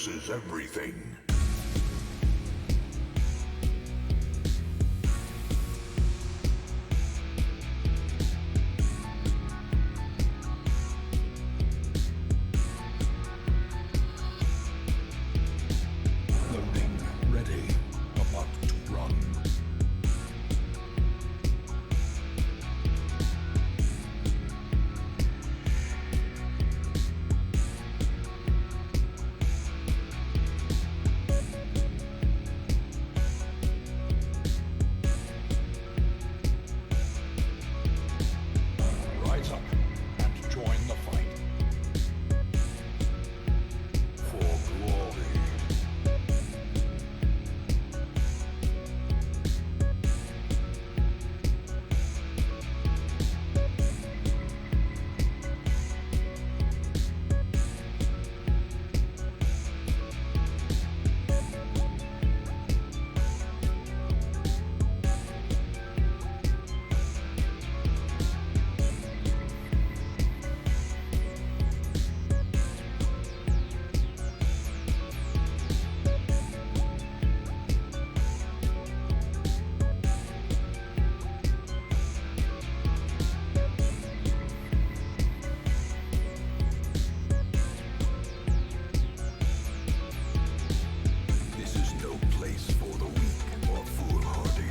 versus everything. Loading, ready, about to run. Rise up and join the fight. For glory. This is no place for the weak or foolhardy.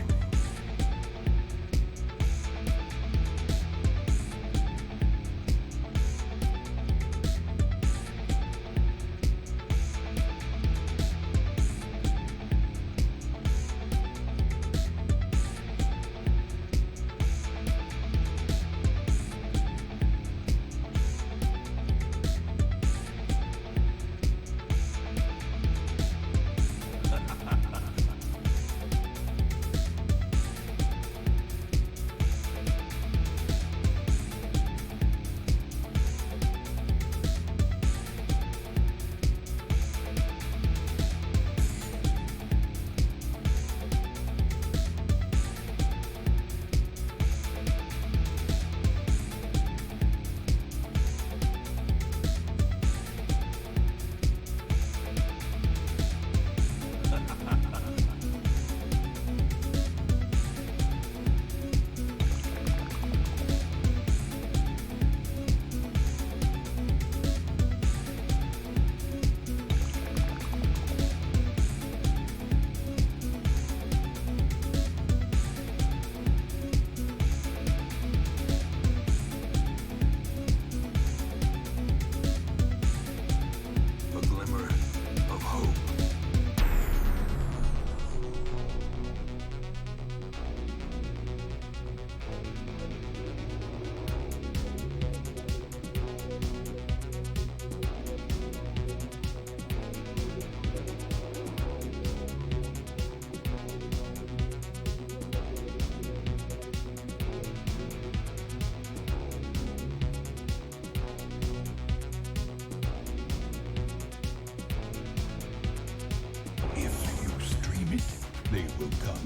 A glimmer of hope. If you stream it, they will come.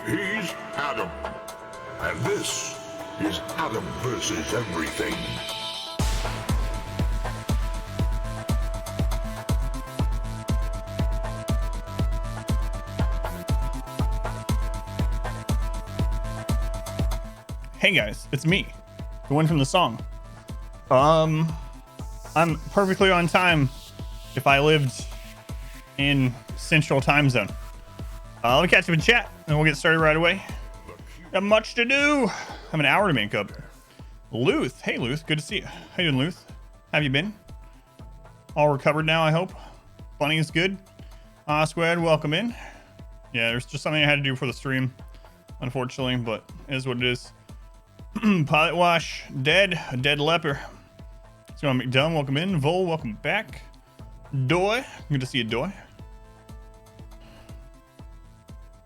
He's Adam, and this is Adam versus everything. Hey guys, it's me, the one from the song. I'm perfectly on time if I lived in Central Time Zone. Let me catch up in chat and we'll get started right away. Got much to do. I have an hour to make up. Luth. Hey, Luth. Good to see you. How you doing, Luth? How have you been? All recovered now, I hope. Funny is good. Squad, welcome in. Yeah, there's just something I had to do for the stream, unfortunately, but it is what it is. Pilot Wash, dead. A dead leper. So McDum, welcome in. Vol, welcome back. Doy, good to see you, Doy.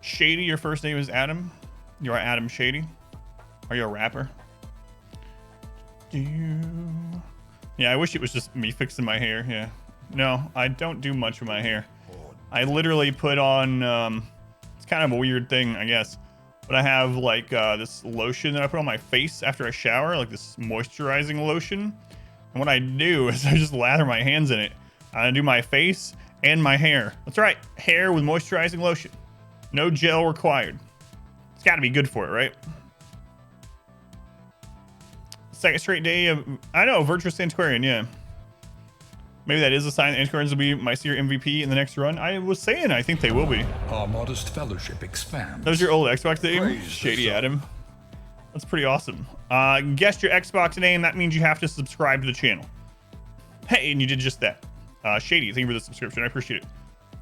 Shady, your first name is Adam. You are Adam Shady. Are you a rapper? Yeah, I wish it was just me fixing my hair. Yeah. No, I don't do much with my hair. I literally put on, it's kind of a weird thing, I guess, but I have like this lotion that I put on my face after I shower, like this moisturizing lotion. And what I do is I just lather my hands in it. I do my face and my hair. That's right, hair with moisturizing lotion. No gel required. It's got to be good for it, right? Second straight day of, I know, Virtuous Antiquarian, yeah. Maybe that is a sign that Antiquarians will be my Seer MVP in the next run. I was saying I think they will be. Our modest fellowship expands. That was your old Xbox name? Shady Adam. That's pretty awesome. Guessed your Xbox name, that means you have to subscribe to the channel. Hey, and you did just that. Shady, thank you for the subscription. I appreciate it.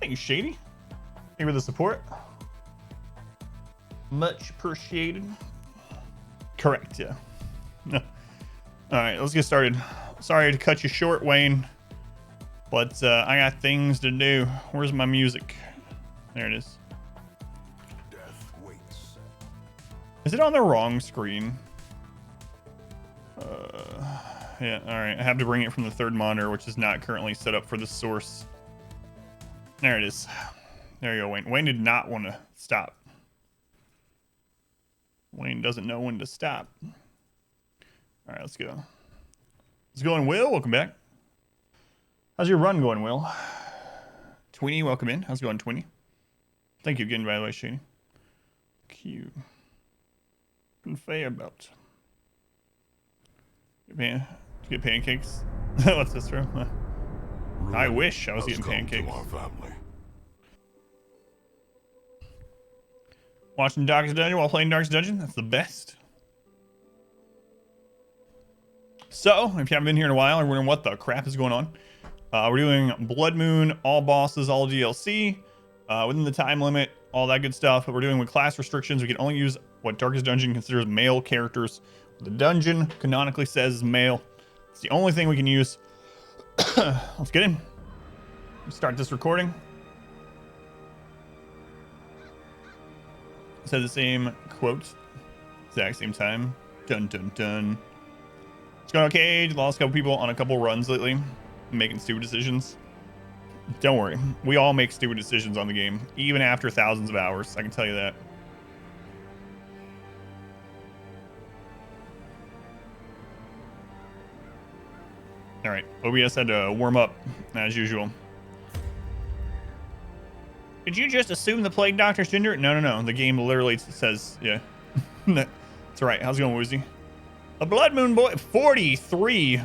Thank you, Shady. Thank you for the support. Much appreciated. Correct, yeah. All right, let's get started. Sorry to cut you short, Wayne, but I got things to do. Where's my music? There it is. Death waits. Is it on the wrong screen? Yeah, all right. I have to bring it from the third monitor, which is not currently set up for the source. There it is. There you go, Wayne. Wayne did not want to stop. Wayne doesn't know when to stop. All right, let's go. How's it going, Will? Welcome back. How's your run going, Will? Tweenie, welcome in. How's it going, Tweenie? Thank you again, by the way, Shady. Cute. Conveyor belt. Get pancakes? What's this from? I wish I was eating pancakes. To our family. Watching Darkest Dungeon while playing Darkest Dungeon? That's the best. So, if you haven't been here in a while, and wondering what the crap is going on, we're doing Blood Moon, all bosses, all DLC, within the time limit, all that good stuff. But we're doing with class restrictions. We can only use what Darkest Dungeon considers male characters. The dungeon canonically says male. It's the only thing we can use. Let's get in. Let's start this recording. Said the same quote, exact same time. Dun dun dun. It's going okay. Lost a couple people on a couple runs lately, making stupid decisions. Don't worry, we all make stupid decisions on the game, even after thousands of hours. I can tell you that. All right, OBS had to warm up as usual. Did you just assume the Plague Doctor's gender? No. The game literally says, yeah. That's right. How's it going, Woozy? A Blood Moon boy, 43.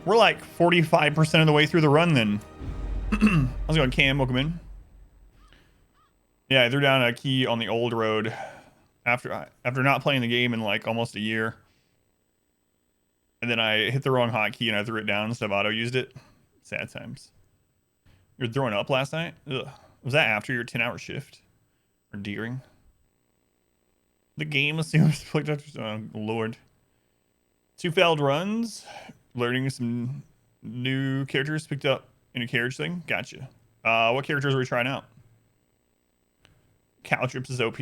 We're like 45% of the way through the run then. How's it going, Cam? Welcome in. Yeah, I threw down a key on the old road after not playing the game in like almost a year. And then I hit the wrong hotkey and I threw it down instead of auto used it. Sad times. You were throwing up last night? Ugh. Was that after your 10-hour shift? Or during? The game assumes Plague Doctors. Oh, Lord. 2 failed runs. Learning some new characters picked up in a carriage thing. Gotcha. What characters are we trying out? Caltrips is OP.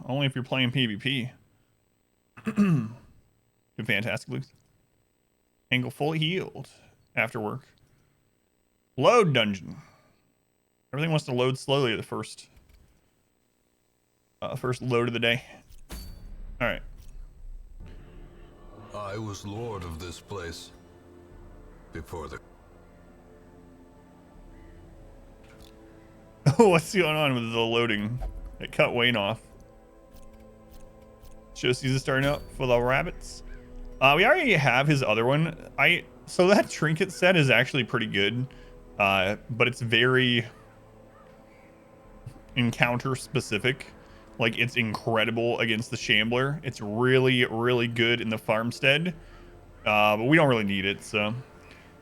Only if you're playing PvP. Good, fantastic, Luke. Angle fully healed after work. Load dungeon. Everything wants to load slowly at the first load of the day. All right. I was lord of this place before the... Oh, what's going on with the loading? It cut Wayne off. Show season starting up for the rabbits. We already have his other one. So that trinket set is actually pretty good, but it's very encounter specific. Like, it's incredible against the Shambler. It's really, really good in the farmstead. But we don't really need it, so.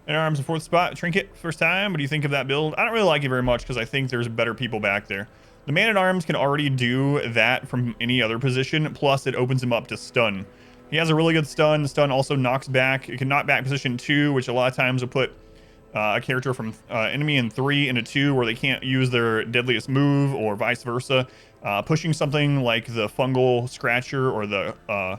And arms in 4th spot. Trinket, first time. What do you think of that build? I don't really like it very much because I think there's better people back there. The Man-at-Arms can already do that from any other position, plus it opens him up to stun. He has a really good stun. Stun also knocks back. It can knock back position 2, which a lot of times will put a character from enemy in 3 into 2 where they can't use their deadliest move, or vice versa. Pushing something like the Fungal Scratcher or the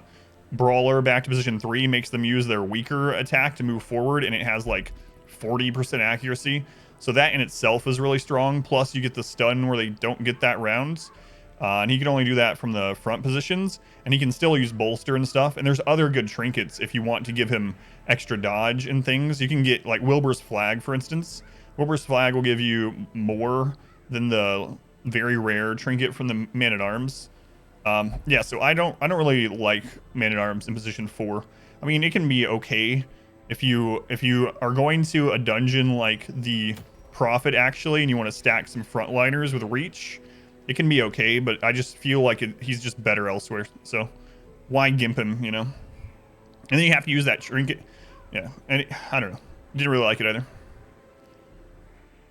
Brawler back to position 3 makes them use their weaker attack to move forward, and it has like 40% accuracy. So that in itself is really strong. Plus, you get the stun where they don't get that rounds. And he can only do that from the front positions. And he can still use bolster and stuff. And there's other good trinkets if you want to give him extra dodge and things. You can get like Wilbur's Flag, for instance. Wilbur's Flag will give you more than the very rare trinket from the Man-at-Arms. Yeah, so I don't really like Man-at-Arms in position 4. I mean, it can be okay if you are going to a dungeon like the Prophet actually, and you want to stack some frontliners with reach. It can be okay, but I just feel like he's just better elsewhere. So why gimp him, you know? And then you have to use that trinket. Yeah, and I don't know. Didn't really like it either.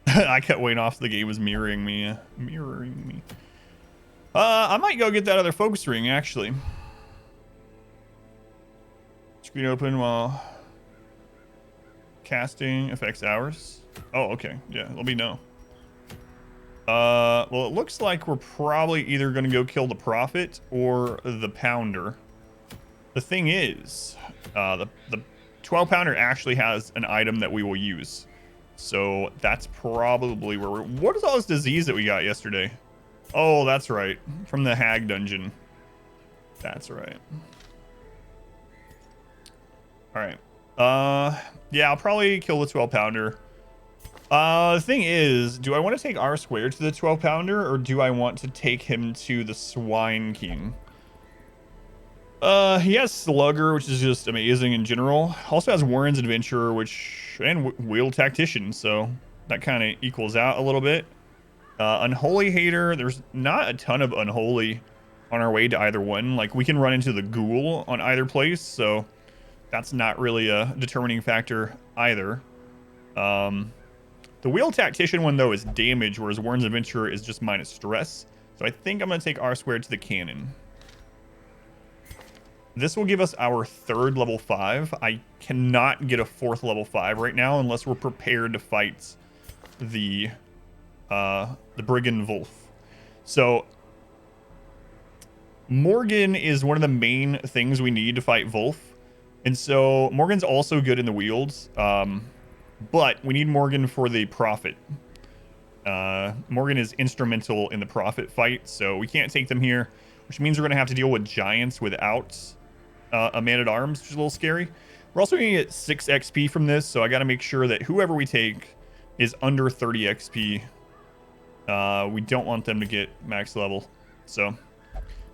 I kept waiting off, so the game was mirroring me. I might go get that other focus ring, actually. Screen open while casting affects hours. Oh, okay. Yeah, let me know. Well, it looks like we're probably either going to go kill the Prophet or the Pounder. The thing is, the 12 Pounder actually has an item that we will use. So that's probably where we're... What is all this disease that we got yesterday? Oh, that's right. From the Hag dungeon. That's right. All right. Yeah, I'll probably kill the 12 Pounder. The thing is, do I want to take R squared to the 12 Pounder, or do I want to take him to the Swine King? He has Slugger, which is just amazing in general. Also has Warren's Adventurer, and Wheel Tactician, so that kind of equals out a little bit. Unholy Hater, there's not a ton of Unholy on our way to either one. Like, we can run into the Ghoul on either place, so that's not really a determining factor either. The Wheel Tactician one, though, is damage, whereas Warren's Adventurer is just minus stress. So I think I'm going to take R squared to the cannon. This will give us our 3rd level 5. I cannot get a 4th level 5 right now unless we're prepared to fight the Brigand Wolf. So Morgan is one of the main things we need to fight Wolf. And so Morgan's also good in the wields. But we need Morgan for the Prophet. Morgan is instrumental in the Prophet fight, so we can't take them here, which means we're going to have to deal with giants without a Man-at-Arms, which is a little scary. We're also going to get 6 XP from this, so I got to make sure that whoever we take is under 30 XP. We don't want them to get max level. So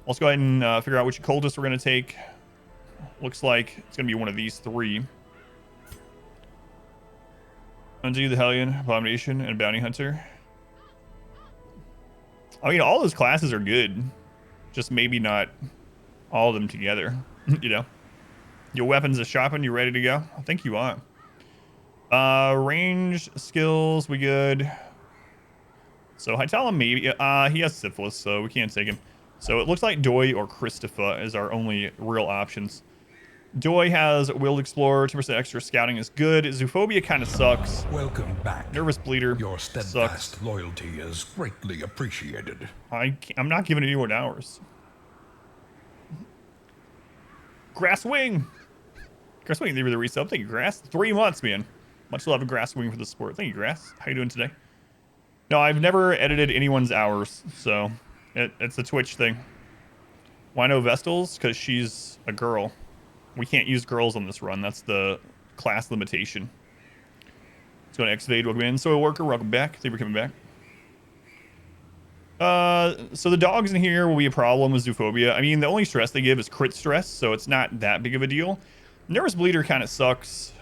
let's go ahead and figure out which cultist we're going to take. Looks like it's going to be one of these 3. Undo the Hellion, Abomination, and Bounty Hunter. I mean, all those classes are good. Just maybe not all of them together. You know? Your weapons are sharpened. You ready to go? I think you are. Range skills, we good. So Hytala maybe. He has syphilis, so we can't take him. So it looks like Doi or Christopher is our only real options. Doi has Willed Explorer, 2% extra scouting is good. Zoophobia kind of sucks. Welcome back. Nervous Bleeder Your steadfast sucks. loyalty is greatly appreciated. I'm not giving anyone hours. Grass Wing. Grass Wing, they were the resub. Thank you, Grass. 3 months, man. Much love, Grass Wing, for the support. Thank you, Grass. How you doing today? No, I've never edited anyone's hours, so it's a Twitch thing. Why no Vestals? Because she's a girl. We can't use girls on this run. That's the class limitation. Let's go to X-Vade. Welcome in. Soil Worker, welcome back. Thank you for coming back. So the dogs in here will be a problem with Zoophobia. I mean, the only stress they give is crit stress, so it's not that big of a deal. Nervous Bleeder kind of sucks.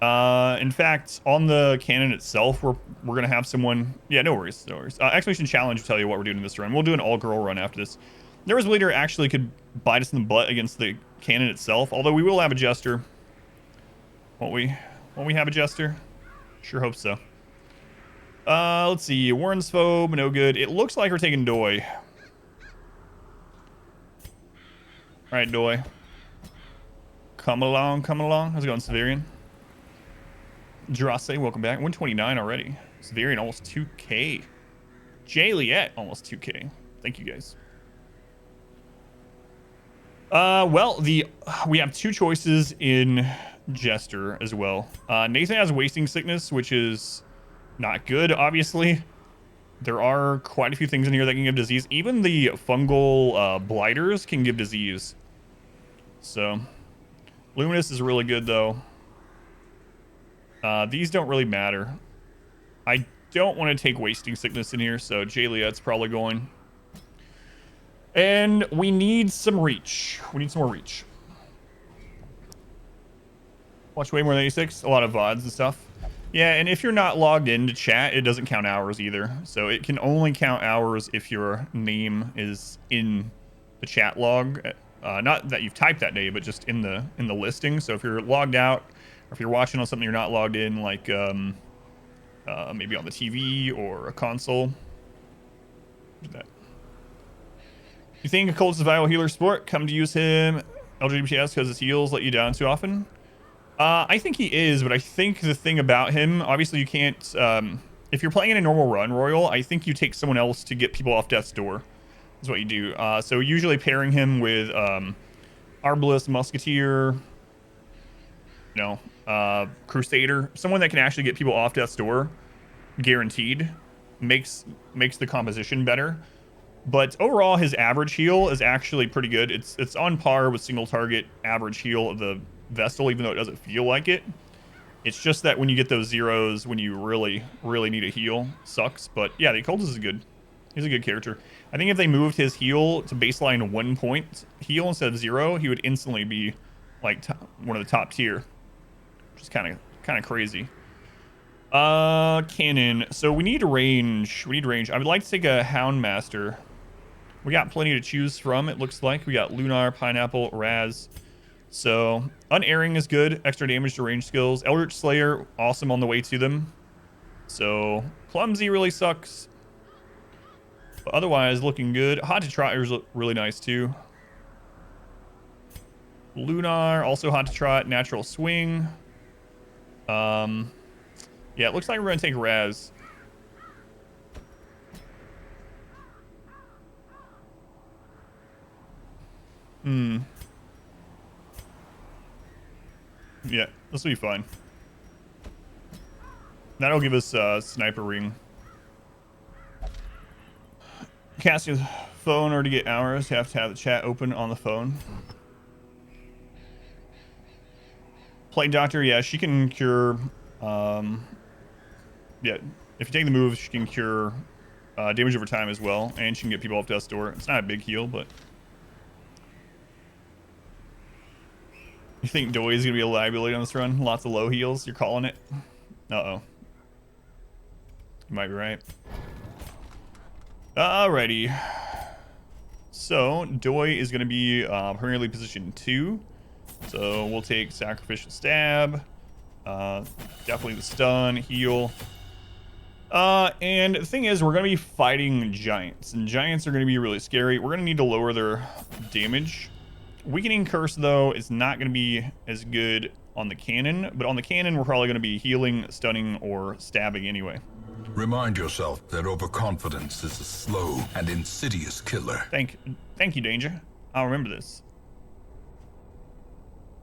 In fact, on the cannon itself, we're gonna have someone. Yeah, no worries, no worries. Expedition challenge will tell you what we're doing in this run. We'll do an all-girl run after this. There was a leader actually could bite us in the butt against the cannon itself. Although we will have a jester. Won't we? Won't we have a jester? Sure hope so. Let's see. Warren's phobe, no good. It looks like we're taking Doi. All right, Doi. Come along, come along. How's it going, Siren? Jurase, welcome back. 129 already. Siren, almost 2K. Jaliet, almost 2K. Thank you, guys. Well, we have two choices in Jester as well. Nathan has wasting sickness, which is not good, obviously. There are quite a few things in here that can give disease. Even the fungal blighters can give disease. So, Luminous is really good, though. These don't really matter. I don't want to take wasting sickness in here, so Jaliet's probably going. And we need some reach. We need some more reach. Watch way more than 86. A lot of VODs and stuff. Yeah, and if you're not logged into chat, it doesn't count hours either. So it can only count hours if your name is in the chat log. Not that you've typed that day, but just in the listing. So if you're logged out, or if you're watching on something you're not logged in, like maybe on the TV or a console. Do that. You think a Colt is a viable healer sport? Come to use him LGBTS because his heals let you down too often? I think he is, but I think the thing about him, obviously you can't, if you're playing in a normal run royal, I think you take someone else to get people off death's door. Is what you do. So usually pairing him with Arbalist, Musketeer, Crusader, someone that can actually get people off death's door, guaranteed, makes the composition better. But overall, his average heal is actually pretty good. It's on par with single target average heal of the Vestal, even though it doesn't feel like it. It's just that when you get those zeros, when you really, really need a heal, sucks. But yeah, the Occultist is good. He's a good character. I think if they moved his heal to baseline 1 point heal instead of 0, he would instantly be like one of the top tier, which is kind of crazy. Cannon. So we need range. We need range. I would like to take a Houndmaster. We got plenty to choose from. It looks like we got Lunar, Pineapple, Raz. So Unerring is good. Extra damage to range skills. Eldritch Slayer, awesome on the way to them. So Clumsy really sucks. But otherwise, looking good. Hot to Trot is really nice too. Lunar, also hot to trot. Natural Swing. Yeah, it looks like we're gonna take Raz. Yeah, this will be fine. That'll give us Sniper Ring. Cast your phone or to get hours, you have to have the chat open on the phone. Plague Doctor, yeah, she can cure. Yeah, if you take the move, she can cure damage over time as well, and she can get people off death's door. It's not a big heal, but you think Doi is gonna be a liability on this run? Lots of low heals. You're calling it? Uh-oh. You might be right. Alrighty. So Doi is gonna be permanently position 2. So we'll take Sacrificial Stab. Definitely the stun, heal. And the thing is, we're going to be fighting giants. And giants are going to be really scary. We're going to need to lower their damage. Weakening Curse, though, is not going to be as good on the cannon. But on the cannon, we're probably going to be healing, stunning, or stabbing anyway. Remind yourself that overconfidence is a slow and insidious killer. Thank you, Danger. I'll remember this.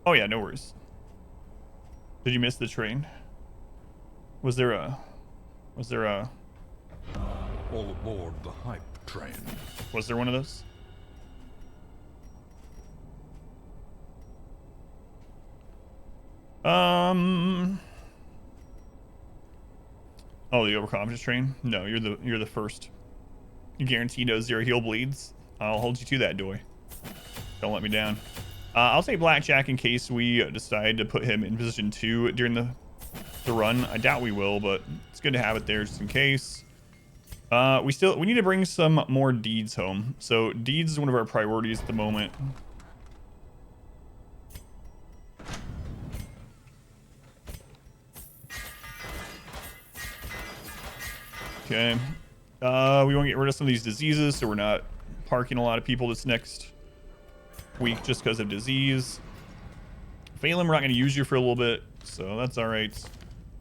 Oh yeah, no worries. Did you miss the train? Was there a All aboard the hype train. Was there one of those? Oh, the overconfidence train? No, you're the first. You guarantee no 0 heal bleeds. I'll hold you to that, Doi. Don't let me down. I'll take Blackjack in case we decide to put him in position 2 during the to run. I doubt we will, but it's good to have it there just in case. We need to bring some more deeds home. So deeds is one of our priorities at the moment. Okay. We want to get rid of some of these diseases so we're not parking a lot of people this next week just because of disease. Phelan, we're not going to use you for a little bit, so that's all right.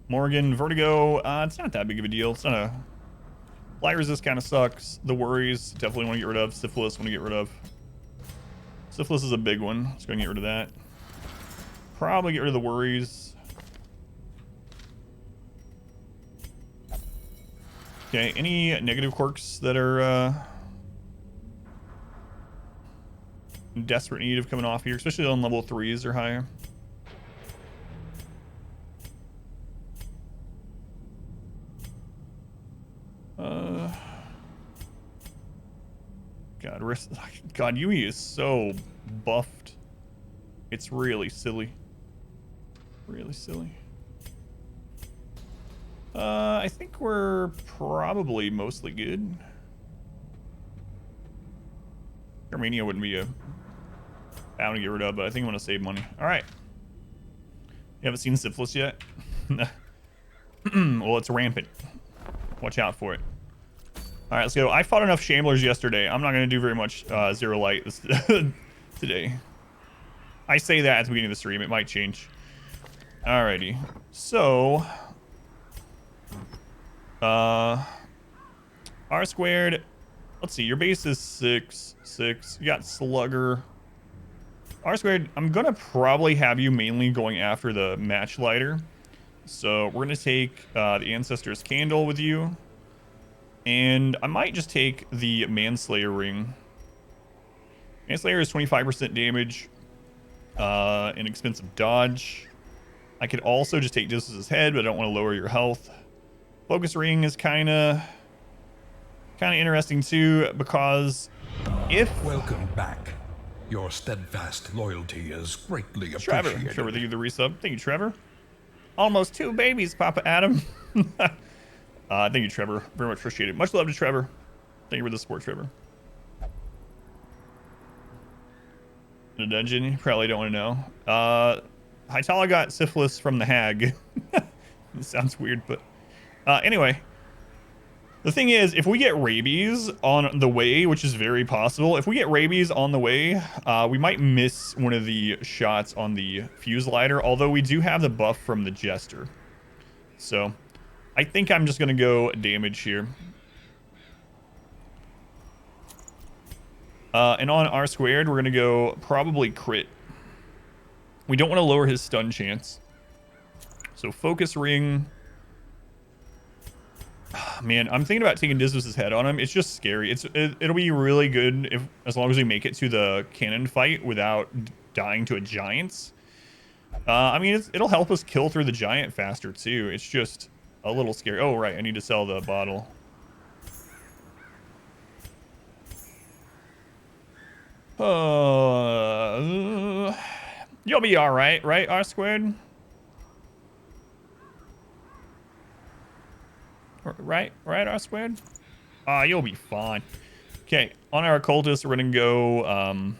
Morgan, Vertigo, it's not that big of a deal. It's not a... Fly resist kind of sucks. The worries, definitely want to get rid of. Syphilis, want to get rid of. Syphilis is a big one. Let's go and get rid of that. Probably get rid of the worries. Okay, any negative quirks that are in desperate need of coming off here, especially on level 3s or higher? God, Yui is so buffed. It's really silly. Really silly. I think we're probably mostly good. Armenia wouldn't be a bound to get rid of, but I think I'm gonna save money. All right. You haven't seen syphilis yet? Well, it's rampant. Watch out for it. All right, let's go. I fought enough Shamblers yesterday. I'm not going to do very much Zero Light today. I say that at the beginning of the stream. It might change. Alrighty. So, R squared. Let's see. Your base is 6, 6. You got Slugger. R squared. I'm going to probably have you mainly going after the Match Lighter. So, we're going to take the Ancestor's Candle with you. And I might just take the Manslayer Ring. Manslayer is 25% damage, inexpensive dodge. I could also just take Dis's head, but I don't want to lower your health. Focus Ring is kind of interesting too, because if... Welcome back. Your steadfast loyalty is greatly Trevor, appreciated. Trevor, thank you for the resub. Thank you, Trevor. Almost 2 babies, Papa Adam. Thank you, Trevor. Very much appreciated. Much love to Trevor. Thank you for the support, Trevor. In a dungeon, you probably don't want to know. Hytala got syphilis from the hag. It sounds weird, but anyway. The thing is, if we get rabies on the way, which is very possible, if we get rabies on the way, we might miss one of the shots on the fuse lighter, although we do have the buff from the Jester. So... I think I'm just going to go damage here. And on R squared, we're going to go probably crit. We don't want to lower his stun chance. So focus ring. Man, I'm thinking about taking Dismas' head on him. It's just scary. It'll be really good as long as we make it to the cannon fight without dying to a giant. I mean, it'll help us kill through the giant faster too. It's just... a little scary. Oh, right. I need to sell the bottle. You'll be all right, right, R squared? Right, R squared? You'll be fine. Okay, on our occultist, we're gonna go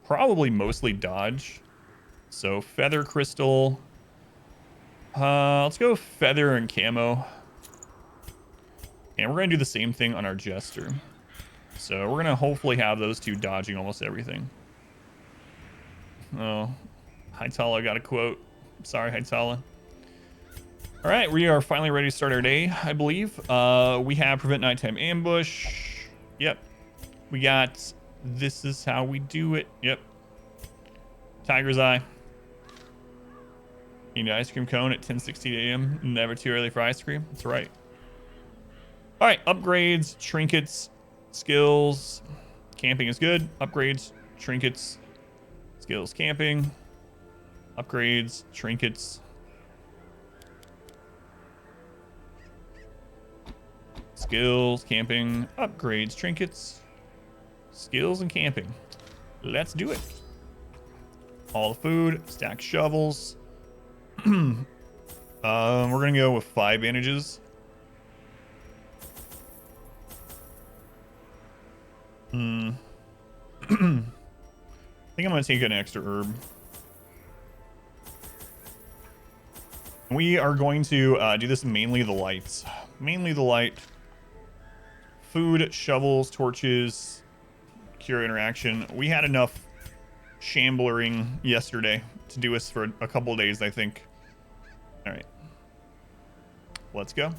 probably mostly dodge. So feather crystal. Let's go feather and camo. And we're going to do the same thing on our Jester. So we're going to hopefully have those two dodging almost everything. Oh, Hytala got a quote. Sorry, Hytala. All right, we are finally ready to start our day, I believe. We have prevent nighttime ambush. Yep. We got this is how we do it. Yep. Tiger's Eye. Eating an ice cream cone at 10:16 a.m. Never too early for ice cream. That's right. All right, upgrades, trinkets, skills. Camping is good. Upgrades, trinkets, skills, camping. Upgrades, trinkets. Skills, camping, upgrades, trinkets, skills, and camping. Let's do it. All the food, stack shovels. We're gonna go with 5 bandages. I think I'm gonna take an extra herb. We are going to do this mainly the lights. Mainly the light. Food, shovels, torches, cure interaction. We had enough shambling yesterday to do us for a couple of days, I think. All right. Let's go.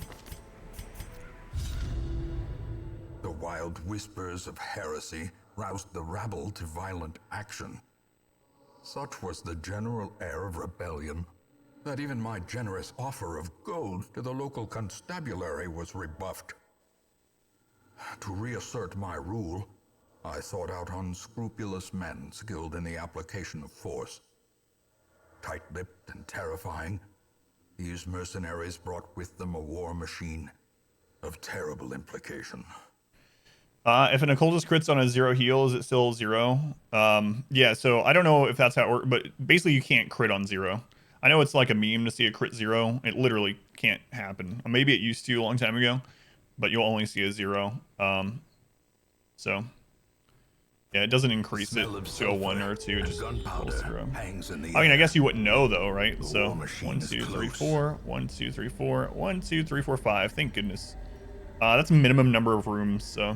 The wild whispers of heresy roused the rabble to violent action. Such was the general air of rebellion that even my generous offer of gold to the local constabulary was rebuffed. To reassert my rule, I sought out unscrupulous men skilled in the application of force. Tight-lipped and terrifying, these mercenaries brought with them a war machine of terrible implication. If an occultist crits on a 0 heal, is it still 0? Yeah, so I don't know if that's how it works, but basically you can't crit on 0. I know it's like a meme to see a crit 0. It literally can't happen. Maybe it used to a long time ago, but you'll only see a 0. So yeah, it doesn't increase it to a 1 or a 2. It just pulls 0. I mean, I guess you wouldn't know though, right? So 1, 2, 3, 4. 1, 2, 3, 4. 1, 2, 3, 4, 5. Thank goodness. That's a minimum number of rooms. So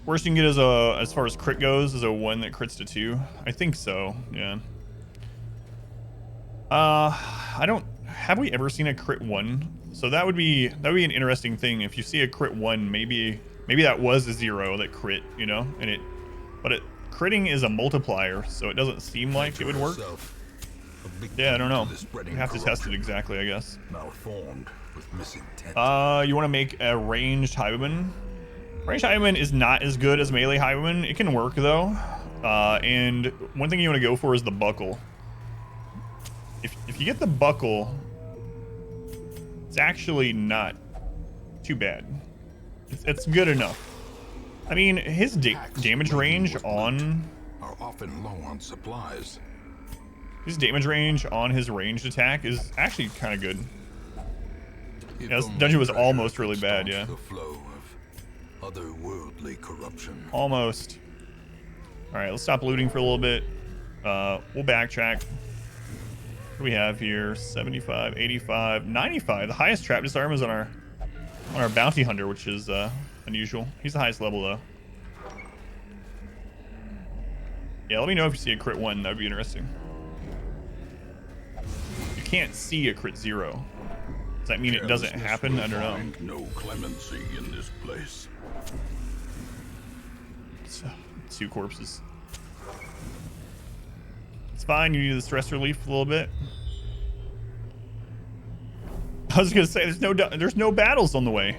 worst you can get is as far as crit goes, is a 1 that crits to 2. I think so. Yeah. Have we ever seen a crit 1? So that would be an interesting thing. If you see a crit 1, maybe that was a 0 that crit, you know, but critting is a multiplier, so it doesn't seem like it would work. Yeah, I don't know. You have to test it exactly, I guess. Malformed with misintent. You want to make a ranged highwayman. Ranged highwayman is not as good as melee highwayman. It can work though. And one thing you want to go for is the buckle. If you get the buckle, it's actually not too bad. It's good enough. I mean, his damage range on are often low on supplies. His damage range on his ranged attack is actually kind of good. Yeah, this dungeon was almost really bad. Yeah. The flow of otherworldly corruption. Almost. All right, let's stop looting for a little bit. We'll backtrack. What do we have here? 75, 85, 95. The highest trap disarm is on our bounty hunter, which is unusual. He's the highest level though. Yeah, let me know if you see a crit 1. That would be interesting. You can't see a crit 0. Does that mean it doesn't happen? I don't know. No clemency in this place. So, 2 corpses. It's fine. You need the stress relief a little bit. I was gonna say there's no battles on the way.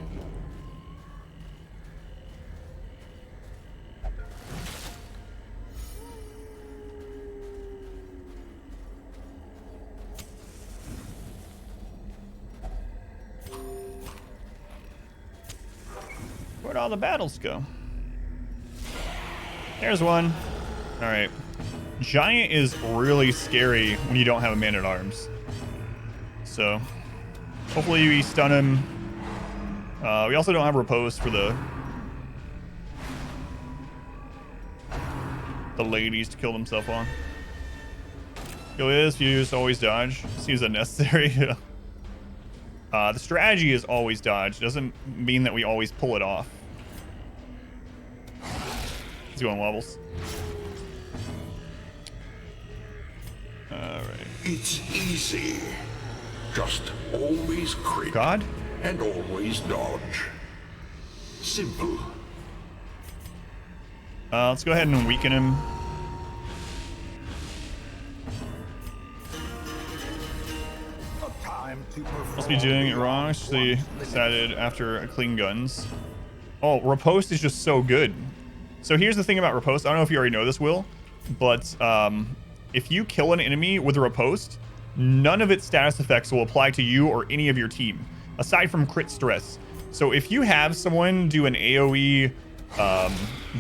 Where'd all the battles go? There's one. All right. Giant is really scary when you don't have a man-at-arms. So hopefully we stun him. We also don't have riposte for the ladies to kill themselves on. Kill is fuse, always dodge. Seems unnecessary. The strategy is always dodge. Doesn't mean that we always pull it off. He's going levels. All right. It's easy. Just always crit. God? And always dodge. Simple. Let's go ahead and weaken him. Must be doing it wrong. Actually decided after clean guns. Oh, riposte is just so good. So here's the thing about riposte. I don't know if you already know this, Will, but if you kill an enemy with a riposte, none of its status effects will apply to you or any of your team, aside from crit stress. So if you have someone do an AoE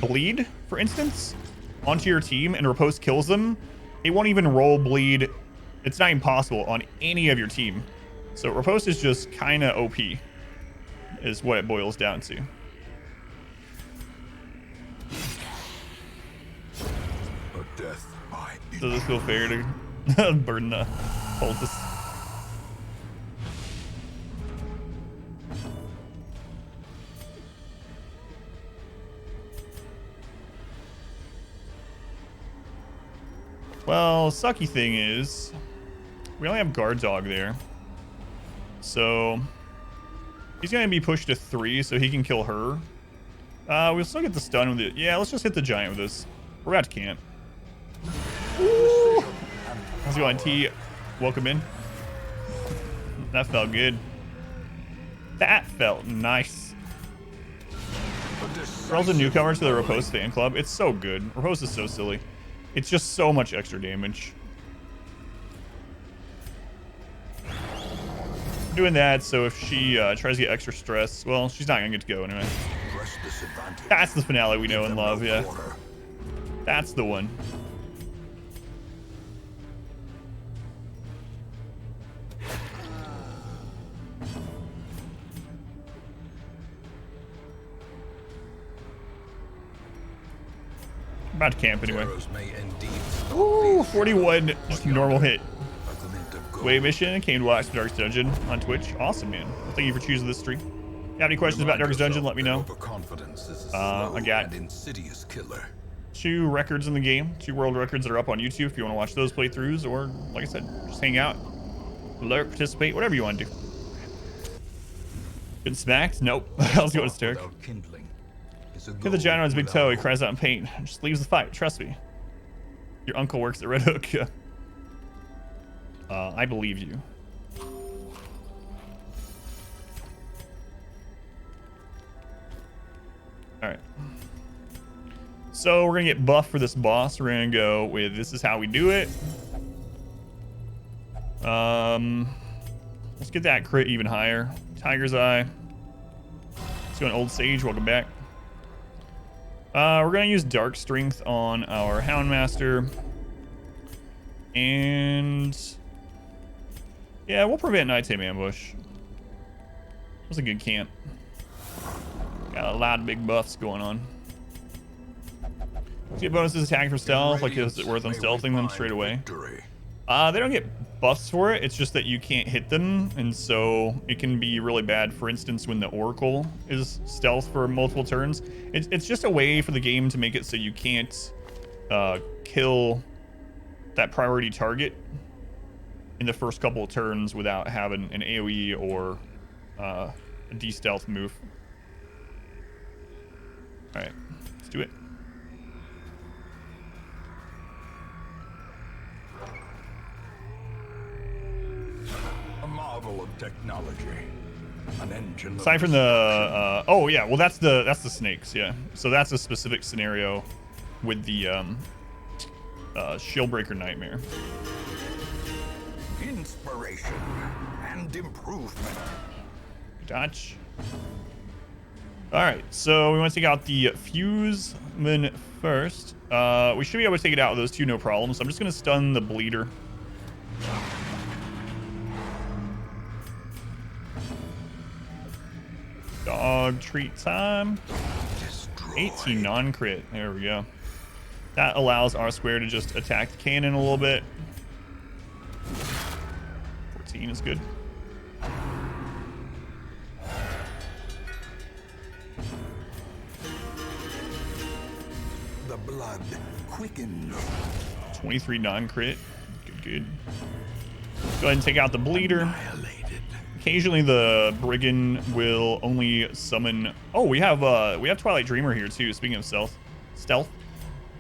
bleed, for instance, onto your team and riposte kills them, it won't even roll bleed It's not impossible on any of your team. So Riposte is just kind of OP, is what it boils down to. A death by Does this feel fair to burn the poultice? Well, sucky thing is, we only have guard dog there. So he's gonna be pushed to 3 so he can kill her. We'll still get the stun with it. Yeah, let's just hit the giant with this. We're about to camp. Ooh. How's it going, T? Welcome in. That felt good. That felt nice. Girls and newcomers to the Riposte fan club. It's so good. Riposte is so silly. It's just so much extra damage. Doing that, so if she tries to get extra stress, well, she's not gonna get to go anyway. That's the finale we know and love, yeah. That's the one. About to camp anyway. Ooh, 41, just a normal hit. Wave mission, came to watch Darkest Dungeon on Twitch. Awesome, man. Well, thank you for choosing this stream. If you have any questions about Darkest Dungeon, let me know. I got 2 records in the game, 2 world records that are up on YouTube if you want to watch those playthroughs, or like I said, just hang out, lurk, participate, whatever you want to do. Been smacked? Nope. How's it going, Sturk? Hit the giant on his big toe, he cries out in pain. Just leaves the fight, trust me. Your uncle works at Red Hook. I believe you. Alright. So we're gonna get buffed for this boss. We're gonna go with this is how we do it. Let's get that crit even higher. Tiger's Eye. Let's go an Old Sage, welcome back. We're gonna use Dark Strength on our Houndmaster. And yeah, we'll prevent Nighttime Ambush. That was a good camp. Got a lot of big buffs going on. Get bonuses attacking for stealth, like is it worth unstealthing them straight away? They don't get buffs for it, it's just that you can't hit them, and so it can be really bad. For instance, when the Oracle is stealth for multiple turns, it's just a way for the game to make it so you can't kill that priority target in the first couple of turns without having an AoE or a de-stealth move. Alright, let's do it. A marvel of technology. An engine. Aside from the oh yeah, well that's the snakes, yeah. So that's a specific scenario with the Shieldbreaker Nightmare. Inspiration and improvement. Dodge. Alright, so we want to take out the Fuseman first. We should be able to take it out with those 2, no problem. So I'm just going to stun the Bleeder. Dog treat time. 18 non-crit. There we go. That allows R square to just attack the cannon a little bit. 14 is good. The blood quickens. 23 non-crit. Good, good. Go ahead and take out the Bleeder. Occasionally the Brigand will only summon... Oh, we have Twilight Dreamer here too, speaking of stealth.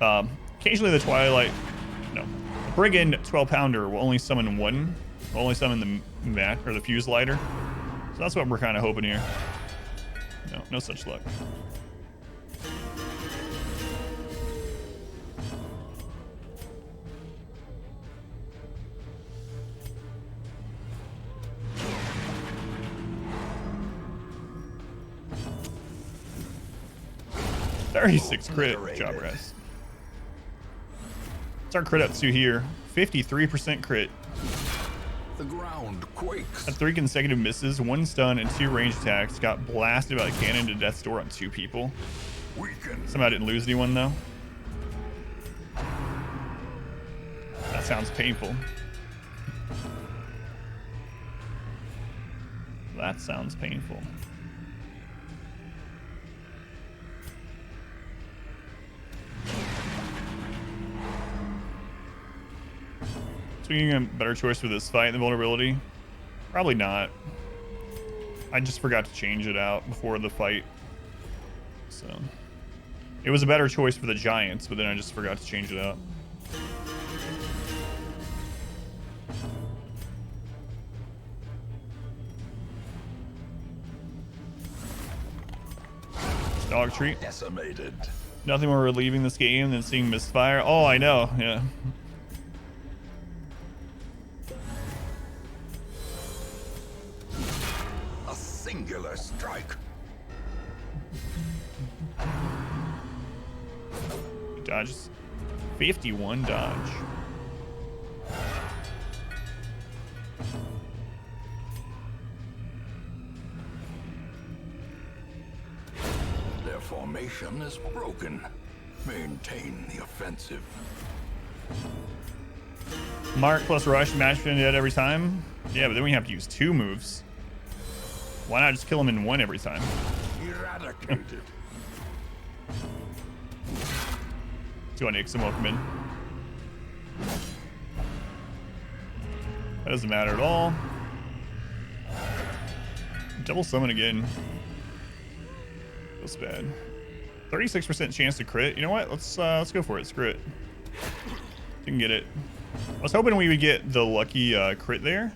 Occasionally the Twilight... No. The Brigand 12-pounder will only summon one. Will only summon the mat or the Fuse Lighter. So that's what we're kind of hoping here. No, no such luck. $36 crit. Good job, Raz. What's our crit up to here? 53% crit. The ground quakes. At 3 consecutive misses, 1 stun, and 2 ranged attacks, got blasted by the cannon to death's door on 2 people. Weaken. Somehow didn't lose anyone though. That sounds painful. That sounds painful. Swinging a better choice for this fight, the vulnerability? Probably not. I just forgot to change it out before the fight. So it was a better choice for the Giants, but then I just forgot to change it out. Dog treat. Decimated. Nothing more relieving this game than seeing misfire. Oh, I know. Yeah. A singular strike. Dodges. 51 dodge. Their formation is broken. Maintain the offensive. Mark plus rush, match dead every time. Yeah, but then we have to use 2 moves. Why not just kill him in 1 every time? Eradicated. Let's go on Ixom, welcome in. That doesn't matter at all. Double summon again. Feels bad. 36% chance to crit. You know what? Let's go for it. Screw it. You can get it. I was hoping we would get the lucky crit there.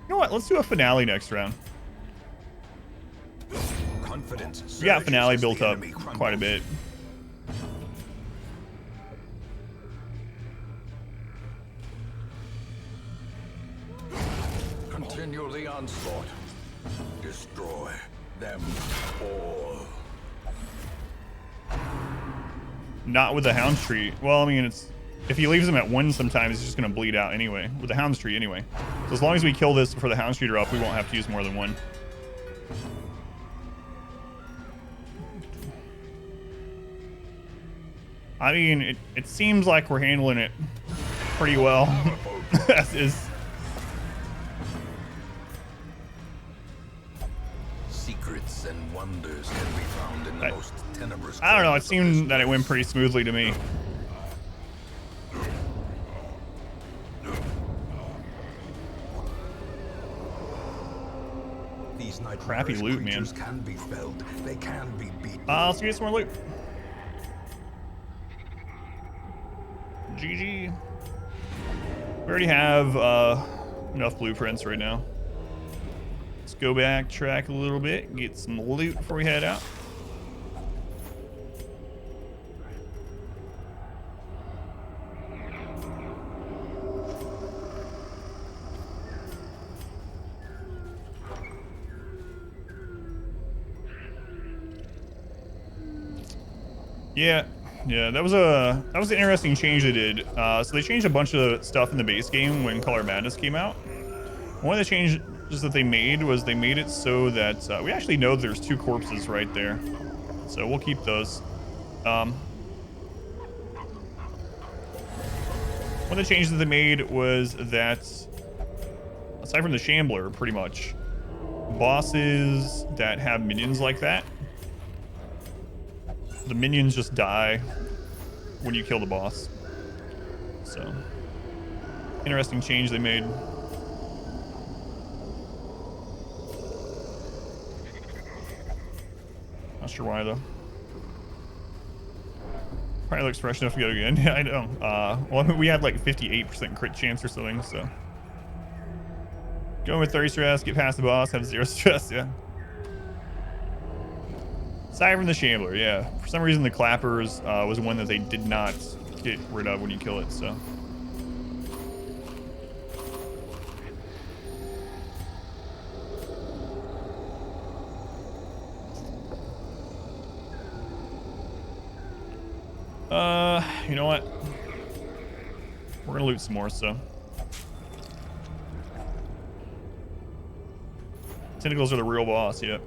You know what? Let's do a finale next round. Confidence. We got finale surges, built the up enemy crumbles. quite a bit. Continue the onslaught. Destroy them all. Not with the Hound's Tree. Well, I mean, it's if he leaves him at 1 sometimes, he's just going to bleed out anyway. With the Hound's Tree anyway. So as long as we kill this before the Hound's Tree drop, we won't have to use more than 1. I mean, it seems like we're handling it pretty well. As is. Secrets and wonders can be found in the most tenebrous. I don't know. It corners of seemed this that it went pretty smoothly to me. These Crappy nightmarish loot, man. creatures can be felled. They can be beaten. Let's get some more loot. GG. We already have enough blueprints right now. Let's go back, track a little bit, get some loot before we head out. Yeah, that was an interesting change they did. So they changed a bunch of stuff in the base game when Color Madness came out. One of the changes that they made was they made it so that we actually know there's 2 corpses right there. So we'll keep those. One of the changes that they made was that, aside from the Shambler, pretty much, bosses that have minions like that, the minions just die when you kill the boss. So, interesting change they made. Not sure why though. Probably looks fresh enough to go again. Yeah, I know. Well, we had like 58% crit chance or something, so. Going with 30 stress, get past the boss, have 0 stress, yeah. Aside from the Shambler, yeah. For some reason, the Clappers was one that they did not get rid of when you kill it, so. You know what? We're gonna loot some more, so. Tentacles are the real boss, yep.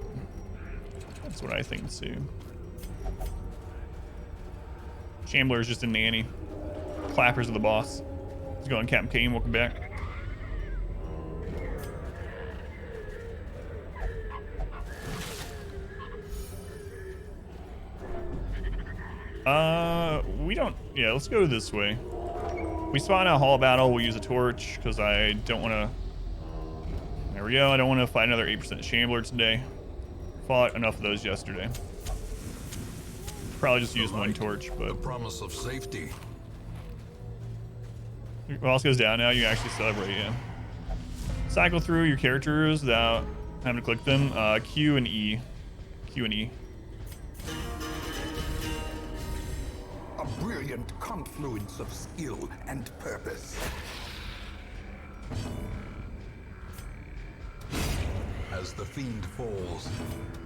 That's what I think too. Shambler is just a nanny. Clappers are the boss. How's it going, Captain Kane? Welcome back. We don't. Yeah, let's go this way. We spawn out hall battle. We'll use a torch because I don't want to. There we go. I don't want to fight another 8% Shambler today. Fought enough of those yesterday. Probably just use one torch, The but promise of safety. boss goes down now. You can actually celebrate, yeah. Cycle through your characters without having to click them. Q and E. Q and E. A brilliant confluence of skill and purpose. As the fiend falls,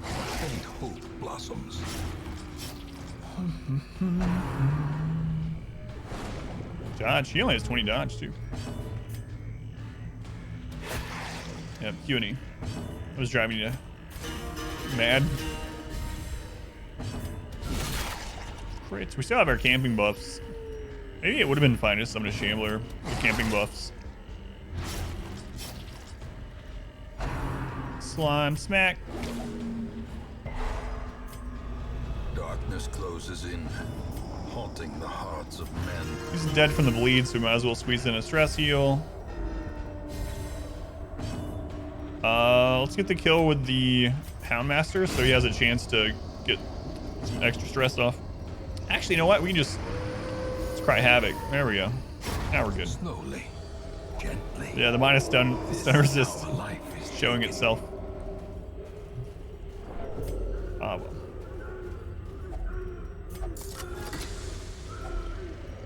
faint hope blossoms. Dodge. He only has 20 dodge, too. Yep, Q and E. What was driving you mad? Great. We still have our camping buffs. Maybe it would have been fine to summon a Shambler with camping buffs. Slime smack. Darkness closes in, haunting the hearts of men. He's dead from the bleed, so we might as well squeeze in a stress heal. Let's get the kill with the Houndmaster so he has a chance to get some extra stress off. Actually, you know what? We can just... Let's cry Havoc. There we go. Now we're good. Slowly, gently. Yeah, the minus stun resist Our life is showing itself. Ah, well.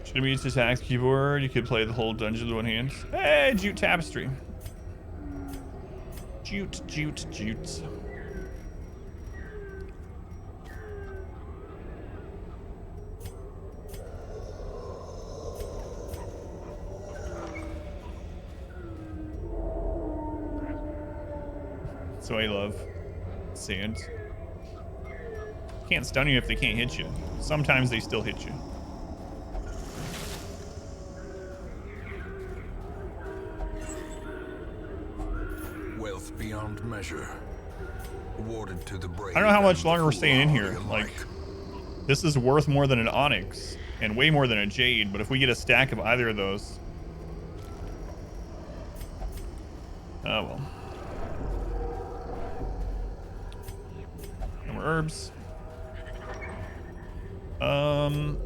Should have used attacks keyboard. You could play the whole dungeon with one hand. Hey, Jute Tapestry. Jute, jute, jute. So I love sand. Can't stun you if they can't hit you. Sometimes they still hit you. Wealth beyond measure, awarded to the brave. I don't know how much and longer we're the staying in here. foolhardy Like, this is worth more than an Onyx and way more than a Jade, but if we get a stack of either of those... Oh, well. No more herbs.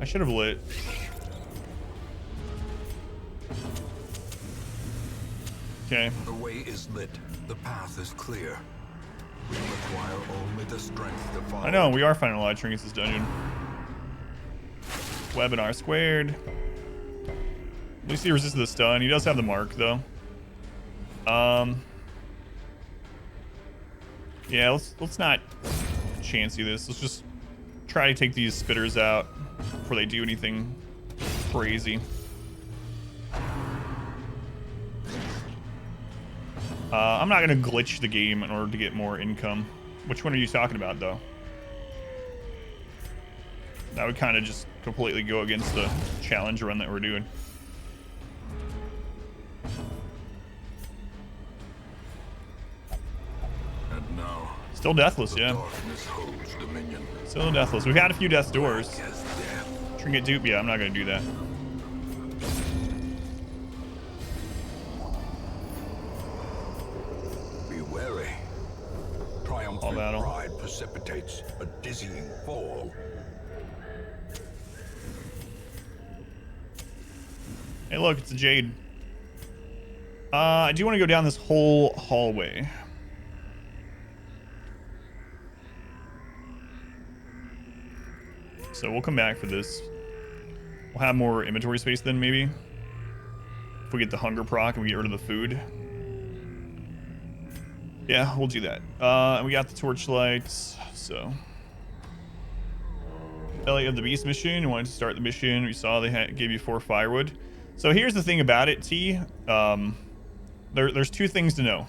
I should have lit. Okay. The way is lit. The path is clear. We require only the strength to follow. I know, we are finding a lot of trinkets this dungeon. Webinar squared. At least he resisted the stun. He does have the mark, though. Yeah, let's not chancy this. Let's just try to take these spitters out before they do anything crazy. I'm not gonna glitch the game in order to get more income. Which one are you talking about, though? That would kind of just completely go against the challenge run that we're doing. And now, Still deathless, the yeah. darkness holds dominion. Still deathless. We've had a few death doors. As death. Trinket dupe, yeah, I'm not gonna do that. Be wary. All Triumphant battle. pride precipitates a dizzying fall. Hey, look, it's a Jade. I do want to go down this whole hallway. So we'll come back for this. We'll have more inventory space then, maybe. If we get the hunger proc and we get rid of the food. Yeah, we'll do that. And we got the torchlights, so. Belly of the Beast mission. You wanted to start the mission. We saw they gave you 4 firewood. So here's the thing about it, T. There's two things to know.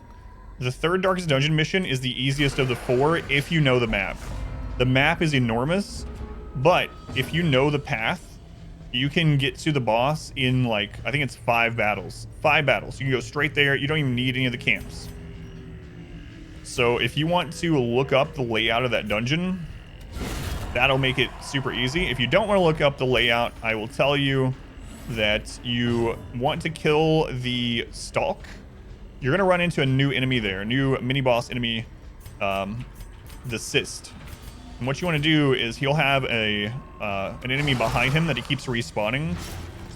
The third Darkest Dungeon mission is the easiest of the 4 if you know the map. The map is enormous, but if you know the path, you can get to the boss in, like, I think it's 5 battles. 5 battles. You can go straight there. You don't even need any of the camps. So if you want to look up the layout of that dungeon, that'll make it super easy. If you don't want to look up the layout, I will tell you that you want to kill the Stalk. You're going to run into a new enemy there, a new mini-boss enemy, the Cyst. And what you want to do is he'll have an enemy behind him that he keeps respawning.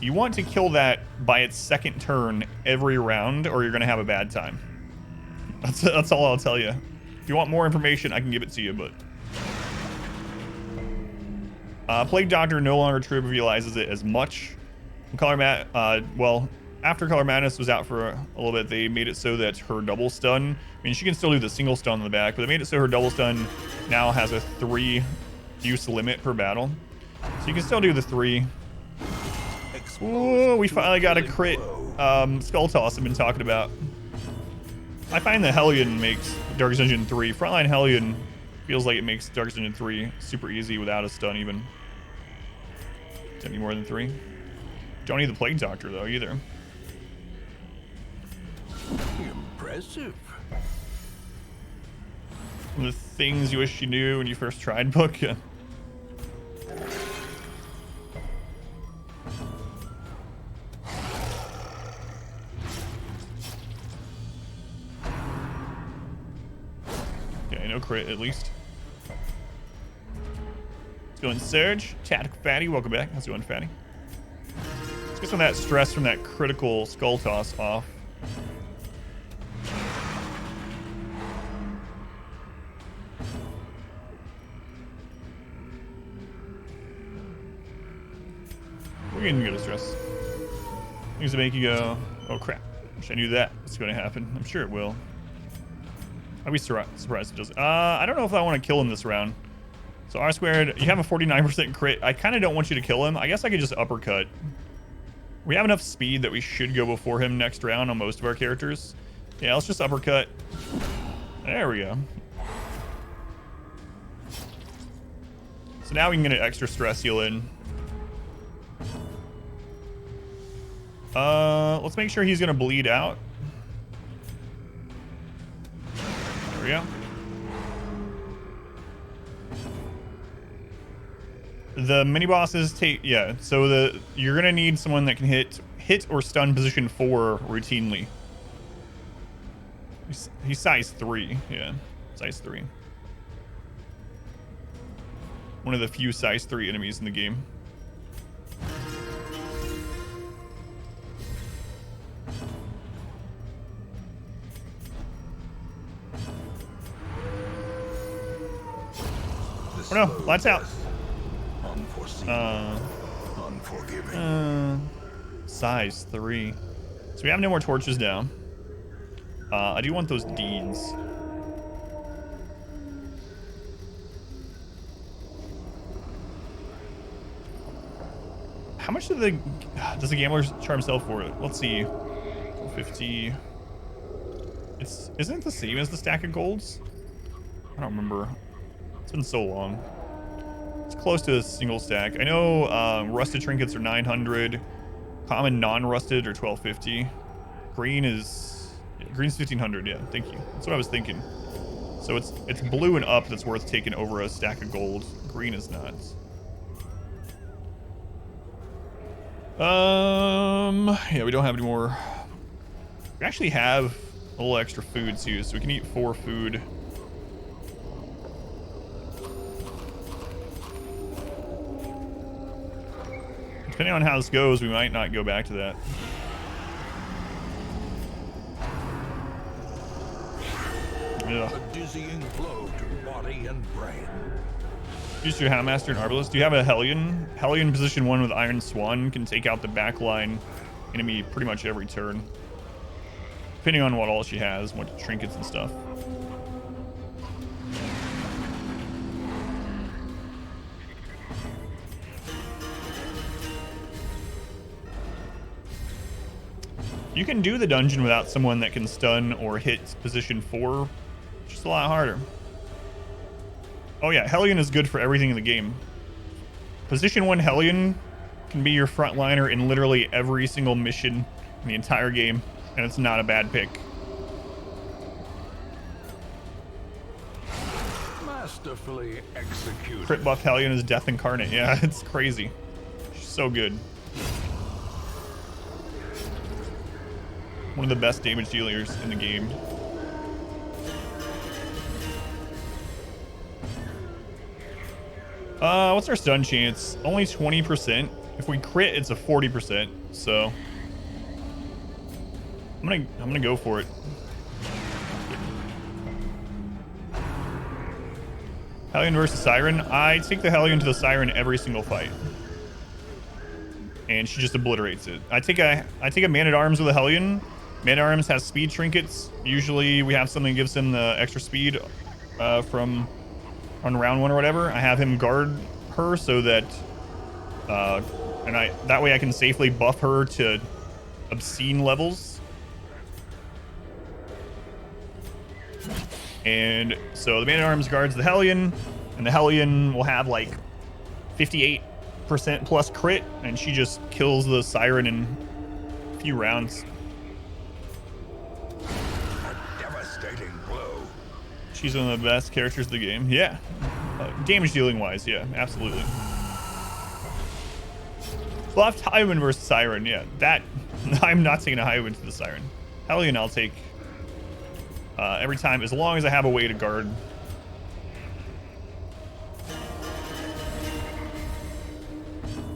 You want to kill that by its second turn every round, or you're going to have a bad time. That's all I'll tell you. If you want more information, I can give it to you, but... Plague Doctor no longer trivializes it as much. Well, after Color Madness was out for a little bit, they made it so that her double stun, I mean, she can still do the single stun on the back, but they made it so her double stun now has a 3 use limit per battle. So you can still do the 3. Ooh, we finally got a crit Skull Toss I've been talking about. I find that Hellion makes Darkest Dungeon 3. Frontline Hellion feels like it makes Darkest Dungeon 3 super easy without a stun even. Doesn't need more than 3. Don't need the Plague Doctor though either. Impressive. The things you wish you knew when you first tried book. Yeah. Okay, no crit at least. Let's go in Surge. Tactical Fatty, welcome back. How's it going, Fatty? Let's get some of that stress from that critical Skull Toss off. We're getting good at stress. Things that make you go, oh crap. Wish I knew that was going to happen. I'm sure it will. I'd be surprised if it doesn't. I don't know if I want to kill him this round. So R squared, you have a 49% crit. I kind of don't want you to kill him. I guess I could just uppercut. We have enough speed that we should go before him next round on most of our characters. Yeah, let's just uppercut. There we go. So now we can get an extra stress heal in. Let's make sure he's gonna bleed out. There we go. The mini bosses take, yeah. So you're gonna need someone that can hit or stun position 4 routinely. He's size 3, yeah, size 3. One of the few size 3 enemies in the game. Oh no, lights out. Unforeseen. Unforgiving. Size 3. So we have no more torches down. I do want those deeds. How much does the Gambler's Charm sell for it? Let's see. 50. Isn't it the same as the stack of golds? I don't remember. It's been so long. It's close to a single stack. I know rusted trinkets are 900. Common non-rusted are 1250. Green's 1500. Yeah, thank you. That's what I was thinking. So it's blue and up that's worth taking over a stack of gold. Green is not. Yeah, we don't have any more. We actually have a little extra food too, so we can eat 4 food. Depending on how this goes, we might not go back to that. Yeah. A dizzying blow to body and brain. Use your Houndmaster and Arbalest. Do you have a Hellion? Hellion position 1 with Iron Swan can take out the backline enemy pretty much every turn. Depending on what all she has, what trinkets and stuff. You can do the dungeon without someone that can stun or hit position 4. It's just a lot harder. Oh yeah, Hellion is good for everything in the game. Position 1 Hellion can be your frontliner in literally every single mission in the entire game, and it's not a bad pick. Masterfully executed. Crit buff Hellion is death incarnate. Yeah, it's crazy. She's so good. One of the best damage dealers in the game. What's our stun chance? Only 20%. If we crit, it's a 40%. So I'm gonna go for it. Hellion versus Siren. I take the Hellion to the Siren every single fight, and she just obliterates it. I take a Man-at-Arms with a Hellion. Man-at-Arms has speed trinkets. Usually we have something that gives him the extra speed from on round 1 or whatever. I have him guard her so that that way I can safely buff her to obscene levels. And so the Man-at-Arms guards the Hellion, and the Hellion will have like 58% plus crit, and she just kills the Siren in a few rounds. A devastating blow. She's one of the best characters of the game. Yeah. Damage dealing wise, yeah, absolutely. Left Highwind versus Siren, yeah. That, I'm not taking a Highwind to the Siren. Hellion I'll take every time, as long as I have a way to guard.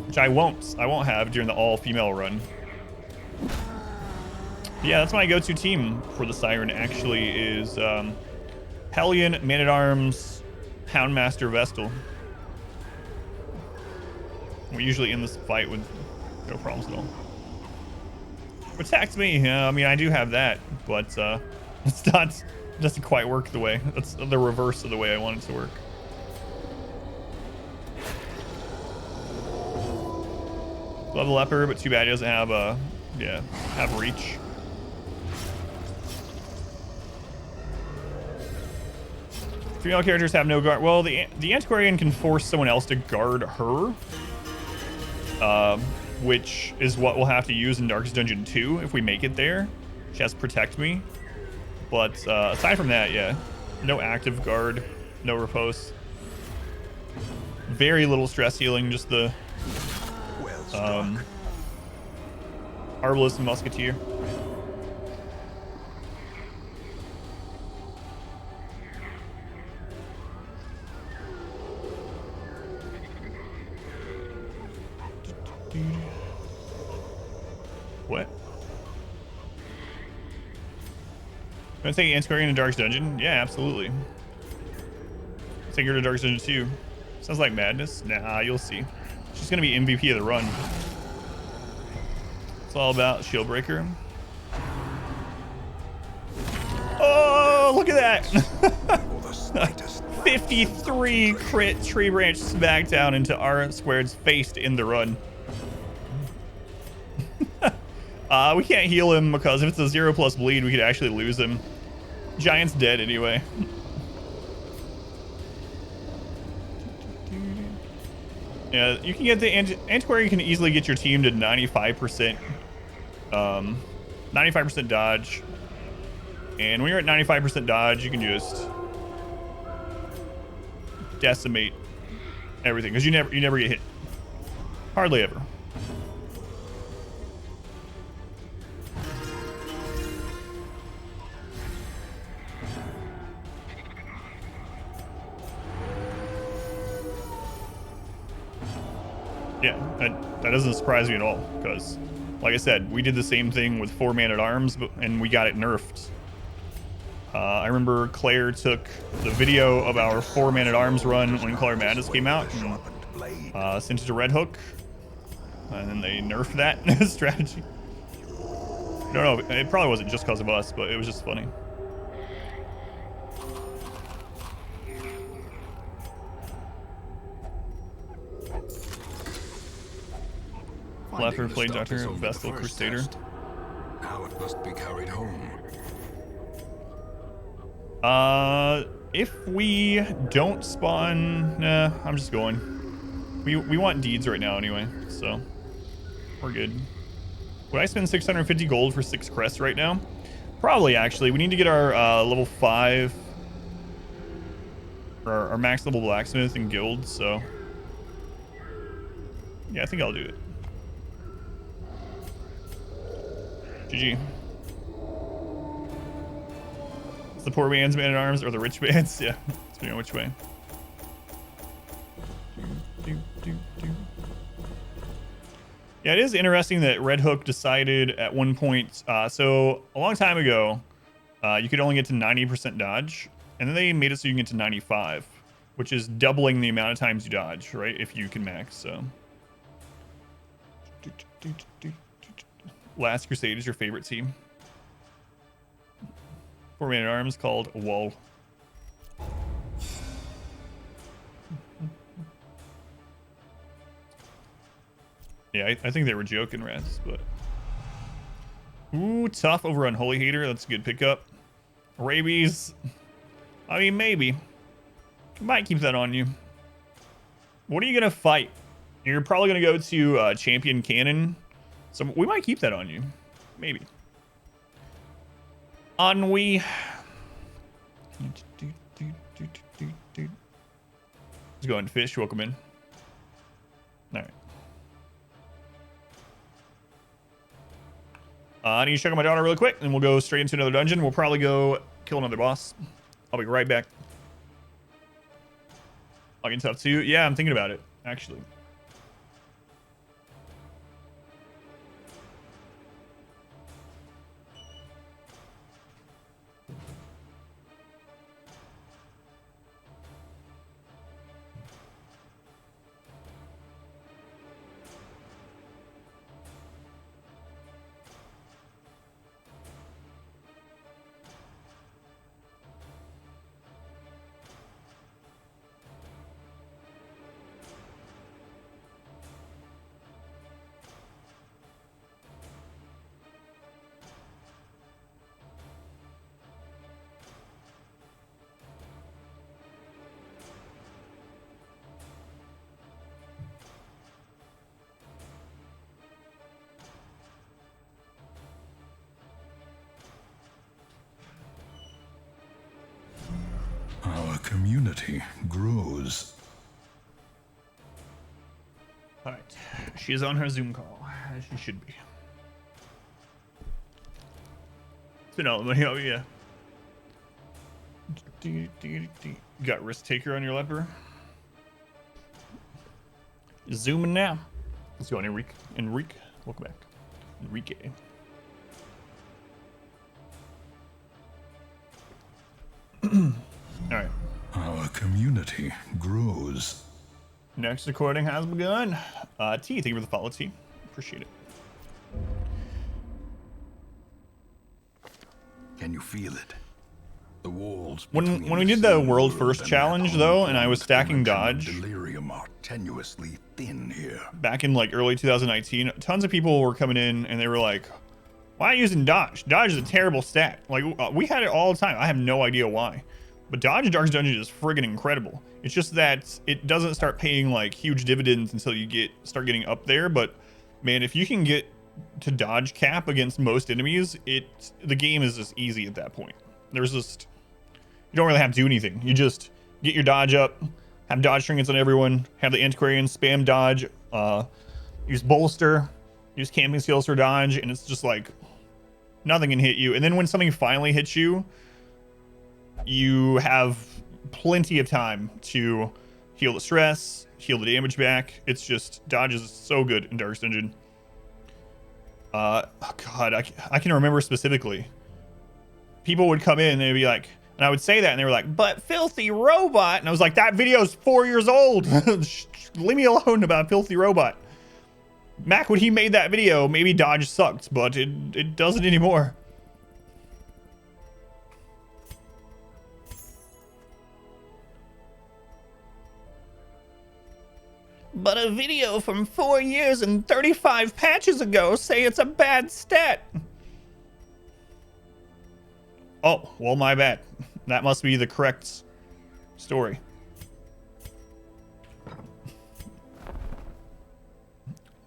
Which I won't have during the all-female run. Yeah, that's my go-to team for the Siren, actually, is Hellion, Man-at-Arms, Houndmaster, Vestal. We're usually in this fight with no problems at all. Protect me. I mean, I do have that, but it's not, it doesn't quite work the way. That's the reverse of the way I want it to work. Love the leopard, but too bad he doesn't have have reach. Female characters have no guard. Well, the Antiquarian can force someone else to guard her, which is what we'll have to use in Darkest Dungeon 2 if we make it there. She has Protect Me. But aside from that, yeah, no active guard, no riposte. Very little stress healing, just the Arbalist and Musketeer. What? Gonna take Antiquarian to Darkest Dungeon? Yeah, absolutely. Take her to Darkest Dungeon 2. Sounds like madness. Nah, you'll see. She's gonna be MVP of the run. It's all about Shieldbreaker. Oh, look at that! 53 crit tree branch smackdown into R squared's face to end the run. We can't heal him because if it's a 0+ bleed, we could actually lose him. Giant's dead anyway. Yeah, you can get the Antiquarian can easily get your team to 95%, 95% dodge. And when you're at 95% dodge, you can just decimate everything because you never get hit, hardly ever. Yeah, that doesn't surprise me at all because, like I said, we did the same thing with 4 Man-at-Arms, and we got it nerfed. I remember Claire took the video of our 4 Man-at-Arms run when Claire Madness came out and sent it to Red Hook, and then they nerfed that strategy. I don't know, it probably wasn't just because of us, but it was just funny. Leopard, Flame Doctor, Vestal, Crusader. Now must be carried home. If we don't spawn, nah, I'm just going. We want deeds right now anyway, so we're good. Would I spend 650 gold for 6 crests right now? Probably, actually. We need to get our level 5, or our max level blacksmith and guild, so yeah, I think I'll do it. GG. It's the poor man's man at arms or the rich man's? Yeah, depending on which way. Yeah, it is interesting that Red Hook decided at one point, so a long time ago, you could only get to 90% dodge, and then they made it so you can get to 95, which is doubling the amount of times you dodge, right? If you can max, so. Last Crusade is your favorite team. 4-man at arms called Wall. Yeah, I think they were joking, Rats, but... Ooh, tough over Unholy Hater. That's a good pickup. Rabies. I mean, maybe. Might keep that on you. What are you going to fight? You're probably going to go to Champion Cannon. So we might keep that on you. Maybe. Ennui. Let's go and fish. Welcome in. All right. I need to check on my daughter really quick, and we'll go straight into another dungeon. We'll probably go kill another boss. I'll be right back. Login tough too. Yeah, I'm thinking about it, actually. Our community grows. All right. She is on her Zoom call, as she should be. It's been all money. Oh, yeah. You got Risk Taker on your leper? Zooming now. Let's go on Enrique. Enrique, welcome back. Enrique. All right. Our community grows. Next recording has begun. T, thank you for the follow, T. Appreciate it. Can you feel it? The walls. When we did the world first challenge though, and I was stacking dodge, Delirium are tenuously thin here. back in like early 2019, tons of people were coming in and they were like, "Why are you using dodge? Dodge is a terrible stat." Like we had it all the time. I have no idea why, but dodge in Darkest Dungeon is friggin' incredible. It's just that it doesn't start paying like huge dividends until you start getting up there. But man, if you can get to dodge cap against most enemies, the game is just easy at that point. There's just, you don't really have to do anything. You just get your dodge up, have dodge trinkets on everyone, have the antiquarian spam dodge, use bolster, use camping skills for dodge, and it's just like nothing can hit you. And then when something finally hits you, you have plenty of time to heal the stress, heal the damage back. It's just, dodge is so good in Darkest Dungeon. Oh God, I can remember specifically. People would come in and they'd be like, and I would say that, and they were like, "But Filthy Robot," and I was like, "That video's 4 years old. Leave me alone about Filthy Robot." Mac, when he made that video, maybe dodge sucked, but it doesn't anymore. But a video from 4 years and 35 patches ago say it's a bad stat. Oh, well, my bad. That must be the correct story.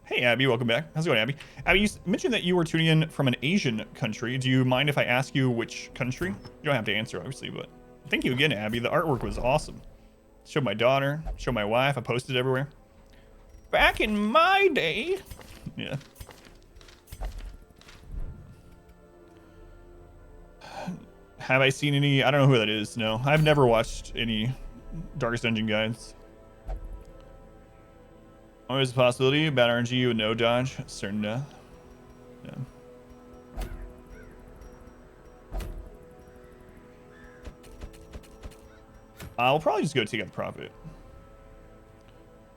Hey, Abby, welcome back. How's it going, Abby? Abby, you mentioned that you were tuning in from an Asian country. Do you mind if I ask you which country? You don't have to answer, obviously, but thank you again, Abby. The artwork was awesome. Showed my daughter, showed my wife. I posted everywhere. Back in my day. Yeah. Have I seen any? I don't know who that is. No, I've never watched any Darkest Dungeon guides. Always a possibility. Bad RNG with no dodge. Certain death. Yeah. I'll probably just go take out the profit.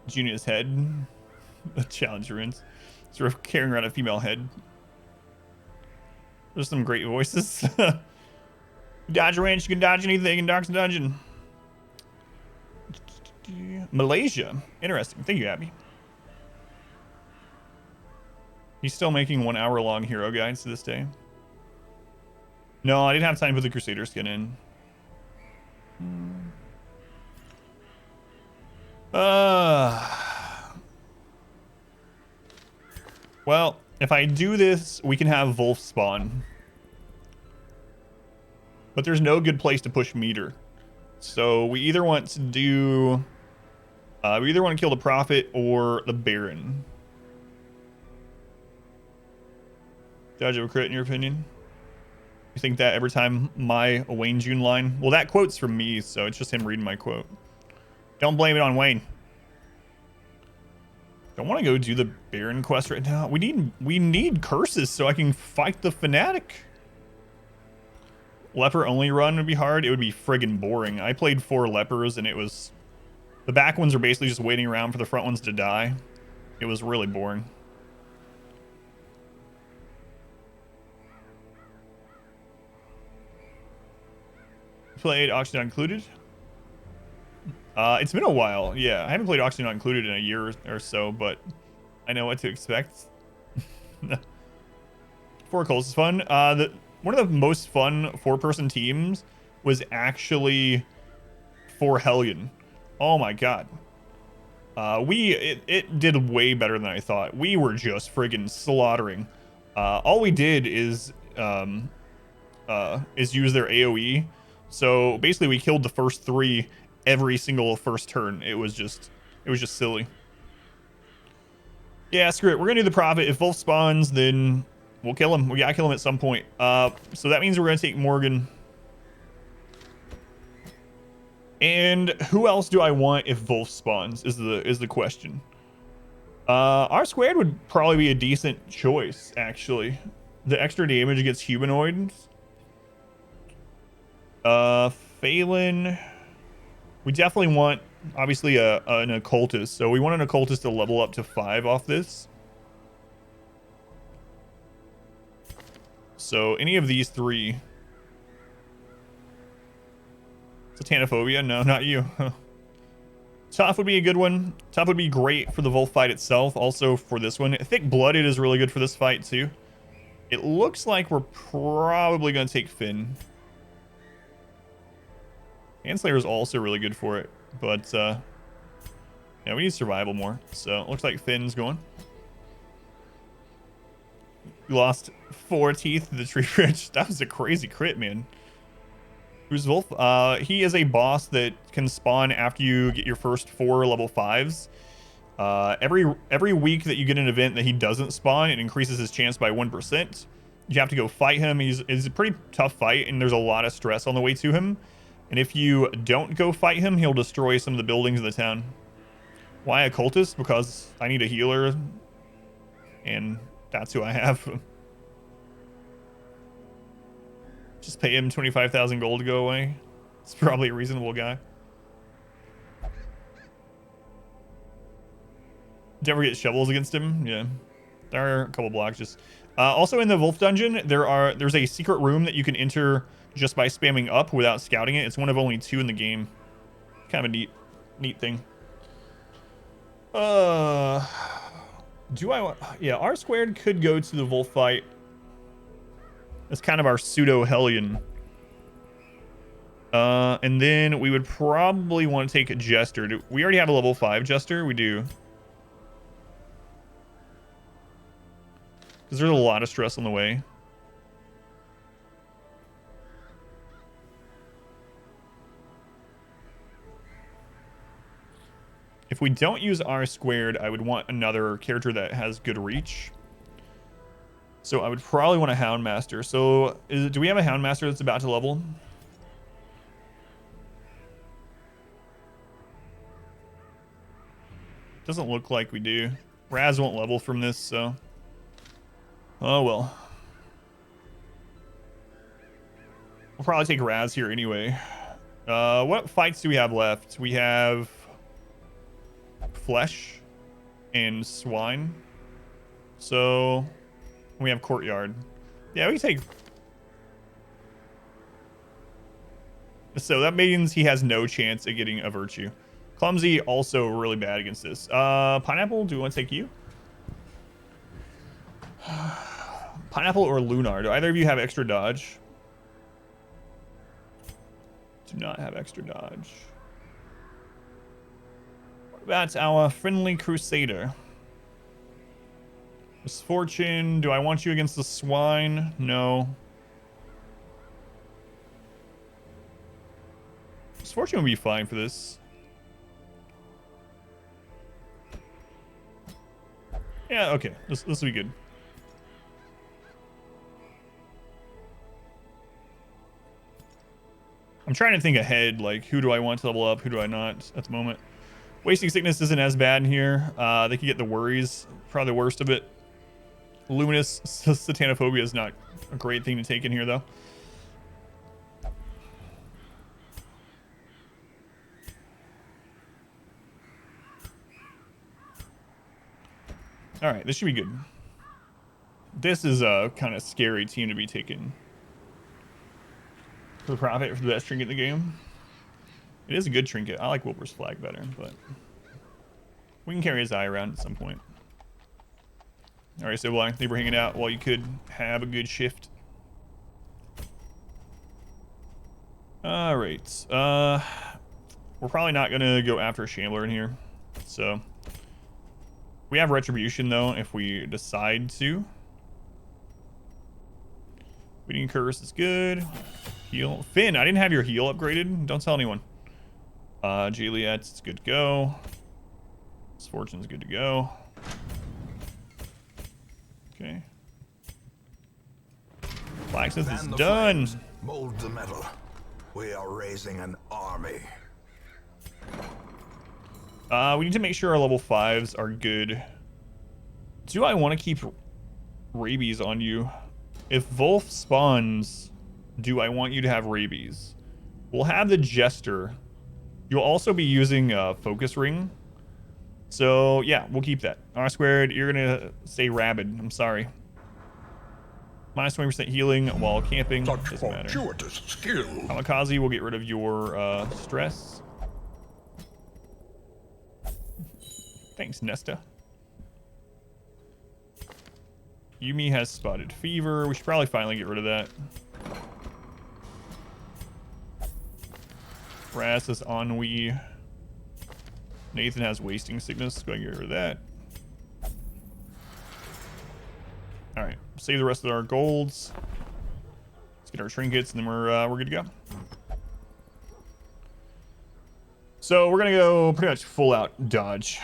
Junior's head. Challenge runes. Sort of carrying around a female head. There's some great voices. Dodge a wrench, you can dodge anything in Darkest Dungeon. Malaysia. Interesting. Thank you, Abby. He's still making 1 hour long hero guides to this day. No, I didn't have time to put the Crusader skin in. Well, if I do this, we can have Wolf spawn. But there's no good place to push meter. So we either want to do... we either want to kill the Prophet or the Baron. Dodge of a crit, in your opinion? You think that every time my Wayne June line? Well, that quote's from me, so it's just him reading my quote. Don't blame it on Wayne. Don't want to go do the Baron quest right now. We need curses so I can fight the Fanatic. Leper only run would be hard. It would be friggin' boring. I played 4 lepers and it was... The back ones are basically just waiting around for the front ones to die. It was really boring. Played Oxygen Not Included? It's been a while. Yeah, I haven't played Oxygen Not Included in a year or so, but I know what to expect. 4 Cults is fun. One of the most fun 4-person teams was actually 4 Hellion. Oh my god. It did way better than I thought. We were just friggin' slaughtering. All we did is use their AoE. So basically we killed the first 3 every single first turn. It was just silly. Yeah, screw it. We're gonna do the Prophet. If Wolf spawns, then we'll kill him. We gotta kill him at some point. So that means we're gonna take Morgan. And who else do I want if Wolf spawns is the question. R squared would probably be a decent choice, actually. The extra damage against humanoids. Phelan. We definitely want, obviously, an occultist. So we want an occultist to level up to 5 off this. So any of these 3. Satanophobia? No, not you. Tough would be a good one. Tough would be great for the Wolf fight itself. Also for this one. Thick Blooded is really good for this fight too. It looks like we're probably going to take Finn. Handslayer is also really good for it. But, yeah, we need survival more. So it looks like Finn's going. We lost 4 teeth to the tree bridge. That was a crazy crit, man. Who's Wolf? He is a boss that can spawn after you get your first 4 level 5s. Every week that you get an event that he doesn't spawn, it increases his chance by 1%. You have to go fight him. It's a pretty tough fight, and there's a lot of stress on the way to him. And if you don't go fight him, he'll destroy some of the buildings in the town. Why occultist? Because I need a healer, and that's who I have. Just pay him 25,000 gold to go away. It's probably a reasonable guy. Never get shovels against him. Yeah, there are a couple blocks. Just also in the Wolf dungeon, there's a secret room that you can enter just by spamming up without scouting it. It's one of only 2 in the game. Kind of a neat thing. Do I want? Yeah, R squared could go to the Wolf fight. It's kind of our pseudo Hellion. And then we would probably want to take a Jester. We already have a level 5 Jester. We do. Because there's a lot of stress on the way. If we don't use R squared, I would want another character that has good reach. So I would probably want a Houndmaster. So do we have a Houndmaster that's about to level? Doesn't look like we do. Raz won't level from this, so. Oh well. We'll probably take Raz here anyway. What fights do we have left? We have Flesh and Swine. So we have Courtyard. Yeah, we can take. So that means he has no chance at getting a Virtue. Clumsy also really bad against this. Pineapple, do we want to take you? Pineapple or Lunar? Do either of you have extra dodge? Do not have extra dodge. What about our friendly Crusader? Misfortune. Do I want you against the Swine? No. Misfortune would be fine for this. Yeah, okay. This will be good. I'm trying to think ahead, like, who do I want to level up, who do I not at the moment. Wasting Sickness isn't as bad in here. They could get the Worries, probably the worst of it. Luminous Satanophobia is not a great thing to take in here, though. All right, this should be good. This is a kind of scary team to be taken. For the Prophet, for the best trinket in the game. It is a good trinket. I like Wilbur's Flag better, but we can carry his eye around at some point. All right, so while they were hanging out, while you could have a good shift. All right. We're probably not gonna go after a Shambler in here, so. We have Retribution, though, if we decide to. Weeding Curse is good. Heal. Finn, I didn't have your heal upgraded. Don't tell anyone. Juliet's it's good to go. Misfortune's good to go. Okay. Blacksmith is done. Flames, mold the metal. We are raising an army. We need to make sure our level 5s are good. Do I want to keep rabies on you? If Wolf spawns, do I want you to have rabies? We'll have the Jester. You'll also be using Focus Ring. So, yeah, we'll keep that. R squared, you're going to stay rabid. I'm sorry. Minus 20% healing while camping. Such Doesn't matter. fortuitous skill. Kamikaze will get rid of your stress. Thanks, Nesta. Yumi has Spotted Fever. We should probably finally get rid of that. Raz has Ennui. Nathan has Wasting Sickness. Go ahead and get rid of that. Alright, save the rest of our golds. Let's get our trinkets and then we're good to go. So we're gonna go pretty much full out dodge.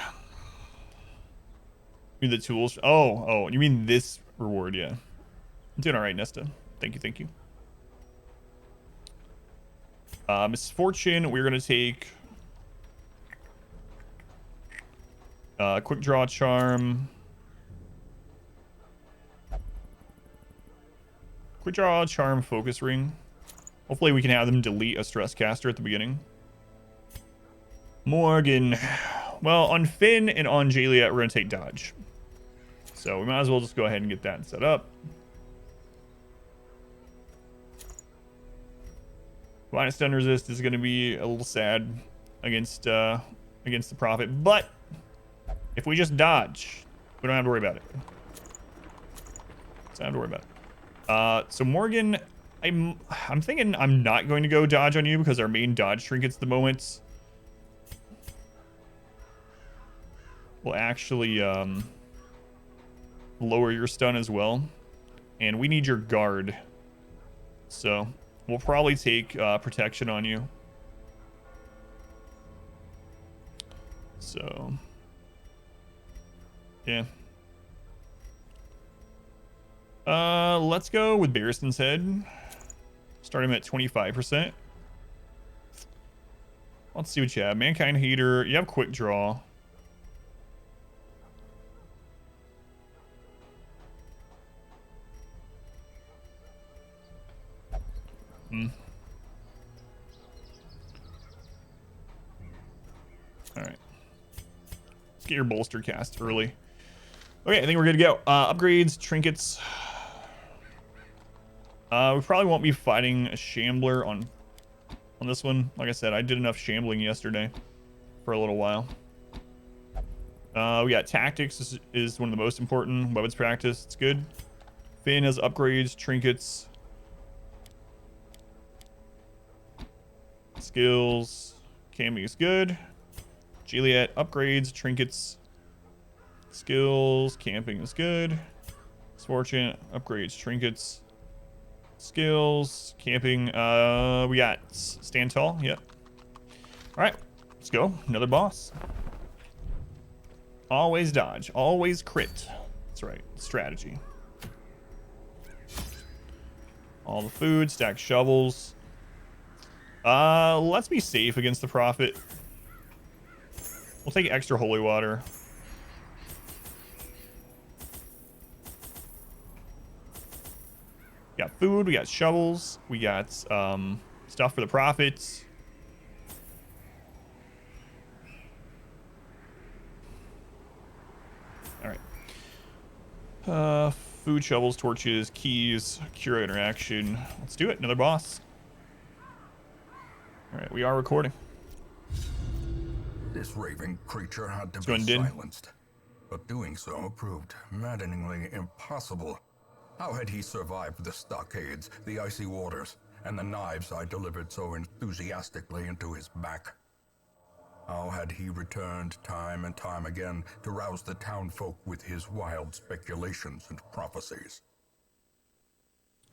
The tools. Oh, you mean this reward? Yeah, I'm doing all right, Nesta. Thank you. Misfortune. We're gonna take quick draw charm. Quick draw charm focus ring. Hopefully we can have them delete a stress caster at the beginning. Morgan. Well, on Finn and on Juliet, we're gonna take dodge. So we might as well just go ahead and get that set up. Blind stun resist is going to be a little sad against the Prophet, but if we just dodge, we don't have to worry about it. So I don't have to worry about it. So Morgan, I'm thinking I'm not going to go dodge on you because our main dodge trinkets at the moment will actually lower your stun as well. And we need your guard. So we'll probably take protection on you. So yeah. Let's go with Barristan's Head. Start him at 25%. Let's see what you have. Mankind Hater. You have Quick Draw. All right. Let's get your bolster cast early. Okay, I think we're good to go. Upgrades, trinkets. We probably won't be fighting a Shambler on this one. Like I said, I did enough shambling yesterday for a little while. We got Tactics is one of the most important. Weapons Practice, it's good. Finn has upgrades, trinkets. Skills. Camping is good. Juliet, upgrades, trinkets. Skills. Camping is good. Misfortune, upgrades, trinkets. Skills. Camping. We got Stand Tall. Yep. Alright. Let's go. Another boss. Always dodge. Always crit. That's right. Strategy. All the food. Stack shovels. Let's be safe against the Prophet. We'll take extra holy water. We got food, we got shovels, we got stuff for the Prophets. Alright. Food, shovels, torches, keys, cure interaction. Let's do it. Another boss. Alright, we are recording. This raving creature had to Go be ahead, silenced, but doing so proved maddeningly impossible. How had he survived the stockades, the icy waters, and the knives I delivered so enthusiastically into his back? How had he returned time and time again to rouse the townfolk with his wild speculations and prophecies?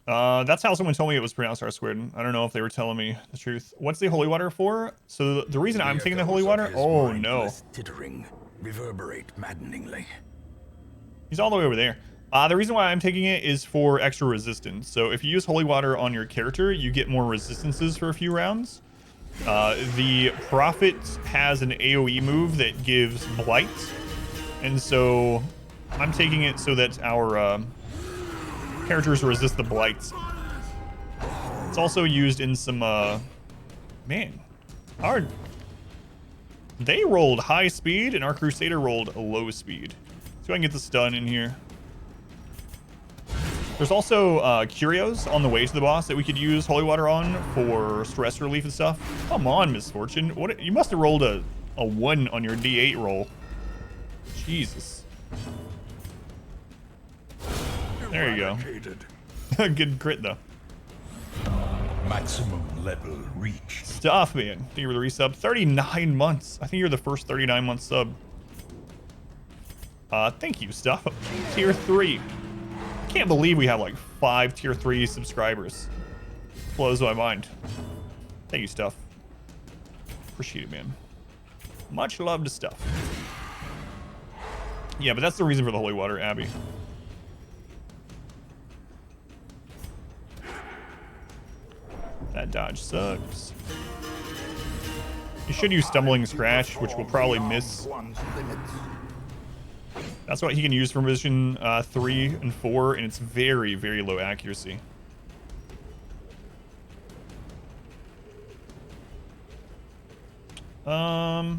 That's how someone told me it was pronounced R squared. I don't know if they were telling me the truth. What's the holy water for? So the reason I'm taking the holy water? Oh no. Tittering reverberate maddeningly. He's all the way over there. The reason why I'm taking it is for extra resistance. So if you use holy water on your character, you get more resistances for a few rounds. The Prophet has an AoE move that gives blight. And so I'm taking it so that our characters resist the blights. It's also used in some man, they rolled high speed and our Crusader rolled low speed. So I can get the stun in here. There's also curios on the way to the boss that we could use holy water on for stress relief and stuff. Come on, Misfortune. What, you must have rolled a 1 on your D8 roll. Jesus. There you go. Good crit, though. Maximum level reach. Stuff, man. Thank you for the resub. 39 months. I think you're the first 39-month sub. Thank you, Stuff. Tier 3. Can't believe we have like 5 Tier 3 subscribers. Blows my mind. Thank you, Stuff. Appreciate it, man. Much love to Stuff. Yeah, but that's the reason for the holy water, Abby. That dodge sucks. You should use Stumbling Scratch, which will probably miss. That's what he can use for Mission 3 and 4, and it's very, very low accuracy. I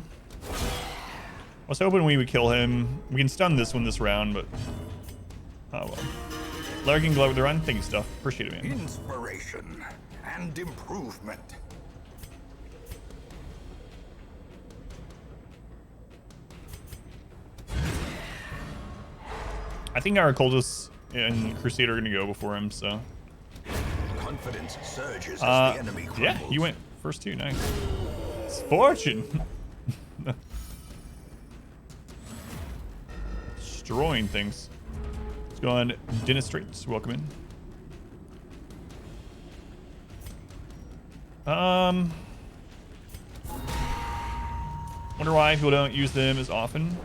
was hoping we would kill him. We can stun this one this round, but oh well. Larkin Glove with the run. Thank you, Stuff. Appreciate it, man. Inspiration and improvement. I think our Cultists and Crusader are going to go before him, so. confidence surges as the enemy crumbles. Yeah, you went first two. Nice. It's fortune. Destroying things. Let's go on Dennis Straits. Welcome in. Wonder why people don't use them as often.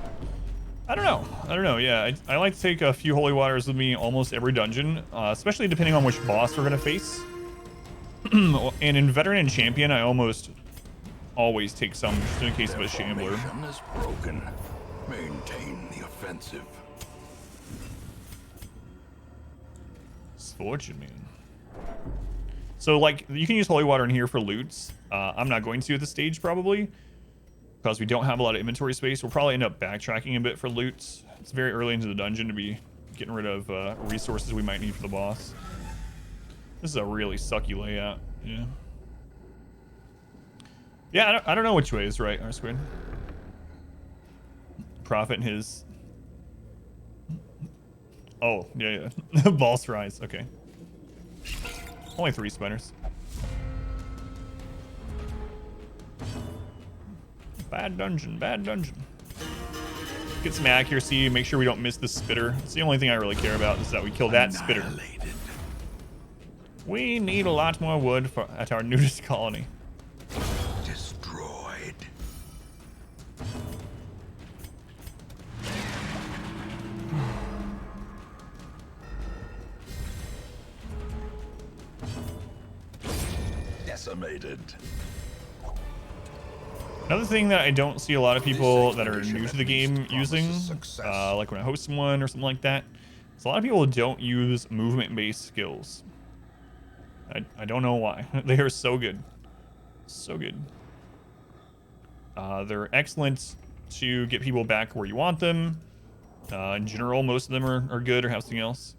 I don't know. Yeah, I like to take a few holy waters with me almost every dungeon, especially depending on which boss we're gonna face. And in veteran and champion, I almost always take some just in case of a shambler. Formation is broken. Maintain the offensive. It's fortune, man. So like you can use holy water in here for loots. I'm not going to at this stage probably because we don't have a lot of inventory space. We'll probably end up backtracking a bit for loots. It's very early into the dungeon to be getting rid of resources we might need for the boss. This is a really sucky layout. Yeah, I don't know which way is right. R squared. Prophet and his. Oh yeah. Boss rise. Okay. Only 3 spiders. Bad dungeon. Get some accuracy. Make sure we don't miss the spitter. It's the only thing I really care about is that we kill that spitter. We need a lot more wood at our nudist colony. Destroyed. Decimated. Another thing that I don't see a lot of people that are new to the game using, like when I host someone or something like that, is a lot of people don't use movement-based skills. I don't know why. They are so good. So good. They're excellent to get people back where you want them. In general, most of them are good or have something else.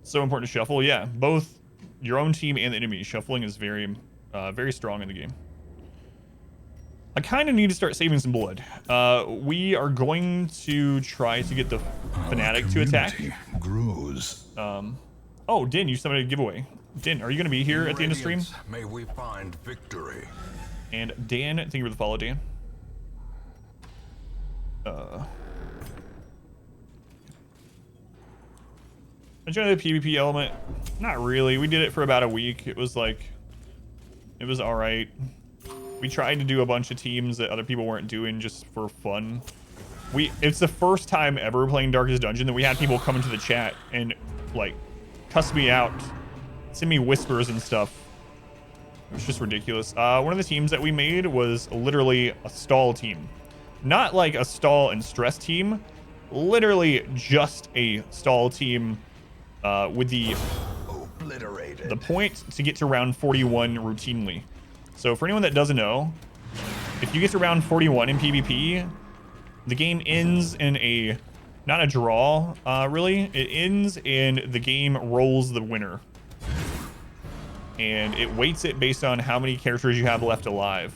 So important to shuffle. Yeah, both your own team and the enemy. Shuffling is very strong in the game. I kind of need to start saving some blood. We are going to try to get the Fanatic to attack. Grows. Oh, Din, you submitted a giveaway. Din, are you going to be here at the end of stream? May we find victory. And Dan, thank you for the follow, Dan. Enjoy the PvP element? Not really. We did it for about a week. It was all right. We tried to do a bunch of teams that other people weren't doing just for fun. It's the first time ever playing Darkest Dungeon that we had people come into the chat and like cuss me out, send me whispers and stuff. It was just ridiculous. One of the teams that we made was literally a stall team. Not like a stall and stress team. Literally just a stall team with the point to get to round 41 routinely. So for anyone that doesn't know, if you get to round 41 in PvP, the game ends in not a draw, really. It ends and the game rolls the winner. And it weights it based on how many characters you have left alive.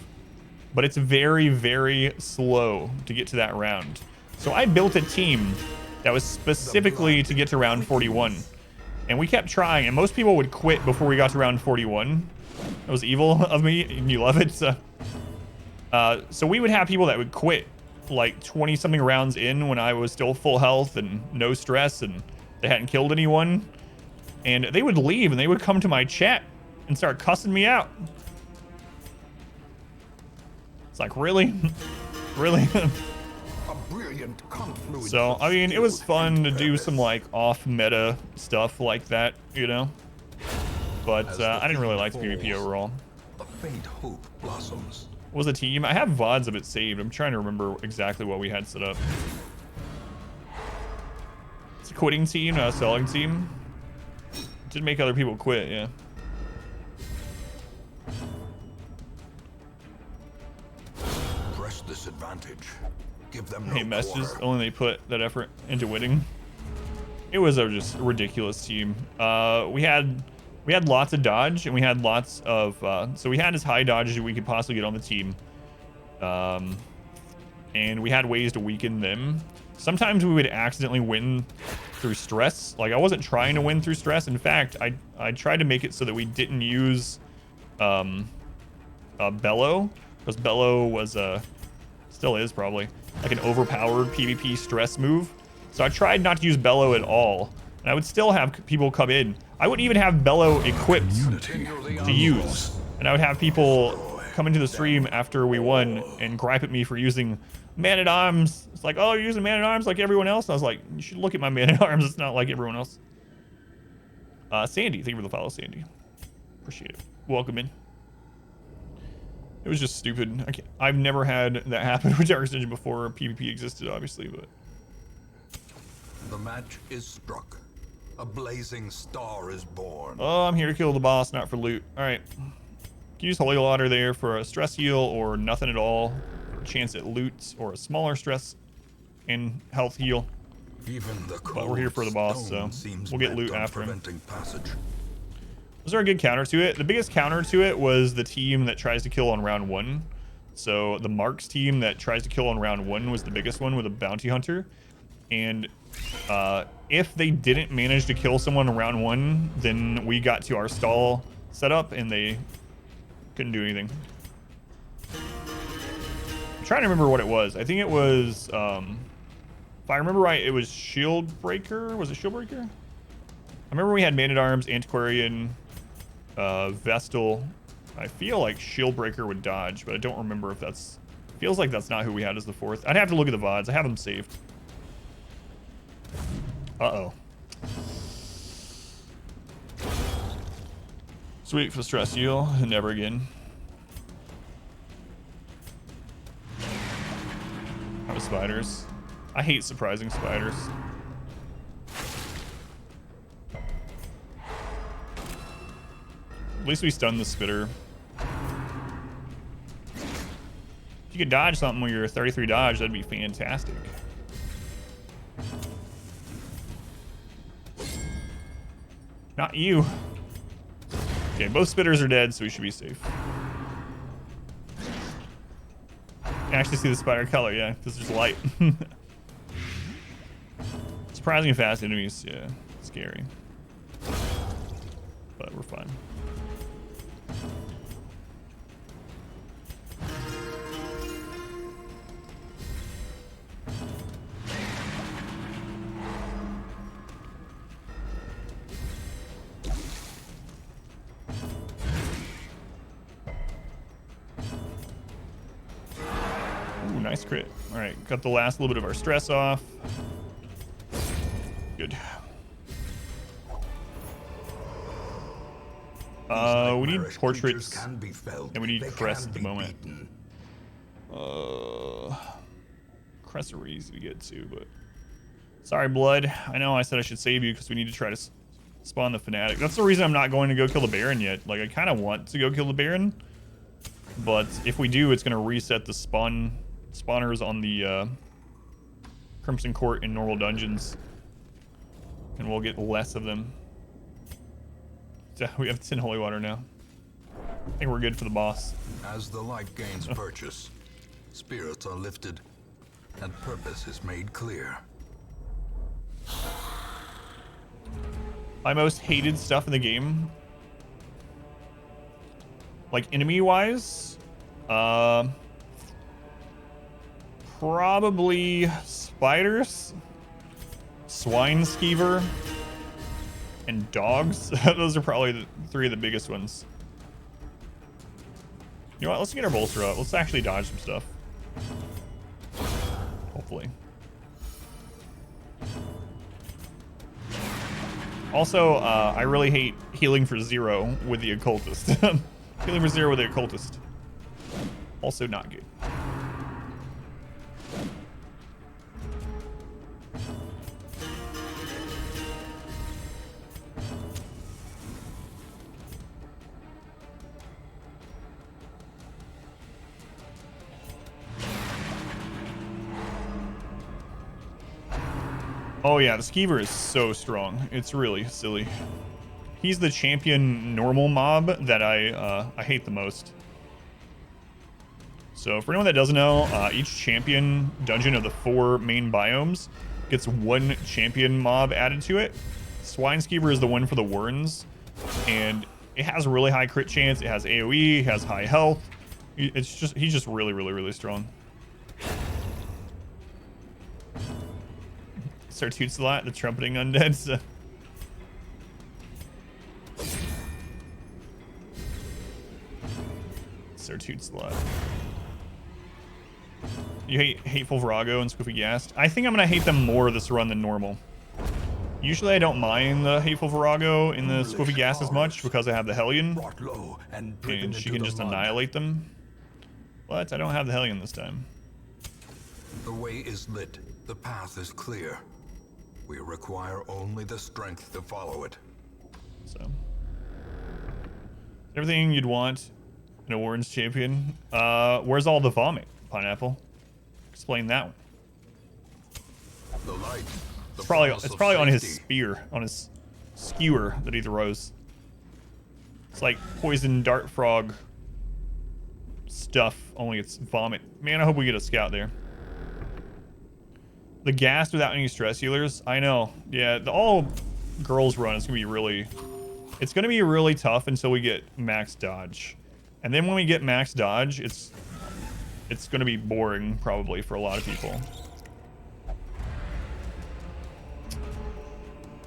But it's very, very slow to get to that round. So I built a team that was specifically to get to round 41. And we kept trying, and most people would quit before we got to round 41. That was evil of me, and you love it. So we would have people that would quit like 20-something rounds in when I was still full health and no stress, and they hadn't killed anyone. And they would leave, and they would come to my chat and start cussing me out. It's like, really? Really? So, I mean, it was fun to do some, like, off-meta stuff like that, you know? But I didn't really like the PvP overall. A faint hope blossoms. What was the team? I have VODs of it saved. I'm trying to remember exactly what we had set up. It's a quitting team, not a selling team. It did make other people quit, yeah. Press this advantage. Give them no Hate messages. quarter. Only they put that effort into winning. It was a just ridiculous team. We had lots of dodge, and we had lots of so we had as high dodge as we could possibly get on the team. And we had ways to weaken them. Sometimes we would accidentally win through stress. Like, I wasn't trying to win through stress. In fact, I tried to make it so that we didn't use Bellow, because Bellow was still is probably like an overpowered PvP stress move. So I tried not to use Bellow at all, and I would still have people come in. I wouldn't even have Bellow equipped to use, and I would have people come into the stream after we won and gripe at me for using Man-at-Arms. It's like, oh, you're using Man-at-Arms like everyone else? And I was like, you should look at my Man-at-Arms. It's not like everyone else. Sandy, thank you for the follow, Sandy. Appreciate it. Welcome in. It was just stupid. I've never had that happen with Dark Dungeon before PvP existed, obviously, but... The match is struck. A blazing star is born. Oh, I'm here to kill the boss, not for loot. Alright. Can use Holy Water there for a stress heal or nothing at all. For a chance at loot or a smaller stress and health heal. Even the But we're here for the boss, so we'll get loot after him. passage. Was there a good counter to it? The biggest counter to it was the team that tries to kill on round 1. So the Marks team that tries to kill on round 1 was the biggest one with a bounty hunter. And if they didn't manage to kill someone in round 1, then we got to our stall setup and they couldn't do anything. I'm trying to remember what it was. I think it was, if I remember right, it was Shield Breaker. Was it Shield Breaker? I remember we had Man-at-Arms, Antiquarian, Vestal. I feel like Shieldbreaker would dodge, but I don't remember if that's... Feels like that's not who we had as the 4th. I'd have to look at the VODs. I have them saved. Uh-oh. Sweet for the stress heal. Never again. How are spiders? I hate surprising spiders. At least we stunned the spitter. If you could dodge something with your 33 dodge, that'd be fantastic. Not you. Okay, both spitters are dead, so we should be safe. You can actually see the spider color, yeah, because there's light. Surprisingly fast enemies, yeah, scary. But we're fine. Ooh, nice crit. All right, got the last little bit of our stress off. Good. We need portraits and we need crests at the moment. Crests are easy to get to, but sorry, blood. I know I said I should save you because we need to try to spawn the fanatic. That's the reason I'm not going to go kill the Baron yet. Like, I kind of want to go kill the Baron, but if we do, it's going to reset the spawners on the Crimson Court in normal dungeons, and we'll get less of them. Yeah, we have 10 holy water now. I think we're good for the boss. As the light gains purchase, spirits are lifted, and purpose is made clear. My most hated stuff in the game, like enemy-wise, probably spiders, swine skeever, and dogs. Those are probably the 3 of the biggest ones. You know what? Let's get our bolster up. Let's actually dodge some stuff. Hopefully. Also, I really hate healing for 0 with the occultist. Healing for 0 with the occultist. Also not good. Oh yeah, the Skeever is so strong. It's really silly. He's the champion normal mob that I hate the most. So for anyone that doesn't know, each champion dungeon of the 4 main biomes gets one champion mob added to it. Swineskeeper is the one for the Warrens, and it has a really high crit chance. It has AoE, it has high health. He's just really strong. Sartut's a lot, the trumpeting undeads. Sartut's a lot. You hate Hateful Virago and Squiffy Ghast? I think I'm gonna hate them more this run than normal. Usually I don't mind the Hateful Virago and the Squiffy Ghast as much because I have the Hellion and she can just annihilate them. But I don't have the Hellion this time. The way is lit. The path is clear. We require only the strength to follow it. So everything you'd want in a Warren's champion. Where's all the vomit, Pineapple? Explain that one. The light. It's probably on his spear, on his skewer that he throws. It's like poison dart frog stuff, only it's vomit. Man, I hope we get a scout there. The gas without any stress healers. I know. Yeah, the all girls run is gonna be really. It's gonna be really tough until we get max dodge, and then when we get max dodge, it's gonna be boring probably for a lot of people.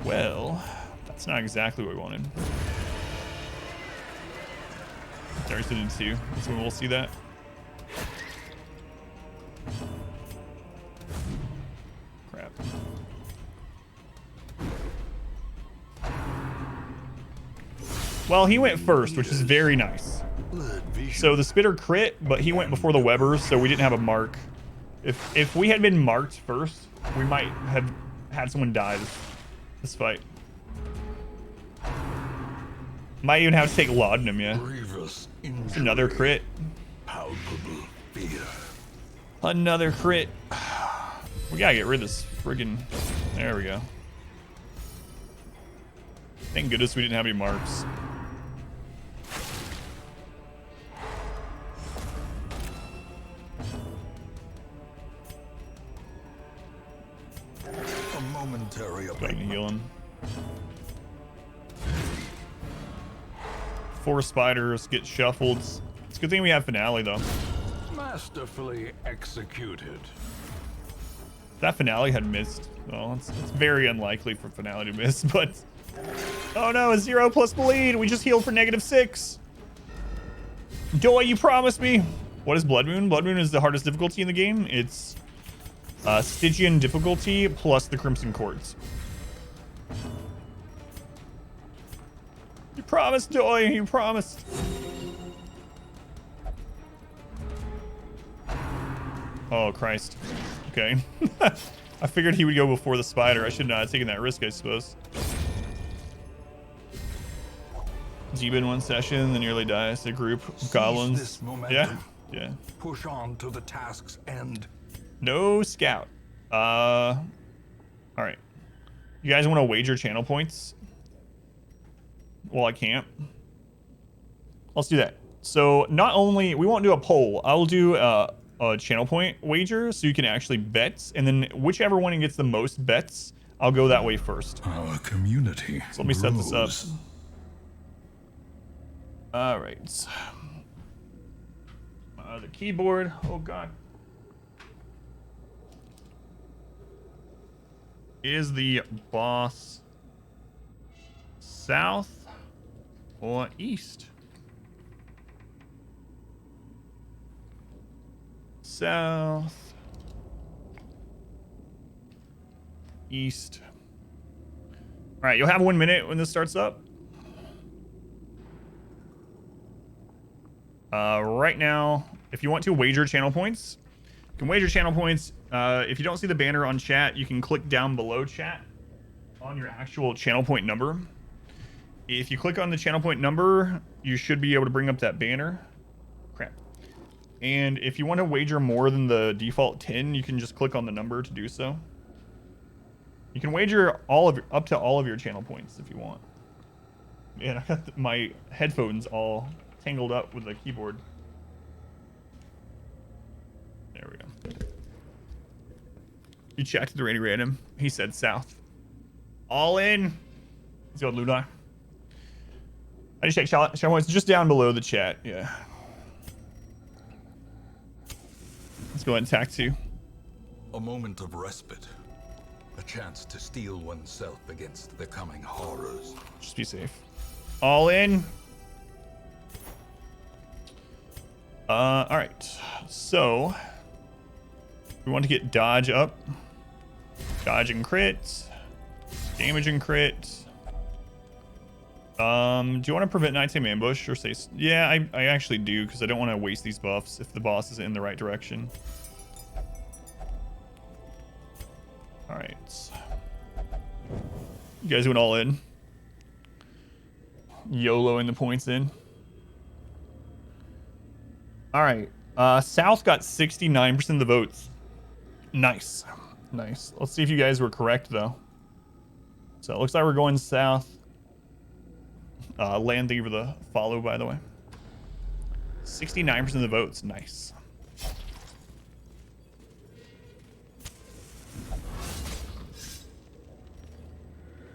Well, that's not exactly what we wanted. There's the two. That's when we'll see that. Crap. Well, he went first, which is very nice. So the spitter crit, but he went before the Webbers, so we didn't have a mark. If we had been marked first, we might have had someone die this fight. Might even have to take laudanum, yeah. Another crit. Palpable fear. Another crit. We gotta get rid of this friggin'. There we go. Thank goodness we didn't have any marks. A momentary Go ahead and abatement. heal him. 4 spiders get shuffled. It's a good thing we have finale though. Masterfully executed. If that finale had missed, well, it's very unlikely for finale to miss, but oh no, a 0 plus bleed. We just healed for -6. Doy, you promised me. What is Blood Moon? Blood Moon is the hardest difficulty in the game. It's Stygian difficulty plus the Crimson Chords. You promised, Doy. You promised. Oh, Christ. Okay. I figured he would go before the spider. I should not have taken that risk, I suppose. Jeeba 1 session, then nearly dies. A group of goblins. This momentum. Yeah. Push on to the task's end. No scout. All right. You guys want to wager channel points? Well, I can't. Let's do that. So not only we won't do a poll. I'll do a channel point wager, so you can actually bet, and then whichever one gets the most bets, I'll go that way first. Our community. So let me set this up. grows. All right. The keyboard. Oh God. Is the boss south or east? South, east. All right, you'll have 1 minute when this starts up. Right now, if you want to wager channel points, you can wager channel points. If you don't see the banner on chat, you can click down below chat on your actual channel point number. If you click on the channel point number, you should be able to bring up that banner. Crap. And if you want to wager more than the default 10, you can just click on the number to do so. You can wager up to all of your channel points if you want. Man, I got my headphones all tangled up with the keyboard. There we go. You checked the rating random. He said south. All in. Let's go, Lunar. I just checked. Sharon it's just down below the chat. Yeah. Let's go ahead and attack 2. A moment of respite. A chance to steel oneself against the coming horrors. Just be safe. All in. All right. So we want to get dodge up. Dodge and crit. Damage and crit. Do you want to prevent nighttime ambush or say? Yeah, I actually do, because I don't want to waste these buffs if the boss is in the right direction. All right. You guys went all in. YOLOing the points in. All right. South got 69% of the votes. Nice. Nice. Let's see if you guys were correct, though. So it looks like we're going south. Land, thank you for the follow, by the way. 69% of the votes. Nice.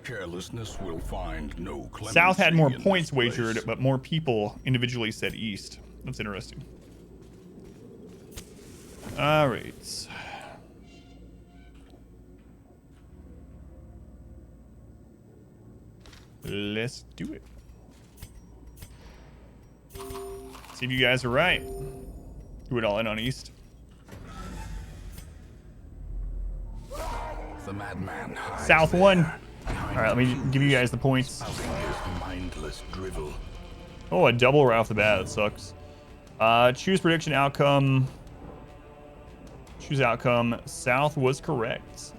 Carelessness will find no clemency. South had more in points this place. wagered, but more people individually said east. That's interesting. All right. Let's do it. See if you guys are right. Do it all in on east. The madman hides South there, one. behind All right, let me give you guys the points. spouting his mindless drivel. Oh, a double right off the bat. That sucks. Choose prediction outcome. Choose outcome. South was correct.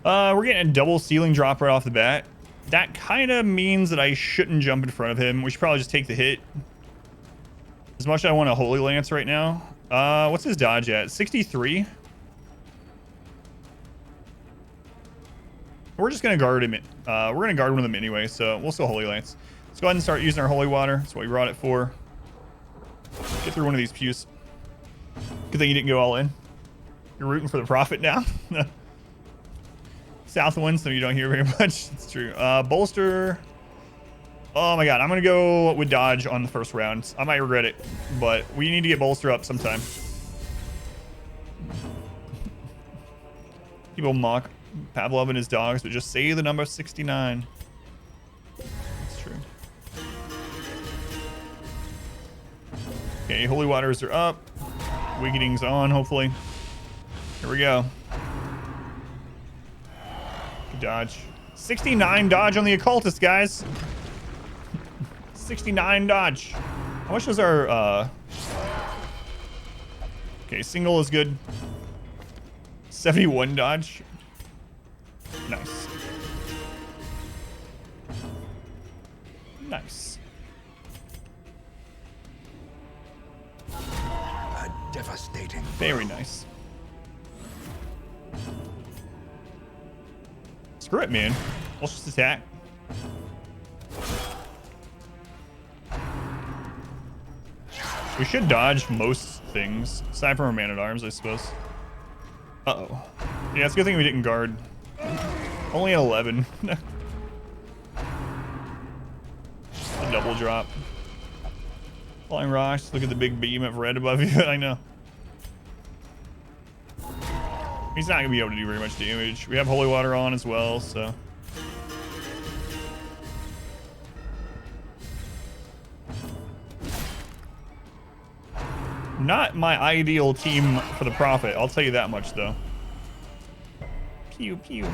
We're getting a double ceiling drop right off the bat. That kind of means that I shouldn't jump in front of him. We should probably just take the hit. As much as I want a Holy Lance right now. What's his dodge at? 63? We're just going to guard him. We're going to guard one of them anyway, so we'll still Holy Lance. Let's go ahead and start using our Holy Water. That's what we brought it for. Get through one of these pews. Good thing you didn't go all in. You're rooting for the Prophet now. South wins, so you don't hear very much. It's true. Bolster. Oh my god, I'm going to go with dodge on the first round. I might regret it, but we need to get bolster up sometime. People mock Pavlov and his dogs, but just say the number 69. That's true. Okay, holy waters are up. Wickeding's on, hopefully. Here we go. Good dodge. 69 dodge on the occultist, guys. 69 dodge. How much was our okay, single is good. 71 dodge. Nice. Nice. A devastating. Very nice. Screw it, man. Let's just attack. We should dodge most things, aside from our Man-at-Arms, I suppose. Uh-oh. Yeah, it's a good thing we didn't guard. Only an 11. A double drop. Flying rocks. Look at the big beam of red above you. I know. He's not going to be able to do very much damage. We have holy water on as well, so... Not my ideal team for the Prophet. I'll tell you that much, though. Pew, pew.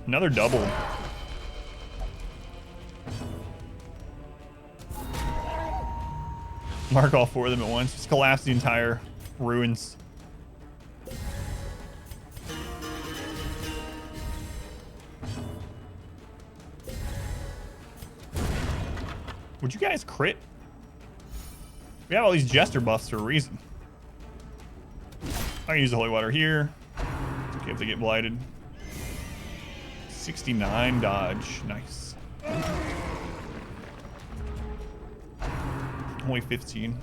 Another double. Mark all 4 of them at once. Just collapse the entire ruins. Would you guys crit? We have all these jester buffs for a reason. I can use the holy water here. It's okay if they get blighted. 69 dodge. Nice. Only 15.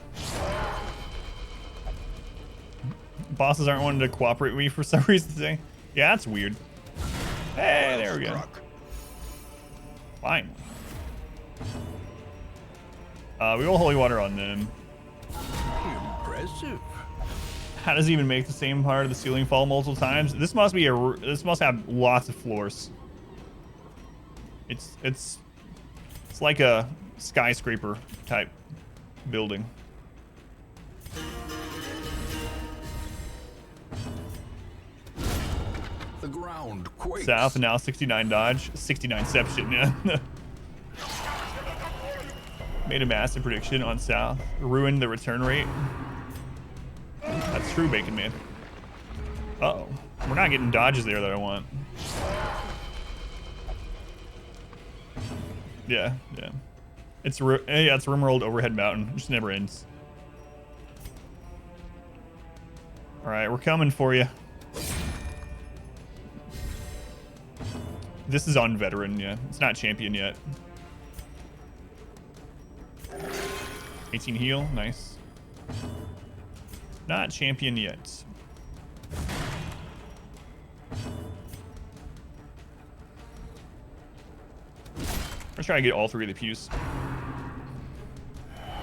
Bosses aren't wanting to cooperate with me for some reason today. Yeah, that's weird. Hey, there we go. Fine. We go holy water on them. Impressive. How does it even make the same part of the ceiling fall multiple times? This must be this must have lots of floors. It's like a skyscraper type building. The ground quakes. South and now 69 dodge, 69ception. Yeah. Made a massive prediction on South. Ruined the return rate. That's true, Bacon Man. Uh-oh. We're not getting dodges there that I want. Yeah, yeah. It's Rimworld Overhead Mountain. It just never ends. Alright, we're coming for you. This is on veteran, yeah. It's not champion yet. 18 heal, nice. Not champion yet. Let's try to get all three of the pews.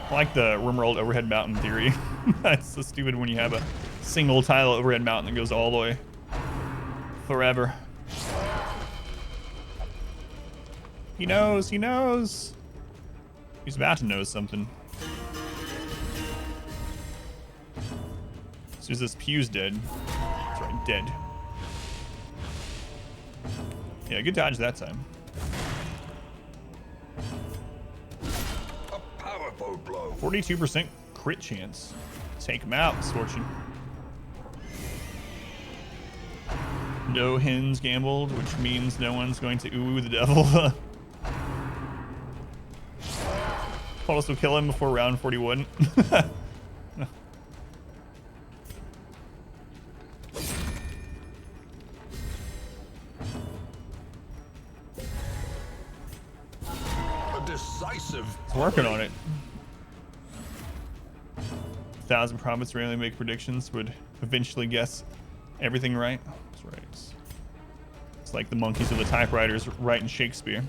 I like the Rimworld Overhead Mountain theory. That's so stupid when you have a single tile overhead mountain that goes all the way forever. He knows, he knows. He's about to know something. As soon as this pew's dead. That's right, dead. Yeah, good dodge that time. A powerful blow. 42% crit chance. Take him out, Scorching. No hens gambled, which means no one's going to ooh the devil. Polos will kill him before round 41. A decisive. It's working on it. 1,000 prophets rarely make predictions, would eventually guess everything right. That's right. It's like the monkeys of the typewriters writing Shakespeare.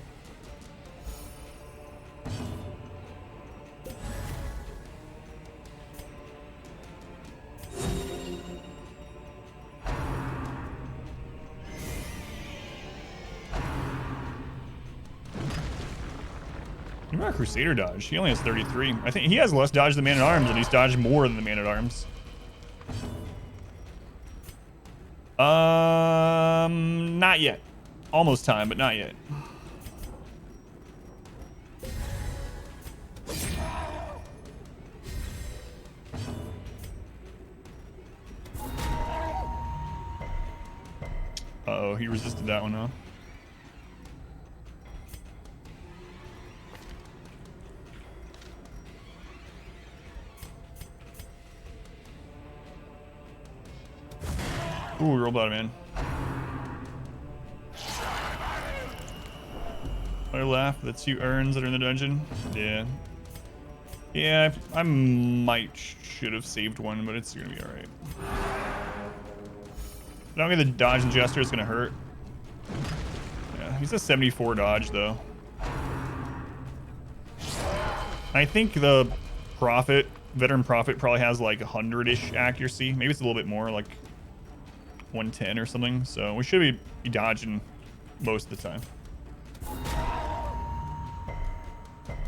You're not Crusader dodge. He only has 33. I think he has less dodge than Man-at-Arms, and he's dodged more than the Man-at-Arms. Not yet. Almost time, but not yet. Uh-oh, he resisted that one, huh? Ooh, roll bottom in. I laugh. The 2 urns that are in the dungeon. Yeah. Yeah, I should have saved one, but it's gonna be alright. I don't get the dodge and gesture, it's gonna hurt. Yeah, he's a 74 dodge though. I think the veteran prophet probably has like 100-ish accuracy. Maybe it's a little bit more, like 110 or something. So we should be dodging most of the time.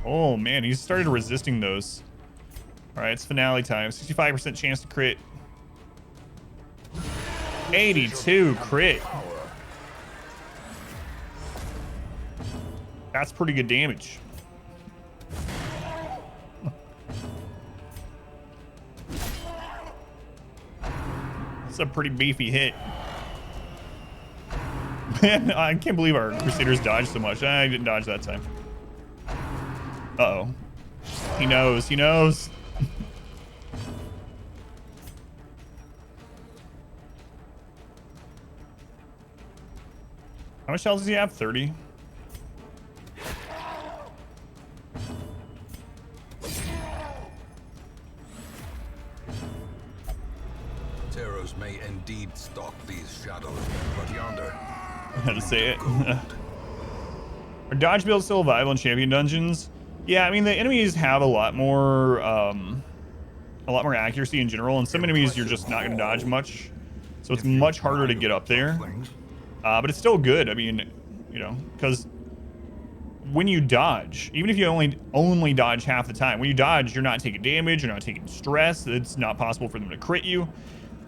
Oh man, he's started resisting those. All right, it's finale time. 65% chance to crit. 82 crit. That's pretty good damage. That's a pretty beefy hit. Man, I can't believe our Crusaders dodged so much. I didn't dodge that time. Uh-oh. He knows. He knows. How much health does he have? 30. Terrors may indeed stalk these shadows, but yonder, How to say it. Are dodge builds still viable in champion dungeons? Yeah, I mean the enemies have a lot more accuracy in general, and some enemies you're just not going to dodge much, so it's much harder to get up there. But it's still good. I mean, you know, because when you dodge, even if you only dodge half the time, when you dodge, you're not taking damage, you're not taking stress. It's not possible for them to crit you.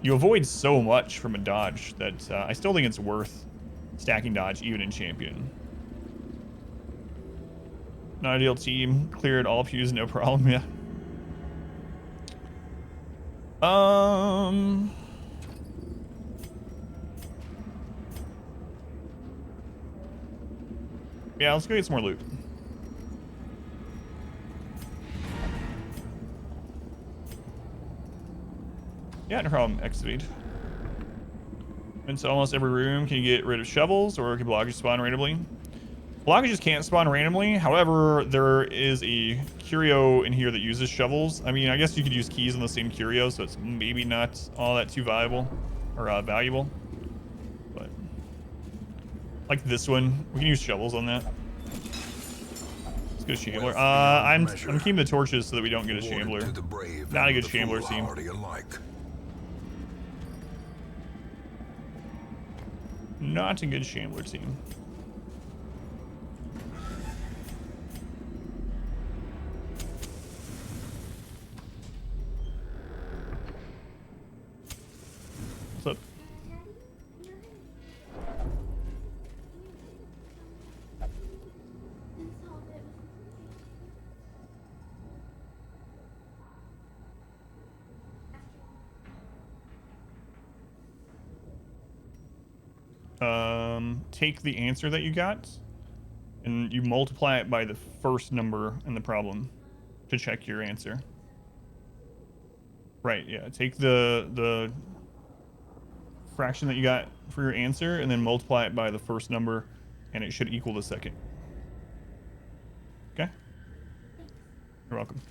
You avoid so much from a dodge that I still think it's worth stacking dodge even in champion. Not ideal team. Cleared all pews, no problem. Yeah. Yeah, let's go get some more loot. Yeah, no problem. Exceed. Into almost every room. Can you get rid of shovels, or can blockages spawn randomly? Blockages can't spawn randomly. However, there is a curio in here that uses shovels. I mean, I guess you could use keys on the same curio, so it's maybe not all that too viable or valuable. But like this one, we can use shovels on that. Let's go Shambler. I'm keeping the torches so that we don't get a Shambler. Not a good Shambler team. Not a good Shambler team. What's up? Take the answer that you got and you multiply it by the first number in the problem to check your answer. Right, yeah. Take the fraction that you got for your answer and then multiply it by the first number and it should equal the second. Okay? You're welcome.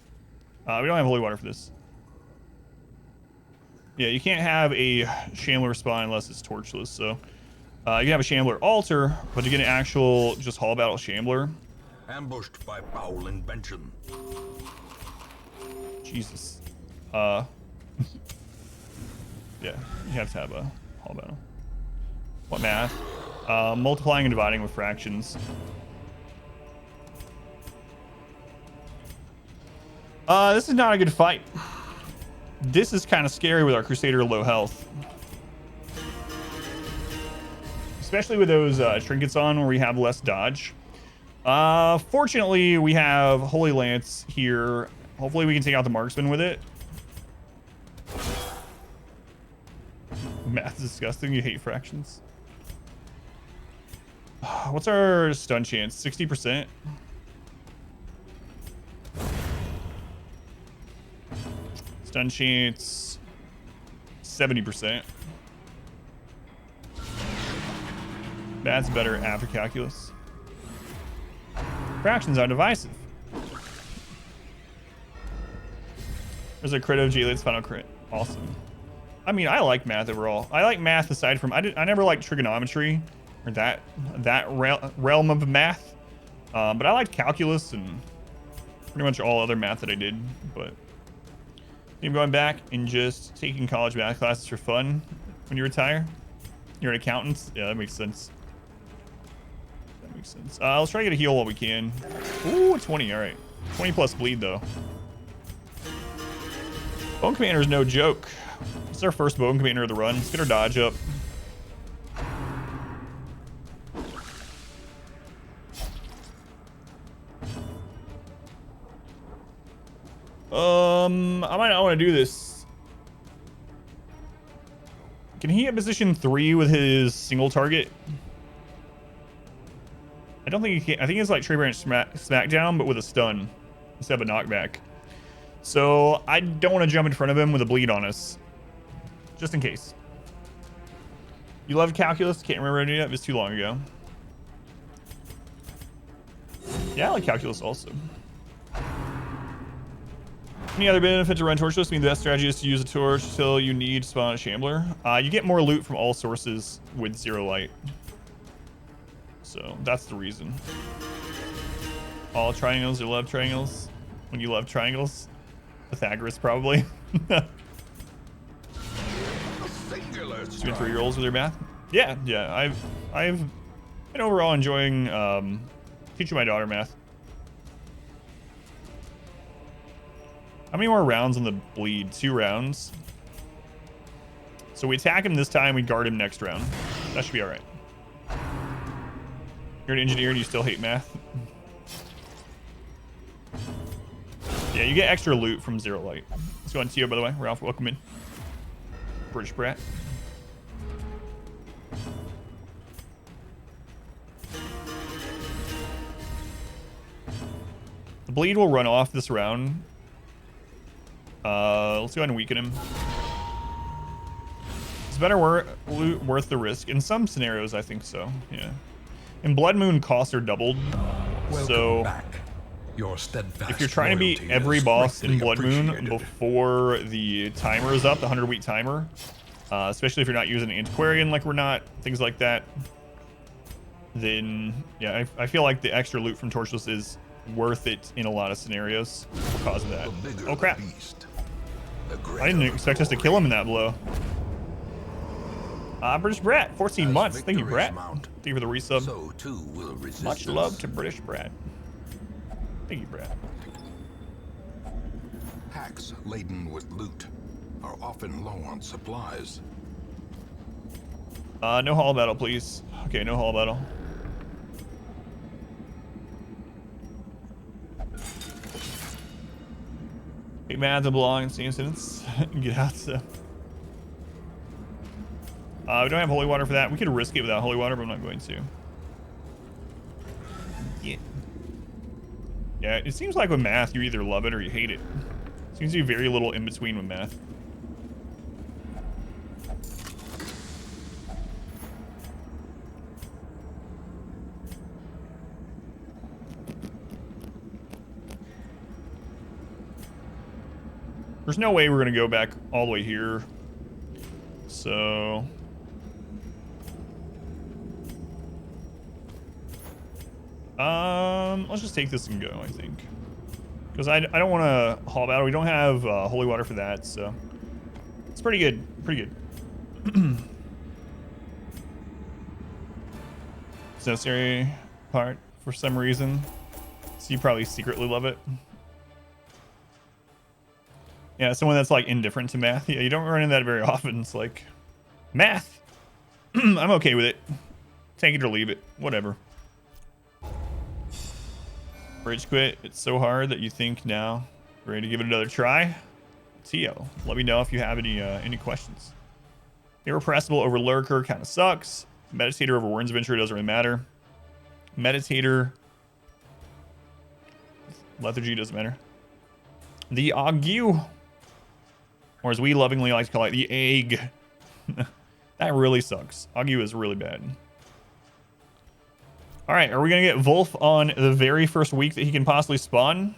We don't have holy water for this. Yeah, you can't have a Shambler spawn unless it's torchless, so you can have a Shambler altar, but to get an actual just hall battle Shambler. Ambushed by foul invention. Jesus. Yeah, you have to have a hall battle. What math? Multiplying and dividing with fractions. This is not a good fight. This is kind of scary with our Crusader low health. Especially with those trinkets on where we have less dodge. Fortunately, we have Holy Lance here. Hopefully we can take out the marksman with it. Math is disgusting. You hate fractions. What's our stun chance? 60%? Stun chance 70%. That's better after calculus. Fractions are divisive. There's a crit of J-Lit's final crit. Awesome. I mean, I like math overall. I like math aside from I never liked trigonometry or that realm of math. But I liked calculus and pretty much all other math that I did. But I'm going back and just taking college math classes for fun when you retire. You're an accountant. Yeah, that makes sense. That makes sense. Let's try to get a heal while we can. Ooh, 20. All right. 20 plus bleed, though. Bone Commander is no joke. It's our first Bone Commander of the run. Let's get our dodge up. I might not want to do this. Can he hit position 3 with his single target? I don't think he can. I think it's like Tree Branch Smackdown, but with a stun instead of a knockback. So I don't want to jump in front of him with a bleed on us. Just in case. You loved calculus? Can't remember any of it. It was too long ago. Yeah, I like calculus also. Any other benefit to run torches? I mean, the best strategy is to use a torch till you need to spawn a shambler. You get more loot from all sources with 0 light. So that's the reason. All triangles, you love triangles. When you love triangles, Pythagoras probably. 2 and 3-year-olds with their math. Yeah, I've been overall enjoying teaching my daughter math. How many more rounds on the bleed? 2 rounds. So we attack him this time, we guard him next round. That should be all right. You're an engineer and you still hate math? Yeah, you get extra loot from 0 light. Let's go on Tio, by the way. Ralph, welcome in. British brat. The bleed will run off this round. Let's go ahead and weaken him. It's better loot worth the risk. In some scenarios, I think so. Yeah. In Blood Moon, costs are doubled. So back. Your steadfast if you're trying to beat loyalty every is boss in greatly Blood Moon appreciated. before the timer is up, the 100-week timer, especially if you're not using Antiquarian like we're not, things like that, then yeah, I feel like the extra loot from Torchless is worth it in a lot of scenarios because of that. The bigger Oh crap. the beast, the I greater didn't the expect us to glory. kill him in that blow. British Brat, 14 As months. Thank you, victories Brat. mount, Thank you for the resub. So too will resistance. Much love to British Brat. Thank you, Brat. Hacks laden with loot are often low on supplies. No hall battle, please. Okay, no hall battle. Hey, man, to belong in same sentence. Get out, so. We don't have holy water for that. We could risk it without holy water, but I'm not going to. Yeah. Yeah, it seems like with math, you either love it or you hate it. Seems to be very little in between with math. There's no way we're going to go back all the way here. So... let's just take this and go, I think. Because I don't want to hall battle. We don't have holy water for that, so... It's pretty good. Pretty good. It's a necessary part for some reason. So you probably secretly love it. Yeah, someone that's like indifferent to math. Yeah, you don't run into that very often. It's like, math. I'm okay with it. Take it or leave it. Whatever. Bridge quit. It's so hard that you think now. Ready to give it another try? Tio, let me know if you have any questions. Irrepressible over Lurker kind of sucks. Meditator over Warren's Venture doesn't really matter. Meditator. Lethargy doesn't matter. The Ague. Or as we lovingly like to call it, the egg. That really sucks. Ague is really bad. All right, are we going to get Wolf on the very first week that he can possibly spawn?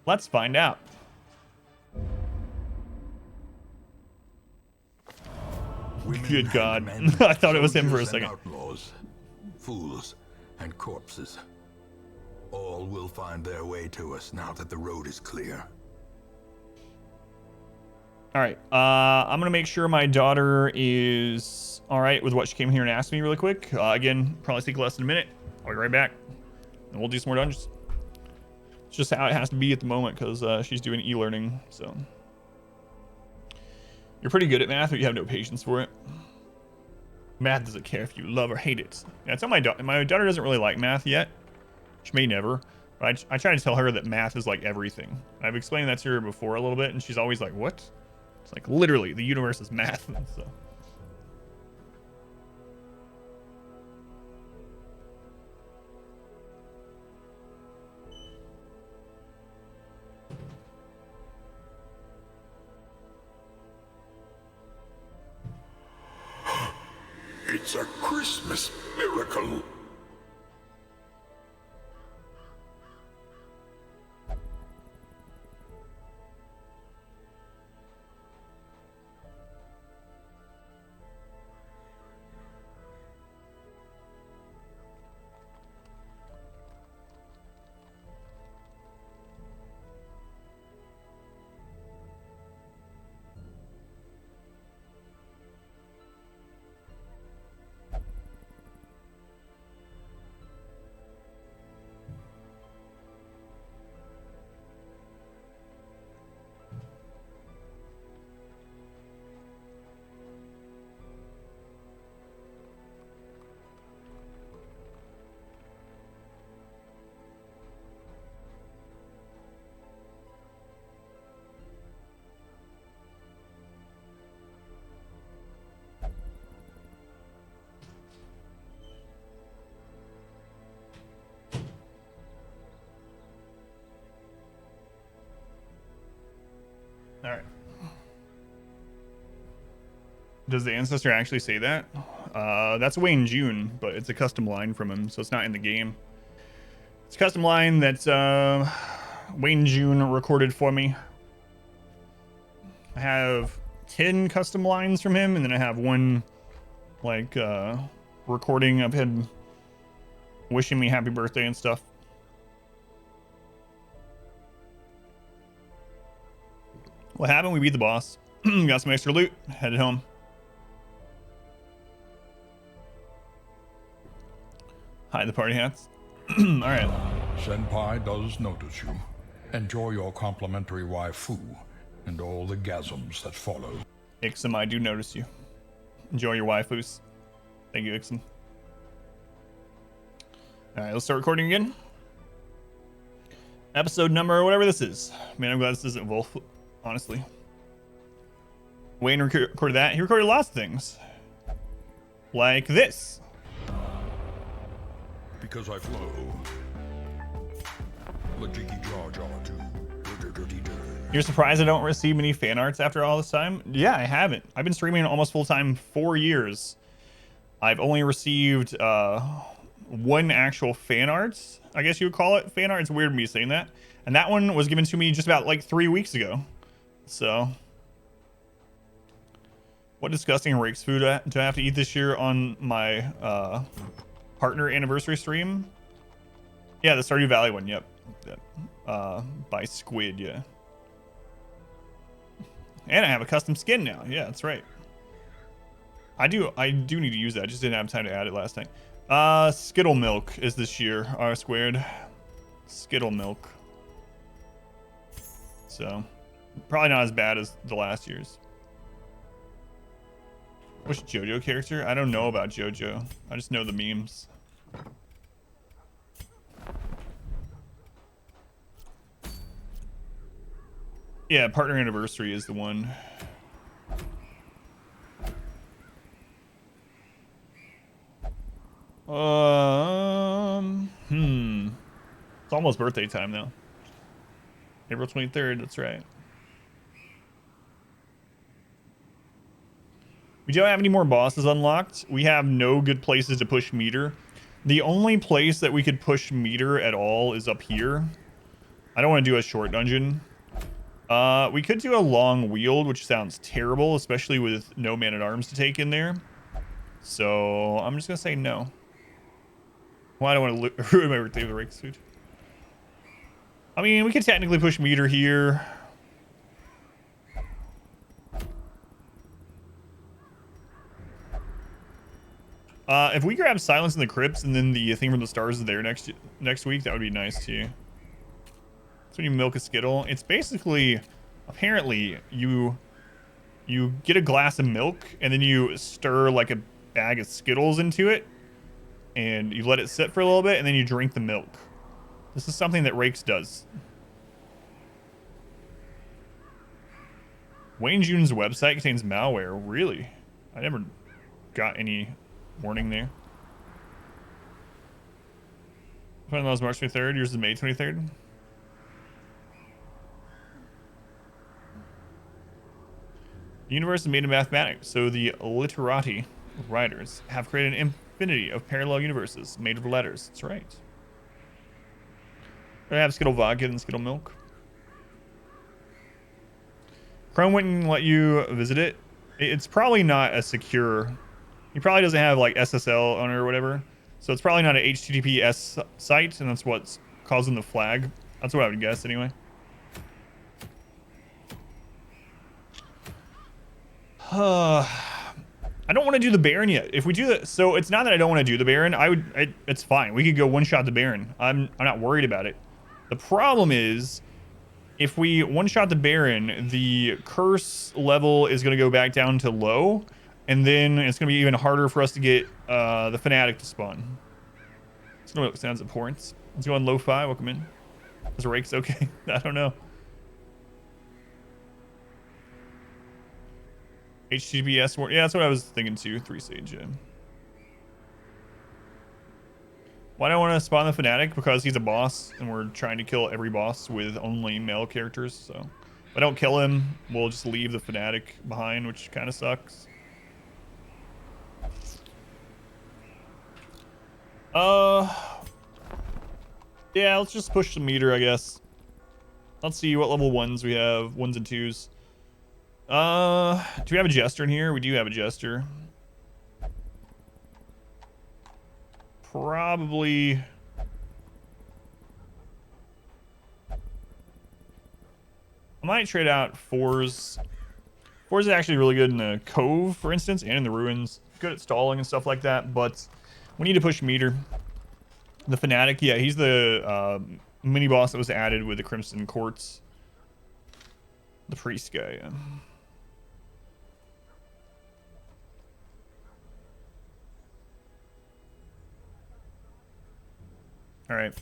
Let's find out. Women Good and God. men, I thought it was him for a soldiers and second. Outlaws, fools and corpses. All will find their way to us now that the road is clear. All right, I'm going to make sure my daughter is all right with what she came here and asked me really quick. Again, probably take less than a minute. I'll be right back. And we'll do some more dungeons. It's just how it has to be at the moment because she's doing e-learning, so. You're pretty good at math, but you have no patience for it. Math doesn't care if you love or hate it. Yeah, I tell my daughter doesn't really like math yet. She may never. But I try to tell her that math is like everything. I've explained that to her before a little bit, and she's always like, what? It's like, literally, the universe is math. So. It's a Christmas miracle. Does the ancestor actually say that? That's Wayne June, but it's a custom line from him, so it's not in the game. It's a custom line that Wayne June recorded for me. I have 10 custom lines from him, and then I have one like recording of him wishing me happy birthday and stuff. What happened? We beat the boss. Got some extra loot. Headed home. Hide the party hats. All right. Senpai does notice you. Enjoy your complimentary waifu and all the gasms that follow. Ixum, I do notice you. Enjoy your waifus. Thank you, Ixum. All right, let's start recording again. Episode number, whatever this is. Man, I'm glad this isn't Wolf, honestly. Wayne recorded that. He recorded lots of things. Like this. Because I flow. Lajiki Jar Jar too. You're surprised I don't receive many fan arts after all this time? Yeah, I haven't. I've been streaming almost full time 4 years. I've only received one actual fan arts, I guess you would call it. Fan art, it's weird me saying that. And that one was given to me just about like 3 weeks ago. So, what disgusting rakes food do I have to eat this year on my partner anniversary stream? Yeah, the Stardew Valley one, yep. By Squid, yeah. And I have a custom skin now. Yeah, that's right. I do need to use that. I just didn't have time to add it last night. Skittle Milk is this year. R squared. Skittle Milk. So, probably not as bad as the last year's. Which JoJo character? I don't know about JoJo. I just know the memes. Yeah, partner anniversary is the one. It's almost birthday time now. April 23rd, that's right. We don't have any more bosses unlocked. We have no good places to push meter. The only place that we could push meter at all is up here. I don't want to do a short dungeon. We could do a long wield, which sounds terrible, especially with no man-at-arms to take in there. So I'm just gonna say no. Well, I don't want to ruin my birthday with a rakes food. I mean, we could technically push meter here. If we grab Silence in the Crypts and then the thing from the stars is there next week, that would be nice too. So when you milk a Skittle, it's basically, apparently, you get a glass of milk and then you stir like a bag of Skittles into it and you let it sit for a little bit and then you drink the milk. This is something that Rakes does. Wayne June's website contains malware. Really? I never got any warning there. That was March 23rd. Yours is May 23rd. The universe is made of mathematics, so the literati writers have created an infinity of parallel universes made of letters. That's right. I have Skittle Vodka and Skittle Milk. Chrome wouldn't let you visit it. It's probably not a secure. He probably doesn't have like SSL on it or whatever. So it's probably not an HTTPS site, and that's what's causing the flag. That's what I would guess anyway. I don't want to do the Baron yet. If we do that, so it's not that I don't want to do the Baron. It's fine. We could go one-shot the Baron. I'm not worried about it. The problem is, if we one-shot the Baron, the curse level is going to go back down to low, and then it's going to be even harder for us to get the Fanatic to spawn. It's going to sounds abhorrent. Let's go on Lo-Fi. Welcome in. Is Rakes okay? I don't know. HTTPS. Yeah, that's what I was thinking too. 3 Sage. Yeah. Why do I want to spawn the Fanatic? Because he's a boss, and we're trying to kill every boss with only male characters. So if I don't kill him, we'll just leave the Fanatic behind, which kind of sucks. Uh, yeah, let's just push the meter, I guess. Let's see what level 1s we have. 1s and 2s. Do we have a jester in here? We do have a jester. Probably. I might trade out 4s. 4s is actually really good in the cove, for instance, and in the ruins. Good at stalling and stuff like that, but we need to push meter. The fanatic, yeah, he's the mini boss that was added with the Crimson Courts. The priest guy, yeah. All right.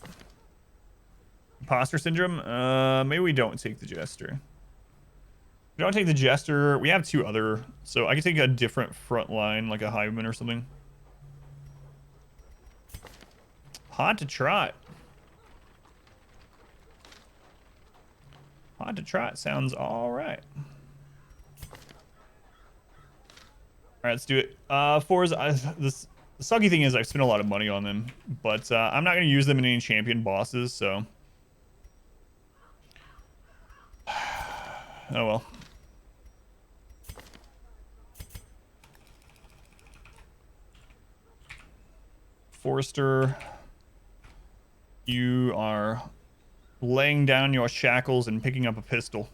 Imposter syndrome. Maybe we don't take the jester. We don't take the jester. We have 2 other, so I could take a different front line, like a highwayman or something. Hot to trot. Hot to trot sounds all right. All right, let's do it. 4s. The sucky thing is I've spent a lot of money on them, but I'm not going to use them in any champion bosses, so. Oh well. Forrester, you are laying down your shackles and picking up a pistol.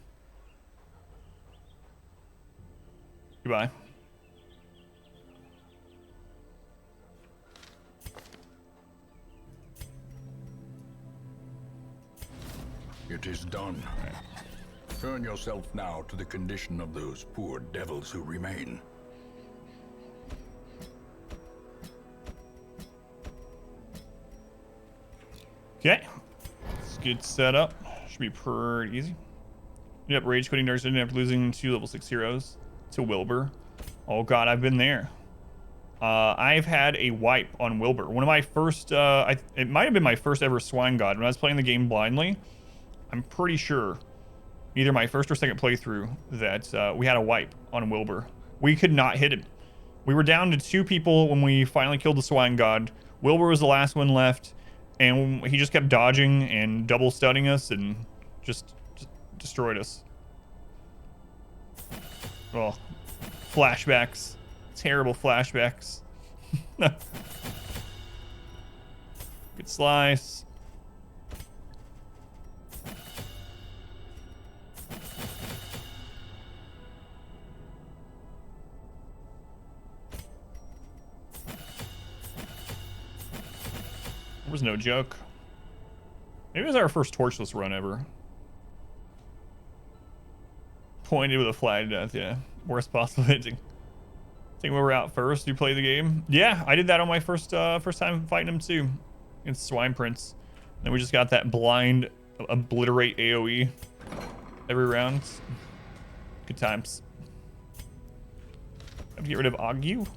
Goodbye. It is done. Turn yourself now to the condition of those poor devils who remain. Okay. Let's get set up. Should be pretty easy. Yep, rage quitting Dark City after losing 2 level 6 heroes to Wilbur. Oh god, I've been there. I've had a wipe on Wilbur. One of my first, it might have been my first ever Swine God. When I was playing the game blindly, I'm pretty sure, either my first or second playthrough, that we had a wipe on Wilbur. We could not hit him. We were down to 2 people when we finally killed the Swine God. Wilbur was the last one left, and he just kept dodging and double stunning us and just destroyed us. Oh, flashbacks. Terrible flashbacks. Good slice. There was no joke. Maybe it was our first torchless run ever. Pointed with a flag to death, yeah. Worst possible ending. I think we were out first. You play the game? Yeah, I did that on my first time fighting him too, against Swine Prince. Then we just got that blind obliterate AOE every round. Good times. Have to get rid of Agu.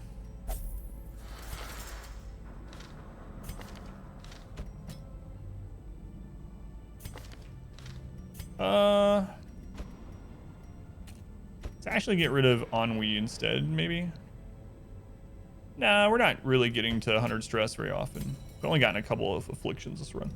Let's actually get rid of Ennui instead, maybe. Nah, we're not really getting to 100 stress very often. We've only gotten a couple of afflictions this run.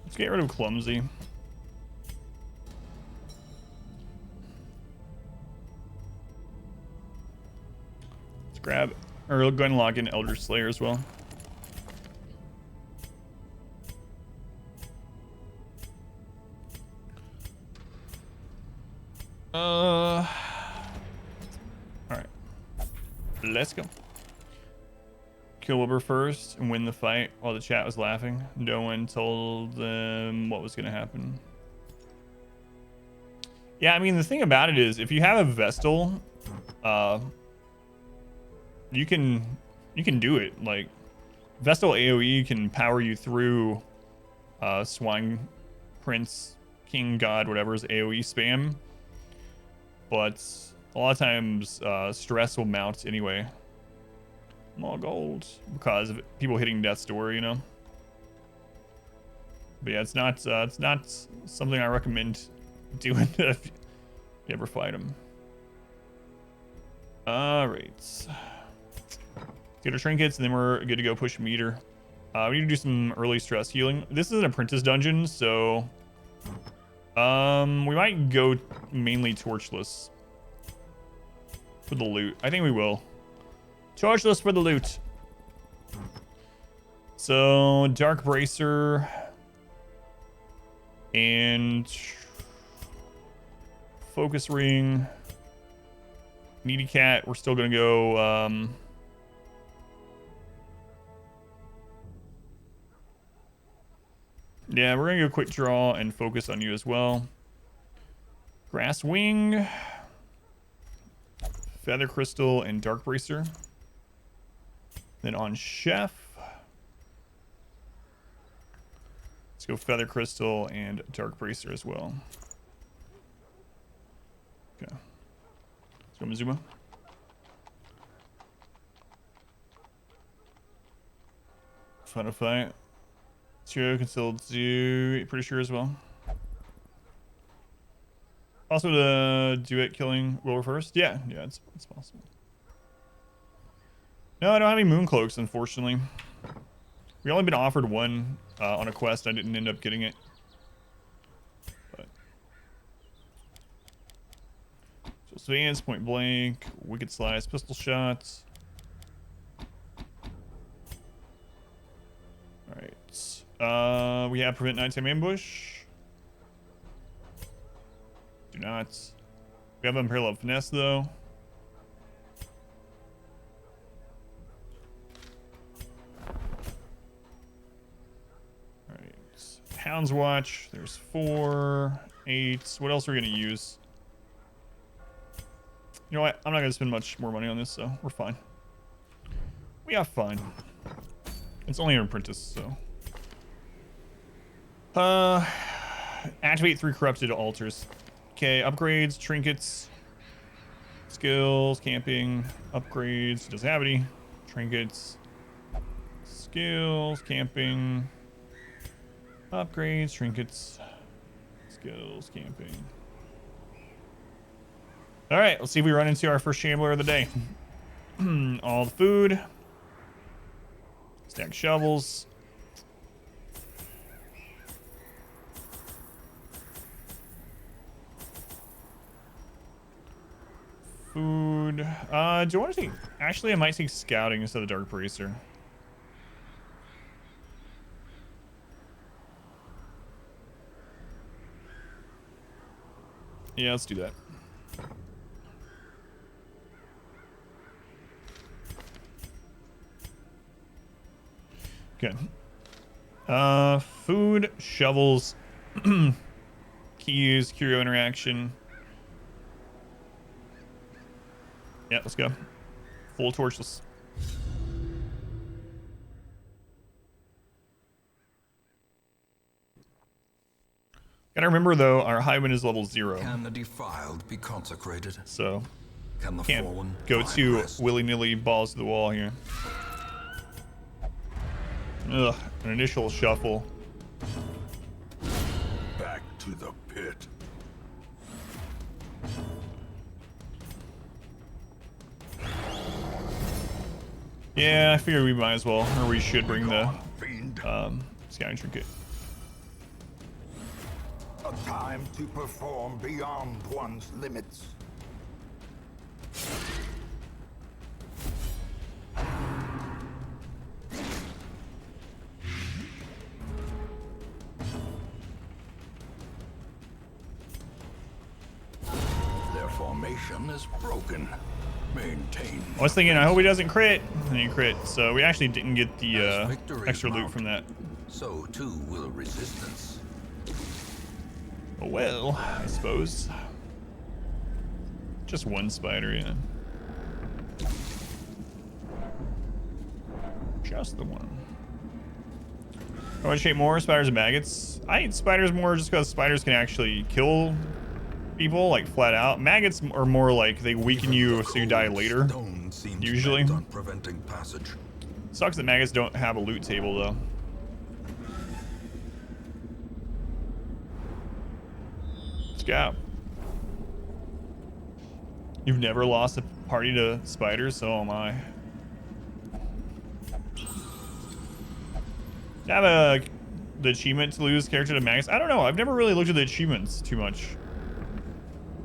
Let's get rid of Clumsy. Let's grab, or go ahead and log in Elder Slayer as well. All right, let's go. Kill Wilbur first and win the fight while the chat was laughing. No one told them what was going to happen. Yeah, I mean, the thing about it is, if you have a Vestal, you can do it. Like, Vestal AoE can power you through Swine Prince, King God, whatever's AoE spam. but a lot of times stress will mount anyway. More gold because of people hitting death's door, you know. But yeah, it's not something I recommend doing if you ever fight them. All right, get our trinkets and then we're good to go push meter. We need to do some early stress healing. This is an apprentice dungeon, so we might go mainly torchless for the loot. I think we will. Torchless for the loot. So Dark Bracer and Focus Ring. Needy Cat. We're still gonna go. Yeah, we're gonna go quick draw and focus on you as well. Grass Wing, Feather Crystal, and Dark Bracer. Then on Chef, let's go Feather Crystal and Dark Bracer as well. Okay, let's go Mizuma. Final fight. Zero can still do, pretty sure as well. Also the duet killing will reverse. Yeah, it's possible. No, I don't have any moon cloaks, unfortunately. We only been offered one on a quest. I didn't end up getting it. But so Svans, point blank, wicked slice, pistol shots. All right. We have prevent nighttime ambush. Do not. We have unparalleled finesse though. Hound's Watch, there's 4, 8. What else are we gonna use? You know what? I'm not gonna spend much more money on this, so we're fine. We are fine. It's only an apprentice, so. Activate 3 corrupted altars. Okay, upgrades, trinkets, skills, camping, upgrades. Doesn't have any. Trinkets, skills, camping. Upgrades, trinkets, skills, camping. All right, let's see if we run into our first shambler of the day. All the food. Stack shovels. Food. Do I want to take... Actually, I might take scouting instead of Dark Bracer. Yeah, let's do that. Okay. Food, shovels, keys, curio interaction. Yeah, let's go. Full torchless. Gotta remember though, our highwind is level 0. Can the defiled be consecrated? So Can the can't fallen go find too rest? willy-nilly balls to the wall here. Ugh, an initial shuffle. Back to the pit. Yeah, I figured we might as well, or we should bring the Fiend. scouting trinket. A time to perform beyond one's limits. Their formation is broken. Maintain. I was thinking, I hope he doesn't crit, and he crit. So we actually didn't get the As victory extra loot mount, from that. So too will resistance. Oh, well, I suppose. Just one spider, yeah. Just the one. I want to shape more spiders and maggots. I eat spiders more just because spiders can actually kill people, like flat out. Maggots are more like they weaken Even you the so you die cold later. stone seems Usually. bent on preventing passage. Sucks that maggots don't have a loot table though. Scout. You've never lost a party to spiders, so am I. Do I have the achievement to lose character to maggots? I don't know. I've never really looked at the achievements too much.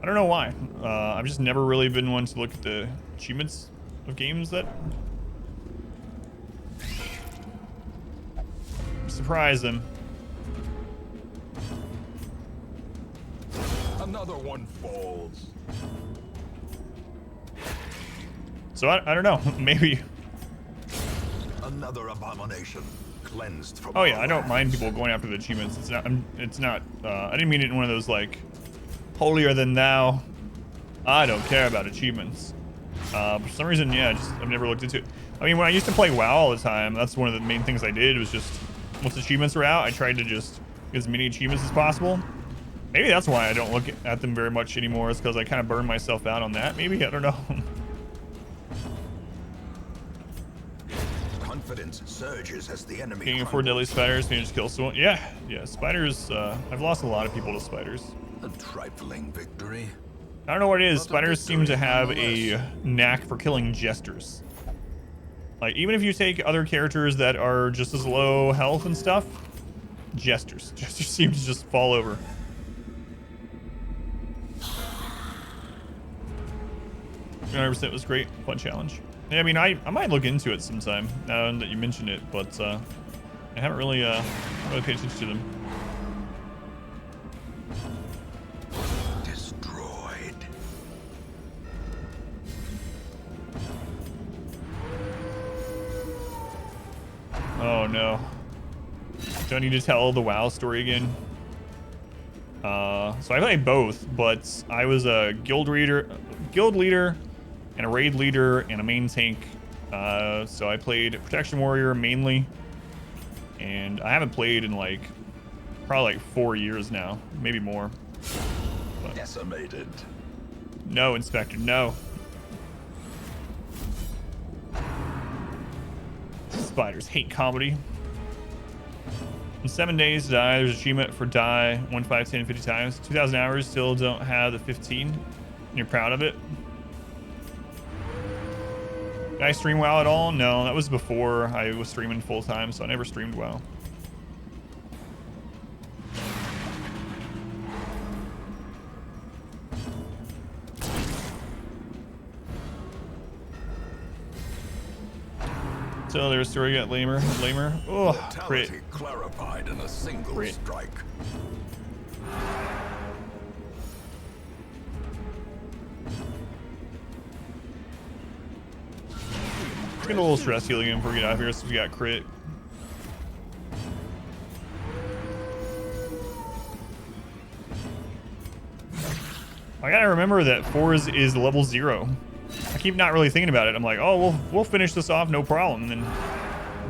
I don't know why. I've just never really been one to look at the achievements of games that surprise them. Another one falls. So I don't know. Maybe. Another abomination cleansed from Oh yeah, our I don't mind lands. people going after the achievements. It's not. It's not. I didn't mean it in one of those like holier than thou. I don't care about achievements. For some reason, yeah, I've never looked into it. I mean, when I used to play WoW all the time, that's one of the main things I did was just once achievements were out, I tried to just get as many achievements as possible. Maybe that's why I don't look at them very much anymore. Is because I kind of burned myself out on that. Maybe, I don't know. Confidence surges as the enemy King of 4 deadly crumbles. spiders, can you just kill someone? Yeah, spiders. I've lost a lot of people to spiders. A trifling victory. I don't know what it is. But a Spiders seem to victory have a nonetheless. knack for killing jesters. Like, even if you take other characters that are just as low health and stuff, jesters seem to just fall over. 100% was great. Fun challenge. Yeah, I mean, I might look into it sometime now that you mentioned it, but I haven't really paid attention to them. Destroyed. Oh no. Do I need to tell the WoW story again? So I played both, but I was a guild leader, and a raid leader, and a main tank. So I played Protection Warrior mainly, and I haven't played in like probably like 4 years now, maybe more. But Decimated. no, Inspector, no. Spiders hate comedy. In 7 days to die, there's an achievement for die 1, 5, 10, 50 times. 2,000 hours, still don't have the 15. And you're proud of it. Did I stream WoW at all? No, that was before I was streaming full time, so I never streamed WoW. So their story got lamer. Oh, crit. Mortality clarified in a single Crit. strike. Let's get a little stress healing in before we get out of here, so we got crit. I gotta remember that 4 is level 0. I keep not really thinking about it. I'm like, oh, we'll finish this off, no problem. And then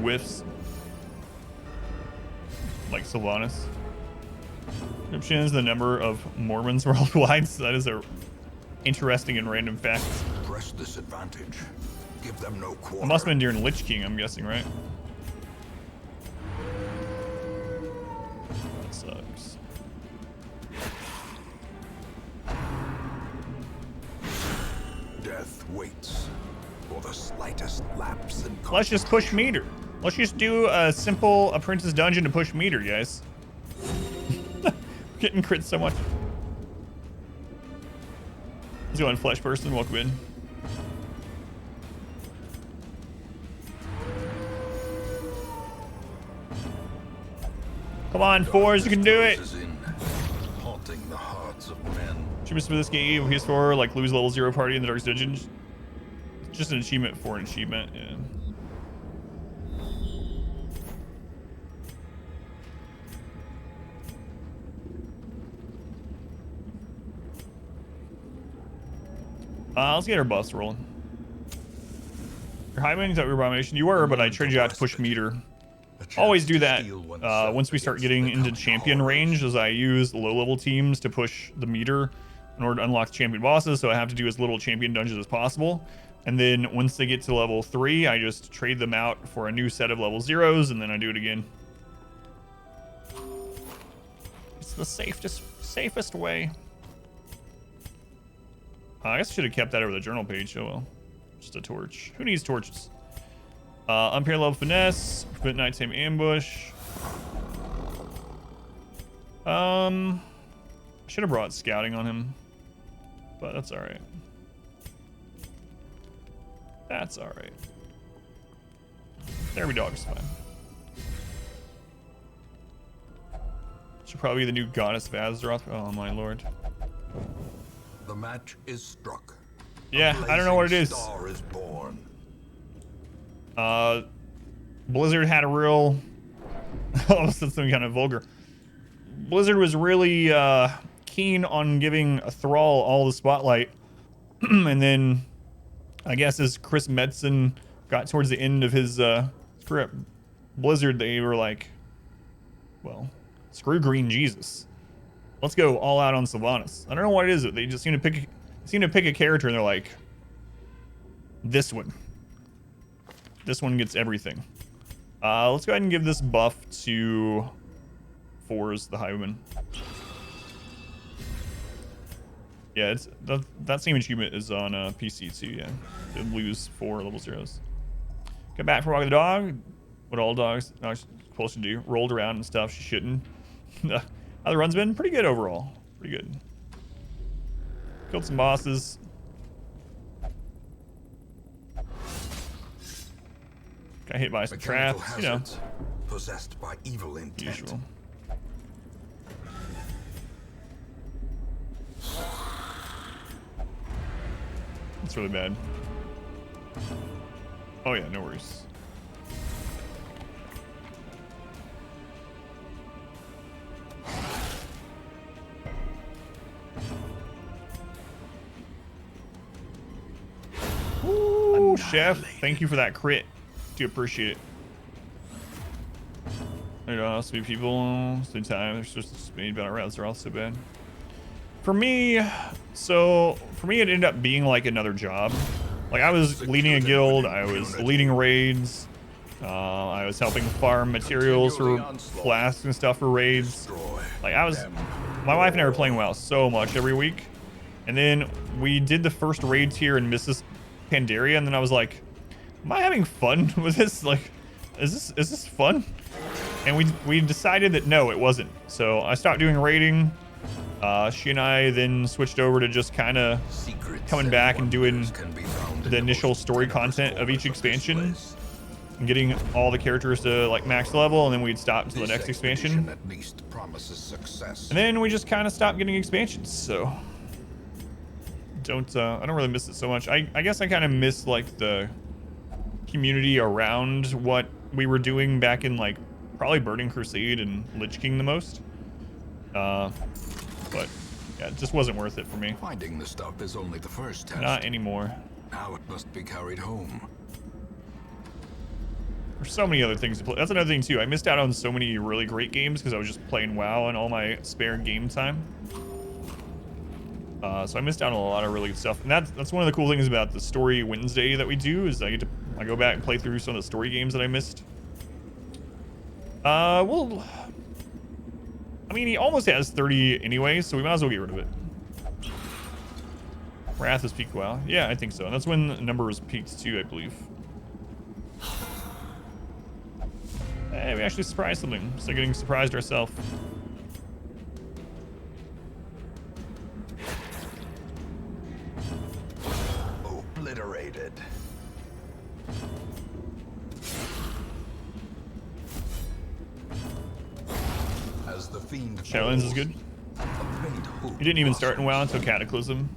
whiffs. Like Sylvanas. Description is the number of Mormons worldwide. So that is a interesting and random fact. Press this advantage. Give them no quarter. It must have been during Lich King, I'm guessing, right? That sucks. Death waits for the slightest lapse in Let's just push meter. Let's just do a simple apprentice dungeon to push meter, guys. Getting crit so much. Let's go on Flesh Person. Welcome in. Come on, fours, you can do it. Closes in, haunting the hearts of men. Achievements for this game, PS4, like lose level 0 party in the Dark Dungeon. Just an achievement for an achievement, yeah. Let's get our buffs rolling. You're high mining, your abomination. You were, but I traded you out to push meter. Always do that once we start getting into champion range, as I use low level teams to push the meter in order to unlock champion bosses, so I have to do as little champion dungeons as possible. And then once they get to level 3, I just trade them out for a new set of level 0s, and then I do it again. It's the safest way. I guess I should have kept that over the journal page. Oh well. Just a torch. Who needs torches? Unparalleled finesse. Prevent nighttime ambush. I should have brought scouting on him. But that's alright. That's alright. Therapy dog's fine. Should probably be the new goddess Vazdroth. Oh my lord. The match is struck. Yeah, I don't know what it is. Star is born. Blizzard had a real... oh, that's something kind of vulgar. Blizzard was really keen on giving Thrall all the spotlight. And then, I guess as Chris Metzen got towards the end of his career at Blizzard, they were like, well, screw Green Jesus. Let's go all out on Sylvanas. I don't know what it is. They just seem to pick a character and they're like, this one. This one gets everything. Let's go ahead and give this buff to Fours, the Highwayman. Yeah, it's that same achievement is on PC too. Yeah, to lose 4 level 0s. Come back for walking the dog. What all dogs are supposed to do. Rolled around and stuff. She shouldn't. How the run's been pretty good overall. Pretty good. Killed some bosses. Got hit by some Mechanical traps, you know. hazards possessed by evil intent. Usual. It's really bad. Oh yeah, no worries. Ooh, Chef, thank you for that crit. Do appreciate it. There you go, so many people, so time. There's just many battle routes are all so bad. For me, it ended up being like another job. Like I was leading a guild, I was leading raids, I was helping farm materials for flasks and stuff for raids. Like my wife and I were playing WoW so much every week. And then we did the first raids here in Mrs. Pandaria, and then I was like, am I having fun with this? Like, is this fun? And we decided that no, it wasn't. So I stopped doing raiding. She and I then switched over to just kind of coming back and doing the initial story content of each expansion and getting all the characters to like max level, and then we'd stop until the next expansion. At least promises success. And then we just kind of stopped getting expansions. So I don't really miss it so much. I guess I kind of miss like the community around what we were doing back in like probably Burning Crusade and Lich King the most. But yeah, it just wasn't worth it for me. Finding the stuff is only the first test. Not anymore. Now it must be carried home. There's so many other things to play. That's another thing too. I missed out on so many really great games because I was just playing WoW and all my spare game time. So I missed out on a lot of really good stuff. And that's one of the cool things about the Story Wednesday that we do is I go back and play through some of the story games that I missed. Well, I mean, he almost has 30 anyway, so we might as well get rid of it. Wrath is peaked WoW. Yeah, I think so. And that's when the number was peaked too, I believe. Hey, we actually surprised something. So getting surprised ourselves. Obliterated. As the fiend Shadowlands is good. He didn't even start in WoW until Cataclysm.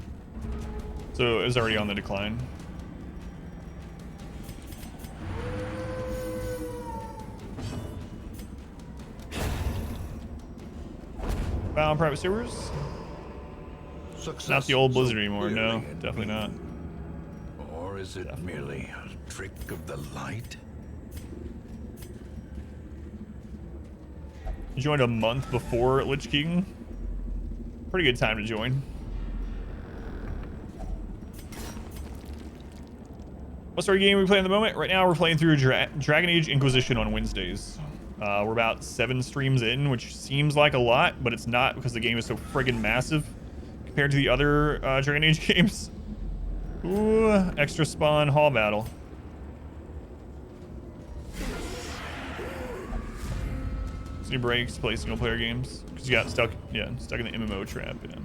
So it was already on the decline. WoW private servers? Not the old Blizzard anymore, no, definitely not. Or is it merely a trick of the light? You joined a month before Lich King. Pretty good time to join. What sort of game are we playing at the moment? Right now we're playing through Dragon Age Inquisition on Wednesdays. We're about 7 streams in, which seems like a lot, but it's not because the game is so friggin' massive compared to the other Dragon Age games. Ooh, extra spawn hall battle. Any breaks, play single player games? Because you got stuck in the MMO trap. Yeah.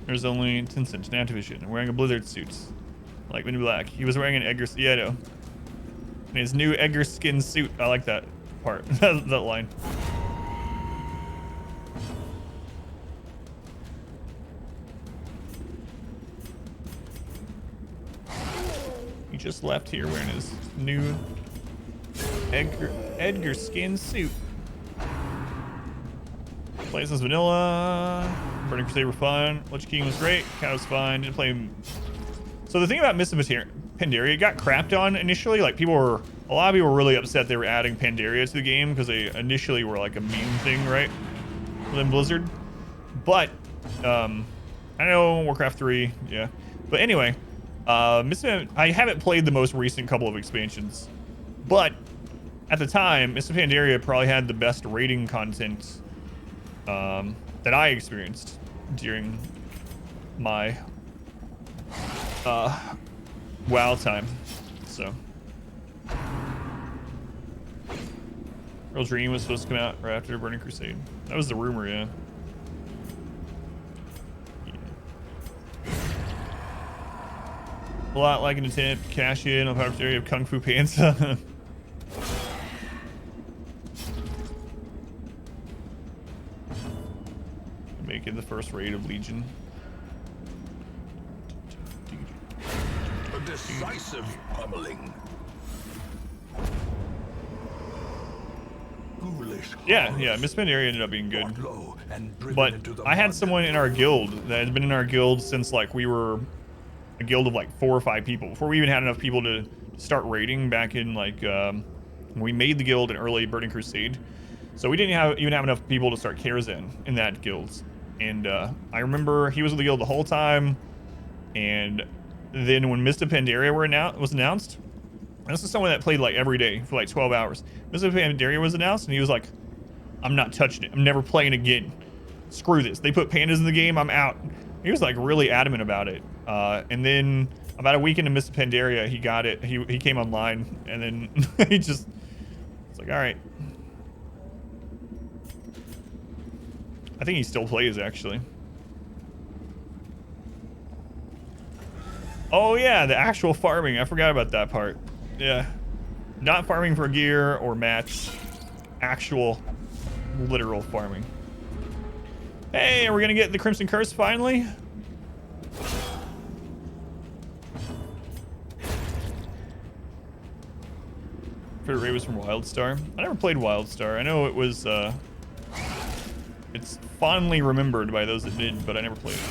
There's only Tencent and Activision. Wearing a Blizzard suit. Like Men in Black. He was wearing an Edgar... Yeah, I know. And his new Edgar skin suit. I like that part. that line. He just left here wearing his new Edgar skin suit. Plays as vanilla. Burning Crusade were fun. Lich King was great. Cat was fine. Didn't play him. So the thing about Mists of Pandaria, it got crapped on initially. Like a lot of people were really upset they were adding Pandaria to the game because they initially were like a meme thing, right? Within Blizzard. But I know Warcraft 3, yeah. But anyway, I haven't played the most recent couple of expansions, but at the time, Mists of Pandaria probably had the best raiding content that I experienced during my WoW time. So, Real Dream was supposed to come out right after Burning Crusade. That was the rumor, yeah. A lot like an attempt to cash in on popularity of Kung Fu Panda. Making the first raid of Legion. A decisive pummeling. Yeah, Miss Pandaria ended up being good. But I had someone in our guild that had been in our guild since like we were a guild of like 4 or 5 people before we even had enough people to start raiding back in like when we made the guild in early Burning Crusade. So we didn't even have enough people to start Karazhan in that guild. And I remember he was with the guild the whole time. And then when Mists of Pandaria was announced, this is someone that played like every day for like 12 hours. Mists of Pandaria was announced and he was like, I'm not touching it. I'm never playing again. Screw this. They put pandas in the game. I'm out. He was like really adamant about it. And then about a week into Mists of Pandaria, he got it. He came online and then it's like, all right. I think he still plays actually. Oh yeah, the actual farming. I forgot about that part. Yeah. Not farming for gear or mats. Actual literal farming. Hey, are we gonna get the Crimson Curse finally? Favorite raid was from Wildstar. I never played Wildstar. I know it was it's fondly remembered by those that did, but I never played it.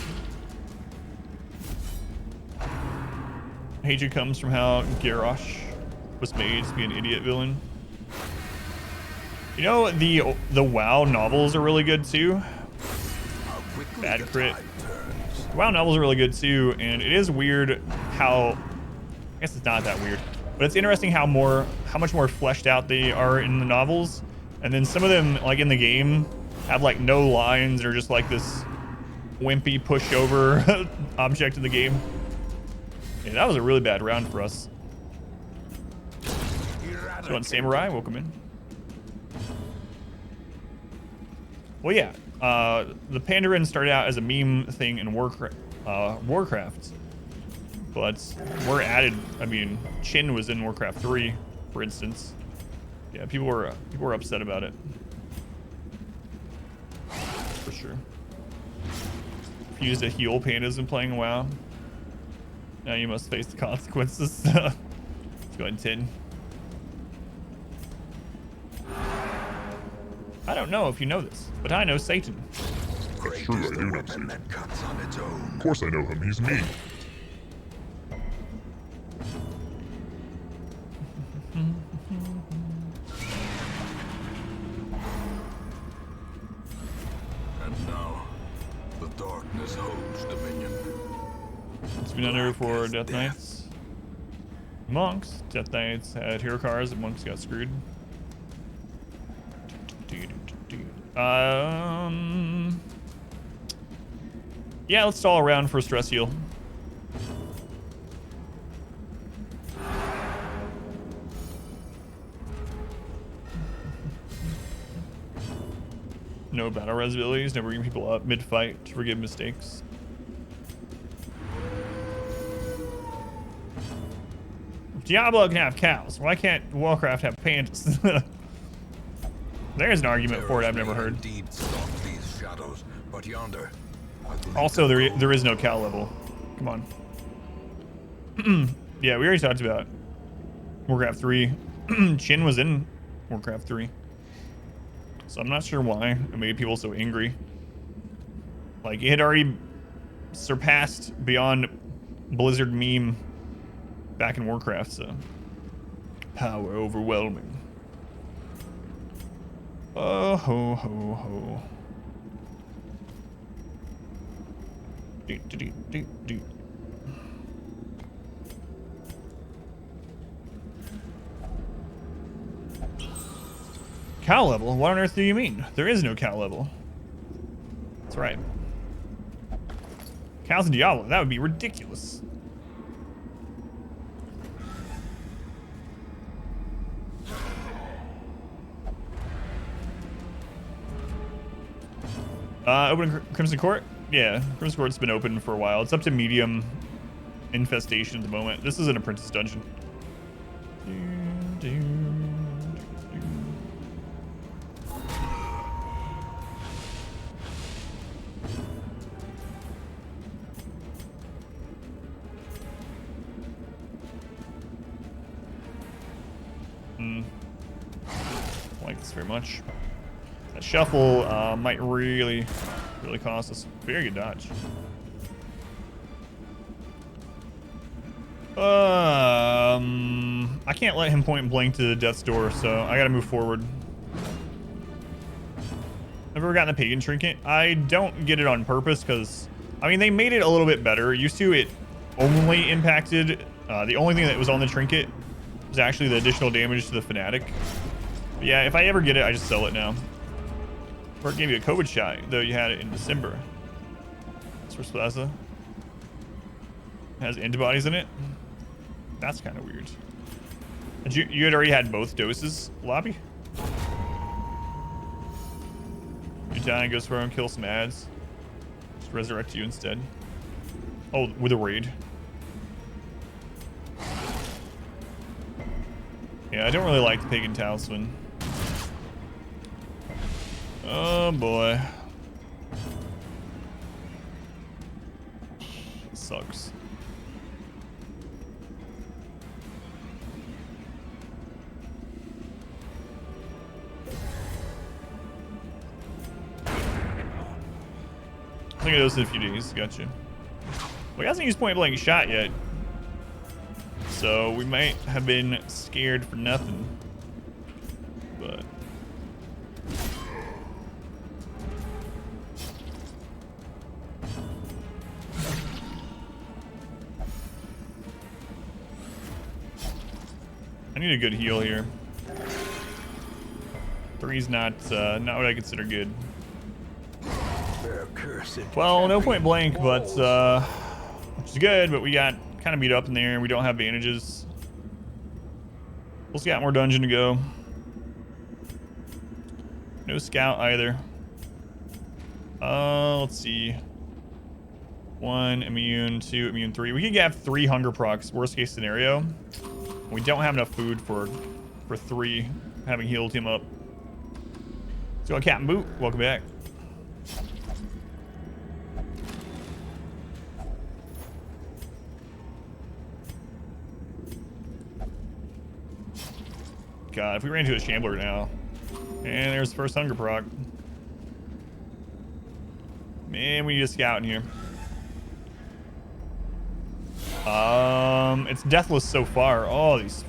Hatred comes from how Garrosh was made to be an idiot villain. You know, the WoW novels are really good too. Bad crit. WoW novels are really good too, and it is weird how, I guess it's not that weird, but it's interesting how much more fleshed out they are in the novels, and then some of them, like in the game, have like no lines or just like this wimpy pushover object in the game. Yeah, that was a really bad round for us. So on Samurai, welcome in. Well, yeah, the Pandaren started out as a meme thing in Warcraft, but we're added. I mean, Chin was in Warcraft 3, for instance. Yeah, people were upset about it, for sure. Refused to heal pandas in playing WoW. Now you must face the consequences. Let's go ahead and 10. I don't know if you know this, but I know Satan. Great Sure, is I the do know weapon Satan. that cuts on its own. Of course I know him. He's me. Darkness holds dominion. It's been under for Black as Death death. Knights. Monks. Death Knights had hero cars, and monks got screwed. Yeah, let's stall around for a stress heal. No battle res abilities, no bringing people up mid-fight to forgive mistakes. Diablo can have cows. Why can't Warcraft have pandas? There's an argument for it I've never heard. Indeed stalk these shadows, but yonder. a glint Also, of there gold. is no cow level. Come on. Yeah, we already talked about Warcraft 3. Chin was in Warcraft 3. So I'm not sure why it made people so angry. Like, it had already surpassed beyond Blizzard meme back in Warcraft, so. Power overwhelming. Oh, ho, ho, ho. Do, do, do, do, do. Cow level? What on earth do you mean? There is no cow level. That's right. Cows in Diablo, that would be ridiculous. Open Crimson Court? Yeah, Crimson Court's been open for a while. It's up to medium infestation at the moment. This is an apprentice dungeon. Don't like this very much. That shuffle might really cost us. Very good dodge. I can't let him point blank to death's door, so I gotta move forward. Have you ever gotten a pagan trinket? I don't get it on purpose because, I mean, they made it a little bit better. Used to, it only impacted, the only thing that was on the trinket was actually the additional damage to the fanatic. But yeah, if I ever get it, I just sell it now. Or it gave you a COVID shot, though you had it in December. Source Plaza. Has antibodies in it. That's kind of weird. And you had already had both doses, Lobby? You die and go somewhere and kill some ads. Just resurrect you instead. Oh, with a raid. Yeah, I don't really like the Pagan Talisman. Oh boy. It sucks. I think it was in a few days. Gotcha. Well, he hasn't used point blank shot yet. So we might have been scared for nothing. But I need a good heal here. 3's not what I consider good. Well, no point blank, but which is good, but we got kind of beat up in there. We don't have bandages. We'll got more dungeon to go. No scout either. Let's see. 1 immune, 2 immune, 3. We could have 3 hunger procs, worst case scenario. We don't have enough food for 3, having healed him up. So Captain Boot, welcome back. God, if we ran into a Shambler now. And there's the first hunger proc. Man, we need a scout in here. It's deathless so far. Oh, these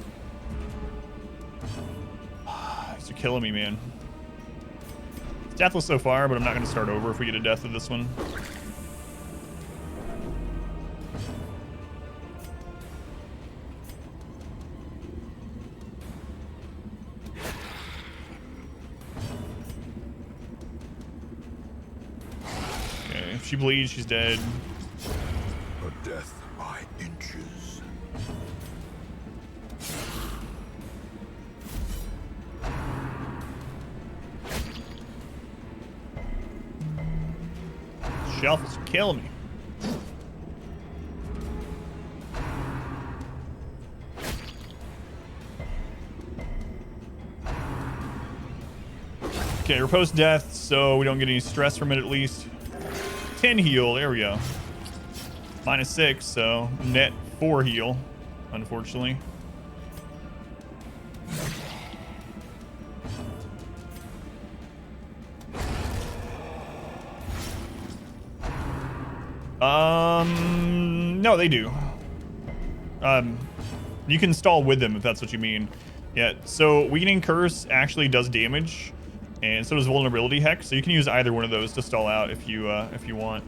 are killing me, man. It's deathless so far, but I'm not going to start over if we get a death of this one. If she bleeds, she's dead. A death by inches. Shelf is killing me. Okay, we're post-death, so we don't get any stress from it at least. 10 heal, there we go. -6, so net 4 heal, unfortunately. No, they do. You can stall with them if that's what you mean. Yeah, so Weakening Curse actually does damage, and so does Vulnerability Hex, so you can use either one of those to stall out if you want.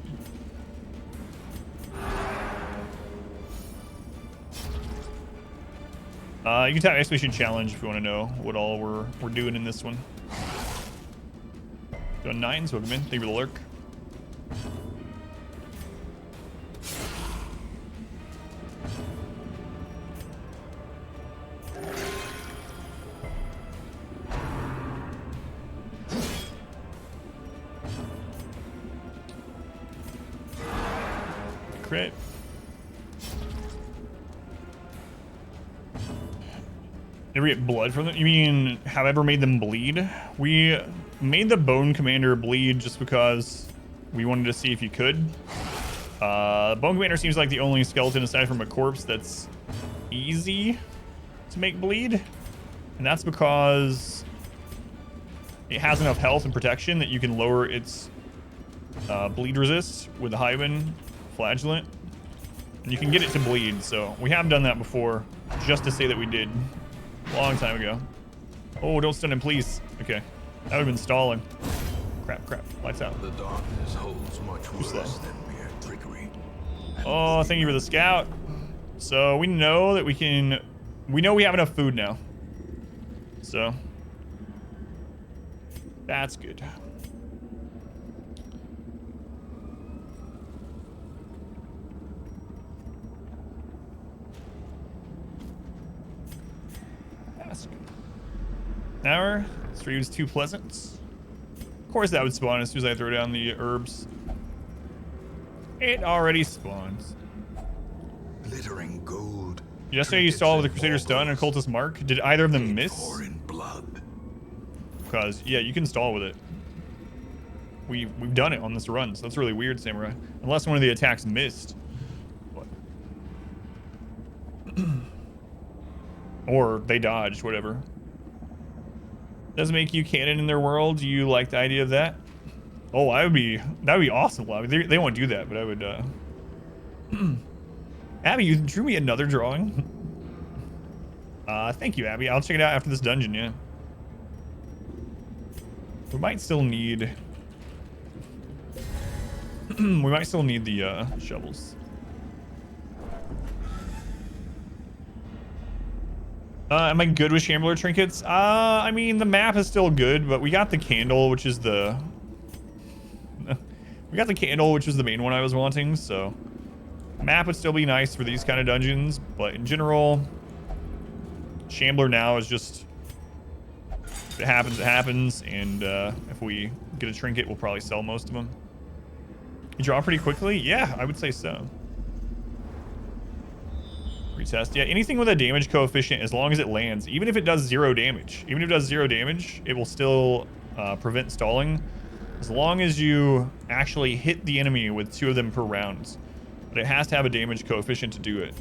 You can tap Exclamation Challenge if you want to know what all we're doing in this one. Doing 9s, welcome in. Thank you for the lurk. Crit. Never get blood from them? You mean however made them bleed? We made the Bone Commander bleed just because we wanted to see if you could. Bone Commander seems like the only skeleton aside from a corpse that's easy to make bleed. And that's because it has enough health and protection that you can lower its bleed resist with the Hyben Flagellant. And you can get it to bleed, so we have done that before just to say that we did. A long time ago. Oh, don't stun him, please. Okay. That would have been stalling. Crap, crap. Lights out. The darkness holds much worse than mere trickery. Oh, thank you for the scout. So we know that we can... We know we have enough food now. So... That's good. Hour. Stream is too pleasant. Of course that would spawn as soon as I throw down the herbs. It already spawns. Glittering gold. Yesterday you saw with the Crusader Stun and Cultist Mark. Did either of them miss? In blood. Because yeah, you can stall with it. We've done it on this run, so that's really weird, Samurai. Unless one of the attacks missed. What? Or they dodged, whatever. Does make you canon in their world. Do you like the idea of that? Oh, that would be awesome. They won't do that, but I would. Abby, you drew me another drawing. Thank you, Abby. I'll check it out after this dungeon. Yeah. We might still need. We might still need the shovels. Am I good with Shambler trinkets? I mean, the map is still good, but we got the candle, which is the... we got the candle, which was the main one I was wanting, so... Map would still be nice for these kind of dungeons, but in general... Shambler now is just... If it happens, it happens, and if we get a trinket, we'll probably sell most of them. You draw pretty quickly? Yeah, I would say so. Retest. Yeah, anything with a damage coefficient, as long as it lands, even if it does 0 damage, even if it does 0 damage, it will still prevent stalling, as long as you actually hit the enemy with 2 of them per round. But it has to have a damage coefficient to do it.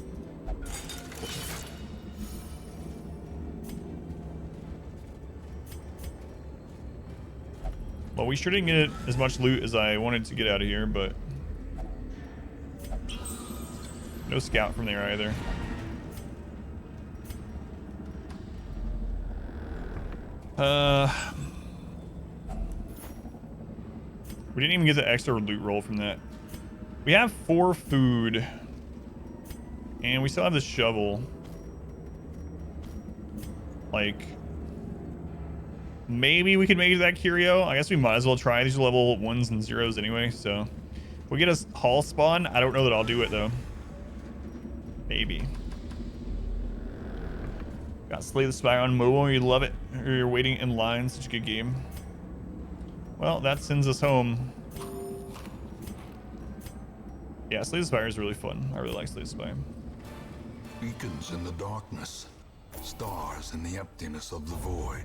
Well, we sure didn't get as much loot as I wanted to get out of here, but no scout from there either. We didn't even get the extra loot roll from that. We have 4 food, and we still have the shovel. Like, maybe we could make it to that curio. I guess we might as well try. These are level 1s and 0s anyway, so we get a hall spawn, I don't know that I'll do it though. Maybe. Got Slay the Spire on mobile. You love it. Or you're waiting in line. Such a good game. Well, that sends us home. Yeah, Slay the Spire is really fun. I really like Slay the Spire. Beacons in the darkness, stars in the emptiness of the void.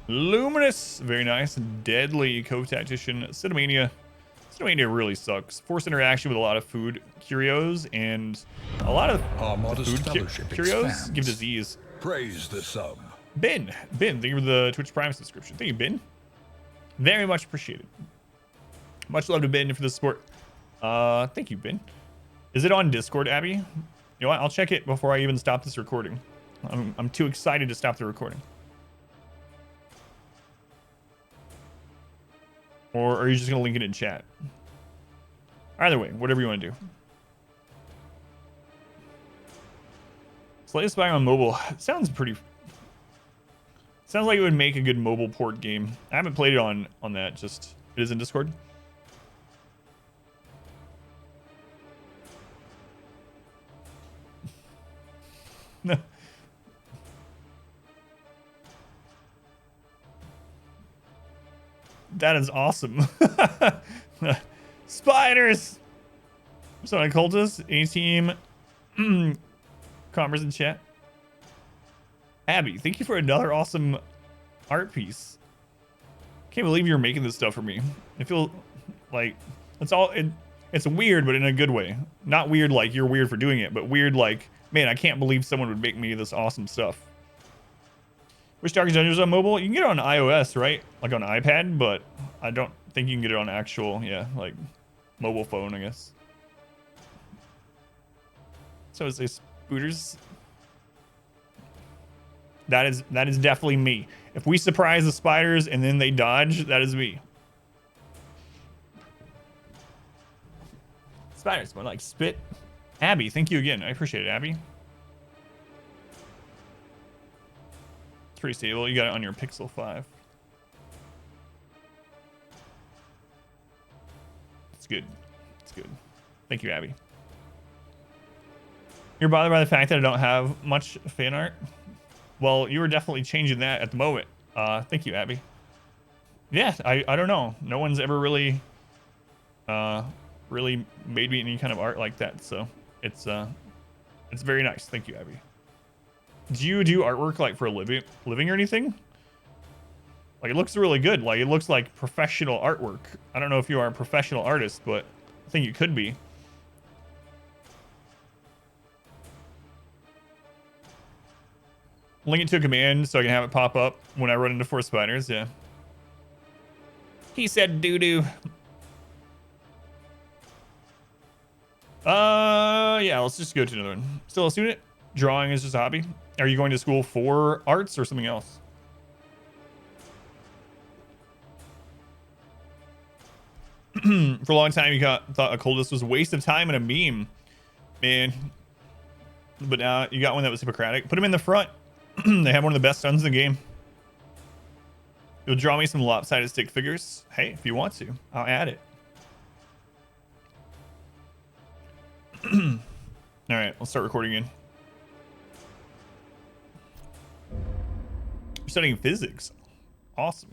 Luminous. Very nice. Deadly Co-Tactician. Cinemania. Cinemania really sucks. Forced interaction with a lot of food curios, and a lot of Our modest food fellowship curios expands. give disease. Praise the sub. Ben, thank you for the Twitch Prime subscription. Thank you, Ben. Very much appreciated. Much love to Ben for the support. Thank you, Ben. Is it on Discord, Abby? You know what? I'll check it before I even stop this recording. I'm too excited to stop the recording. Or are you just gonna link it in chat? Either way, whatever you want to do. Slay the Spire on mobile. Sounds pretty. Sounds like it would make a good mobile port game. I haven't played it on that. Just it is in Discord. No. That is awesome. Spiders. Sorry, cultists. A-team. Commerce in chat. Abby, thank you for another awesome art piece. Can't believe you're making this stuff for me. I feel like it's weird, but in a good way. Not weird like you're weird for doing it, but weird like, man, I can't believe someone would make me this awesome stuff. Wish Darkest Dungeons on mobile? You can get it on iOS, right? Like on iPad, but I don't think you can get it on actual, like mobile phone, I guess. So is this Spooters? That is definitely me. If we surprise the spiders and then they dodge, that is me. Spiders, but like spit. Abby, thank you again. I appreciate it, Abby. It's pretty stable. You got it on your Pixel 5. It's good. It's good. Thank you, Abby. You're bothered by the fact that I don't have much fan art? Well, you were definitely changing that at the moment. Thank you, Abby. Yeah, I don't know. No one's ever really really made me any kind of art like that, so it's very nice. Thank you, Abby. Do you do artwork like for a living or anything? Like, it looks really good. Like, it looks like professional artwork. I don't know if you are a professional artist, but I think you could be. Link it to a command so I can have it pop up when I run into 4 spiders. Yeah. He said doo-doo. Yeah, let's just go to another one. Still a student? Drawing is just a hobby? Are you going to school for arts or something else? For a long time, you thought a cultist was a waste of time and a meme. Man. But now you got one that was Hippocratic. Put him in the front. They have one of the best guns in the game. You'll draw me some lopsided stick figures. Hey, if you want to, I'll add it. All right, let's start recording again. You're studying physics. Awesome.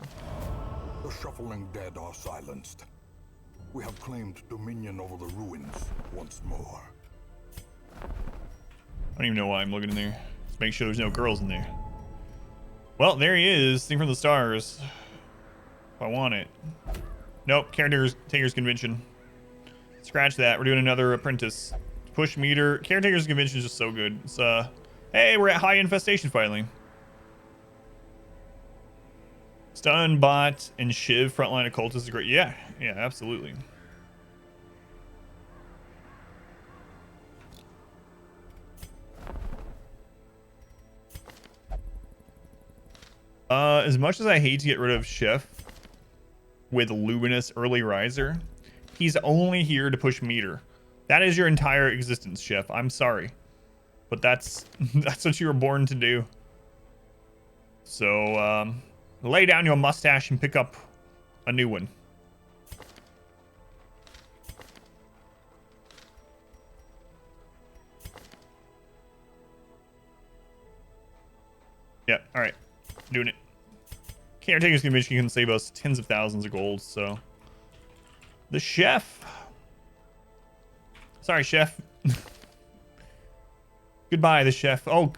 The shuffling dead are silenced. We have claimed dominion over the ruins once more. I don't even know why I'm looking in there. Let's make sure there's no girls in there. Well, there he is. Sing from the stars. If I want it. Nope. Caretakers Convention. Scratch that. We're doing another apprentice. Push meter. Caretakers Convention is just so good. It's hey, we're at high infestation finally. Stun, bot, and Shiv frontline occultist is great. Yeah, absolutely. As much as I hate to get rid of Chef with Luminous Early Riser, he's only here to push meter. That is your entire existence, Chef. I'm sorry, but that's what you were born to do. So lay down your mustache and pick up a new one. Doing it. Caretaker's commission can save us tens of thousands of gold, so. The chef. Sorry, chef. Goodbye, the chef. Oh.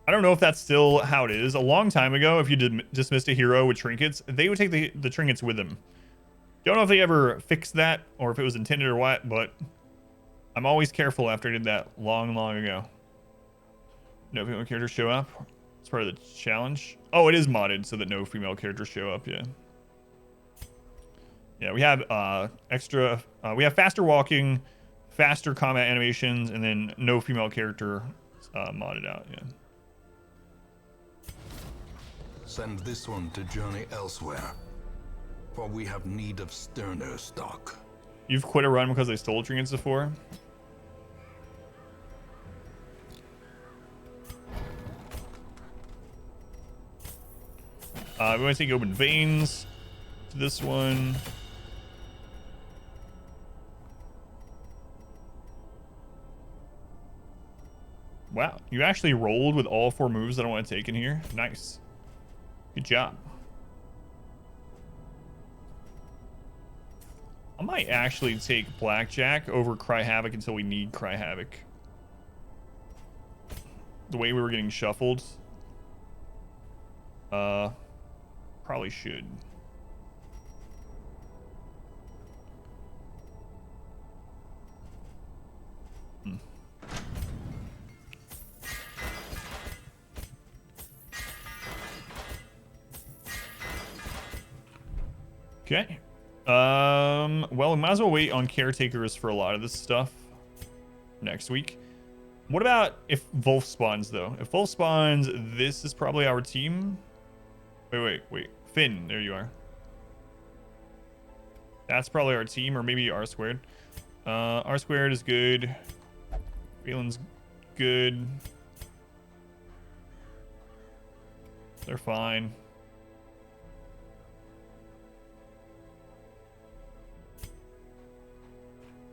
I don't know if that's still how it is. A long time ago, if you dismissed a hero with trinkets, they would take the trinkets with them. Don't know if they ever fixed that or if it was intended or what, but I'm always careful after I did that long ago. No female characters show up. It's part of the challenge. Oh, it is modded so that no female characters show up, yeah. Yeah, we have extra... we have faster walking, faster combat animations, and then no female character modded out, yeah. Send this one to journey elsewhere, for we have need of sterner stock. You've quit a run because they stole trinkets before? We want to take open veins to this one. Wow, you actually rolled with all 4 moves that I want to take in here. Nice. Good job. I might actually take Blackjack over Cry Havoc until we need Cry Havoc. The way we were getting shuffled. Probably should. Okay. Well, we might as well wait on caretakers for a lot of this stuff next week. What about if Wolf spawns, though? If Wolf spawns, this is probably our team. Wait. Finn, there you are. That's probably our team, or maybe R squared. R squared is good. Phelan's good. They're fine.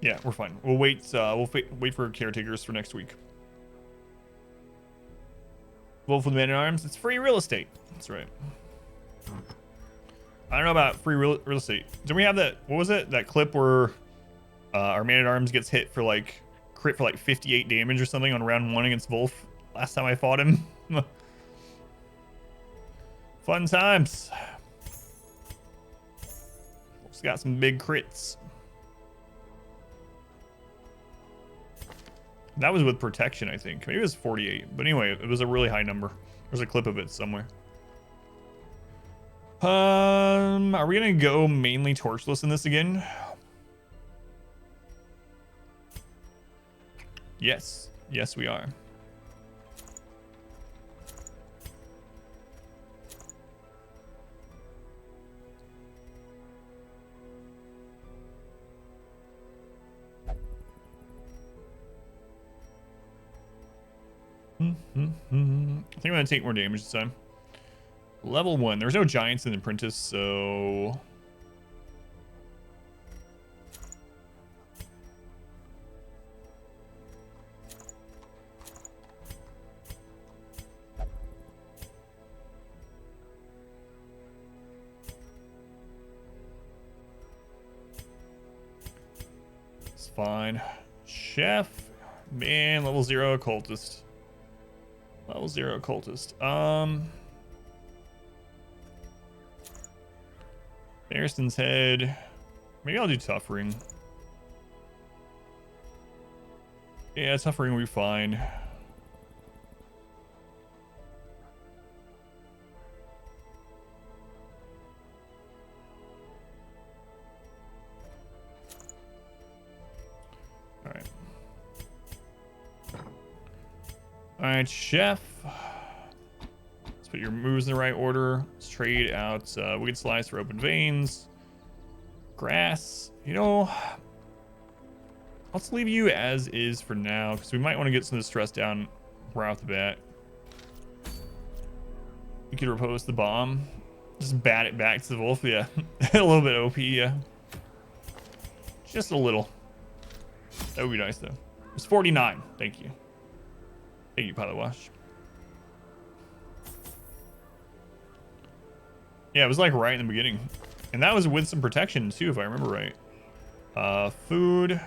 Yeah, we're fine. We'll wait. Wait for caretakers for next week. Wolf with Man-at-Arms. It's free real estate. That's right. I don't know about free real estate. Did we have that? What was it? That clip where our Man-at-Arms gets hit for like crit for like 58 damage or something on round 1 against Wolf. Last time I fought him. Fun times. Wolf's got some big crits. That was with protection, I think. Maybe it was 48. But anyway, it was a really high number. There's a clip of it somewhere. Are we gonna go mainly torchless in this again? Yes. Yes, we are. I think I'm gonna take more damage this time. Level 1. There's no giants in the apprentice, so it's fine. Chef, man, level 0 occultist. Level 0 occultist. Barristan's head. Maybe I'll do tough ring. Yeah, tough ring will be fine. Alright. Alright, chef. Let's put your moves in the right order. Let's trade out Wicked Slice for Open Veins. Grass. You know, let's leave you as is for now, because we might want to get some of the stress down right off the bat. You could repose the bomb. Just bat it back to the wolf. Yeah. A little bit OP, yeah. Just a little. That would be nice, though. It's 49. Thank you. Thank you, Pilot Wash. Yeah, it was like right in the beginning. And that was with some protection too, if I remember right. Food,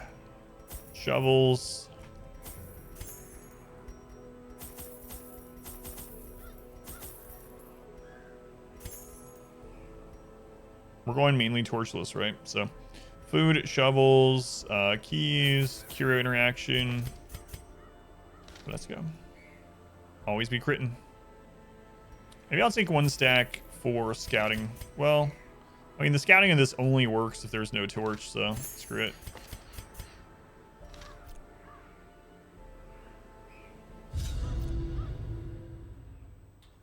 shovels. We're going mainly torchless, right? So food, shovels, keys, curio interaction. Let's go. Always be critting. Maybe I'll take 1 stack for scouting. Well, I mean, the scouting of this only works if there's no torch, so screw it.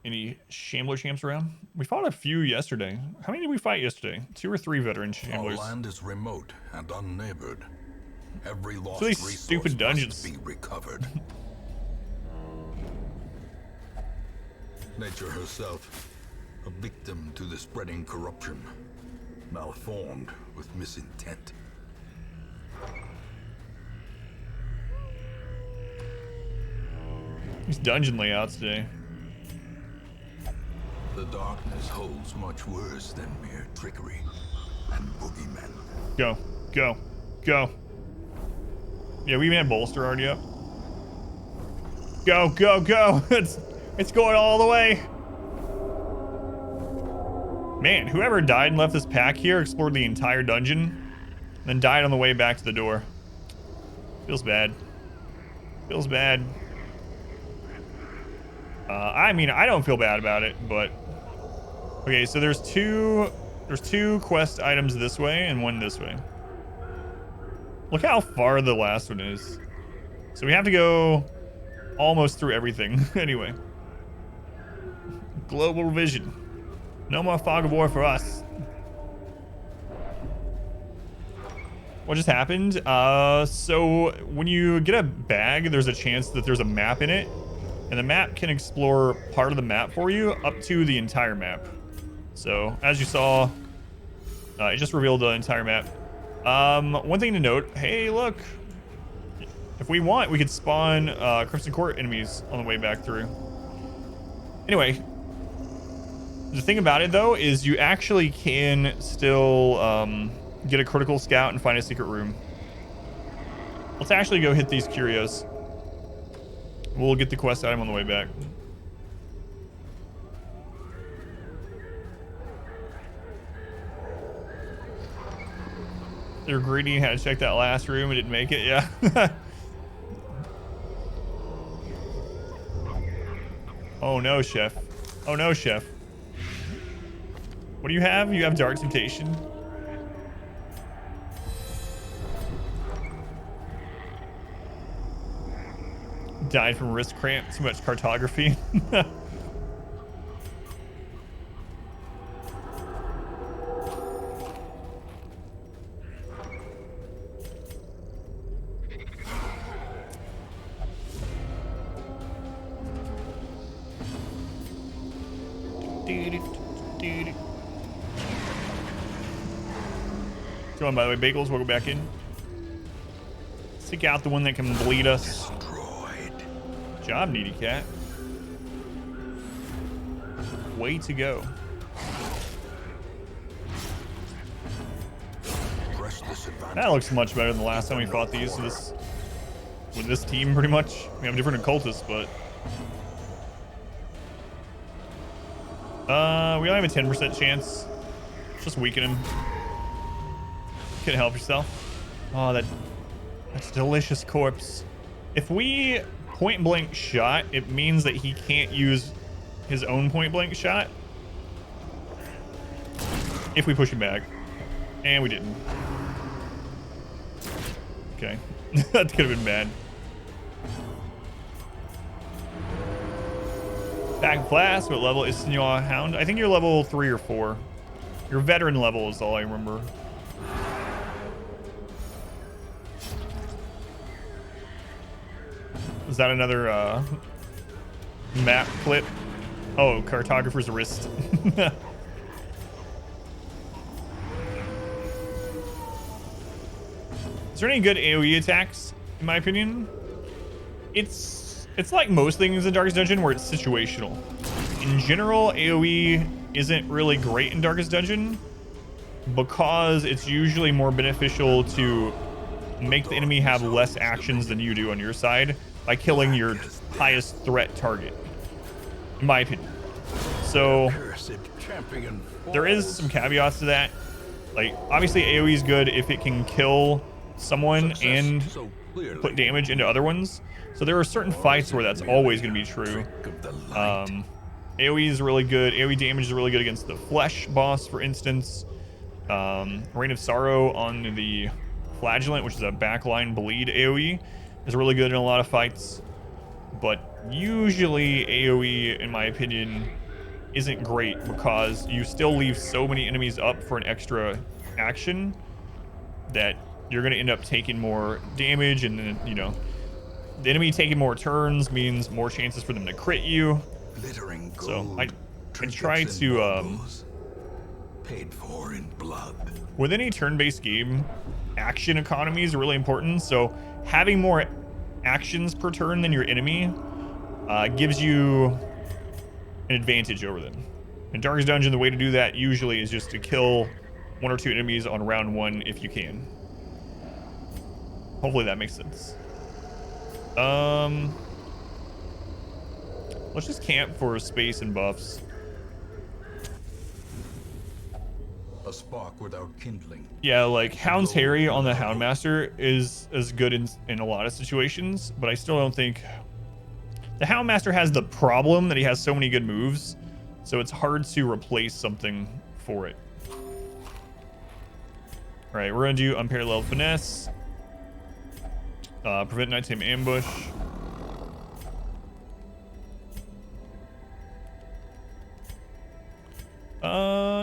Any Shambler champs around? We fought a few yesterday. How many did we fight yesterday? 2 or 3 veteran Shamblers. Our land is remote and unneighbored. Every lost these resource stupid dungeons. must be recovered. Nature herself, a victim to the spreading corruption, malformed with misintent. These dungeon layouts today. The darkness holds much worse than mere trickery and boogeymen. Go, go, go. Yeah, we even had bolster already up. Go, go, go. It's going all the way. Man, whoever died and left this pack here explored the entire dungeon, then died on the way back to the door. Feels bad. Feels bad. I mean, I don't feel bad about it, but okay. So there's two quest items this way and 1 this way. Look how far the last one is. So we have to go almost through everything. Anyway, global vision. No more fog of war for us. What just happened? So when you get a bag, there's a chance that there's a map in it. And the map can explore part of the map for you up to the entire map. So as you saw, it just revealed the entire map. One thing to note, hey, look. If we want, we could spawn Crimson Court enemies on the way back through. Anyway, the thing about it, though, is you actually can still get a critical scout and find a secret room. Let's actually go hit these curios. We'll get the quest item on the way back. They're greedy and had to check that last room and didn't make it, yeah. Oh no, chef. Oh no, chef. What do you have? You have Dark Temptation. Died from wrist cramp, too much cartography. Go on, by the way, Bagels, we'll go back in. Seek out the one that can bleed us. Job, needy cat. Way to go. That looks much better than the last time we fought these with this team, pretty much. We have different occultists, but we only have a 10% chance. Just weaken him. Can't help yourself. Oh, that's a delicious corpse. If we point blank shot, it means that he can't use his own point blank shot if we push him back. And we didn't. Okay. That could have been bad. Back flask, what level is Senor Hound? I think you're level 3 or 4. Your veteran level is all I remember. Is that another map clip? Oh, cartographer's wrist. Is there any good AoE attacks, in my opinion? It's like most things in Darkest Dungeon where it's situational. In general, AoE isn't really great in Darkest Dungeon because it's usually more beneficial to make the enemy have less actions than you do on your side by killing your highest threat target, in my opinion. So there is some caveats to that. Like, obviously AoE is good if it can kill someone and put damage into other ones. So there are certain fights where that's always going to be true. AoE is really good. AoE damage is really good against the flesh boss, for instance. Reign of Sorrow on the Flagellant, which is a backline bleed AoE, is really good in a lot of fights. But usually AoE, in my opinion, isn't great because you still leave so many enemies up for an extra action that you're going to end up taking more damage, and then, you know, the enemy taking more turns means more chances for them to crit you. So I try to paid for in blood. with any turn-based game, action economy is really important. So having more actions per turn than your enemy gives you an advantage over them. In Darkest Dungeon, the way to do that usually is just to kill 1 or 2 enemies on round 1 if you can. Hopefully that makes sense. Let's just camp for space and buffs. A spark without kindling. Yeah, like Hound's Harry on the Houndmaster is as good in a lot of situations, but I still don't think the Houndmaster has the problem that he has so many good moves, so it's hard to replace something for it. All right, we're gonna do Unparalleled Finesse, prevent nighttime ambush.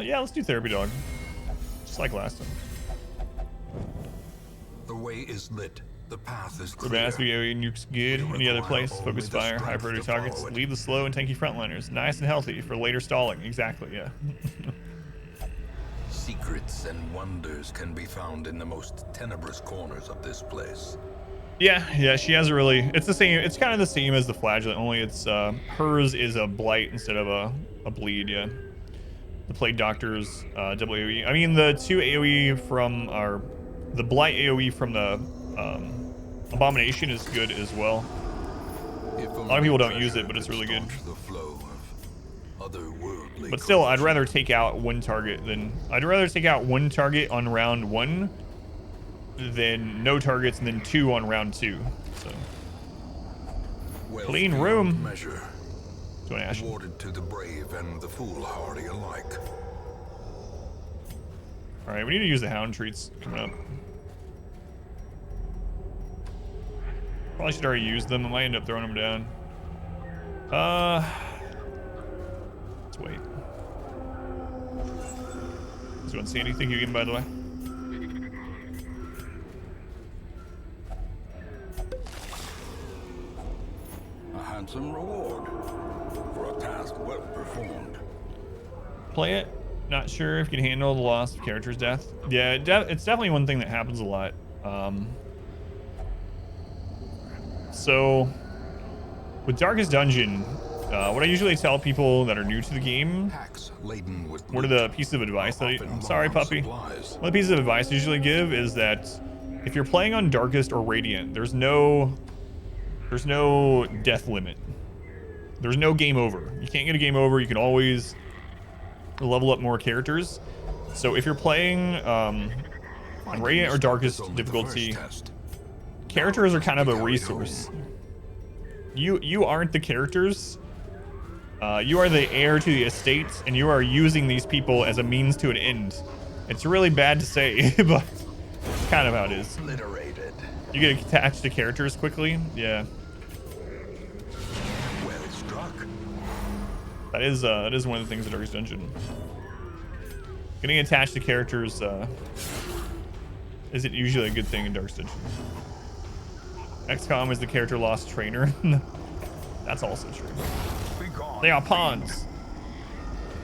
Yeah, let's do Therapy Dog, just like last time. The way is lit. The path is clear. Mass AoE nukes good. Any other place? Focus fire, high priority targets. forward. Leave the slow and tanky frontliners. Nice and healthy for later stalling. Exactly, yeah. Secrets and wonders can be found in the most tenebrous corners of this place. Yeah, she has a really, it's the same, it's kind of the same as the Flagellant, only it's, hers is a blight instead of a bleed, yeah. The Plague Doctor's double AoE. I mean, the 2 AoE from the blight AoE from the Abomination is good as well. A lot of people don't use it, but it's really good. But still, I'd rather take out one target on round 1 than no targets and then 2 on round 2. So clean room. Measure. To an Ash. Awarded to the brave and the foolhardy alike. All right, we need to use the Hound treats coming up. Probably should already use them. I might end up throwing them down. Let's wait. Is doing Sandy? Thank you again, by the way. A handsome reward for a task well performed. Play it. Not sure if you can handle the loss of character's death. Yeah, it's definitely one thing that happens a lot. So with Darkest Dungeon, what I usually tell people that are new to the game, one of the pieces of advice that I'm sorry, puppy. One of the pieces of advice I usually give is that if you're playing on Darkest or Radiant, there's no death limit. There's no game over. You can't get a game over. You can always level up more characters. So if you're playing on Radiant or Darkest difficulty, characters are kind of a resource. You aren't the characters. You are the heir to the estate, and you are using these people as a means to an end. It's really bad to say, but it's kind of how it is. You get attached to characters quickly. Yeah. Well struck. That is one of the things in Darkest Dungeon. Getting attached to characters isn't usually a good thing in Darkest Dungeon. XCOM is the character lost trainer. That's also true. They are pawns.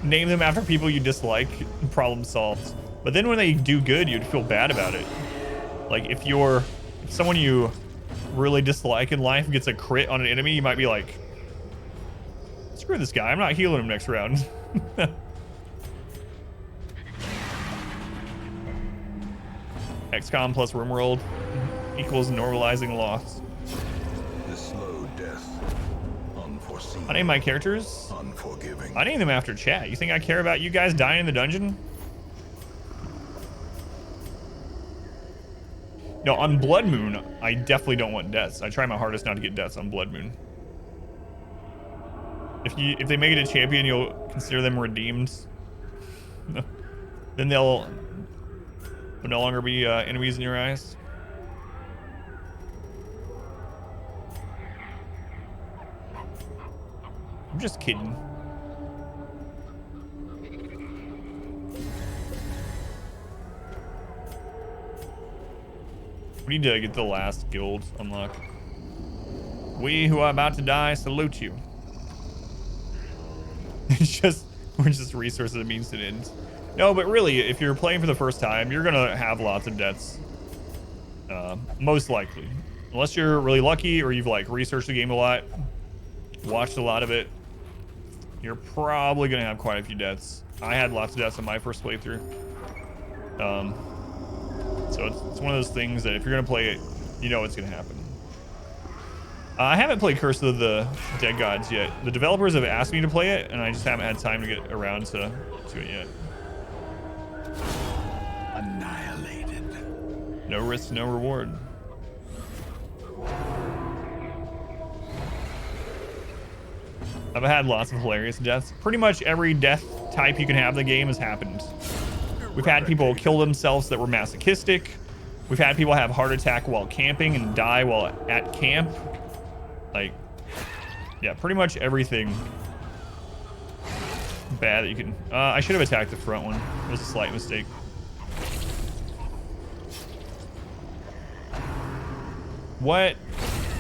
Name them after people you dislike. Problem solved. But then when they do good, you'd feel bad about it. Like if someone you really dislike in life gets a crit on an enemy, you might be like, screw this guy, I'm not healing him next round. XCOM plus RimWorld equals normalizing loss. The slow death, unforeseen, I name my characters. unforgiving. I name them after chat. You think I care about you guys dying in the dungeon? No, on Blood Moon, I definitely don't want deaths. I try my hardest not to get deaths on Blood Moon. If they make it a champion, you'll consider them redeemed. Then they'll no longer be enemies in your eyes. I'm just kidding. We need to get the last guild unlocked. We who are about to die salute you. We're just resources that means it ends. No, but really, if you're playing for the first time, you're gonna have lots of deaths. Most likely. Unless you're really lucky or you've like researched the game a lot, watched a lot of it, you're probably gonna have quite a few deaths. I had lots of deaths in my first playthrough. So it's one of those things that if you're gonna play it, you know it's gonna happen. I haven't played Curse of the Dead Gods yet. The developers have asked me to play it, and I just haven't had time to get around to it yet. Annihilated. No risk, no reward. I've had lots of hilarious deaths. Pretty much every death type you can have in the game has happened. We've had people kill themselves that were masochistic. We've had people have heart attack while camping and die while at camp. Like, yeah, pretty much everything bad that you can. I should have attacked the front one. It was a slight mistake. What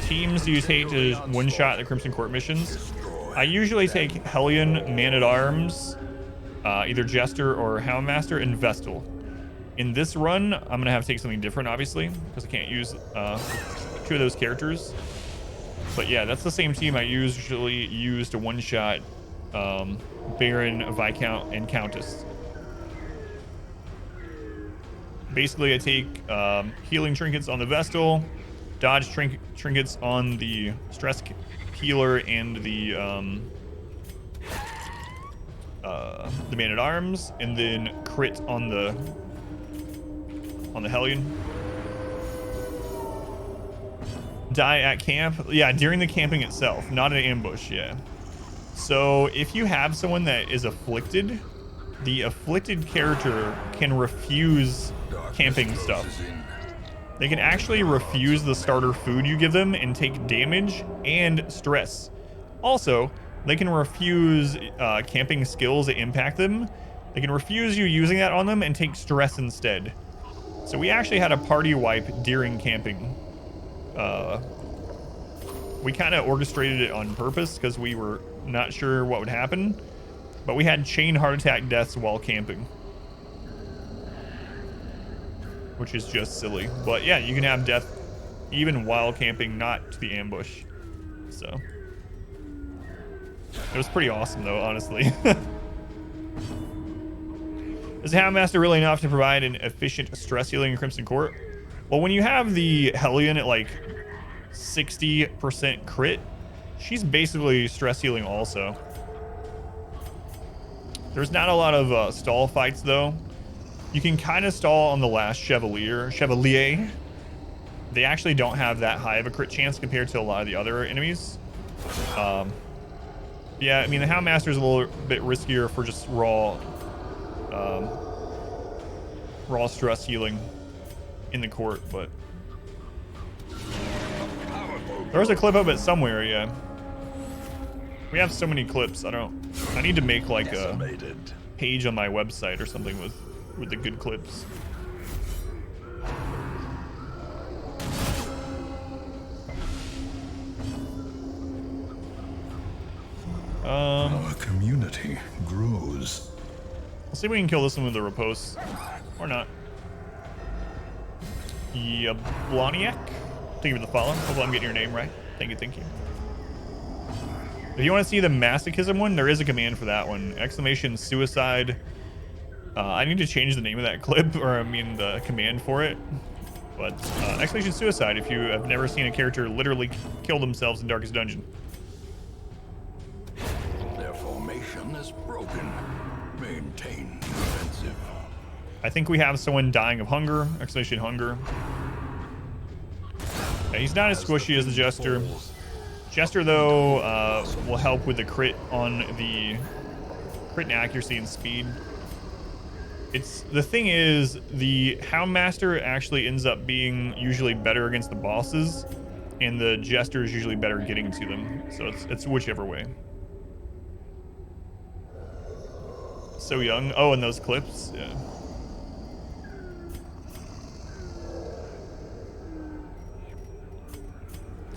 teams do you take to one-shot the Crimson Court missions? I usually take Hellion, Man-at-Arms, either Jester or Houndmaster, and Vestal. In this run, I'm going to have to take something different, obviously, because I can't use 2 of those characters. But yeah, that's the same team I usually use to one-shot Baron, Viscount, and Countess. Basically, I take healing trinkets on the Vestal, dodge trinkets on the stress healer and the Man-at-Arms, and then crit on the Hellion. Die at camp. Yeah, during the camping itself, not an ambush. Yeah. So if you have someone that is afflicted, the afflicted character can refuse camping stuff. They can actually refuse the starter food you give them and take damage and stress. Also, they can refuse camping skills that impact them. They can refuse you using that on them and take stress instead. So we actually had a party wipe during camping. We kind of orchestrated it on purpose because we were not sure what would happen, but we had chain heart attack deaths while camping, which is just silly. But yeah, you can have death even while camping, not to the ambush. So it was pretty awesome though, honestly. Is Houndmaster really enough to provide an efficient stress healing in Crimson Court? Well, when you have the Hellion at like 60% crit, she's basically stress healing also. There's not a lot of stall fights though. You can kind of stall on the last Chevalier. They actually don't have that high of a crit chance compared to a lot of the other enemies. Yeah, I mean the Houndmaster is a little bit riskier for just raw stress healing in the court, but there's a clip of it somewhere. Yeah, we have so many clips. I need to make like a page on my website or something with the good clips. Our community grows. Let's see if we can kill this one with the riposte. Or not. Yabloniak? Thank you for the follow. Hopefully I'm getting your name right. Thank you, thank you. If you want to see the masochism one, there is a command for that one. Exclamation suicide. I need to change the name of that clip, or I mean the command for it. But exclamation suicide if you have never seen a character literally kill themselves in Darkest Dungeon. Their formation is broken. Maintain defensive. I think we have someone dying of hunger. Exclamation hunger. Yeah, he's not as squishy as the Jester. Jester, though, will help with the crit on the crit and accuracy and speed. It's the thing is the Houndmaster actually ends up being usually better against the bosses, and the Jester is usually better getting to them. So it's whichever way. So young. Oh, and those clips. Yeah.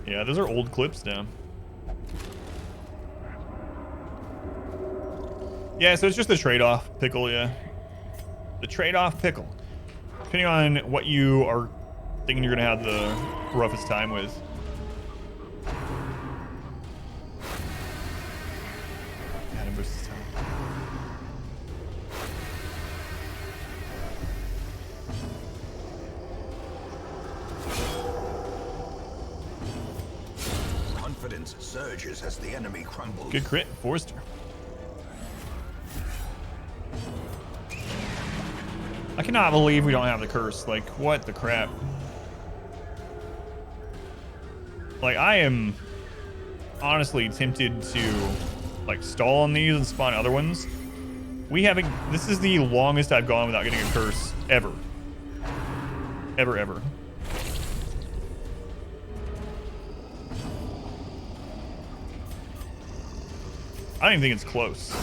Yeah, those are old clips now. Yeah, so it's just the trade-off pickle, yeah. The trade-off pickle. Depending on what you are thinking you're gonna have the roughest time with. Adam versus time. Confidence surges as the enemy crumbles. Good crit, Forrester. I cannot believe we don't have the curse. Like, what the crap? Like, I am honestly tempted to, like, stall on these and spawn other ones. We haven't... This is the longest I've gone without getting a curse, ever. Ever, ever. I don't even think it's close.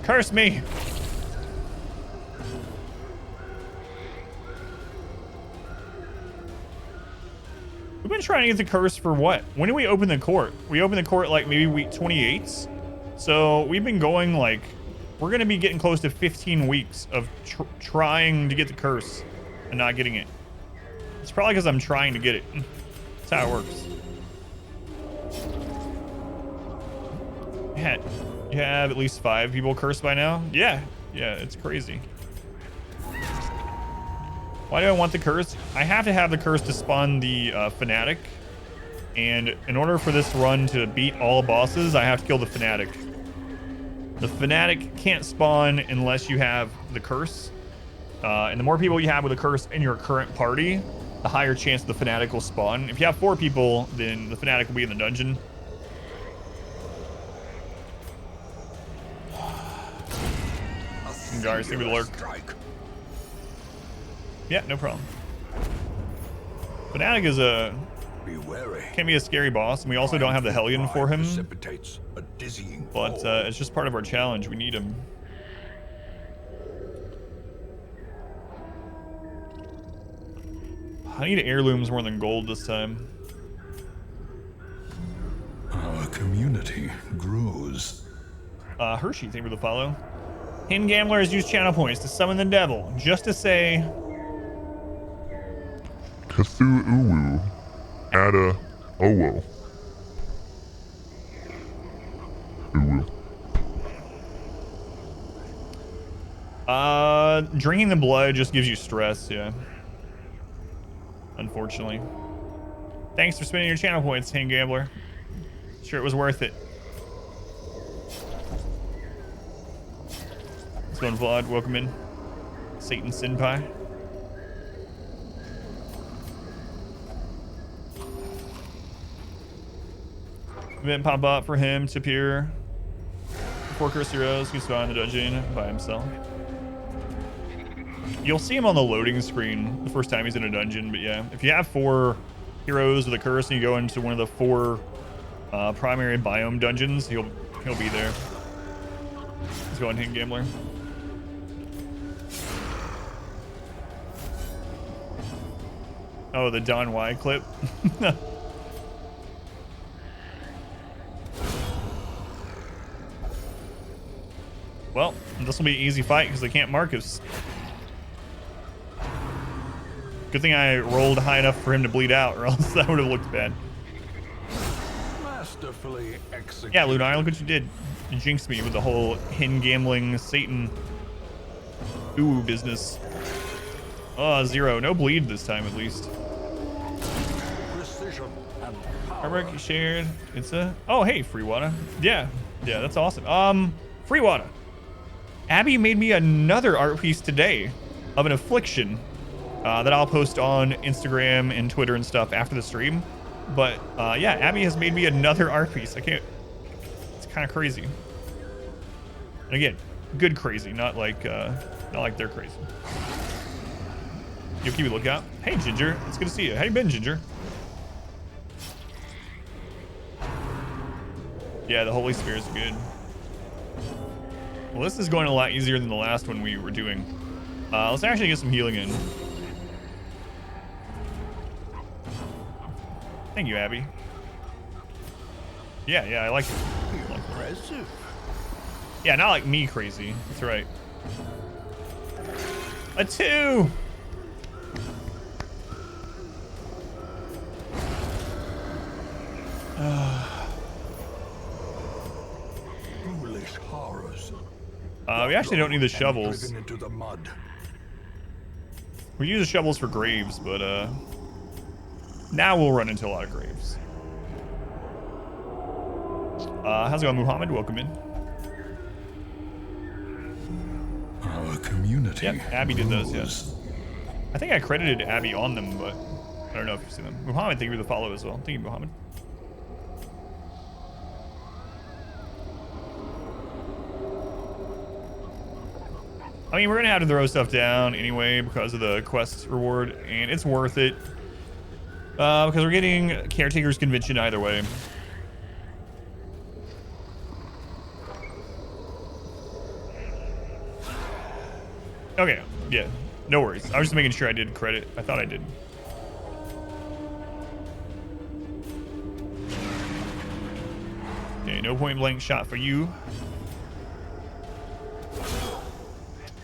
Curse me! We've been trying to get the curse for what? When did we open the court? We opened the court like maybe week 28. So we've been going like... We're going to be getting close to 15 weeks of trying to get the curse and not getting it. It's probably because I'm trying to get it. That's how it works. Yeah. You have at least 5 people cursed by now? Yeah. Yeah, it's crazy. Why do I want the curse? I have to have the curse to spawn the Fanatic. And in order for this run to beat all bosses, I have to kill the Fanatic. The Fanatic can't spawn unless you have the curse. And the more people you have with a curse in your current party, the higher chance the Fanatic will spawn. If you have 4 people, then the Fanatic will be in the dungeon. Guards, thank you for the lurk. Yeah, no problem. Fanatic is can be a scary boss, and we also don't have the Hellion for him. But it's just part of our challenge. We need him. I need heirlooms more than gold this time. Our community grows. Hershey, thank you for the follow. Hin Gambler has used channel points to summon the devil, just to say... Cthulhu Ada Owo. Drinking the blood just gives you stress, yeah. Unfortunately. Thanks for spending your channel points, Hin Gambler. Sure it was worth it. Let's go on Vlad, welcome in. Satan Senpai. Event pop up for him to appear before Curse Heroes. He's found in the dungeon by himself. You'll see him on the loading screen the first time he's in a dungeon, but yeah, if you have 4 heroes with a curse and you go into one of the 4 primary biome dungeons, he'll be there. Let's go on Hin Gambler. Oh, the Don Y clip. Well, this will be an easy fight because they can't mark us. Good thing I rolled high enough for him to bleed out, or else that would have looked bad. masterfully executed. Yeah, Lunar, look what you did. You jinxed me with the whole hin gambling Satan business. Oh, 0. No bleed this time, at least. Precision and power. Artwork shared. It's a. Oh, hey, free water. Yeah, that's awesome. Free water. Abby made me another art piece today of an affliction that I'll post on Instagram and Twitter and stuff after the stream. But yeah, Abby has made me another art piece. I can't. It's kind of crazy. And again, good crazy, not like they're crazy. Yo, keep a lookout. Hey, Ginger. It's good to see you. How you been, Ginger? Yeah, the Holy Spirit's good. Well, this is going a lot easier than the last one we were doing. Let's actually get some healing in. Thank you, Abby. Yeah, I like it. Impressive. Yeah, not like me crazy. That's right. A 2! Foolish horrors. We actually don't need the And shovels. driven into the mud. We use the shovels for graves, but now we'll run into a lot of graves. How's it going, Muhammad? Welcome in. Our community. Yep, Abby did those, grows. yes. I think I credited Abby on them, but I don't know if you've seen them. Muhammad, thank you for the follow as well. Thank you, Muhammad. I mean, we're gonna have to throw stuff down anyway because of the quest reward, and it's worth it. Because we're getting Caretaker's Convention either way. Okay, yeah, no worries. I was just making sure I did credit. I thought I did. Okay, no point blank shot for you.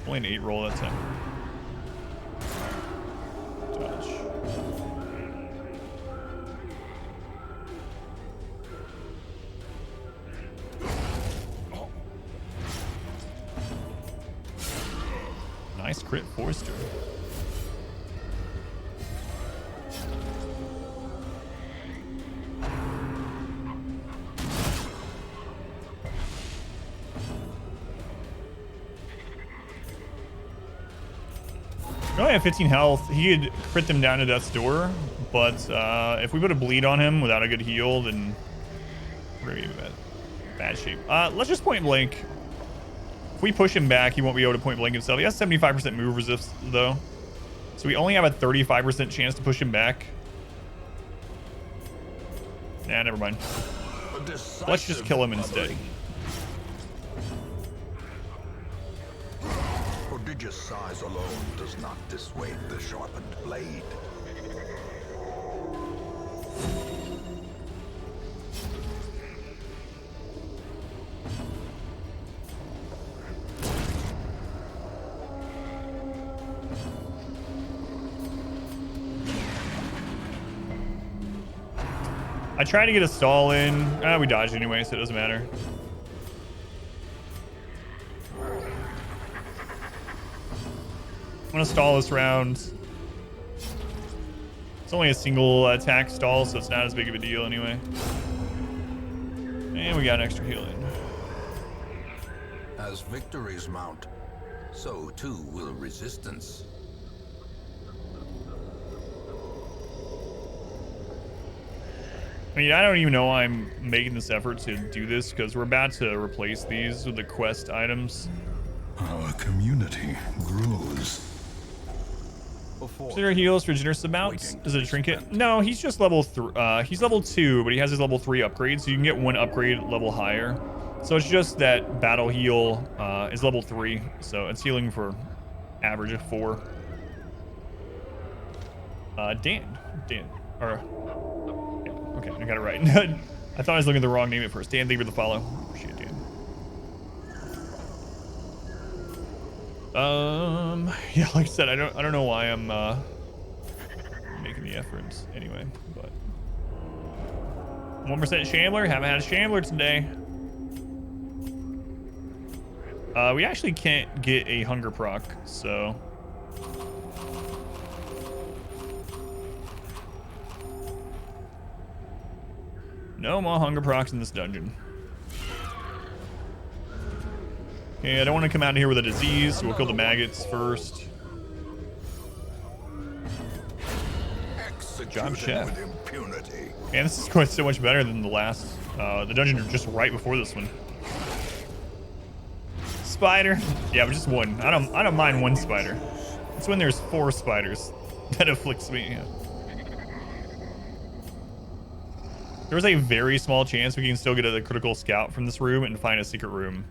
Only an 8 roll that time. Dodge. Nice crit Forster. We only have 15 health. He could crit them down to death's door, but if we put a bleed on him without a good heal, then we're gonna be in bad shape. Let's just point blank. If we push him back, he won't be able to point blank himself. He has 75% move resist, though. So we only have a 35% chance to push him back. Nah, never mind. Let's just kill him instead. Prodigious size alone does not dissuade the sharpened blade. I tried to get a stall in. We dodged anyway, so it doesn't matter. I'm gonna stall this round. It's only a single attack stall, so it's not as big of a deal anyway. And we got an extra heal in. As victories mount, so too will resistance. I mean, I don't even know why I'm making this effort to do this, because we're about to replace these with the quest items. Our community grows. Consider heals for generous amounts. Is it a trinket? No, he's just level 3. He's level 2, but he has his level 3 upgrade, so you can get one upgrade level higher. So it's just that battle heal is level 3, so it's healing for average of 4. Dan. Or yeah, okay, I got it right. I thought I was looking at the wrong name at first. Dan, thank you for the follow. Appreciate it, Dan. Yeah, like I said, I don't know why I'm making the efforts anyway, but 1% Shambler. Haven't had a Shambler today. We actually can't get a hunger proc, so. No more hunger procs in this dungeon. Okay, I don't want to come out here with a disease, so we'll kill the maggots first. Job, chef. With impunity. Man, this is going so much better than the last, the dungeon just right before this one. Spider. Yeah, but just one. I don't mind one spider. It's when there's 4 spiders that afflicts me. Yeah. There's a very small chance we can still get a critical scout from this room and find a secret room.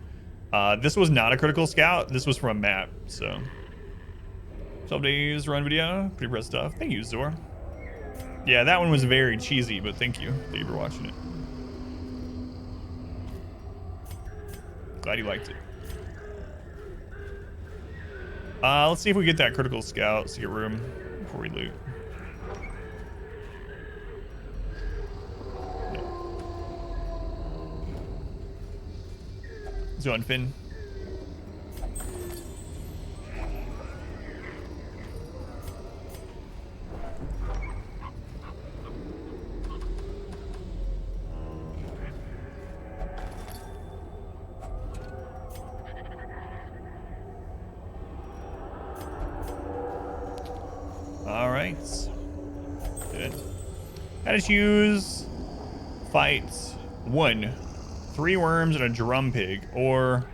This was not a critical scout. This was from a map, so. 12 days run video. Pretty impressive stuff. Thank you, Zor. Yeah, that one was very cheesy, but thank you. Thank you for watching it. Glad you liked it. Let's see if we get that critical scout secret room before we loot. Let's go on, Finn. All right. Good. Gotta choose fight 1, 3 worms and a drum pig, or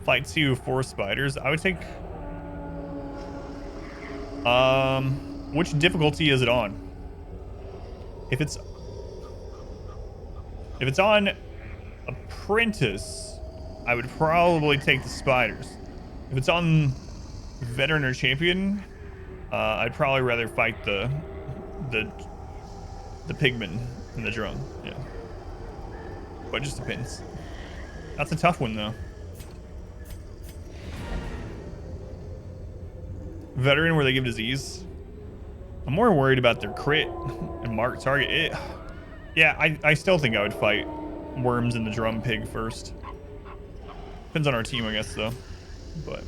fight 2, 4 spiders. I would take. Which difficulty is it on? If it's on apprentice, I would probably take the spiders. If it's on veteran or champion, I'd probably rather fight the pigman and the drum. Yeah, but it just depends. That's a tough one though. Veteran where they give disease. I'm more worried about their crit and mark target. Yeah, I still think I would fight worms and the drum pig first. Depends on our team, I guess, though. But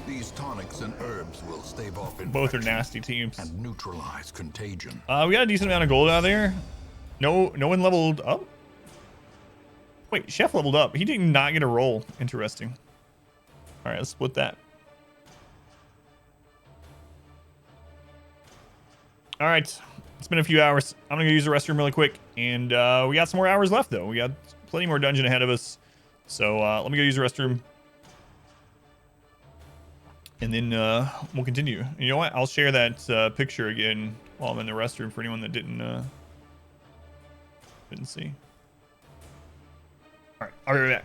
These tonics and herbs will stave off both are nasty teams. and neutralize contagion. We got a decent amount of gold out of there. No one leveled up. Wait, Chef leveled up. He did not get a roll. Interesting. All right, let's split that. All right, it's been a few hours. I'm gonna go use the restroom really quick, and we got some more hours left though. We got plenty more dungeon ahead of us, so let me go use the restroom, and then we'll continue. You know what? I'll share that picture again while I'm in the restroom for anyone that didn't see. All right, I'll be right back.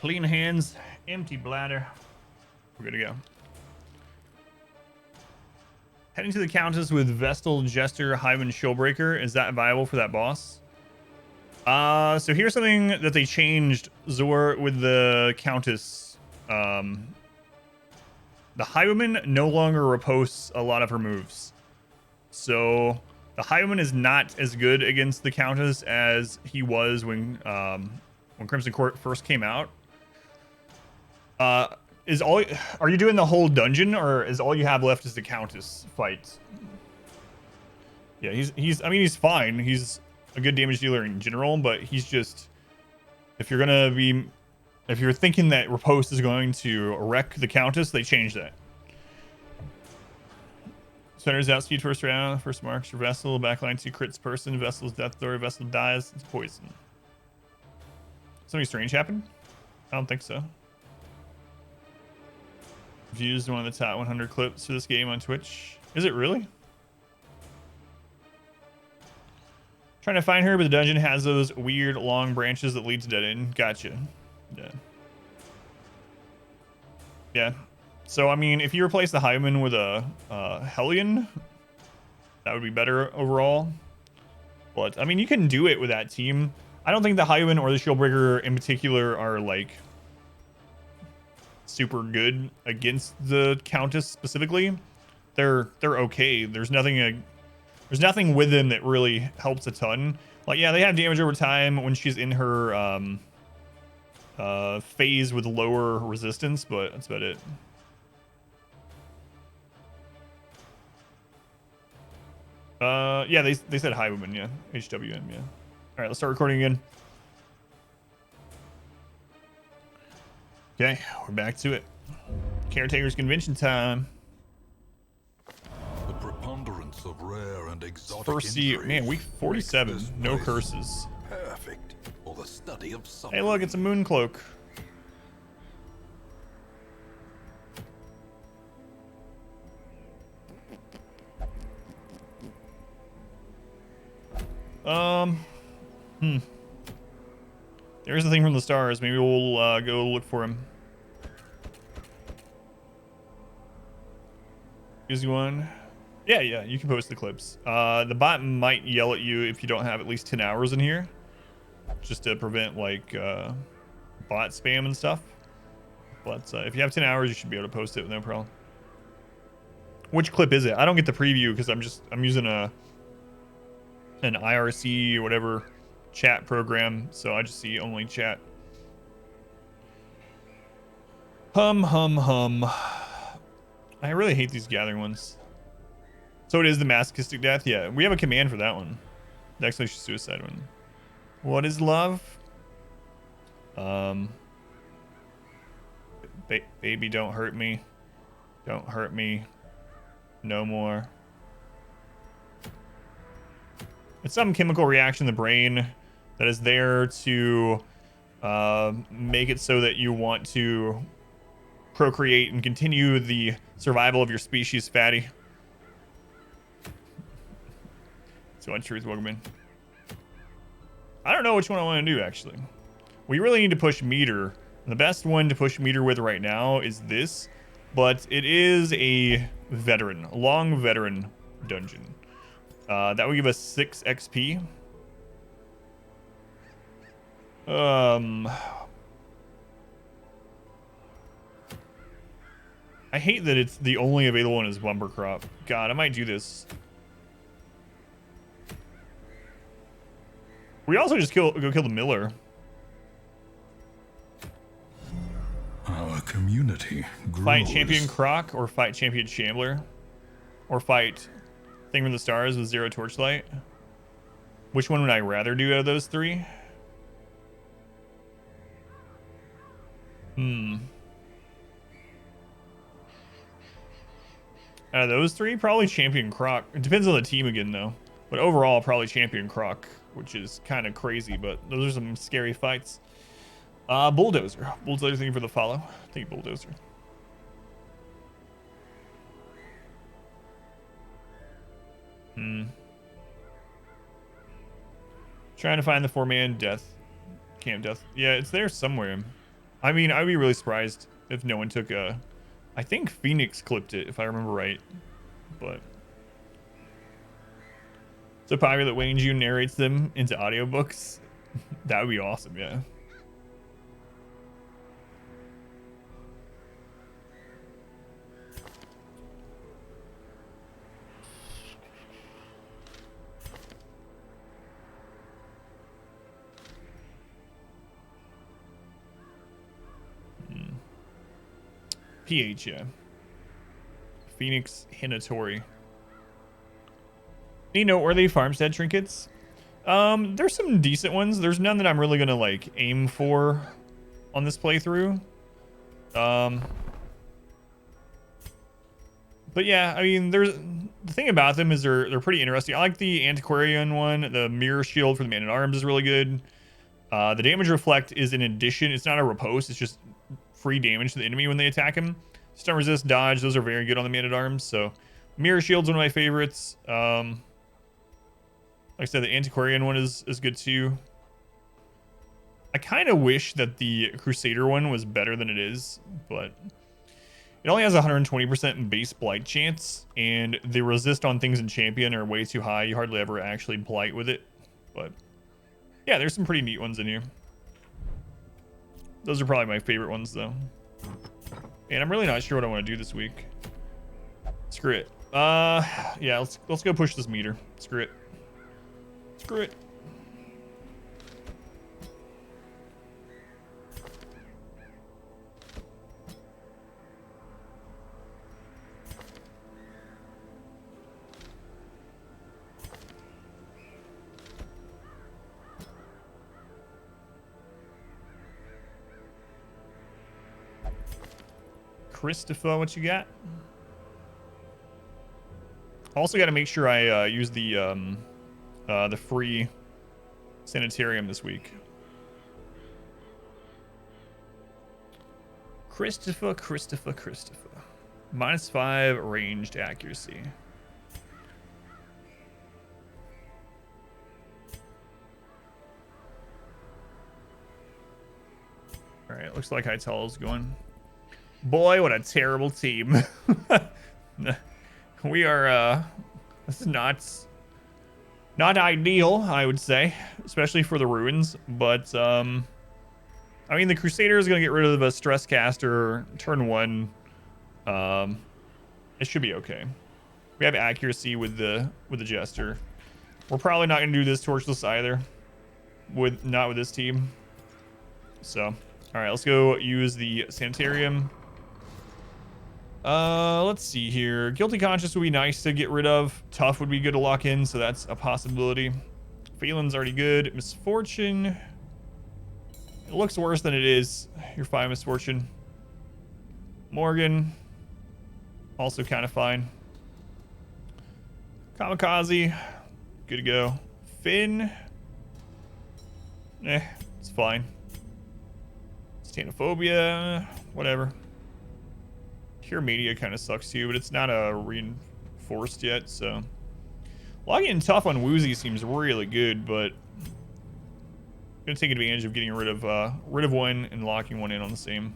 Clean hands, empty bladder. We're good to go. Heading to the Countess with Vestal, Jester, Hyman, Showbreaker. Is that viable for that boss? So here's something that they changed, Zor, with the Countess. The Highwayman no longer riposts a lot of her moves. So the Highwayman is not as good against the Countess as he was when Crimson Court first came out. Are you doing the whole dungeon, or is all you have left is the Countess fight? Yeah, he's fine. He's a good damage dealer in general, but he's just, if you're thinking that riposte is going to wreck the Countess, they changed that. Centers outspeed first round, first marks your Vessel, backline 2 crits person, Vessel's death door, Vessel dies, it's poison. Something strange happened? I don't think so. Views one of the top 100 clips for this game on Twitch. Is it really? Trying to find her, but the dungeon has those weird long branches that lead to dead end. Gotcha. Yeah. Yeah. So, I mean, if you replace the Highman with a Hellion, that would be better overall. But, I mean, you can do it with that team. I don't think the Highman or the Shieldbreaker in particular are, like, super good against the Countess specifically. They're okay. There's nothing with them that really helps a ton. Like, yeah, they have damage over time when she's in her phase with lower resistance, but that's about it. Yeah, they said Highwayman, yeah. HWM, yeah. Alright, let's start recording again. Okay, we're back to it. Caretaker's convention time. The preponderance of rare and exotic First seat, injuries man, week 47. makes this No place curses. Perfect for the study of Hey, look, it's a moon cloak. There's the thing from the stars. Maybe we'll go look for him. Easy one. Yeah, you can post the clips. The bot might yell at you if you don't have at least 10 hours in here, just to prevent like bot spam and stuff. But if you have 10 hours, you should be able to post it with no problem. Which clip is it? I don't get the preview because I'm using an IRC or whatever chat program, so I just see only chat. Hum. I really hate these gathering ones. So it is the masochistic death? Yeah, we have a command for that one. The exhalation suicide one. What is love? Baby, don't hurt me. Don't hurt me. No more. It's some chemical reaction in the brain that is there to make it so that you want to procreate and continue the survival of your species, fatty. So Untruth, welcome in. I don't know which one I want to do, actually. We really need to push meter. The best one to push meter with right now is this, but it is a long veteran dungeon. That would give us 6 XP. I hate that it's the only available one is bumper crop. God, I might do this. We also just go kill the Miller. Our community grows. Fight Champion Croc or fight Champion Shambler. Or fight Thing from the Stars with 0 Torchlight. Which one would I rather do out of those 3? Out of those 3, probably Champion Croc. It depends on the team again, though. But overall, probably Champion Croc, which is kind of crazy, but those are some scary fights. Bulldozer. Bulldozer, thank you for the follow. Thank you, Bulldozer. Trying to find the 4-man death. Camp death. Yeah, it's there somewhere. I mean, I'd be really surprised if no one took a... I think Phoenix clipped it, if I remember right. But... so popular that Wayne June narrates them into audiobooks. That would be awesome, yeah. PH, yeah. Phoenix Hinatori. Any noteworthy farmstead trinkets? There's some decent ones. There's none that I'm really gonna like aim for on this playthrough. But yeah, I mean, there's the thing about them is they're pretty interesting. I like the antiquarian one. The mirror shield for the man-at-arms is really good. The damage reflect is an addition. It's not a riposte. It's just free damage to the enemy when they attack him. Stun resist, dodge. Those are very good on the man-at-arms. So mirror shield's one of my favorites. Like I said, the antiquarian one is good too. I kind of wish that the Crusader one was better than it is, but it only has 120% base blight chance, and the resist on things in champion are way too high. You hardly ever actually blight with it. But yeah, there's some pretty neat ones in here. Those are probably my favorite ones though. And I'm really not sure what I want to do this week. Screw it. Yeah, let's go push this meter. Screw it. Screw it. Christopher, what you got? Also got to make sure I use the free sanitarium this week. Christopher. -5 ranged accuracy. All right, looks like Hytel's going. Boy, what a terrible team. We are, this is not ideal, I would say, especially for the ruins, but, I mean, the Crusader is going to get rid of a stress caster turn 1. It should be okay. We have accuracy with the Jester. We're probably not going to do this torchless either, not with this team. So, all right, let's go use the Sanitarium. Let's see here. Guilty Conscience would be nice to get rid of. Tough would be good to lock in, so that's a possibility. Phelan's already good. Misfortune. It looks worse than it is. You're fine, Misfortune. Morgan. Also kind of fine. Kamikaze. Good to go. Finn. It's fine. Stanophobia. Whatever. Pure Media kind of sucks too, but it's not reinforced yet, so. Logging in tough on Woozy seems really good, but I'm gonna take advantage of getting rid of one and locking one in on the same.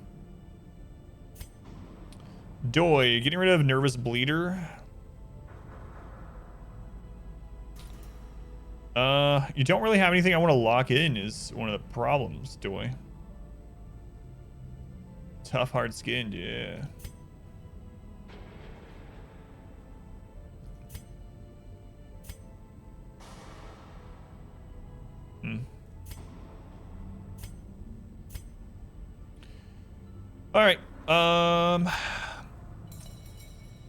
Doi, getting rid of Nervous Bleeder. You don't really have anything I want to lock in is one of the problems, Doi. Tough, hard skinned, yeah. All right.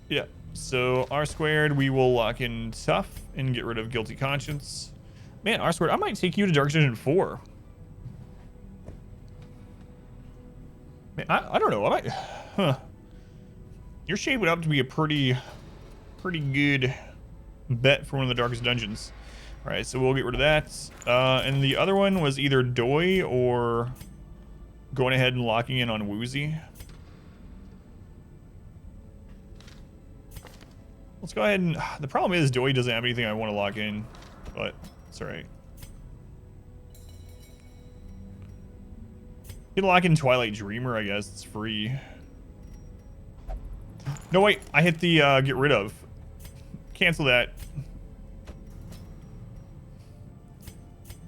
Yeah. So R squared, we will lock in tough and get rid of guilty conscience. Man, R squared, I might take you to Dark Dungeon 4. Man, I don't know. I might. Huh. You're shaping up to be a pretty good bet for one of the darkest dungeons. All right, so we'll get rid of that. And the other one was either Doi or going ahead and locking in on Woozy. Let's go ahead and... The problem is Doi doesn't have anything I want to lock in, but it's all right. You can lock in Twilight Dreamer, I guess. It's free. No, wait. I hit the get rid of. Cancel that.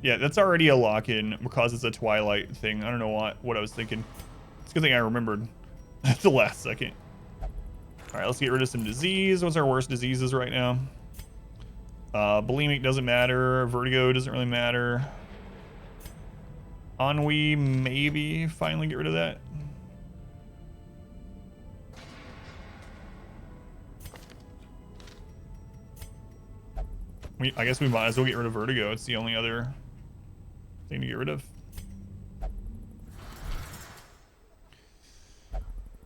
Yeah, that's already a lock-in because it's a Twilight thing. I don't know what I was thinking. It's a good thing I remembered at the last second. All right, let's get rid of some disease. What's our worst diseases right now? Bulimic doesn't matter. Vertigo doesn't really matter. Ennui, maybe finally get rid of that. I guess we might as well get rid of Vertigo. It's the only other thing to get rid of.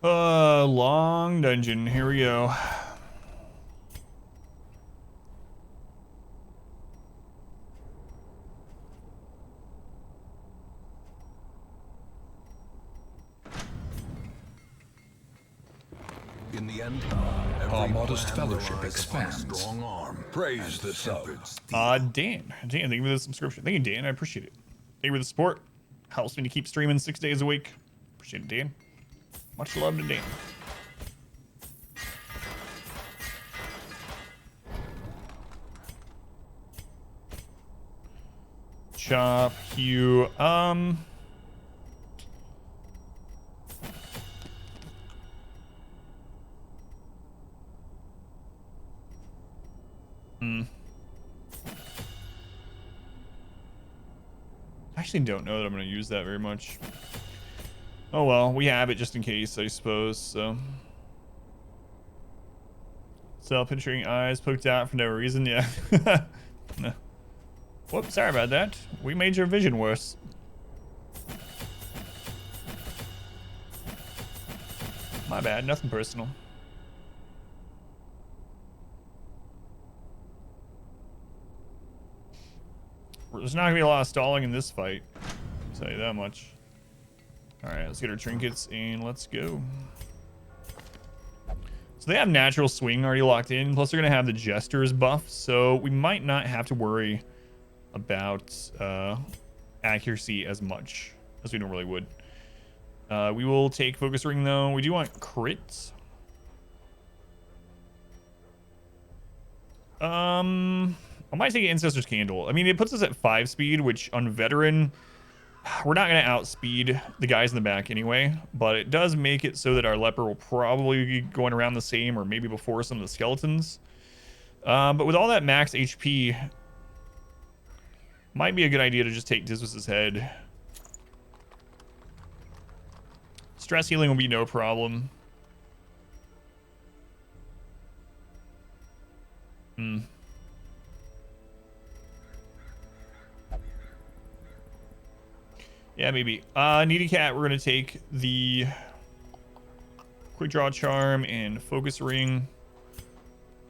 Long dungeon. Here we go. In the end, Our modest plan fellowship relies upon a expands. strong arm. Praise the sub. tempered steel. Dan, thank you for the subscription. Thank you, Dan. I appreciate it. Thank you for the support. Helps me to keep streaming 6 days a week. Appreciate it, Dan. Much love to Dan. Chop, Hugh. I actually don't know that I'm going to use that very much. Oh well, we have it just in case, I suppose, so. Self-picturing eyes poked out for no reason, yeah. No. Whoops, sorry about that. We made your vision worse. My bad, nothing personal. There's not gonna be a lot of stalling in this fight. I'll tell you that much. Alright, let's get our trinkets and let's go. So they have natural swing already locked in, plus they're gonna have the Jester's buff, so we might not have to worry about accuracy as much as we normally would. We will take focus ring though. We do want crits. I might take Ancestor's Candle. I mean, it puts us at 5 speed, which on Veteran, we're not going to outspeed the guys in the back anyway, but it does make it so that our Leper will probably be going around the same or maybe before some of the skeletons. But with all that max HP, might be a good idea to just take Dismas' head. Stress healing will be no problem. Yeah, maybe. Needy Cat, we're going to take the Quick Draw Charm and Focus Ring.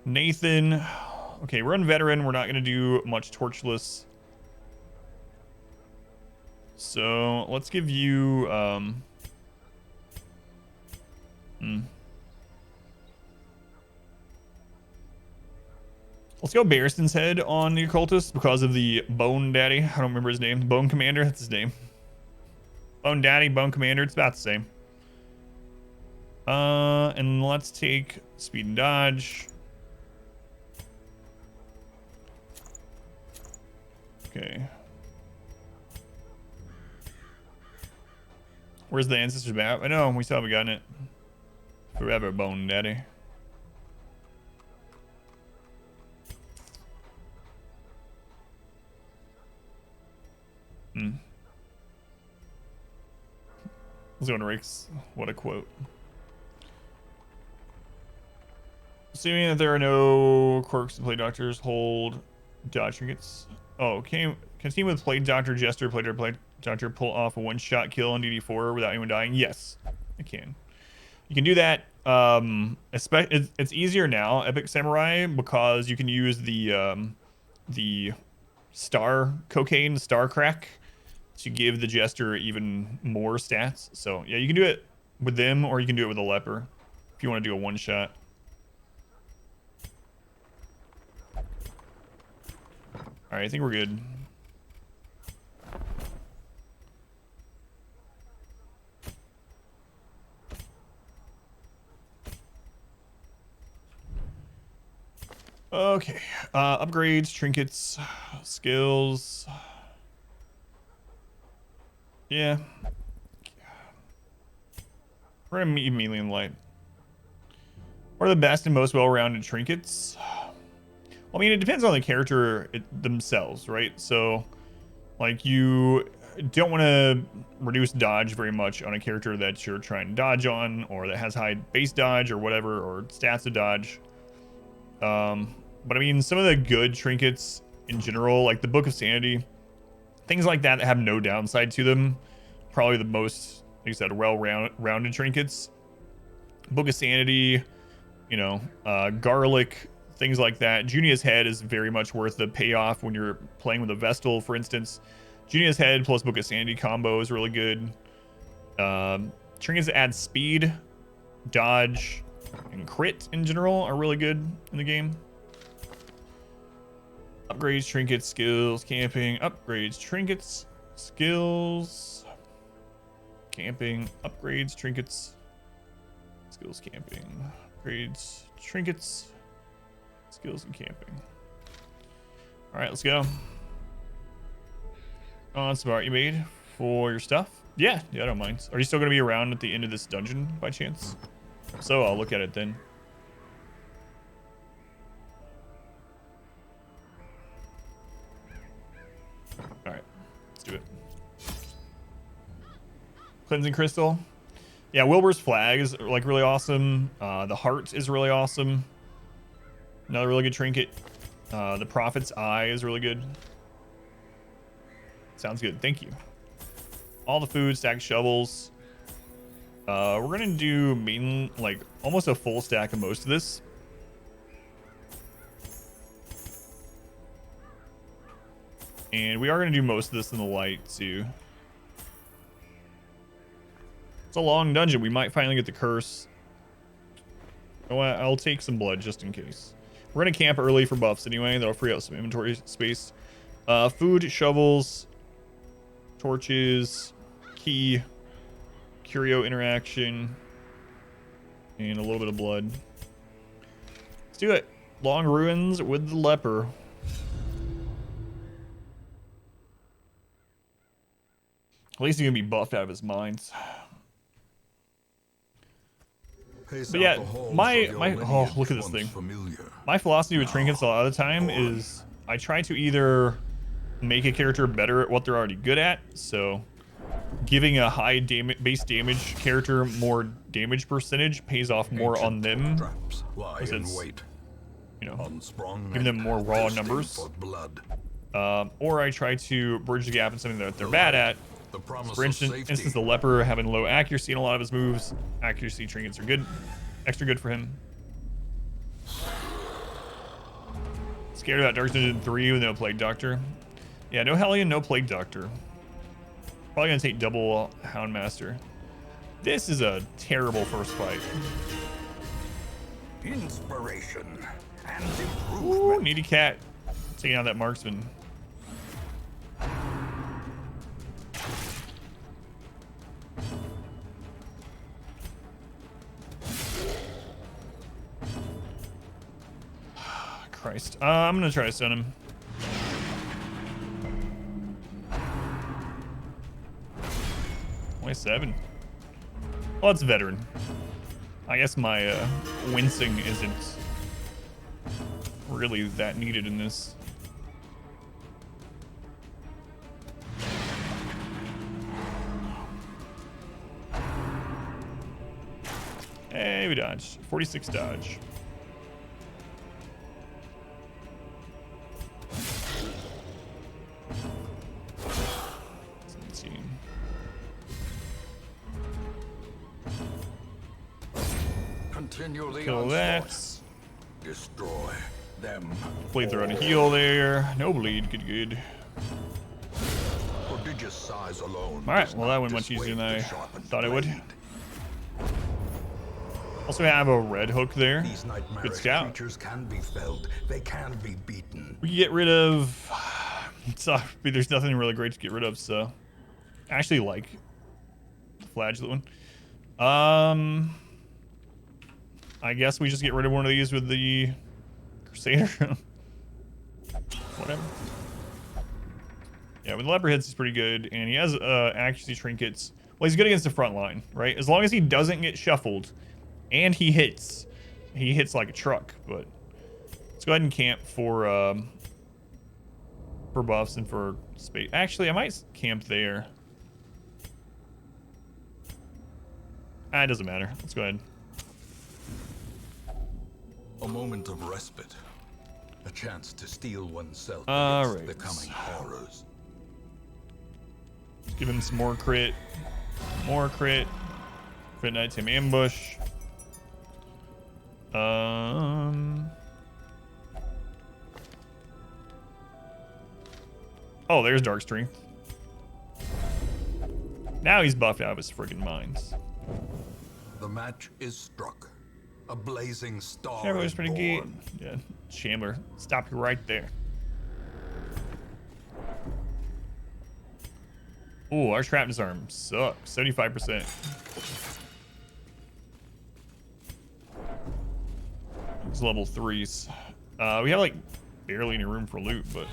Nathan. Okay, we're on Veteran. We're not going to do much Torchless. So, let's give you... Let's go Barristan's head on the Occultist because of the Bone Daddy. I don't remember his name. Bone Commander, that's his name. Bone Daddy, Bone Commander, it's about the same. And let's take Speed and Dodge. Okay. Where's the Ancestor's map? I know, we still haven't gotten it. Forever, Bone Daddy. Let's go to Rick's. What a quote. Assuming that there are no quirks to play doctors, hold dodge trinkets. Oh, can team with Plague Doctor, Jester, Plague Doctor pull off a one-shot kill on DD4 without anyone dying? Yes, I can. You can do that. It's easier now, Epic Samurai, because you can use the star cocaine, star crack, to give the Jester even more stats. So yeah, you can do it with them, or you can do it with a Leper if you want to do a one-shot. All right, I think we're good. Okay. Upgrades, trinkets, skills. Yeah. We're gonna meet immediately in light. What are the best and most well-rounded trinkets? Well, I mean, it depends on the character themselves, right? So, like, you don't want to reduce dodge very much on a character that you're trying to dodge on, or that has high base dodge or whatever, or stats of dodge. But I mean, some of the good trinkets in general, like the Book of Sanity, things like that have no downside to them, probably the most, like I said, well-rounded trinkets. Book of Sanity, you know, garlic, things like that. Junia's Head is very much worth the payoff when you're playing with a Vestal, for instance. Junia's Head plus Book of Sanity combo is really good. Trinkets that add speed, dodge, and crit in general are really good in the game. Upgrades, trinkets, skills, camping. Upgrades, trinkets, skills, camping. Upgrades, trinkets, skills, camping. Upgrades, trinkets, skills, and camping. All right, let's go. On some art you made for your stuff. Yeah, I don't mind. Are you still going to be around at the end of this dungeon by chance? So I'll look at it then. All right, let's do it. Cleansing crystal. Yeah, Wilbur's flag is like really awesome. The heart is really awesome. Another really good trinket. The prophet's eye is really good. Sounds good. Thank you. All the food, stack shovels. We're gonna do like almost a full stack of most of this. And we are gonna do most of this in the light too. It's a long dungeon. We might finally get the curse. Oh, I'll take some blood just in case. We're gonna camp early for buffs anyway. That'll free up some inventory space. Food, shovels, torches, key, curio interaction, and a little bit of blood. Let's do it. Long ruins with the leper. At least he's gonna be buffed out of his mind. But yeah, my oh, look at this thing. My philosophy with trinkets a lot of the time is I try to either make a character better at what they're already good at. So giving a high base damage character more damage percentage pays off more on them. Because it's, you know, giving them more raw numbers. Or I try to bridge the gap in something that they're bad at. For instance, the leper having low accuracy in a lot of his moves. Accuracy trinkets are good, extra good for him. Scared about Dark Dungeon 3 with no Plague Doctor. Yeah, no Hellion, no Plague Doctor. Probably gonna take double Houndmaster. This is a terrible first fight. Inspiration and improvement. Ooh, needy cat. Taking out that marksman. Christ. I'm gonna try to stun him. Only 7. Well, it's veteran. I guess my wincing isn't really that needed in this. Hey, we dodged. 46 dodge. Kill that. Destroy them. Flamethrower and heal there. No bleed. Good. Prodigious size alone. All right. Well, that went much easier than I thought it would. Also have a red hook there. These Good scout. creatures can be felled. They can be beaten. We can get rid of. There's nothing really great to get rid of. So, I actually like the flagellant one. I guess we just get rid of one of these with the Crusader. Whatever. Yeah, when the leper hits, he's pretty good, and he has accuracy trinkets. Well, he's good against the front line, right? As long as he doesn't get shuffled, and he hits like a truck. But let's go ahead and camp for buffs and for space. Actually, I might camp there. It doesn't matter. Let's go ahead. A moment of respite. A chance to steel oneself All against right. the coming horrors. Let's give him some more crit. More crit. Crit nighttime ambush. Oh, there's Dark Strength. Now he's buffed out of his friggin' minds. The match is struck. A blazing star Shambler's is pretty born. good. Yeah, Shambler, stop you right there. Ooh, our trap disarm sucks. 75%. It's level 3s. We have like barely any room for loot, but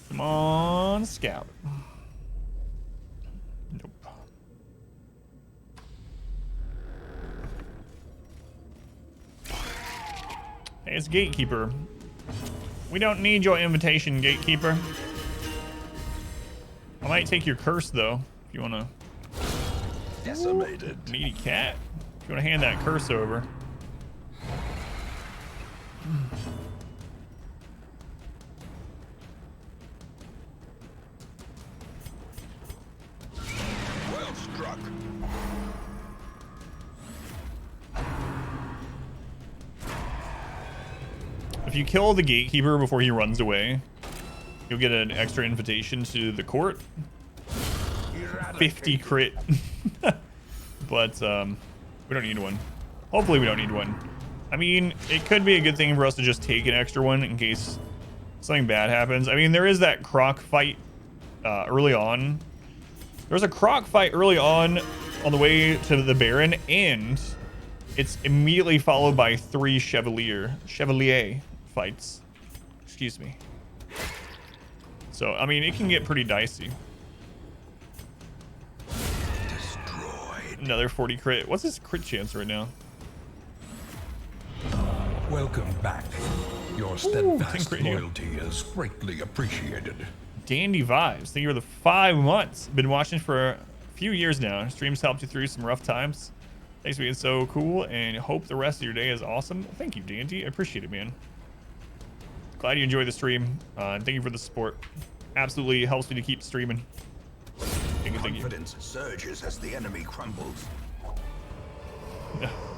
come on, scout. Nope. Hey, it's Gatekeeper. We don't need your invitation, Gatekeeper. I might take your curse, though, if you want to. Decimated. Needy cat. If you want to hand that curse over. Well struck. If you kill the Gatekeeper before he runs away, you'll get an extra invitation to the court. 50 crit. But we don't need one. Hopefully we don't need one. I mean, it could be a good thing for us to just take an extra one in case something bad happens. I mean, there is that croc fight early on. There's a croc fight early on the way to the Baron, and it's immediately followed by 3 Chevalier fights. Excuse me. So, I mean, it can get pretty dicey. Destroyed. Another 40 crit. What's his crit chance right now? Welcome back. Your 10 steadfast crit here. loyalty is greatly appreciated. Dandy vibes. Thank you for the 5 months. Been watching for a few years now. Streams helped you through some rough times. Thanks for being so cool, and hope the rest of your day is awesome. Thank you, Dandy. I appreciate it, man. Glad you enjoy the stream. Thank you for the support. Absolutely helps me to keep streaming. Thank you, thank you. Confidence surges as the enemy crumbles.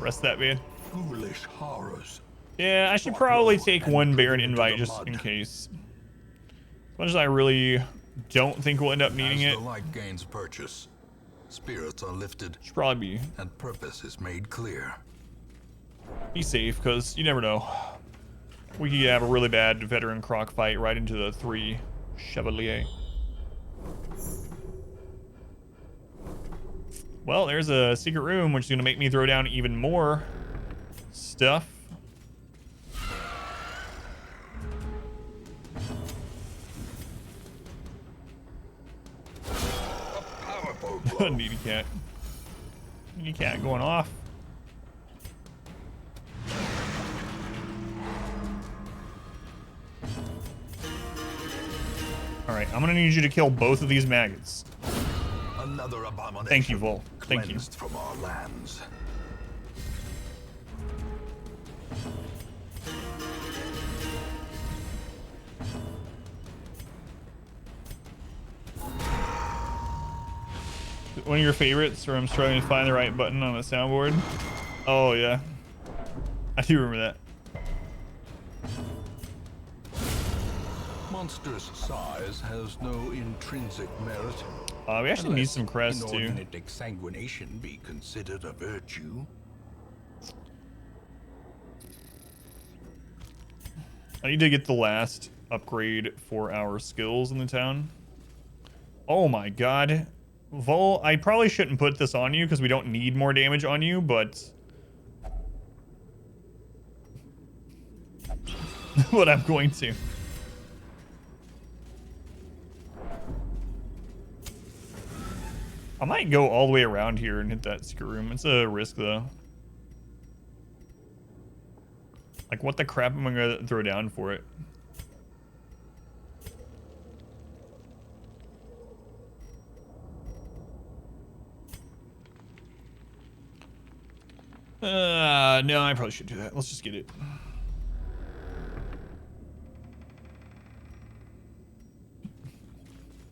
Rest that, man. Foolish horrors. Yeah, I should probably take one Baron invite just in case. As much as I really don't think we'll end up needing As it, the light gains purchase, spirits are lifted should probably and purpose is made clear. be safe, because you never know. We could have a really bad veteran croc fight right into the 3 Chevalier. Well, there's a secret room, which is going to make me throw down even more stuff. Powerful blow. Needy cat. Needy cat going off. Alright, I'm gonna need you to kill both of these maggots. Another abomination. Thank you, Vol. Thank you. Cleansed from our lands. One of your favorites where I'm struggling to find the right button on the soundboard? Oh, yeah. I do remember that. Monstrous size has no intrinsic merit. We actually need unless some crests, too. inordinate exsanguination be considered a virtue. I need to get the last upgrade for our skills in the town. Oh my god. Vol, I probably shouldn't put this on you because we don't need more damage on you, but... but I'm going to. I might go all the way around here and hit that secret room. It's a risk, though. Like, what the crap am I going to throw down for it? No, I probably should do that. Let's just get it.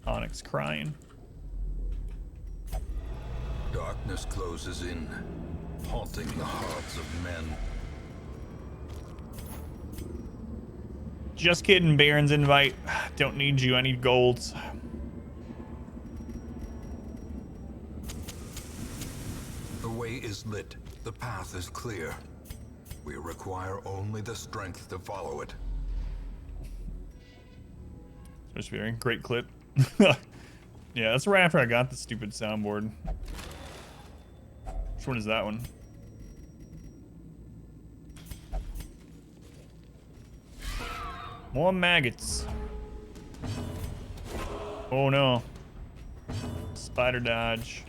Onyx crying. Darkness closes in, haunting the hearts of men. Just kidding, Baron's invite. Don't need you. I need golds. The way is lit. The path is clear. We require only the strength to follow it. Just very great clip. Yeah, that's right after I got the stupid soundboard. Which one is that one? More maggots. Oh no. Spider dodge.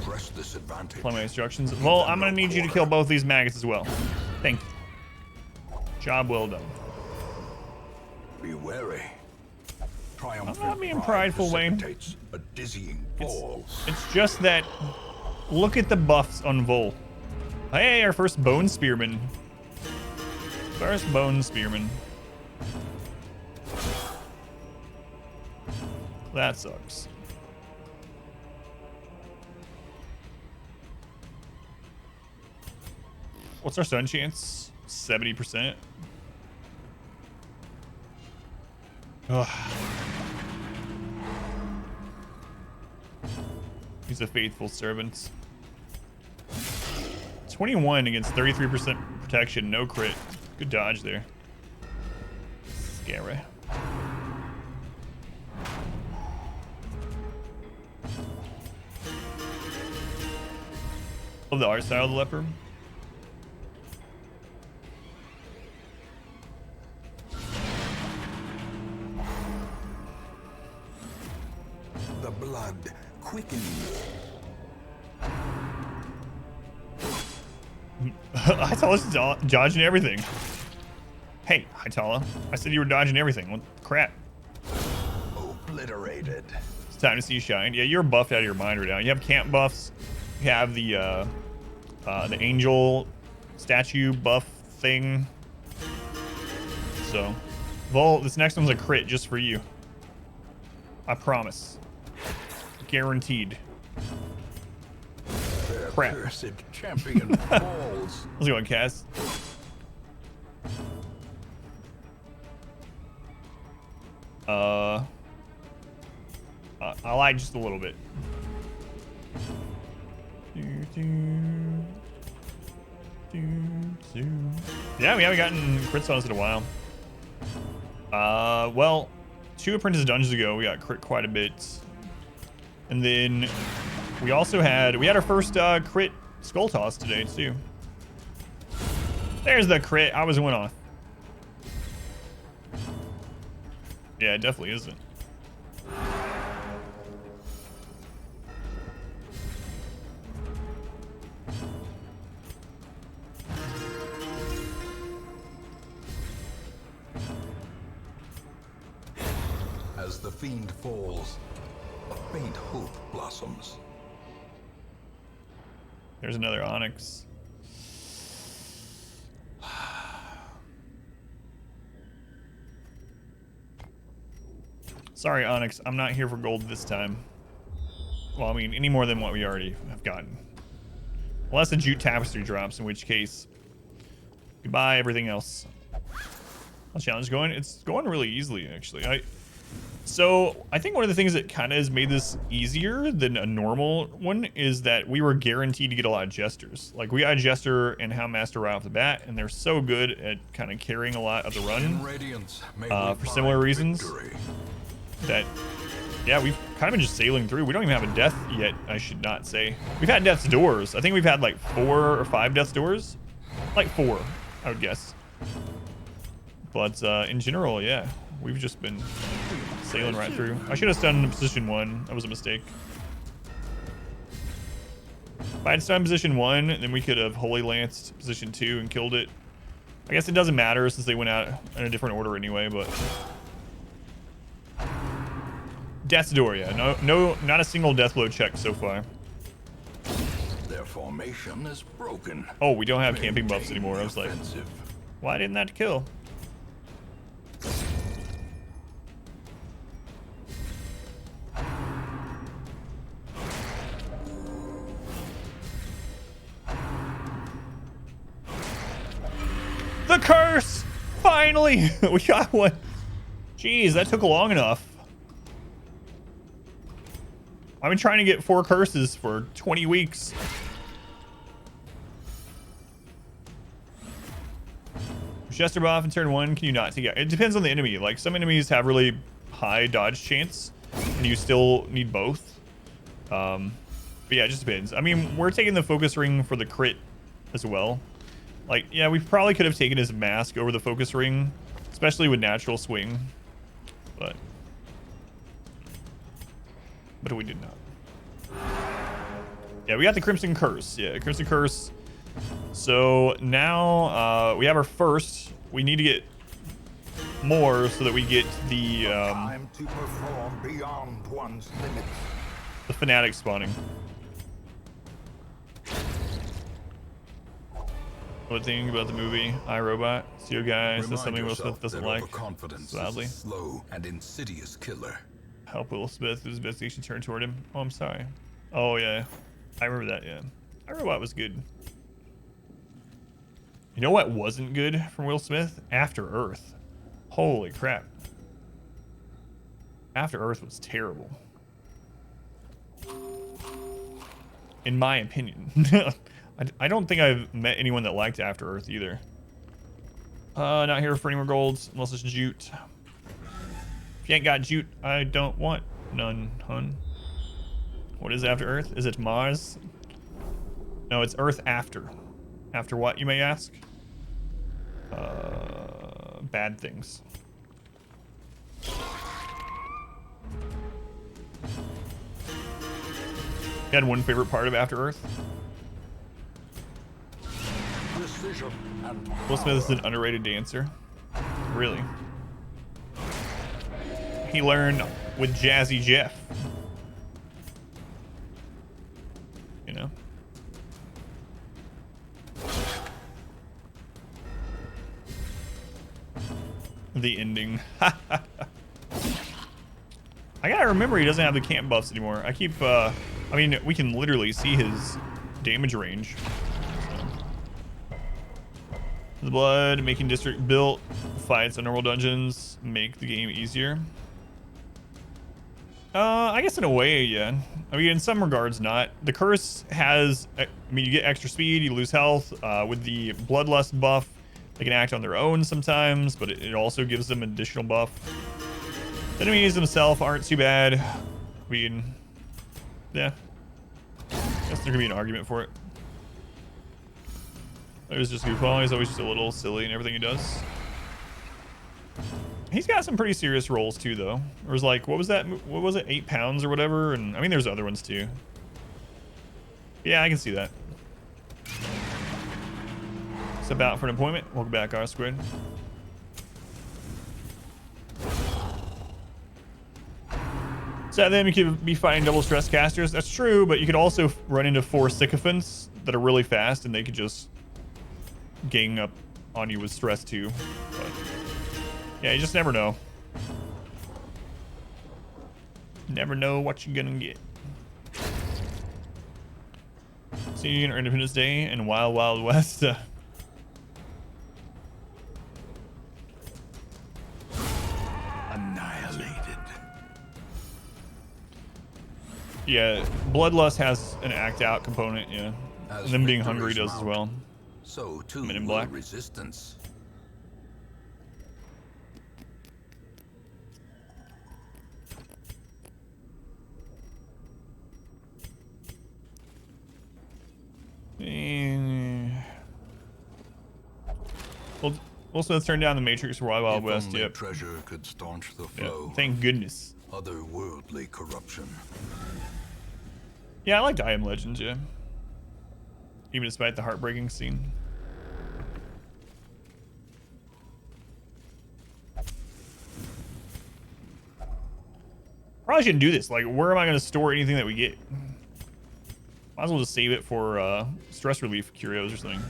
Press this advantage. Follow my instructions. Well, I'm gonna need you to kill both these maggots as well. Thank you. Job well done. Be wary. Triumphant I'm not being pride prideful, Wayne. precipitates a dizzying fall. It's just that, look at the buffs on Vol. Hey, our first bone spearman. First bone spearman. That sucks. What's our stun chance? 70%. Ugh. He's a faithful servant. 21 against 33% protection, no crit. Good dodge there. Scary. Love the art style of the leopard. The blood quickens. Hytala's dodging everything. Hey, Hytala. I said you were dodging everything. What crap? Obliterated. It's time to see you shine. Yeah, you're buffed out of your mind right now. You have camp buffs. You have the angel statue buff thing. So, Vol, this next one's a crit just for you. I promise. Guaranteed. Crap. Cursed champion falls. Let's go and cast. I lied just a little bit. Yeah, we haven't gotten crits on us in a while. Well, 2 Apprentice Dungeons ago, we got crit quite a bit. And then we also had our first crit skull toss today too. There's the crit. I was one off. Yeah, it definitely isn't. As the fiend falls, a faint hope blossoms. There's another Onyx. Sorry, Onyx. I'm not here for gold this time. Well, I mean, any more than what we already have gotten. Unless the Jute Tapestry drops, in which case, goodbye everything else. How's challenge going? It's going really easily, actually. So I think one of the things that kind of has made this easier than a normal one is that we were guaranteed to get a lot of jesters. Like we got a jester and Houndmaster right off the bat, and they're so good at kind of carrying a lot of the run for similar reasons that, yeah, we've kind of been just sailing through. We don't even have a death yet, I should not say. We've had death's doors. I think we've had like 4 or 5 death's doors. Like 4, I would guess. But in general, yeah, we've just been sailing right through. I should have stunned position 1. That was a mistake. If I had stunned position 1, then we could have Holy Lanced position 2 and killed it. I guess it doesn't matter since they went out in a different order anyway, but... Death's Door, yeah. No, not a single death blow check so far. Their formation is broken. Oh, we don't have camping buffs anymore. I was like, why didn't that kill? The curse! Finally! We got one. Jeez, that took long enough. I've been trying to get 4 curses for 20 weeks. Jester buff in turn 1, can you not take it? It depends on the enemy. Like, some enemies have really high dodge chance, and you still need both. But yeah, it just depends. I mean, we're taking the focus ring for the crit as well. Like, yeah, we probably could have taken his mask over the focus ring, especially with natural swing. But we did not. Yeah, we got the Crimson Curse. Yeah, Crimson Curse. So now we have our first. We need to get more so that we get the Time to perform beyond one's limits. the fanatic spawning. What think about the movie iRobot? See you guys. That's something Will Smith doesn't like. Sadly. Slow and insidious killer. Help Will Smith. His investigation turned toward him. Oh, I'm sorry. Oh yeah, I remember that. Yeah, iRobot was good. You know what wasn't good from Will Smith? After Earth. Holy crap. After Earth was terrible. In my opinion. I don't think I've met anyone that liked After Earth either. Not here for any more golds, unless it's jute. If you ain't got jute, I don't want none, hun. What is After Earth? Is it Mars? No, it's Earth after. After what, you may ask? Bad things. You had one favorite part of After Earth? Will Smith is an underrated dancer. Really? He learned with Jazzy Jeff. You know? The ending. I gotta remember he doesn't have the camp buffs anymore. I keep, I mean, we can literally see his damage range. So. The blood, making district built, fights on normal dungeons, make the game easier. I guess in a way, yeah. I mean, in some regards, not. The curse has, I mean, you get extra speed, you lose health. With the bloodlust buff, they can act on their own sometimes, but it also gives them additional buff. The enemies themselves aren't too bad. I mean, yeah. I guess there could be an argument for it. It was just goofball. He's always just a little silly in everything he does. He's got some pretty serious roles too, though. There was like, what was that? What was it? 8 pounds or whatever? And I mean, there's other ones too. Yeah, I can see that. Step out for an appointment. Welcome back, R squared. So then you could be fighting double stress casters. That's true, but you could also run into 4 sycophants that are really fast, and they could just gang up on you with stress too. But yeah, you just never know. Never know what you're gonna get. See you on Independence Day and Wild Wild West. Annihilated. Yeah, bloodlust has an act out component, yeah. As And them being victories hungry does as mount, well. So too Men in will Black. resistance. And... Well, also let's turn down the Matrix for Wild Wild If West. only Yep. treasure could staunch the Yep. flow. Thank goodness. Otherworldly corruption. Yeah, I liked I Am Legends, yeah. Even despite the heartbreaking scene. Probably shouldn't do this. Like, where am I going to store anything that we get? Might as well just save it for stress relief curios or something.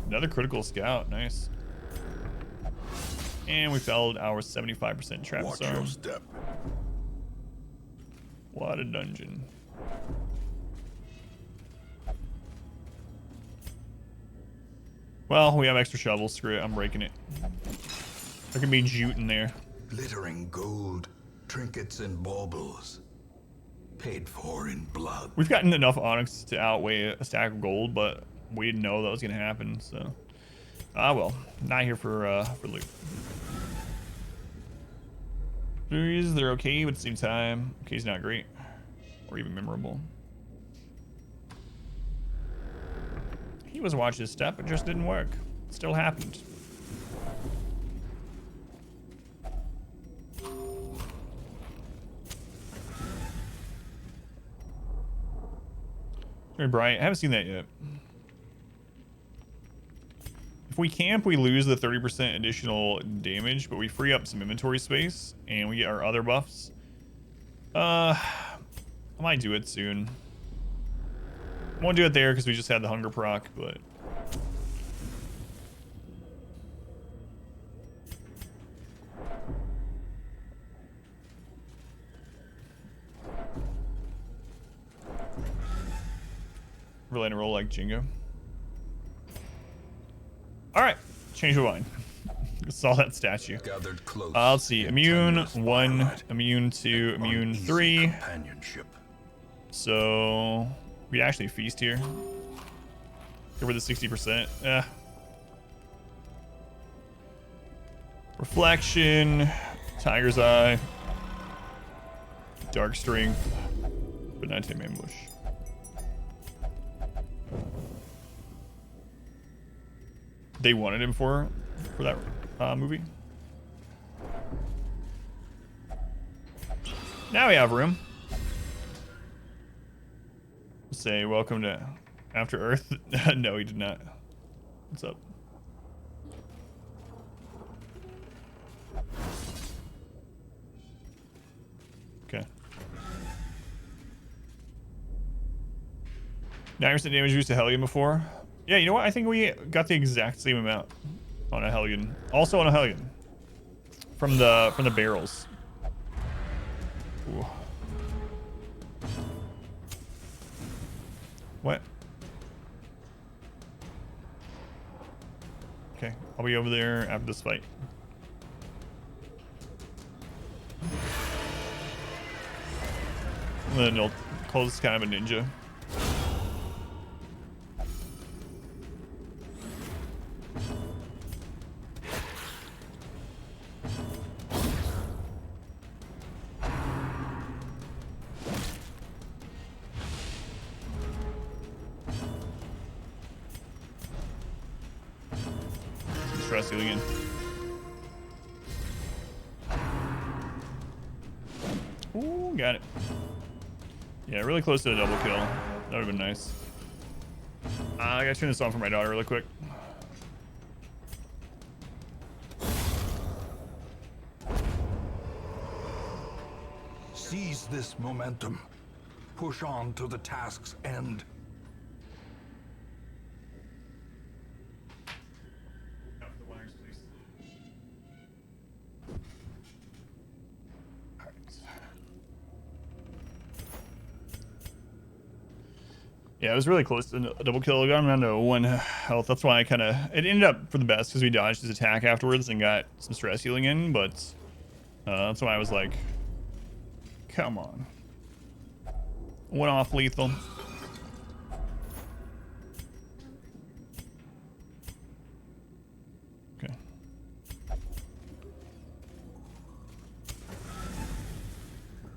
Another critical scout. Nice. And we failed our 75% trap Watch zone. your step. What a dungeon. Well, we have extra shovels. Screw it. I'm breaking it. There can be jute in there. Glittering gold, trinkets and baubles. Paid for in blood. We've gotten enough onyx to outweigh a stack of gold, but we didn't know that was going to happen, so... well. Not here for loot. They're okay, but at the same time, okay's not great. Or even memorable. He was watching his step, it just didn't work. It still happened. Very bright. I haven't seen that yet. If we camp, we lose the 30% additional damage, but we free up some inventory space, and we get our other buffs. I might do it soon. I won't do it there because we just had the hunger proc, but... Really to roll like Jingo. Alright, change of mind. Saw that statue. Gathered close. Let's see. in Immune tenuous 1, twilight. immune 2, immune Uneasy 3. Companionship. So we actually feast here. Cover the 60%. Reflection, Tiger's Eye, Dark Strength, but Nighttime Ambush. They wanted him for that movie. Now we have room. Say welcome to After Earth. No, he did not. What's up? Okay. 9% damage used to Hellion before. Yeah, you know what? I think we got the exact same amount on a Hellion. Also on a Hellion. From the barrels. Ooh. What? Okay, I'll be over there after this fight. And then you'll call this kind of a ninja. Stress healing in. Ooh, got it. Yeah, really close to a double kill. That would have been nice. I gotta turn this on for my daughter really quick. Seize this momentum. Push on to the task's end. Yeah, it was really close to a double kill. I got him down to 1 health. That's why it ended up for the best because we dodged his attack afterwards and got some stress healing in. But that's why I was like, come on. 1 off lethal. Okay.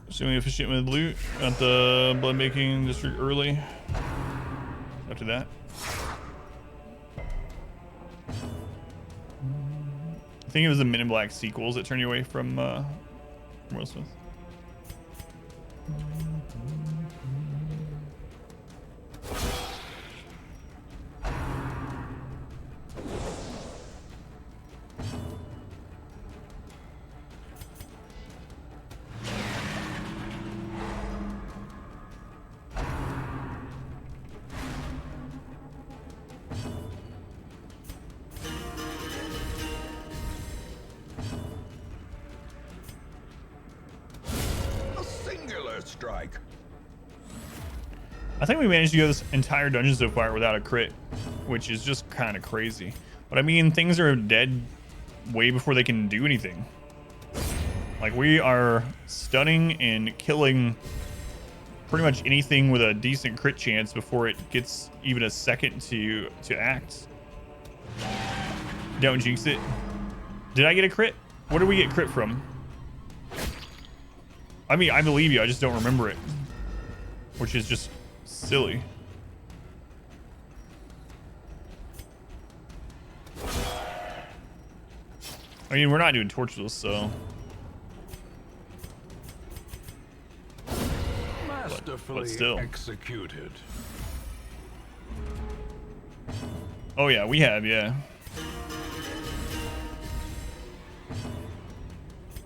Assuming efficient with loot at the blood making district early. After that. I think it was the Men in Black sequels that turned you away from Will Smith. A singular strike. I think we managed to go this entire dungeon so far without a crit, which is just kind of crazy. But I mean, things are dead way before they can do anything. Like, we are stunning and killing pretty much anything with a decent crit chance before it gets even a second to act. Don't jinx it. Did I get a crit? What did we get crit from? I mean, I believe you. I just don't remember it, which is just silly. I mean, we're not doing tortureless, so. Masterfully still. executed. Oh yeah, we have, yeah.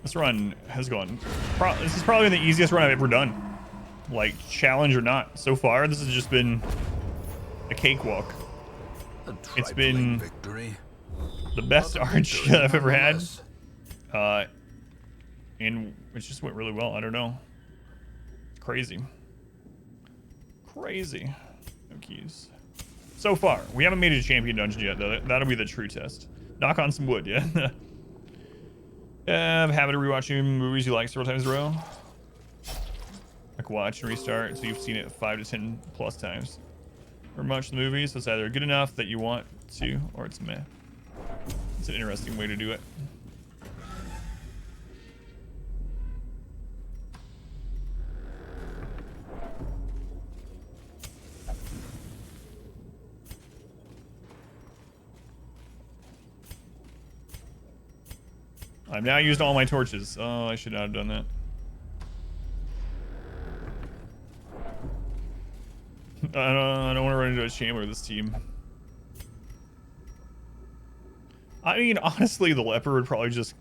This run has gone. This is probably the easiest run I've ever done. Like, challenge or not. So far, this has just been a cakewalk. It's been victory. the best RNG that I've ever had. And it just went really well. I don't know. It's crazy. Crazy. No keys. So far, we haven't made it a champion dungeon yet, though. That'll be the true test. Knock on some wood, yeah? I'm happy to rewatching movies you like several times in a row. Like watch and restart, so you've seen it 5 to 10 plus times. Or much the movies, so it's either good enough that you want to, or it's meh. It's an interesting way to do it. I've now used all my torches. Oh, I should not have done that. I don't want to run into a Chandler with this team. I mean, honestly, the leper would probably just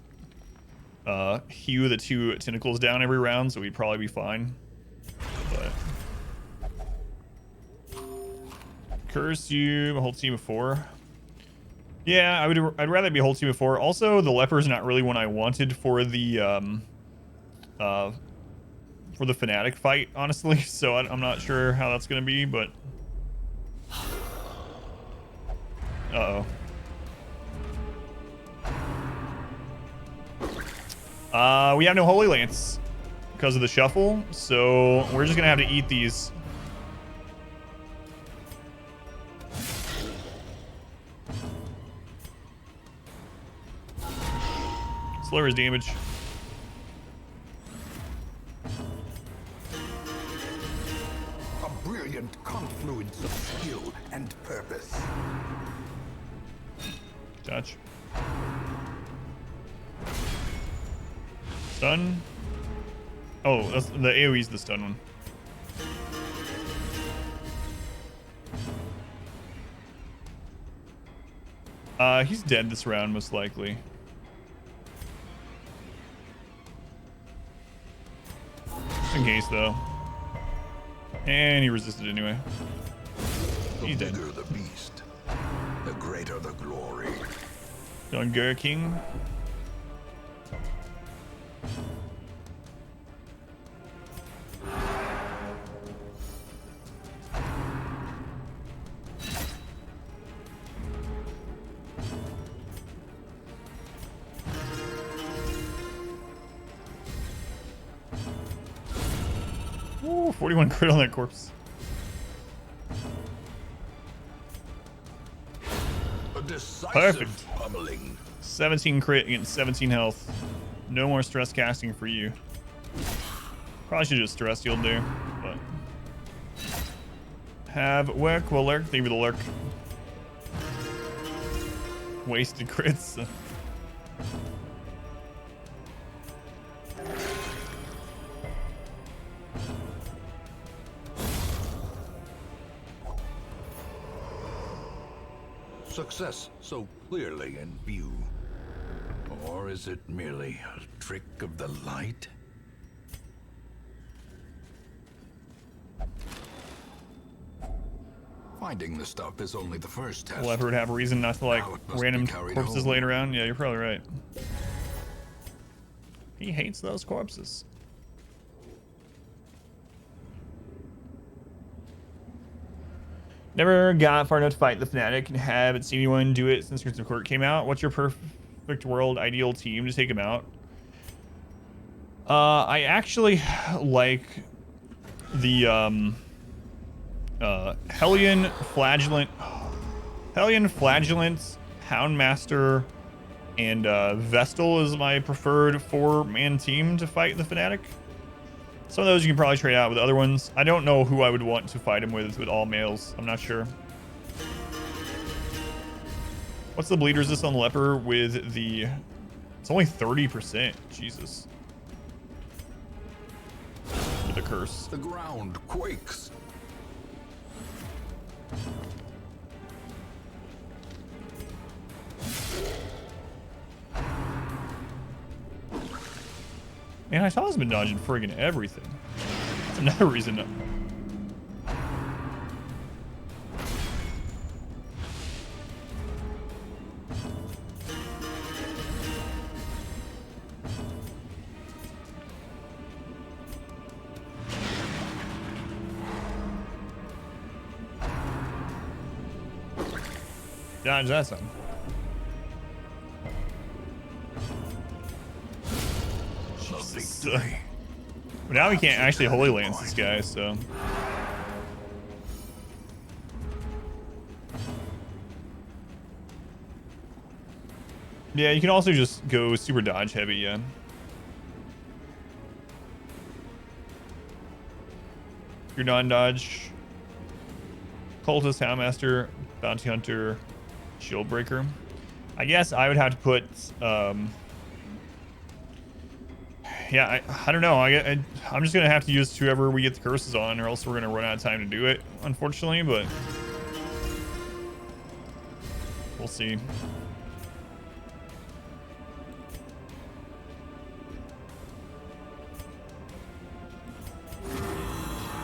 hew the 2 tentacles down every round, so we'd probably be fine. But curse you, a whole team of 4. Yeah, I'd rather be a whole team of 4. Also, the leper's not really one I wanted for the fanatic fight, honestly. So I'm not sure how that's gonna be, but uh-oh. We have no Holy Lance because of the shuffle, so we're just gonna have to eat these. Slur's damage. A brilliant confluence of skill and purpose. Touch. Stun. Oh, that's the AoE's the stun one. He's dead this round, most likely. Just in case, though. And he resisted anyway. He's dead. The bigger the beast, the greater the glory. Done, King. Ooh, 41 crit on that corpse. A decisive Perfect. pummeling. 17 crit against 17 health. No more stress casting for you. Probably should just stress healed there, but have work will lurk. Thank you for the lurk. Wasted crits. Success so clearly in view. Or is it merely a trick of the light? Finding the stuff is only the first test. Leopard have a reason not to like Now it must be random carried corpses home. laying around. Yeah, you're probably right. He hates those corpses. Never got far enough to fight the Fnatic and haven't seen anyone do it since Crimson of Court came out. What's your perfect world ideal team to take him out? I actually like the Hellion Flagellant, Houndmaster, and Vestal is my preferred 4-man team to fight the Fnatic. Some of those you can probably trade out with other ones. I don't know who I would want to fight him with all males. I'm not sure. What's the bleed resist on the leper with the... It's only 30%. Jesus. With the curse. The ground quakes. Man, I saw he's been dodging friggin' everything. That's another reason to... Dodge that son. Jesus. But now we can't actually Holy Lance this guy, so... Yeah, you can also just go super dodge heavy, yeah. Your non-dodge... Cultist, Houndmaster, Bounty Hunter, Shield Breaker. I guess I would have to put... Yeah, I don't know. I'm just going to have to use whoever we get the curses on, or else we're going to run out of time to do it, unfortunately, but... We'll see.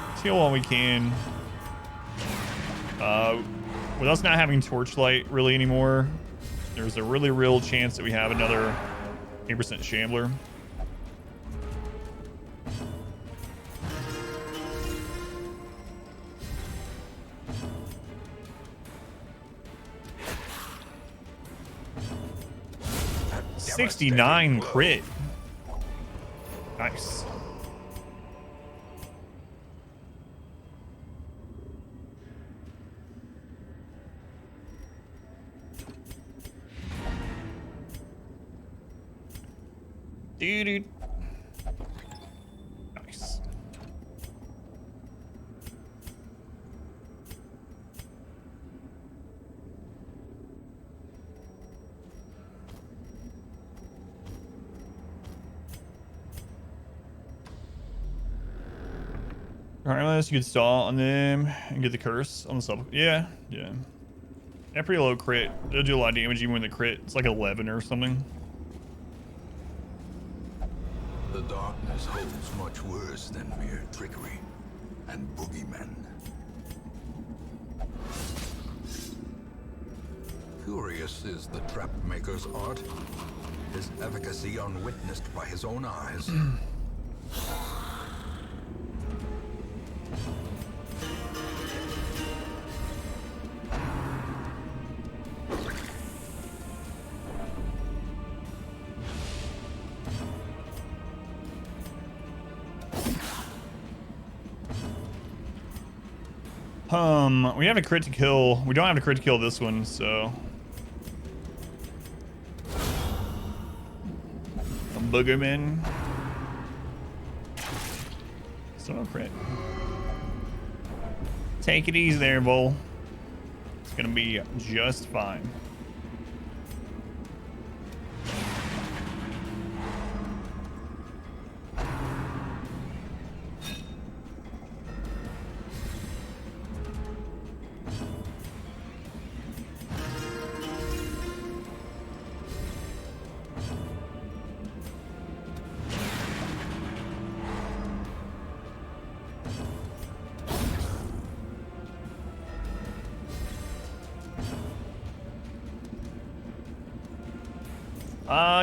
Let's heal while we can. With us not having Torchlight really anymore, there's a really real chance that we have another 8% Shambler. $69 crit. Nice. Dude. Nice. Regardless, you could stall on them and get the curse on the sub. Yeah. Yeah, pretty low crit. They'll do a lot of damage even when the crit. It's like 11 or something. The darkness holds much worse than mere trickery and boogeymen. Curious is the trap maker's art, his efficacy unwitnessed by his own eyes. We have a crit to kill. We don't have a crit to kill this one, so. A boogerman. Still no crit. Take it easy there, Bull. It's gonna be just fine.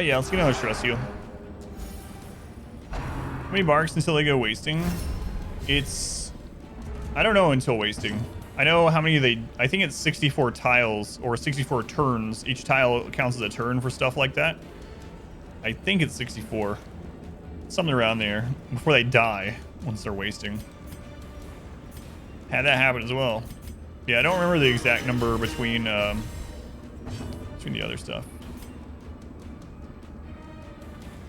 Yeah, let's get another stress heal. How many barks until they go wasting? It's... I don't know until wasting. I know how many they... I think it's 64 tiles or 64 turns. Each tile counts as a turn for stuff like that. I think it's 64. Something around there. Before they die once they're wasting. Had that happen as well. Yeah, I don't remember the exact number between the other stuff.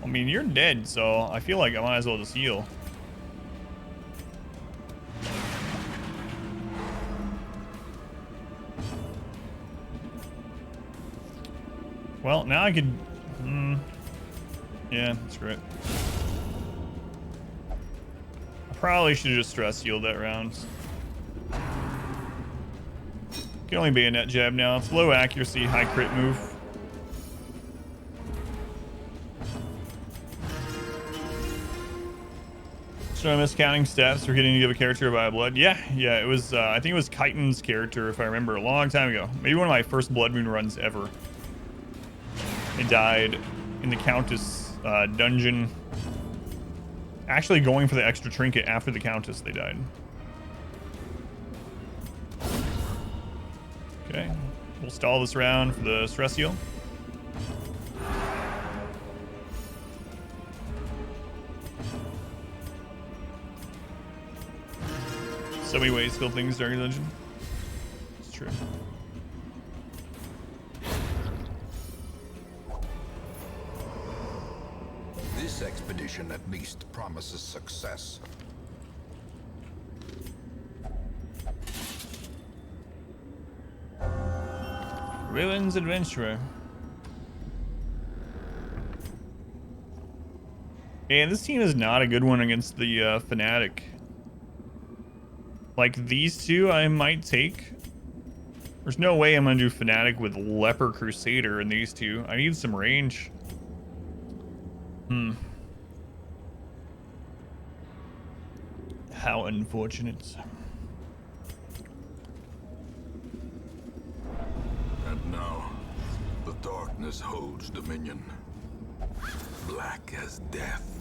I mean, you're dead, so I feel like I might as well just heal. Well, now I could... yeah, screw it. I probably should have just stress healed that round. Can only be a net jab now. It's low accuracy, high crit move. So I'm miscounting stats for getting to give a character a vial blood. Yeah, it was, I think it was Chitin's character, if I remember, a long time ago. Maybe one of my first Blood Moon runs ever. They died in the Countess dungeon. Actually going for the extra trinket after the Countess, they died. Okay, we'll stall this round for the stress heal. So many ways to kill things during the dungeon. It's true. This expedition at least promises success. Ruins Adventurer. And this team is not a good one against the Fnatic. Like, these two I might take. There's no way I'm gonna do Fnatic with Leper Crusader in these two. I need some range. How unfortunate. And now, the darkness holds dominion. Black as death.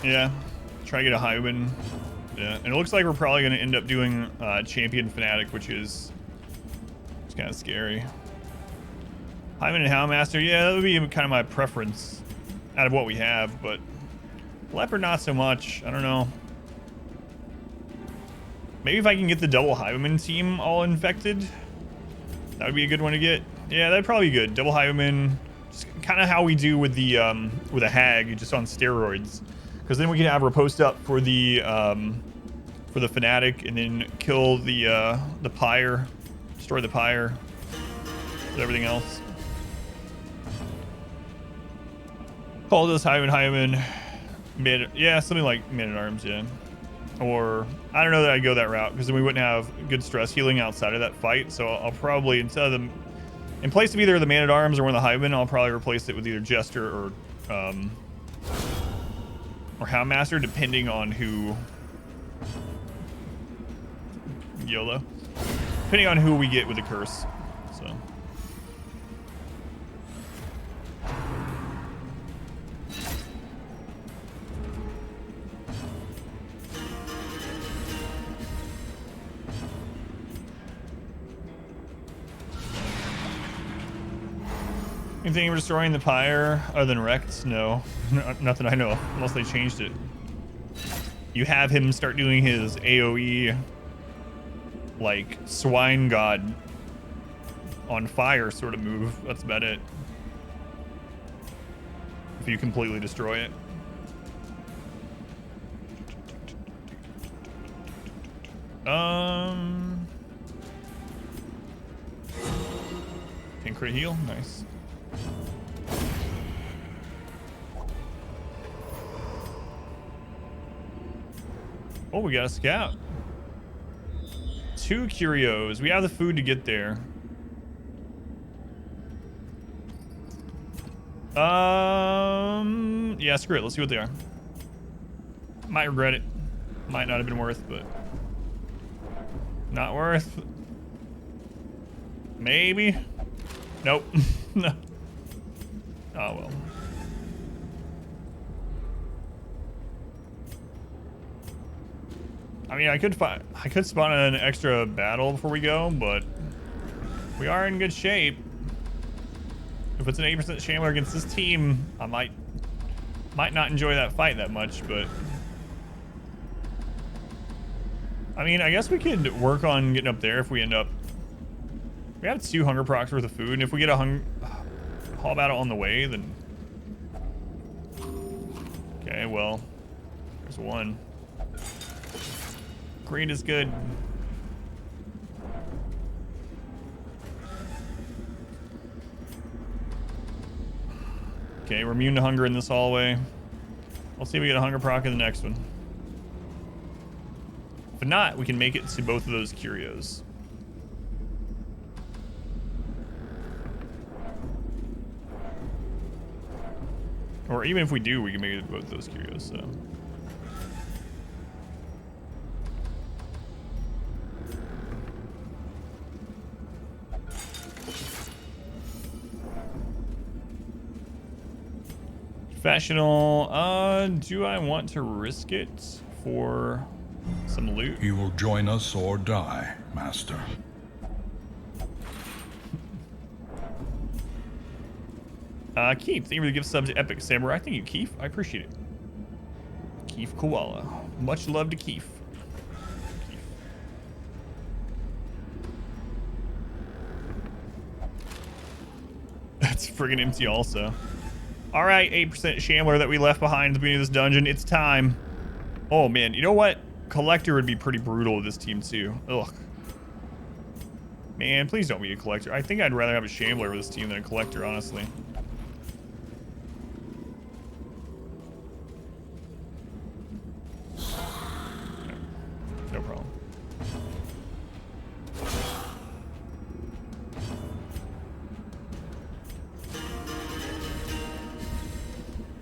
Yeah, try to get a high win. Yeah, and it looks like we're probably going to end up doing Champion Fnatic, which is kind of scary. Hyman and Houndmaster, yeah, that would be kind of my preference out of what we have, but Leopard not so much. I don't know. Maybe if I can get the double Highwayman team all infected, that would be a good one to get. Yeah, that'd probably be good. Double Highwayman, just kind of how we do with the with a Hag, just on steroids. Because then we can have her post up for the Fnatic and then kill the Pyre, destroy the Pyre, and everything else. Call this Highwayman mid, yeah, something like Man-at-Arms, yeah. Or I don't know that I'd go that route because then we wouldn't have good stress healing outside of that fight. So I'll probably, instead of them, in place of either the Man-at-Arms or one of the Highwaymen, I'll probably replace it with either Jester or Houndmaster, depending on who. YOLO. Depending on who we get with the curse. So. Anything restoring the pyre other than wrecked? No, nothing I know of, unless they changed it. You have him start doing his AoE, like, swine god on fire sort of move. That's about it. If you completely destroy it. Can crit heal, nice. Oh, we got a scout. 2 curios. We have the food to get there. Yeah, screw it. Let's see what they are. Might regret it. Might not have been worth, but not worth. Maybe. Nope. No. Oh well. I mean, I could spawn an extra battle before we go, but we are in good shape. If it's an 8% Shambler against this team, I might not enjoy that fight that much, but I mean, I guess we could work on getting up there if we end up. We have 2 hunger procs worth of food, and if we get a hall battle on the way, then okay, well, there's 1. Green is good. Okay, we're immune to hunger in this hallway. We'll see if we get a hunger proc in the next one. If not, we can make it to both of those curios. Or even if we do, we can make it to both of those curios, so. Professional, do I want to risk it for some loot? You will join us or die, Master. Keith, thank you for the gift sub to Epic Samurai. Thank you, Keith. I appreciate it. Keith Koala. Much love to Keith. That's friggin' empty also. All right, 8% Shambler that we left behind at the beginning of this dungeon. It's time. Oh, man. You know what? Collector would be pretty brutal with this team, too. Ugh. Man, please don't be a Collector. I think I'd rather have a Shambler with this team than a Collector, honestly. No problem.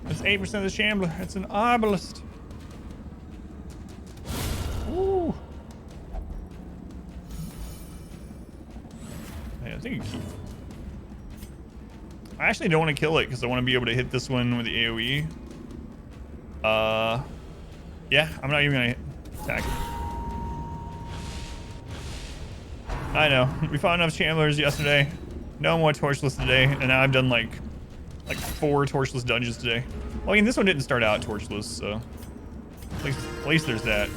That's 8% of the Shambler. It's an Arbalist. Ooh. Yeah, I think you keep. I actually don't want to kill it because I want to be able to hit this one with the AoE. Yeah, I'm not even gonna attack it. I know. We found enough Chandlers yesterday. No more torchless today, and now I've done like 4 torchless dungeons today. Well, I mean, this one didn't start out torchless, so at least there's that.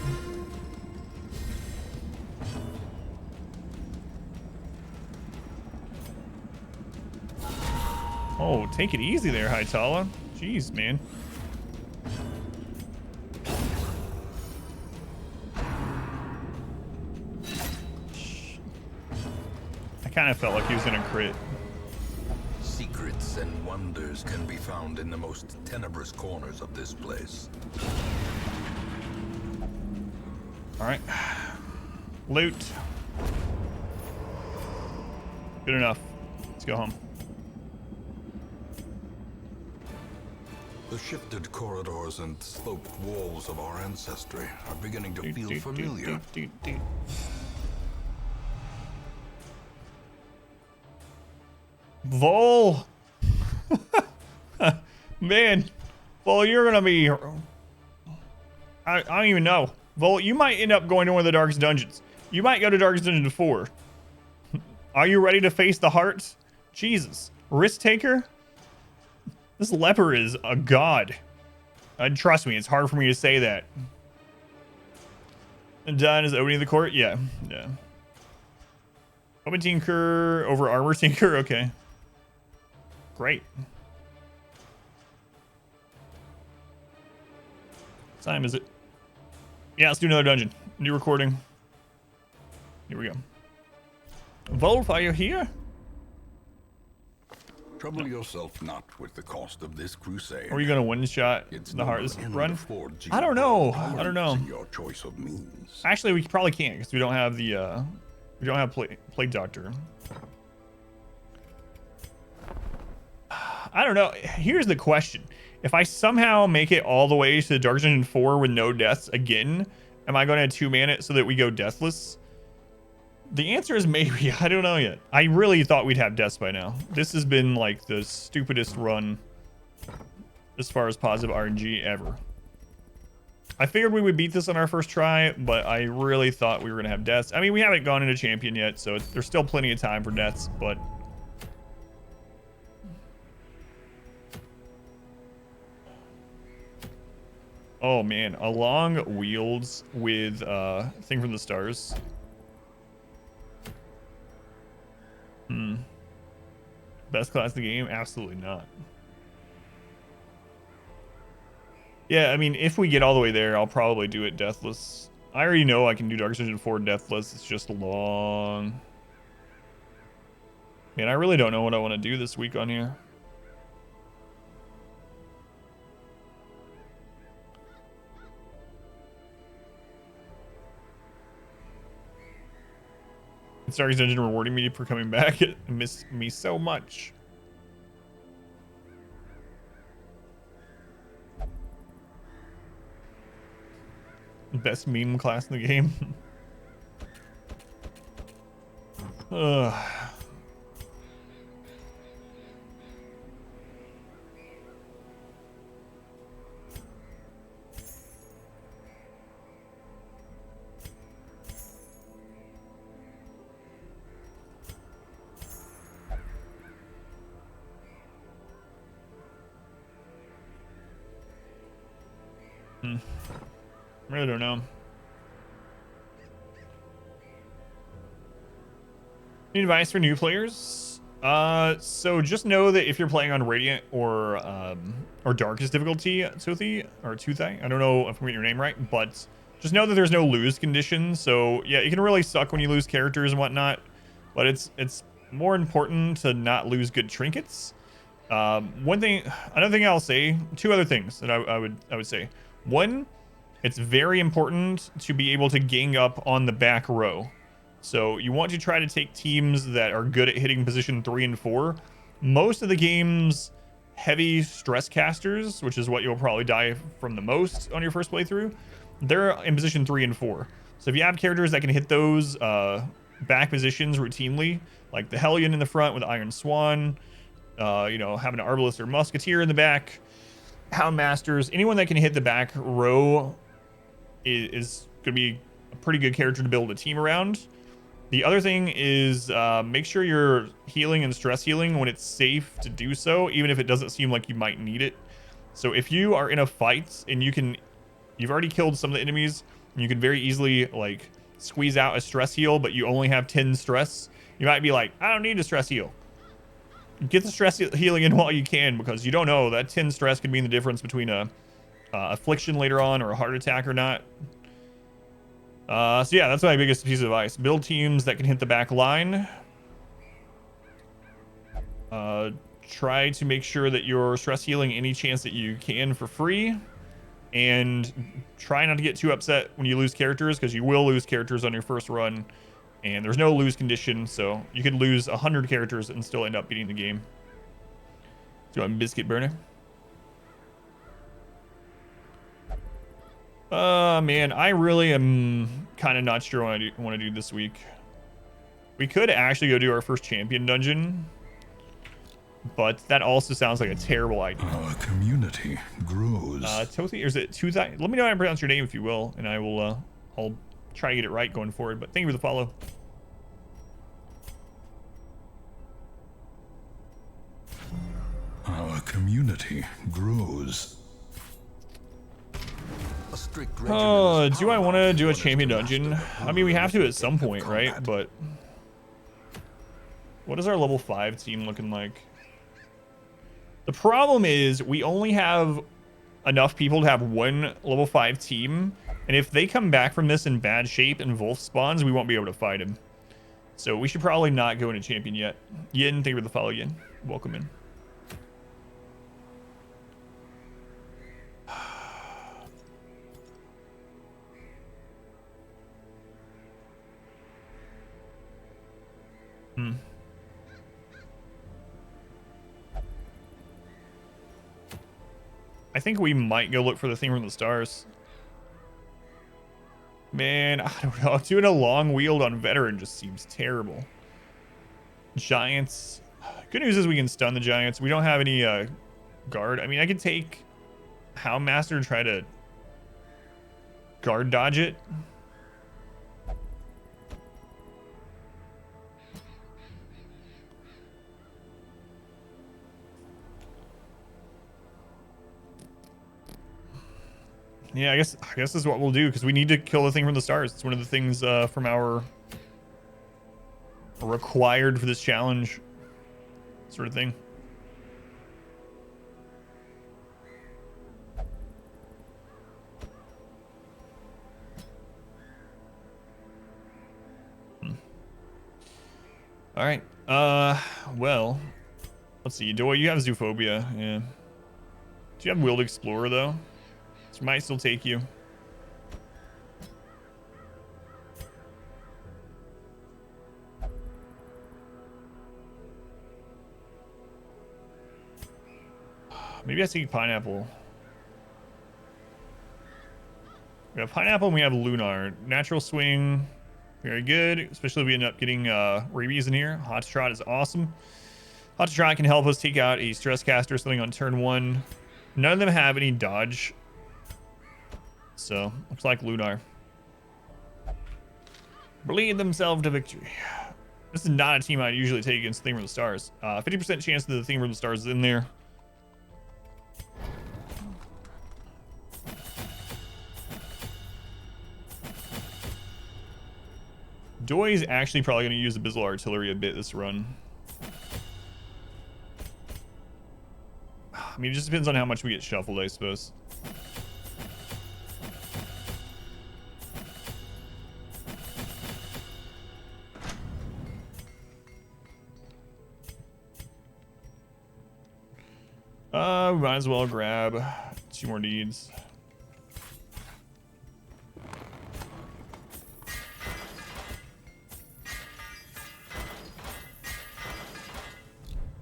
Oh, take it easy there, Hytala. Jeez, man. I kind of felt like he was gonna crit. Secrets and wonders can be found in the most tenebrous corners of this place. All right. Loot. Good enough. Let's go home. The shifted corridors and sloped walls of our ancestry are beginning to feel familiar. Vol. Man. Vol, you're gonna be... I don't even know. Vol, you might end up going to one of the Darkest Dungeons. You might go to Darkest Dungeon 4. Are you ready to face the heart? Jesus. Risk taker? This leper is a god. Trust me, it's hard for me to say that. And Don is opening the court? Yeah. Yeah. Open Tinker over Armor Tinker? Okay. Great. What time is it? Yeah, let's do another dungeon. New recording. Here we go. Wolf, are you here? Trouble yourself not with the cost of this crusade. Or are you gonna one shot It's the hardest noble and run? affords you I don't know. tolerance I don't know. in your choice of means. Actually, we probably can't because we don't have the we don't have Plague Doctor. I don't know. Here's the question: if I somehow make it all the way to Dark Dungeon 4 with no deaths again, am I going to 2-man it so that we go deathless? The answer is maybe. I don't know yet. I really thought we'd have deaths by now. This has been like the stupidest run as far as positive RNG ever. I figured we would beat this on our first try, but I really thought we were going to have deaths. I mean, we haven't gone into champion yet, so there's still plenty of time for deaths, but... Oh man, along wheels with Thing from the Stars. Best class in the game? Absolutely not. Yeah, I mean, if we get all the way there, I'll probably do it deathless. I already know I can do Dark Dungeon 4 deathless. It's just long. Man, I really don't know what I want to do this week on here. Starry's Dungeon rewarding me for coming back. It missed me so much. Best meme class in the game. Ugh. I really don't know. Any advice for new players? So just know that if you're playing on Radiant or Darkest difficulty, Tuthi, I don't know if I'm getting your name right, but just know that there's no lose condition. So yeah, it can really suck when you lose characters and whatnot, but it's more important to not lose good trinkets. Another thing I'll say, two other things that I would say. One, it's very important to be able to gang up on the back row. So you want to try to take teams that are good at hitting position 3 and 4. Most of the game's heavy stress casters, which is what you'll probably die from the most on your first playthrough, they're in position 3 and 4. So if you have characters that can hit those back positions routinely, like the Hellion in the front with Iron Swan, having an Arbalist or Musketeer in the back, Houndmasters, anyone that can hit the back row is going to be a pretty good character to build a team around. The other thing is make sure you're healing and stress healing when it's safe to do so, even if it doesn't seem like you might need it. So if you are in a fight and you've already killed some of the enemies, and you can very easily like squeeze out a stress heal, but you only have 10 stress, you might be like, I don't need to stress heal. Get the stress healing in while you can, because you don't know, that 10 stress could mean the difference between a affliction later on or a heart attack or not. So yeah, that's my biggest piece of advice. Build teams that can hit the back line. Try to make sure that you're stress healing any chance that you can for free. And try not to get too upset when you lose characters, because you will lose characters on your first run. And there's no lose condition, so you could lose 100 characters and still end up beating the game. Let's go on Biscuit Burner. Man, I really am kind of not sure what I want to do this week. We could actually go do our first champion dungeon, but that also sounds like a terrible idea. Our community grows. Tothi, or is it Tuthi? Let me know how to pronounce your name if you will, and I will. I'll try to get it right going forward. But thank you for the follow. Our community grows. A strict Oh, regimen is do I want to paramount do a if one is champion to master dungeon? the I mean, we have to at some brutal point, technique right? of But what is our level 5 team looking like? The problem is we only have enough people to have one level 5 team, and if they come back from this in bad shape and Wolf spawns, we won't be able to fight him. So we should probably not go into champion yet. Yin, thank you for the follow, Yin. Welcome in. I think we might go look for the thing from the stars. Man, I don't know. Doing a long wield on veteran just seems terrible. Giants. Good news is we can stun the giants. We don't have any guard. I mean, I could take Houndmaster and try to guard dodge it. Yeah, I guess this is what we'll do because we need to kill the thing from the stars. It's one of the things from our required for this challenge sort of thing. All right. Well, let's see. Do you have Zoophobia? Yeah. Do you have Willed Explorer though? This might still take you. Maybe I take Pineapple. We have Pineapple and we have Lunar. Natural Swing, very good. Especially if we end up getting Rabies in here. Hot Trot is awesome. Hot Trot can help us take out a Stress Caster or something on turn 1. None of them have any dodge. So, looks like Lunar. Bleed themselves to victory. This is not a team I'd usually take against Thing from the Stars. 50% chance that the Thing from the Stars is in there. Doy's actually probably going to use Abyssal Artillery a bit this run. I mean, it just depends on how much we get shuffled, I suppose. We might as well grab 2 more deeds.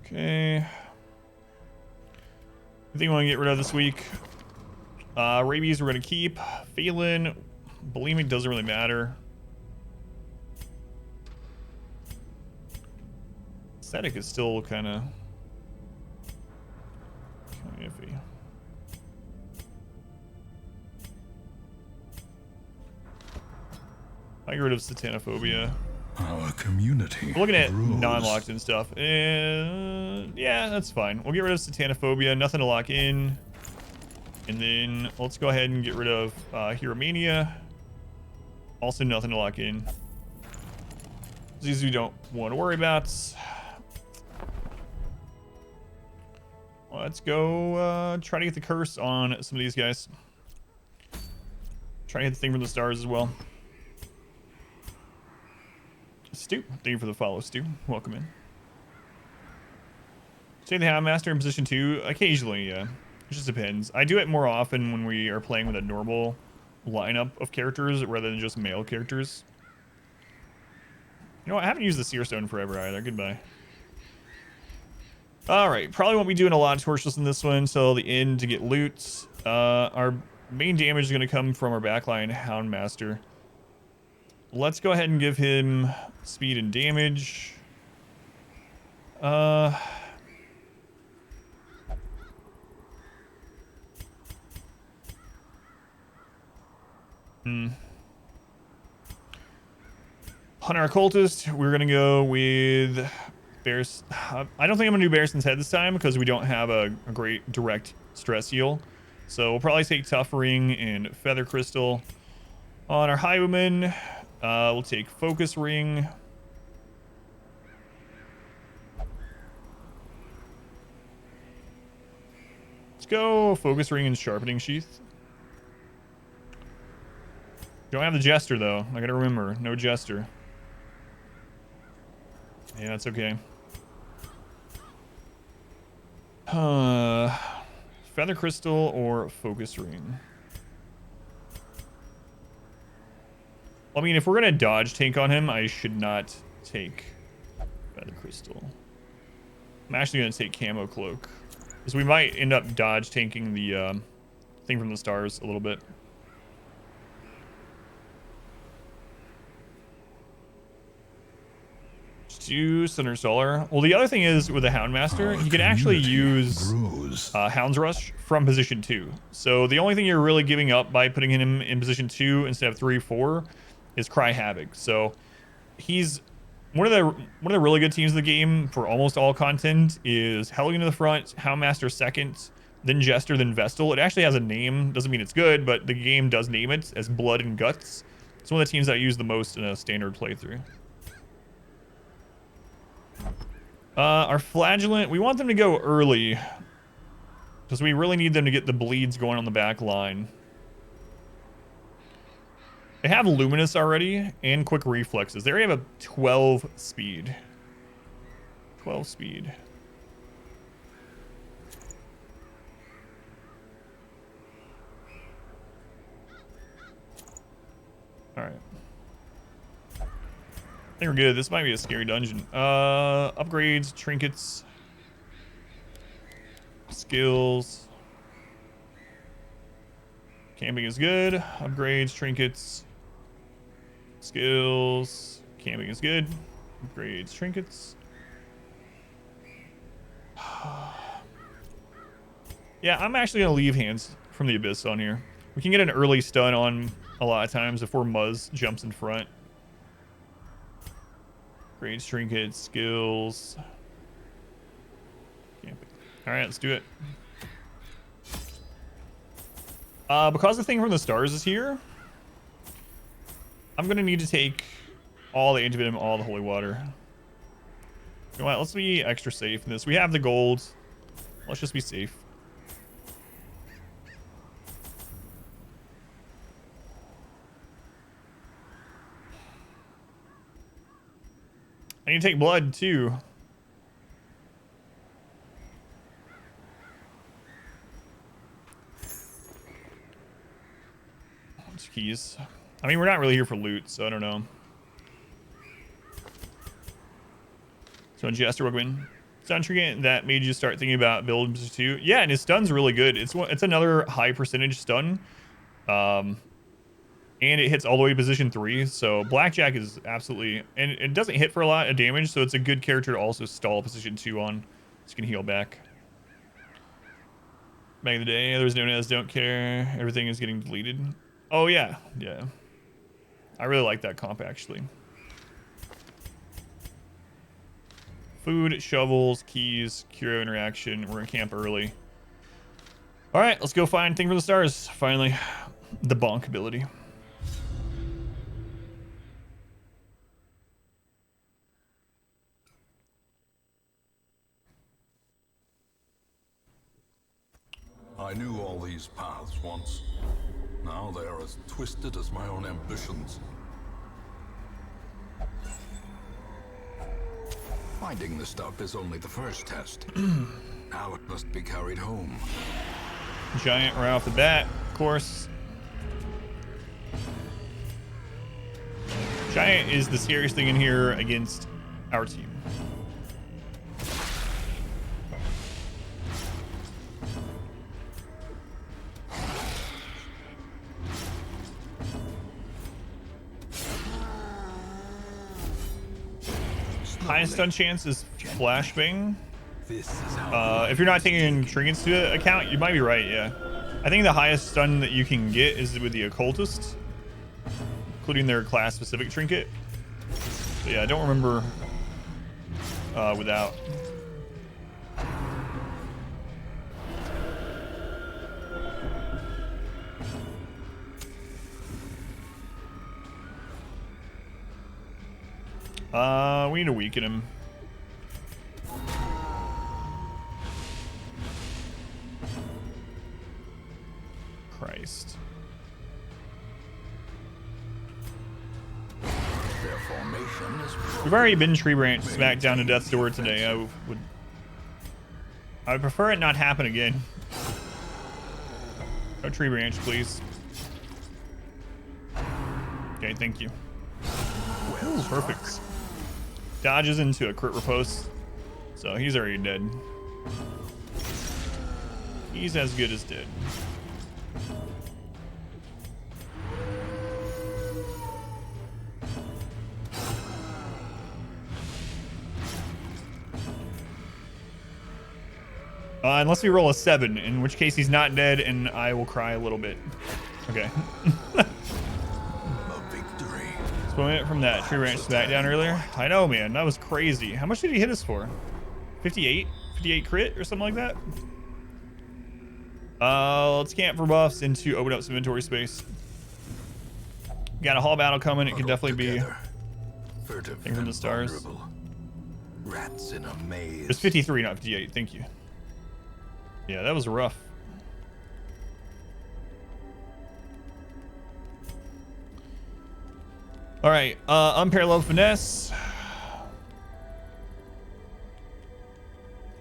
Okay. I think we want to get rid of this week. Rabies we're going to keep. Phelan, bulimic doesn't really matter. Aesthetic is still kind of iffy. I get rid of Satanophobia. Our community We're looking at grows. non-locked in stuff. Yeah, that's fine. We'll get rid of Satanophobia. Nothing to lock in. And then let's go ahead and get rid of Hieromania. Also nothing to lock in. These we don't want to worry about. Let's go try to get the curse on some of these guys. Try to hit the thing from the stars as well. Stu, thank you for the follow, Stu. Welcome in. Say the Houndmaster in position 2. Occasionally, yeah. It just depends. I do it more often when we are playing with a normal lineup of characters rather than just male characters. You know what? I haven't used the Seer Stone forever either. Goodbye. Alright, probably won't be doing a lot of torches in this one until the end to get loot. Our main damage is going to come from our backline Houndmaster. Let's go ahead and give him speed and damage. Hunter Occultist, we're gonna go with Bears. I don't think I'm gonna do Bearson's Head this time because we don't have a great direct stress heal. So we'll probably take Tough Ring and Feather Crystal. On our Highwayman, we'll take Focus Ring. Let's go Focus Ring and Sharpening Sheath. Don't have the Jester though. I gotta remember, no Jester. Yeah, that's okay. Feather Crystal or Focus Ring. I mean, if we're gonna dodge tank on him, I should not take Feather Crystal. I'm actually gonna take Camo Cloak, because we might end up dodge tanking the thing from the stars a little bit. Just do Thunder Solar. Well, the other thing is with the Houndmaster, you can actually use Hound's Rush from position 2. So the only thing you're really giving up by putting him in position 2 instead of 3, 4 is Cry Havoc. So he's one of the really good teams of the game for almost all content is Hellion to the front, Houndmaster second, then Jester, then Vestal. It actually has a name, doesn't mean it's good, but the game does name it as Blood and Guts. It's one of the teams that I use the most in a standard playthrough. Our Flagellant, we want them to go early because we really need them to get the bleeds going on the back line. They have Luminous already and Quick Reflexes. They already have a 12 speed. 12 speed. Alright. I think we're good. This might be a scary dungeon. Upgrades, trinkets, skills. Camping is good. Upgrades, trinkets, skills. Camping is good. Upgrades, trinkets. Yeah, I'm actually gonna leave Hands from the Abyss on here. We can get an early stun on a lot of times before Muzz jumps in front. Upgrades, trinkets, skills. Camping. All right, let's do it. Because the thing from the stars is here, I'm gonna need to take all the Antivenom, all the Holy Water. You know what? Let's be extra safe in this. We have the gold. Let's just be safe. I need to take blood too. Keys. I mean, we're not really here for loot, so I don't know. So Jester Wigwin. Stun trinket that made you start thinking about building position 2. Yeah, and his stun's really good. It's another high percentage stun. And it hits all the way to position 3. So Blackjack is absolutely, and it doesn't hit for a lot of damage, so it's a good character to also stall position 2 on. So you can heal back. Back in the day, others known as don't care. Everything is getting deleted. Oh yeah, yeah. I really like that comp actually. Food, shovels, keys, Curo interaction. We're gonna camp early. All right, let's go find Thing from the Stars. Finally, the bonk ability. I knew all these paths once. Now they are as twisted as my own ambitions. Finding the stuff is only the first test. Now it must be carried home. Giant right off the bat, of course. Giant is the scariest thing in here against our team. Highest stun chance is Flashbang. If you're not taking trinkets to account, you might be right, yeah. I think the highest stun that you can get is with the Occultist, including their class-specific trinket. But yeah, I don't remember without. We need to weaken him. Christ. Their formation is We've already been tree branch smacked down to death's door today. I would prefer it not happen again. No tree branch, please. Okay, thank you. Ooh, perfect. Dodges into a crit riposte, so he's already dead. He's as good as dead. Unless we roll a 7, in which case he's not dead, and I will cry a little bit. Okay. a victory. Spun it from that tree branch smackdown earlier. I know, man. That was crazy. How much did he hit us for? 58? 58 crit or something like that? Let's camp for buffs into open up some inventory space. Got a hall battle coming. It could definitely be thing from the stars. Rats in a maze. It's 53, not 58. Thank you. Yeah, that was rough. All right, unparalleled finesse.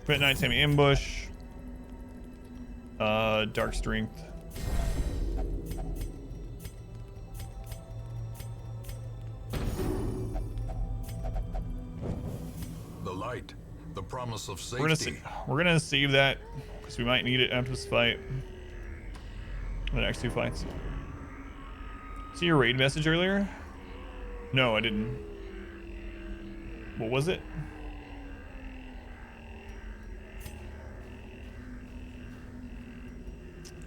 Prevent nighttime ambush. Dark strength. The light, the promise of safety. We're gonna save that because we might need it after this fight. The next 2 fights. See your raid message earlier? No, I didn't. What was it?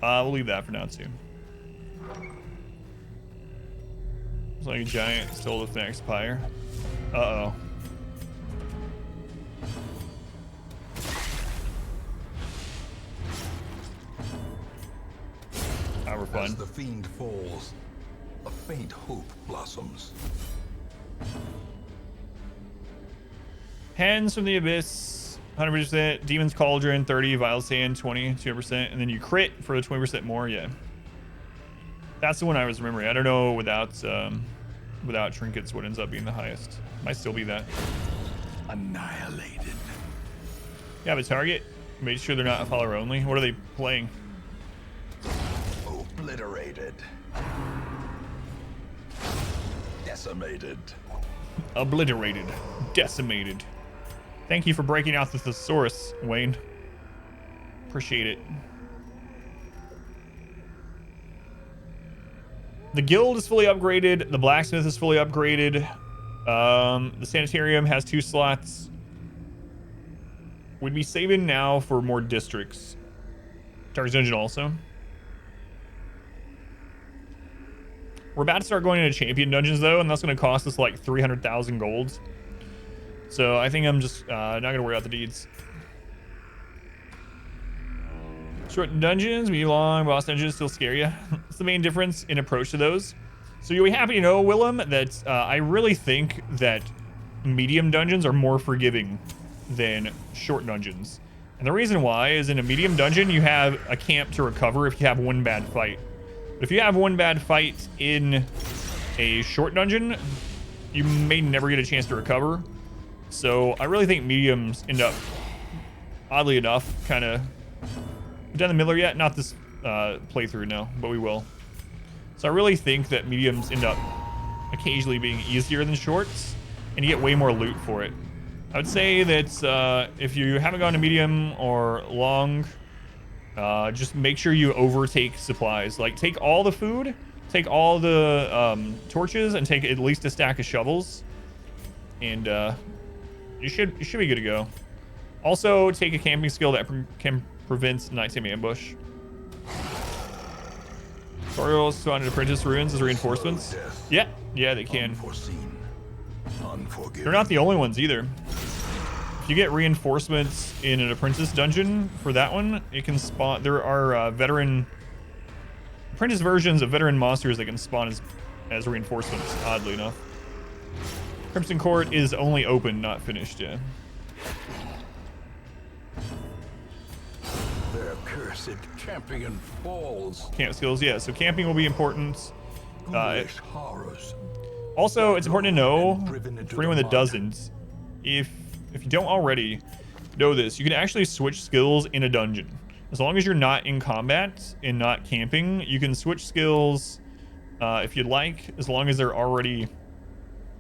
We'll leave that for now too. It's like a giant stole the Phoenix Pyre. Uh-oh. We're fun. As the fiend falls, a faint hope blossoms. Hands from the Abyss, 100%. Demon's Cauldron, 30. Vile Sand, 20, 200%. And then you crit for the 20% more. Yeah. That's the one I was remembering. I don't know without trinkets what ends up being the highest. Might still be that. Annihilated. You have a target. Make sure they're not a follower only. What are they playing? Obliterated. Decimated. Obliterated. Decimated. Thank you for breaking out the thesaurus, Wayne. Appreciate it. The guild is fully upgraded. The blacksmith is fully upgraded. The sanitarium has 2 slots. We'd be saving now for more districts. Dark Dungeon also. We're about to start going into champion dungeons though, and that's going to cost us like 300,000 golds. So I think I'm just not going to worry out the deeds. Short dungeons, medium long, boss dungeons still scare you. It's the main difference in approach to those. So you'll be happy to know, Willem, that I really think that medium dungeons are more forgiving than short dungeons. And the reason why is in a medium dungeon, you have a camp to recover if you have one bad fight. But if you have one bad fight in a short dungeon, you may never get a chance to recover. So I really think mediums end up, oddly enough, kind of... We've done the Miller yet? Not this playthrough, no, but we will. So I really think that mediums end up occasionally being easier than shorts, and you get way more loot for it. I would say that if you haven't gone to medium or long, just make sure you overtake supplies. Like, take all the food, take all the torches, and take at least a stack of shovels, and you should be good to go. Also, take a camping skill that can prevent nighttime ambush. Tutorials spawned in Apprentice Ruins as reinforcements. Yeah, they can. Unforeseen. Unforgiving. They're not the only ones either. you get reinforcements in an apprentice dungeon for that one, it can spawn. There are veteran apprentice versions of veteran monsters that can spawn as reinforcements, oddly enough. Crimson Court is only open, not finished yet. Their cursed champion falls. Camp skills, yeah. So camping will be important. Ghoulish horrors. Also, it's important to know, Driven into for anyone the that mud. doesn't, if you don't already know this, you can actually switch skills in a dungeon. As long as you're not in combat and not camping, you can switch skills if you'd like, as long as they're already,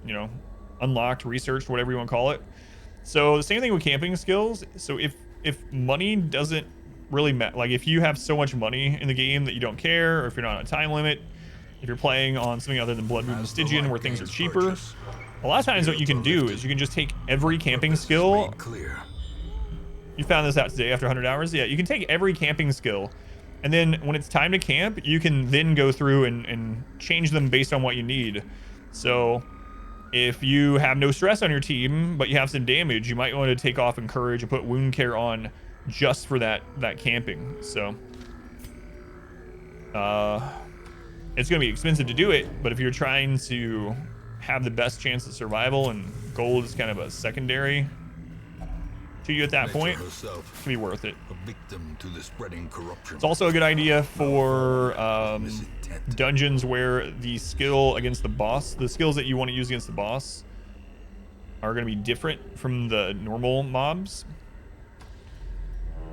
you know, unlocked, researched, whatever you want to call it. So the same thing with camping skills. So if money doesn't really matter, like if you have so much money in the game that you don't care, or if you're not on a time limit, if you're playing on something other than Blood Moon and As the Stygian light where things are gains cheaper, purchase, a lot of times what you can do is you can just take every camping purpose is skill. made clear. You found this out today after 100 hours? Yeah, you can take every camping skill, and then when it's time to camp, you can then go through and change them based on what you need. So if you have no stress on your team, but you have some damage, you might want to take off Encourage and put Wound Care on just for that camping. So it's going to be expensive to do it, but if you're trying to have the best chance of survival and gold is kind of a secondary to you at that Nature point, herself, it can be worth it. a victim to the spreading corruption. It's also a good idea for misintent. dungeons where the skill against the boss, the skills that you want to use against the boss, are going to be different from the normal mobs.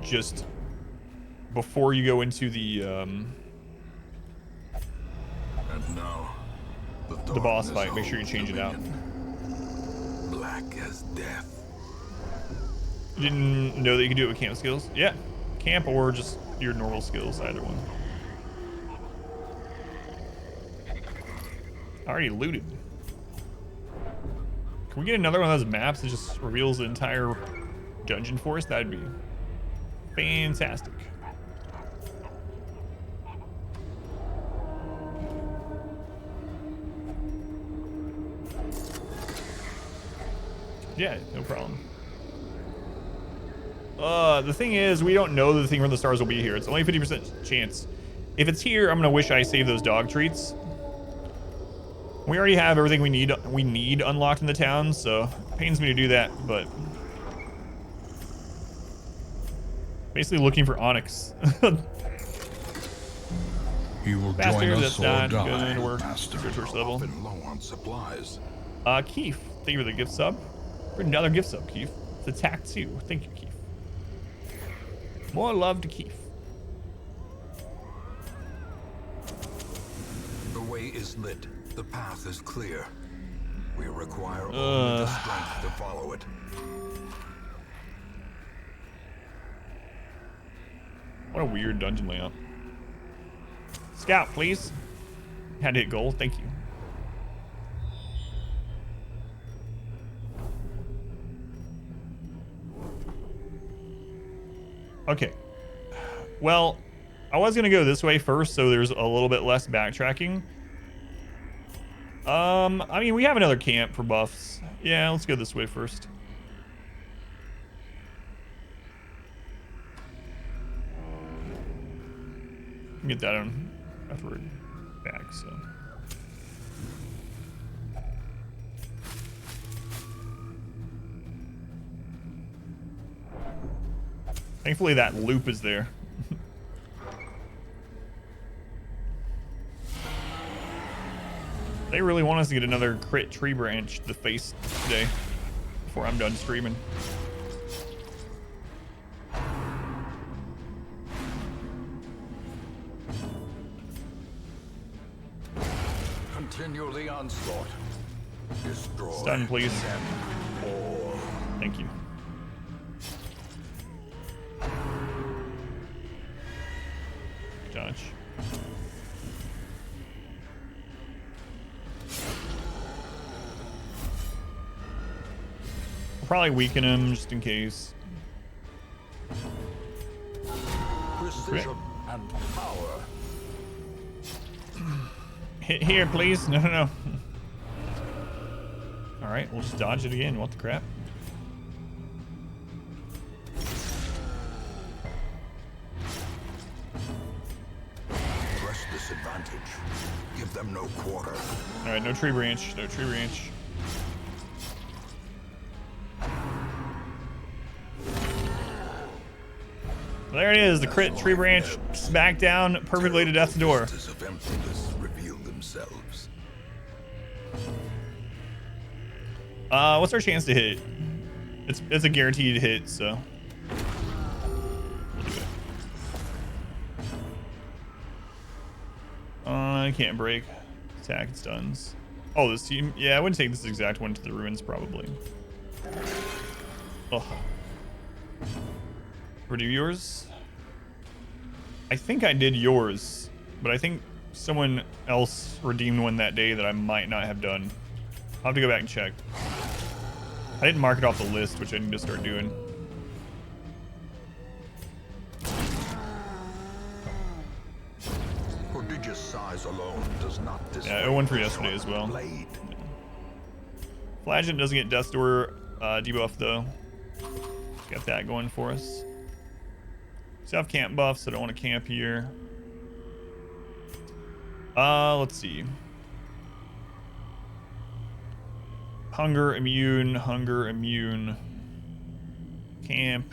Just before you go into the And now, the boss darkness fight, make sure you holds change it out. dominion. Black as death. You didn't know that you could do it with camp skills? Yeah, camp or just your normal skills, either one. I already looted. Can we get another one of those maps that just reveals the entire dungeon for us? That'd be fantastic. Yeah, no problem. The thing is, we don't know the thing from the stars will be here. It's only 50% chance. If it's here, I'm gonna wish I saved those dog treats. We already have everything we need unlocked in the town, so it pains me to do that, but basically looking for Onyx. You will Faster, join that's us or not die, gonna work. Master. Go to our level. Often low on supplies. Keith, thank you for the gift sub. For another gift sub, Keith. It's attack 2. Thank you, Keith. More love to Keith. The way is lit. The path is clear. We require only the strength to follow it. What a weird dungeon layout. Scout, please. Had to hit gold. Thank you. Okay. Well, I was going to go this way first, so there's a little bit less backtracking. I mean, we have another camp for buffs. Yeah, let's go this way first. Get that on after we're back, so. Thankfully that loop is there. They really want us to get another crit tree branch to the face today before I'm done streaming. Continue the onslaught. Destroy. Stun, please. All. Thank you. Dodge. We'll probably weaken him just in case. Precision and power. Hit here, please. No, no, no. All right, we'll just dodge it again. What the crap? advantage. Give them no quarter. All right, no tree branch. No tree branch. There it is, the crit tree branch smack down perfectly to death's door. Vistas of emptiness reveal themselves. What's our chance to hit? It's a guaranteed hit, so we'll do it. I can't break. Attack and stuns. Oh, this team. Yeah, I wouldn't take this exact one to the ruins probably. Ugh. Redo yours. I think I did yours, but I think someone else redeemed one that day that I might not have done. I'll have to go back and check. I didn't mark it off the list, which I need to start doing. Prodigious size alone does not dissuade. Yeah, 0-1 for yesterday as well. Blade. Flagellant doesn't get Death's Door debuff though. Got that going for us. So I have camp buffs, so I don't want to camp here. Let's see. Hunger, immune, camp,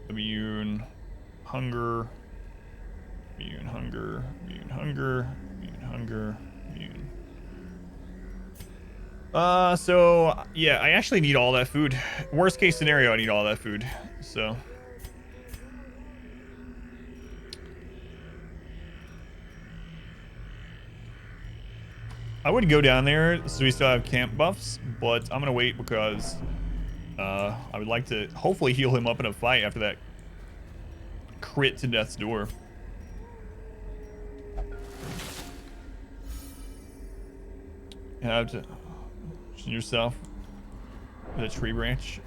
immune, hunger, immune, immune. So yeah, I actually need all that food. Worst case scenario, I need all that food. So I would go down there so we still have camp buffs, but I'm gonna wait because I would like to hopefully heal him up in a fight after that crit to death's door. You have to position yourself with a tree branch.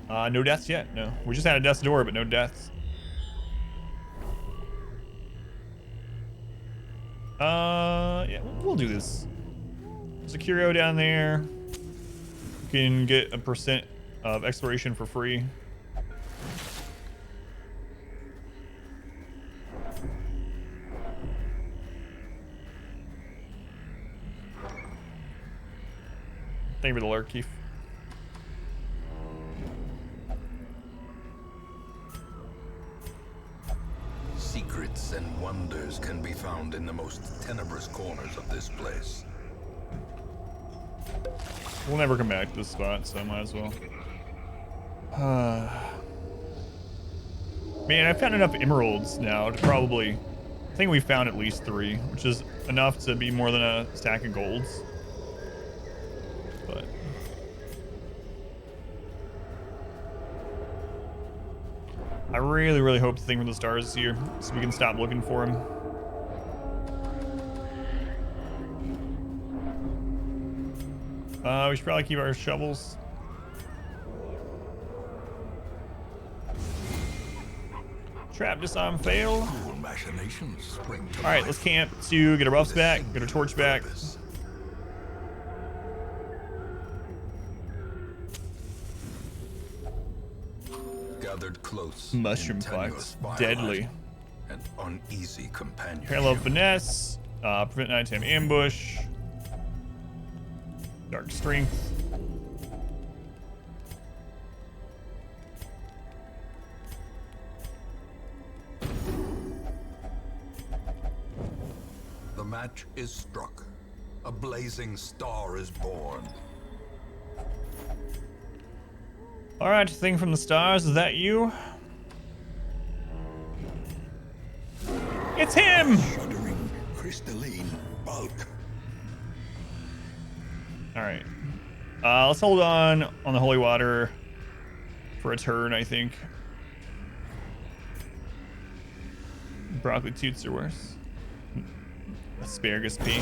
No deaths yet. No, we just had a death's door, but no deaths. Yeah, we'll do this. There's a curio down there. You can get a % of exploration for free. Thank you for the lurk, Keith. Secrets and wonders can be found in the most tenebrous corners of this place. We'll never come back to this spot, so I might as well. Man, I found enough emeralds now to probably... I think we found at least 3, which is enough to be more than a stack of golds. But... I really, really hope the thing with the stars is here, so we can stop looking for him. We should probably keep our shovels. Trap, disarm, fail. Cruel machinations spring to Alright, let's camp to get our buffs back, get our torch back. purpose. Gathered close. Mushroom in tenuous flax. firelight, Deadly. An uneasy companion. Parallel finesse. Prevent nighttime ambush. Dark strength. The match is struck. A blazing star is born. Alright, thing from the stars, is that you? It's him! Shuddering, crystalline bulk. Alright. Let's hold on the holy water for a turn, I think. Broccoli toots are worse. Asparagus pea.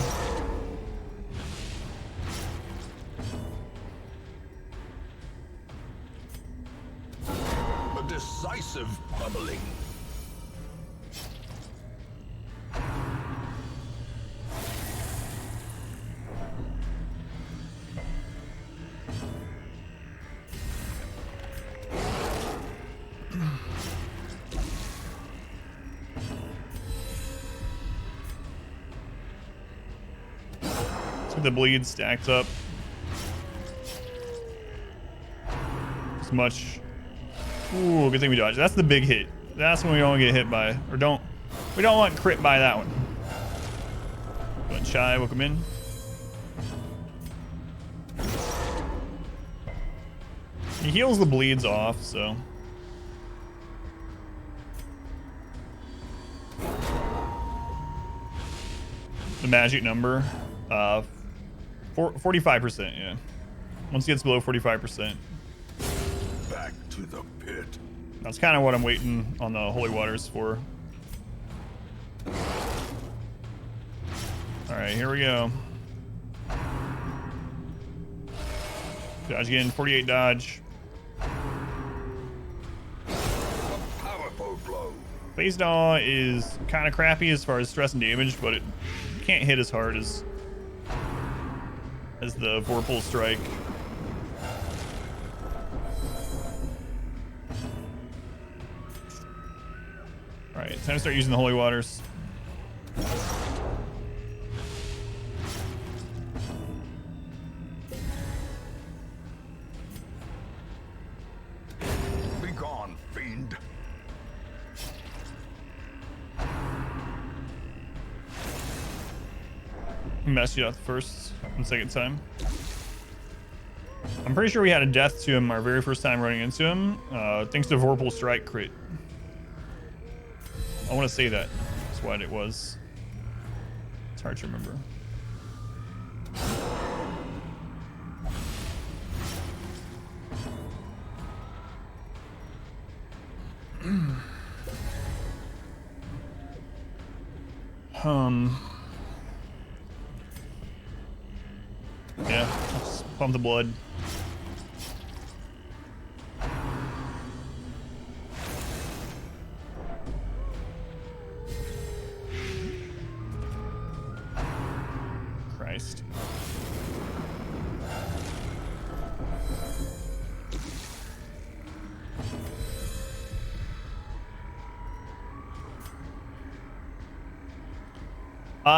A decisive bubbling. get the bleed stacked up. As much. Ooh, good thing we dodged. That's the big hit. That's when we don't get hit by, or don't. We don't want crit by that one. But Shy, welcome in. He heals the bleeds off, so. The magic number, 45%, yeah. Once it gets below 45%. Back to the pit. That's kind of what I'm waiting on the holy waters for. All right, here we go. Dodge again, 48 dodge. Powerful blow. Phase Daw is kind of crappy as far as stress and damage, but it can't hit as hard as the Vorpal Strike. All right, time to start using the holy waters. Be gone, fiend. Messed you up the first and second time. I'm pretty sure we had a death to him our very first time running into him, thanks to Vorpal Strike crit. I want to say that. That's what it was. It's hard to remember. Yeah, let's pump the blood. Christ.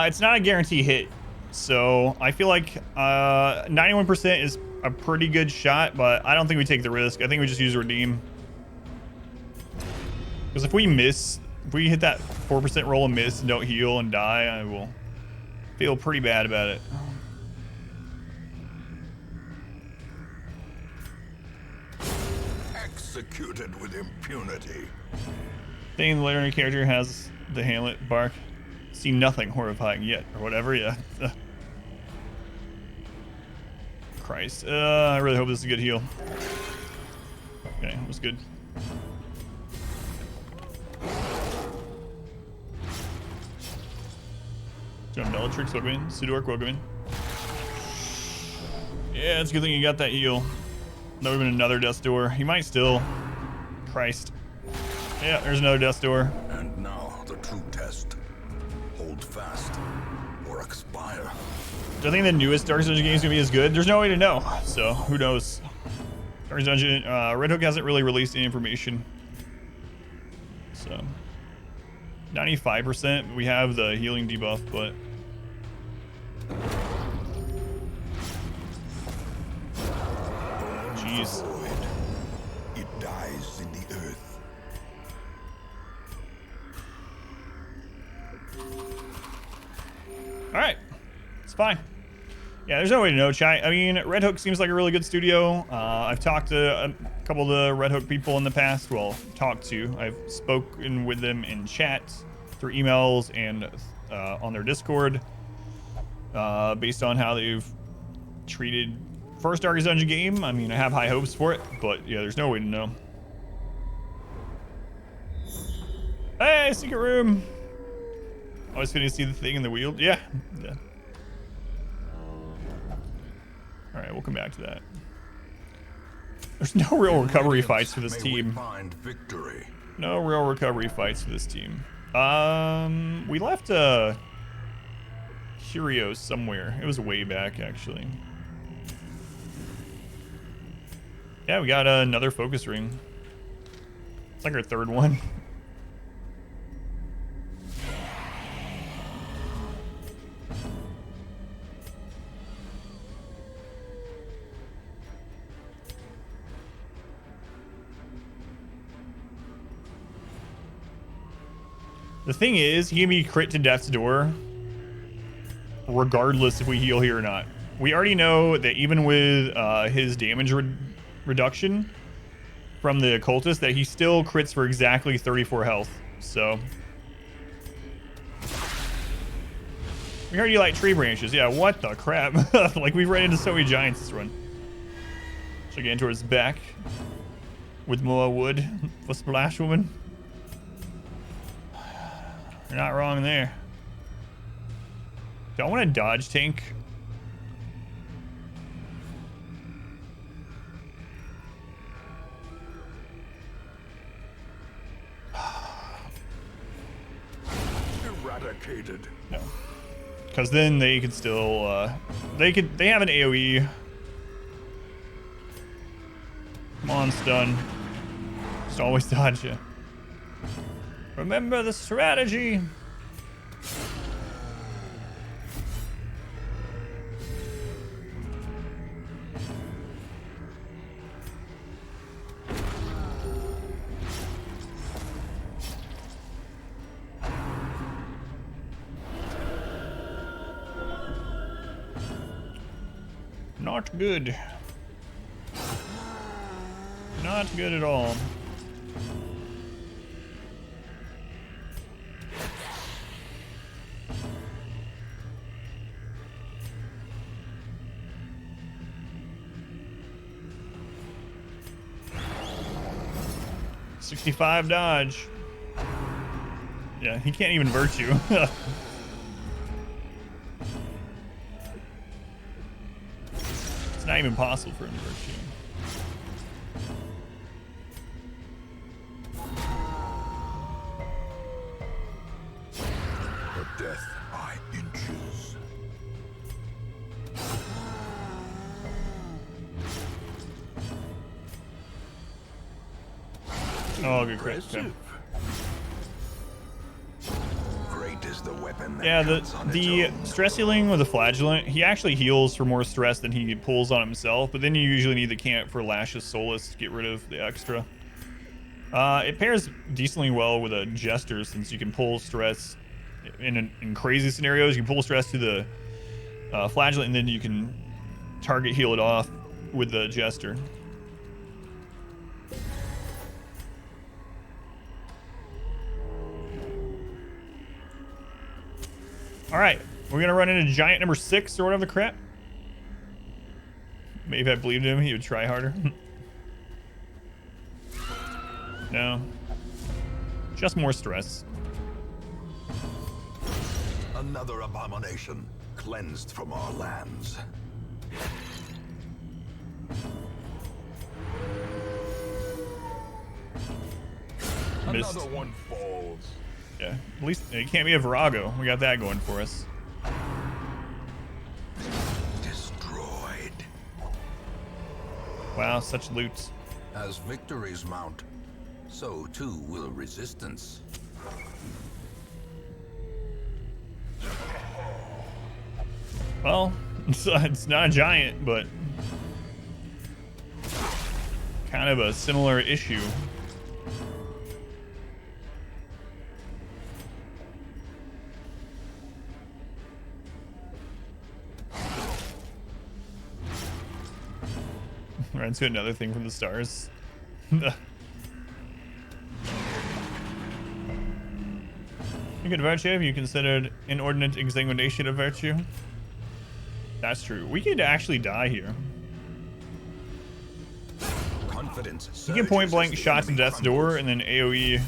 It's not a guarantee hit, so I feel like 91% is a pretty good shot, but I don't think we take the risk. I think we just use redeem. Because if we miss, if we hit that 4% roll and miss and don't heal and die, I will feel pretty bad about it. Executed with impunity. Thing the legendary character has the Hamlet bark. See nothing horrifying yet, or whatever, yeah. Christ. I really hope this is a good heal. Okay, it was good. John Bellatrix, welcome in. Sudork, welcome in. Yeah, it's a good thing you got that heal. That would have been another death door. He might still. Christ. Yeah, there's another death door. And now the true test. Hold fast or expire. Do I think the newest Darkest Dungeon game is going to be as good? There's no way to know, so who knows. Darkest Dungeon, Red Hook hasn't really released any information. So, 95%, we have the healing debuff, but... Jeez. It dies in the earth. Alright, it's fine. Yeah, there's no way to know, chat. I mean, Red Hook seems like a really good studio. I've talked to a couple of the Red Hook people in the past. Well, talked to. I've spoken with them in chat, through emails, and on their Discord. Based on how they've treated first Darkest Dungeon game, I mean, I have high hopes for it, but yeah, there's no way to know. Hey, secret room! Always fitting to see the thing in the wheel. Yeah. All right, we'll come back to that. There's no real recovery fights for this team. Find victory. No real recovery fights for this team. We left Curios somewhere. It was way back, actually. Yeah, we got another focus ring. It's like our third one. The thing is, he can be crit to death's door regardless if we heal here or not. We already know that even with his damage reduction from the occultist, that he still crits for exactly 34 health. So we heard you like tree branches. Yeah, what the crap? Like, we've ran into so many giants this run. Should get into his back with more wood for Splash Woman. You're not wrong there. Do I want to dodge tank? Eradicated. No. Because then they could still, they have an AoE. Come on, stun. Just always dodge you. Remember the strategy. Not good. Not good at all. $65 dodge. Yeah, he can't even virtue. It's not even possible for him to virtue. Her death by inches. Oh, good crit. Impressive. Great is the weapon that Yeah, cuts on its the own. stress healing with the flagellant, he actually heals for more stress than he pulls on himself, but then you usually need the camp for Lash's Solace to get rid of the extra. It pairs decently well with a Jester, since you can pull stress in crazy scenarios. You can pull stress to the flagellant, and then you can target heal it off with the Jester. All right, we're gonna run into giant number 6 or whatever the crap. Maybe if I believed him, he would try harder. No, just more stress. Another abomination cleansed from our lands. Missed. Another one falls. Yeah, at least it can't be a Virago. We got that going for us. Destroyed. Wow, such loot. As victories mount, so too will resistance. Well, it's not a giant, but kind of a similar issue. Right into another thing from the stars. You could virtue if you considered inordinate exsanguination of virtue. That's true. We could actually die here. Confidence. You can point blank surges as the shots in enemy death's door crumbles. and then AoE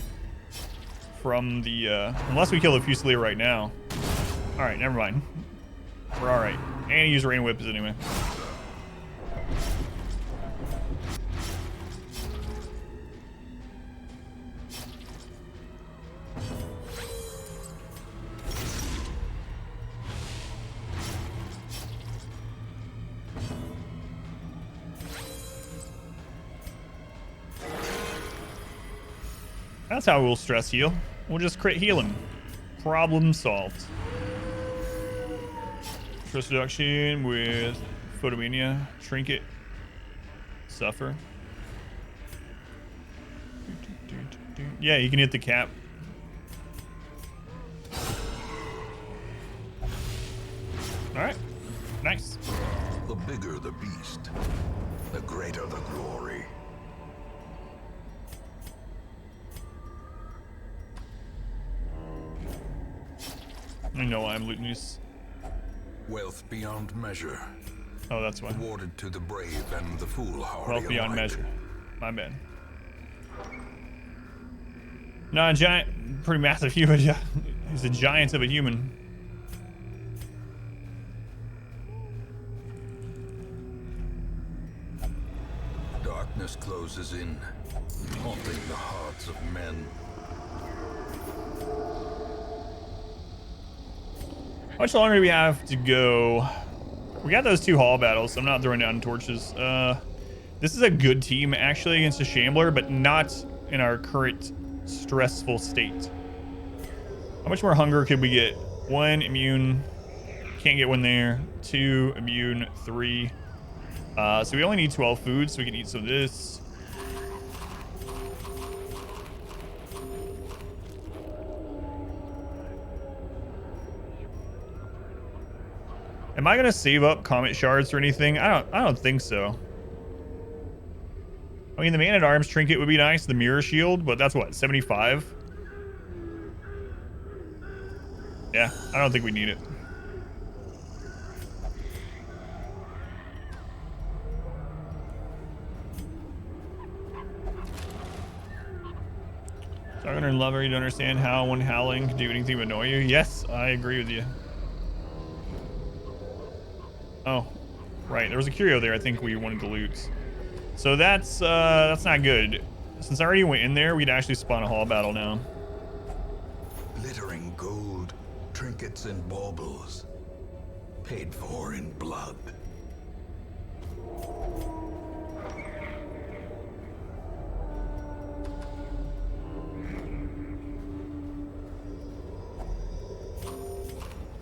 from the unless we kill the Fusilier right now. Alright, never mind. We're alright. And use rain whips anyway. That's how we'll stress heal. We'll just crit heal him. Problem solved. Stress reduction with Photomania, Trinket, Suffer. Yeah, you can hit the cap. All right. Nice. The bigger the beast, the greater the glory. I know why I'm looting these. Wealth beyond measure, Oh, that's why. awarded to the brave and the foolhardy Wealth beyond alike. measure. My bad. No, a giant, pretty massive human. He's a giant of a human. Darkness closes in, haunting the hearts of men. How much longer do we have to go? We got those 2 hall battles, so I'm not throwing down torches. This is a good team, actually, against a Shambler, but not in our current stressful state. How much more hunger could we get? 1 immune. Can't get 1 there. 2 immune. 3. So we only need 12 food, so we can eat some of this. Am I gonna save up comet shards or anything? I don't think so. I mean, the Man-at-Arms trinket would be nice, the mirror shield, but that's what, 75? Yeah, I don't think we need it. Darker and Lover, you don't understand how one howling can do anything but annoy you? Yes, I agree with you. Oh, right. There was a curio there I think we wanted to loot. So that's not good. Since I already went in there, we'd actually spawn a hall battle now. Glittering gold, trinkets and baubles, paid for in blood.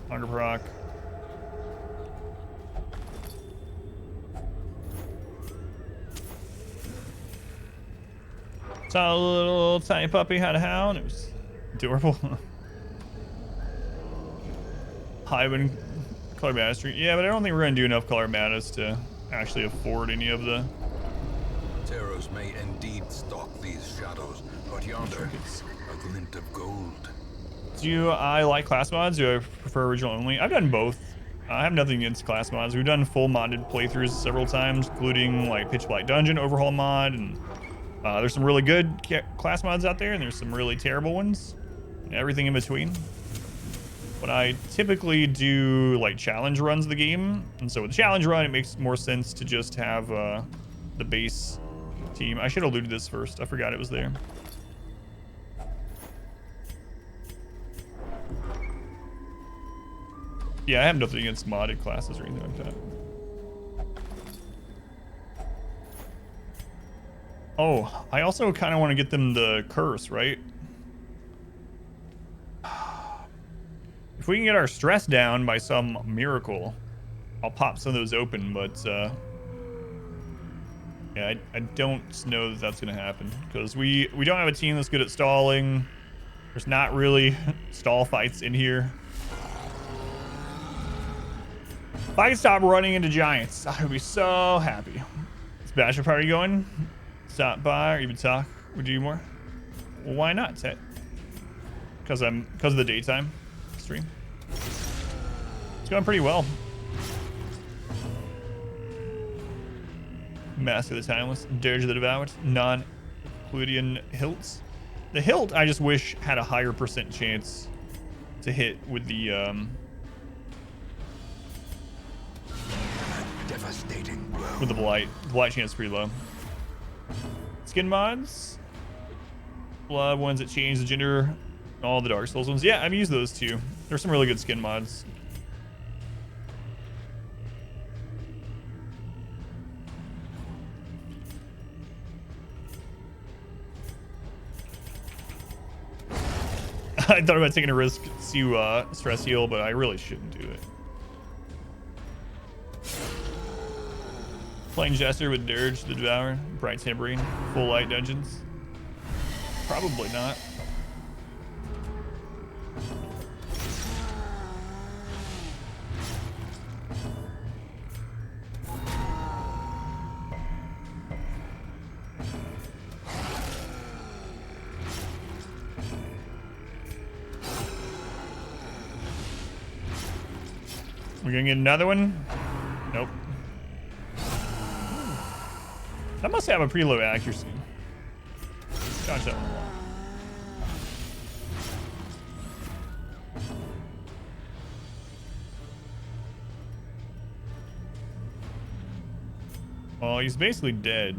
Hunger proc. Saw a little tiny puppy had a hound. It was adorable. Hyben color mastery. Yeah, but I don't think we're gonna do enough color manas to actually afford any of the Terrors may indeed stalk these shadows, but yonder, a glint of gold. Do I like class mods? Do I prefer original only? I've done both. I have nothing against class mods. We've done full modded playthroughs several times, including like Pitch Black Dungeon overhaul mod, and there's some really good class mods out there, and there's some really terrible ones, and everything in between. But I typically do like challenge runs of the game, and so with the challenge run, it makes more sense to just have the base team. I should have looted this first. I forgot it was there. Yeah, I have nothing against modded classes or anything like that. Oh, I also kind of want to get them the curse, right? If we can get our stress down by some miracle, I'll pop some of those open, but yeah, I don't know that that's going to happen because we don't have a team that's good at stalling. There's not really stall fights in here. If I could stop running into giants, I would be so happy. Is Bachelor Party going? Stop by or even talk? Would you do more? Well, why not, Tet? Because of the daytime stream. It's going pretty well. Mask of the Timeless, Dirge of the Devoured, non-Pludian hilts. The hilt, I just wish had a higher % chance to hit with the Devastating blow. with the blight. The blight chance is pretty low. Skin mods, blood ones that change the gender, all the Dark Souls ones. Yeah, I've used those too. There's some really good skin mods. I thought about taking a risk to stress heal, but I really shouldn't do it. Playing Jester with Dirge the Devourer, Bright Tambourine, full light dungeons? Probably not. We're gonna get another one. Nope. That must have a pretty low accuracy. Dodge that one. Well, he's basically dead.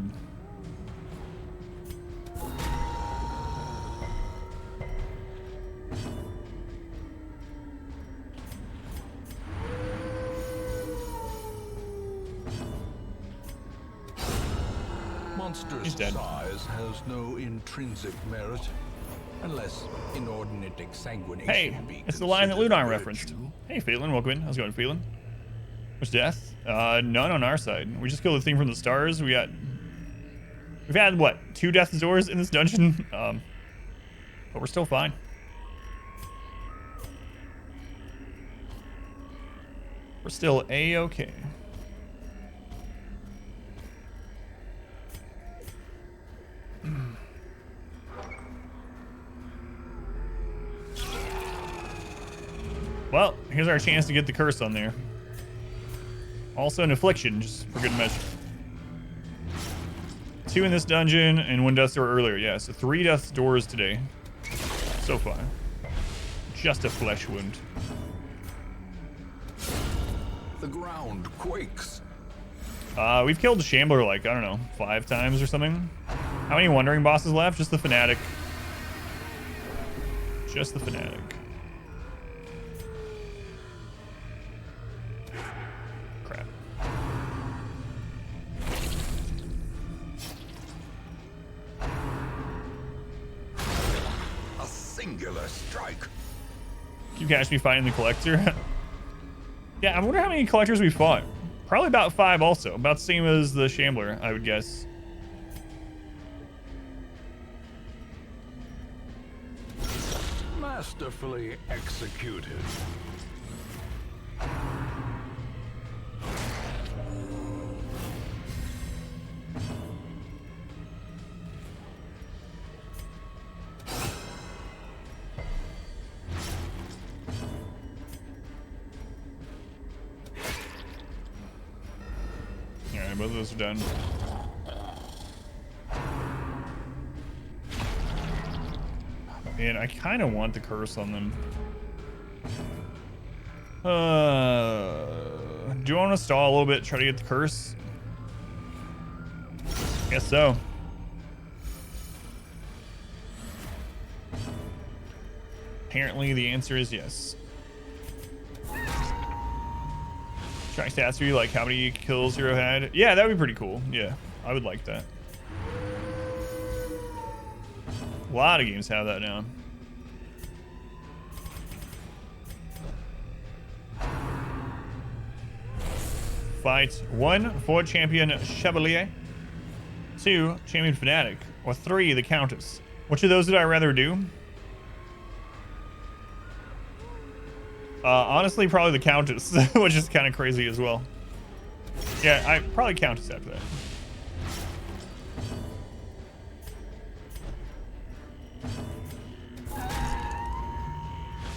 Monstrous dead. size has no intrinsic merit, unless inordinate exsanguination Hey, be it's the line that considered Ludon virtue. referenced. Hey, Phelan, welcome in. How's it going, Phelan? What's death? None on our side. We just killed the thing from the stars. We've had what, 2 death's doors in this dungeon? But we're still fine. We're still A-okay. Well, here's our chance to get the curse on there. Also an affliction, just for good measure. 2 in this dungeon and 1 death door earlier. Yeah, so 3 death doors today. So far. Just a flesh wound. The ground quakes. We've killed the Shambler like, I don't know, 5 times or something. How many Wandering bosses left? Just the Fanatic. Just the Fanatic. Crap. A singular strike. You catch me fighting the Collector? Yeah, I wonder how many Collectors we fought. Probably about 5 also. About the same as the Shambler, I would guess. Masterfully executed. Alright, both of those are done. Man, I kind of want the curse on them. Do you want to stall a little bit, try to get the curse? Guess so. Apparently the answer is yes. Track stats for you, like how many kills Hero had? Yeah, that would be pretty cool. Yeah, I would like that. A lot of games have that now. Fight 1, 4 Champion Chevalier, 2 Champion Fanatic, or 3 the Countess. Which of those would I rather do? Honestly, probably the Countess, which is kind of crazy as well. Yeah, I probably Countess after that.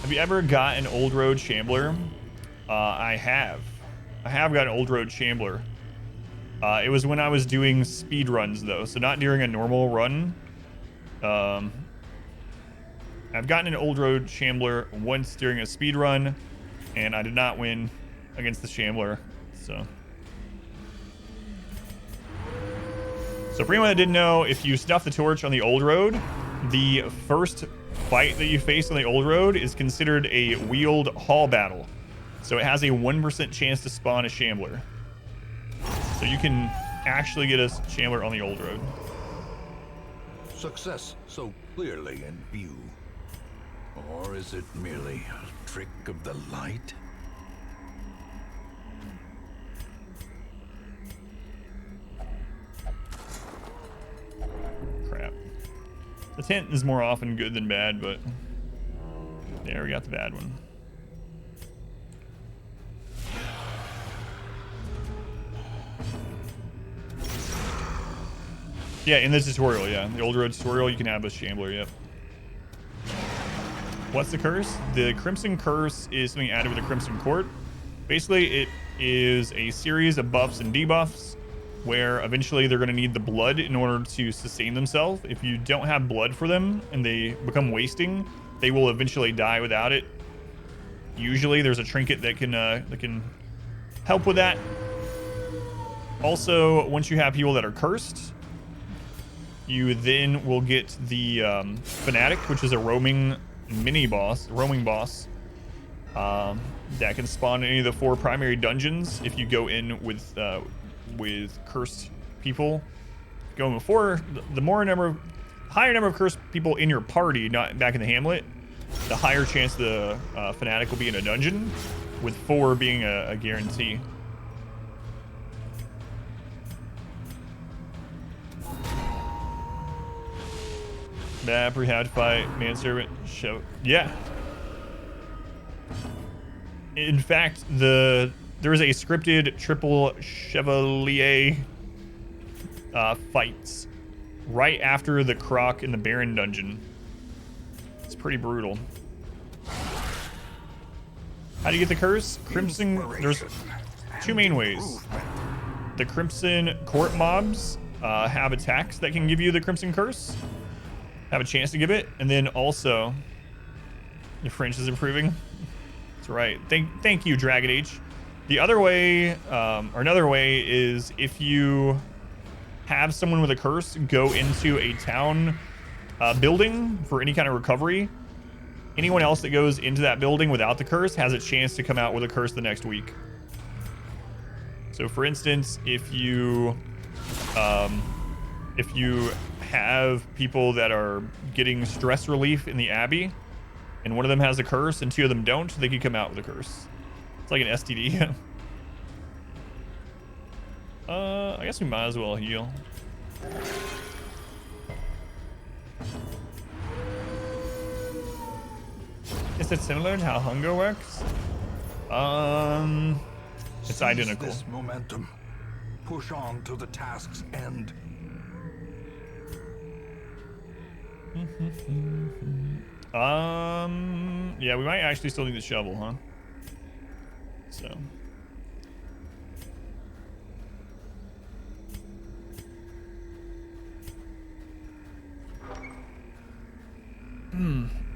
Have you ever got an Old Road Shambler? I have. I have got an Old Road Shambler. It was when I was doing speed runs though, so not during a normal run. I've gotten an Old Road Shambler once during a speed run, and I did not win against the Shambler. So for anyone that didn't know, if you stuff the torch on the Old Road, the first fight that you face on the Old Road is considered a wheeled hall battle. So it has a 1% chance to spawn a Shambler. So you can actually get a Shambler on the Old Road. Success so clearly in view. Or is it merely a trick of the light? Crap. The tent is more often good than bad, but there, we got the bad one. Yeah, in the tutorial, yeah. The Old Road tutorial, you can have a Shambler, yep. What's the curse? The Crimson Curse is something added with the Crimson Court. Basically, it is a series of buffs and debuffs where eventually they're going to need the blood in order to sustain themselves. If you don't have blood for them and they become wasting, they will eventually die without it. Usually there's a trinket that can help with that. Also, once you have people that are cursed, you then will get the fanatic, which is a roaming boss that can spawn in any of the 4 primary dungeons if you go in with cursed people. Going before the higher number of cursed people in your party, not back in the hamlet, the higher chance the fanatic will be in a dungeon, with 4 being a guarantee. Map, we had to fight manservant show. Yeah. In fact, there is a scripted triple chevalier fights right after the Croc in the Baron dungeon. It's pretty brutal. How do you get the curse? Crimson. There's 2 main ways. The Crimson Court mobs have attacks that can give you the Crimson Curse. Have a chance to give it, and then also your French is improving. That's right. Thank you, Dragon Age. The other way, or another way, is if you have someone with a curse go into a town building for any kind of recovery. Anyone else that goes into that building without the curse has a chance to come out with a curse the next week. So, for instance, if you have people that are getting stress relief in the Abbey, and one of them has a curse and 2 of them don't, they can come out with a curse. It's like an STD. I guess we might as well heal. Is it similar to how hunger works? It's identical. Seize this momentum. Push on to the task's end. Yeah, we might actually still need the shovel, huh? So.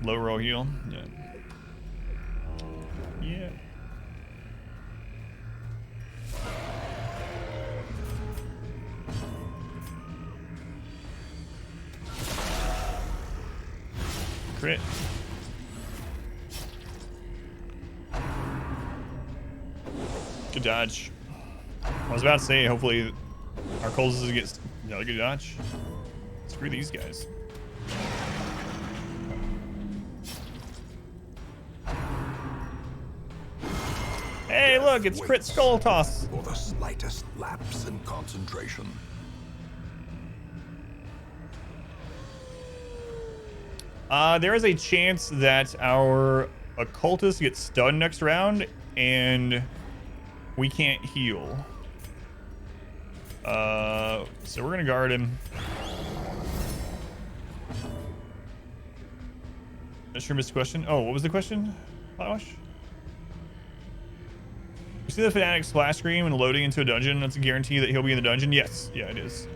Low roll heal. Yeah. Yeah. Crit. Good dodge. I was about to say, hopefully our cultists get another good dodge. Screw these guys. Hey, look, it's crit skull toss. For the slightest lapse in concentration. There is a chance that our occultist gets stunned next round and we can't heal. So we're gonna guard him. Not sure, missed the question. Oh, what was the question? Flowers? You see the fanatic splash screen when loading into a dungeon? That's a guarantee that he'll be in the dungeon? Yes. Yeah, it is.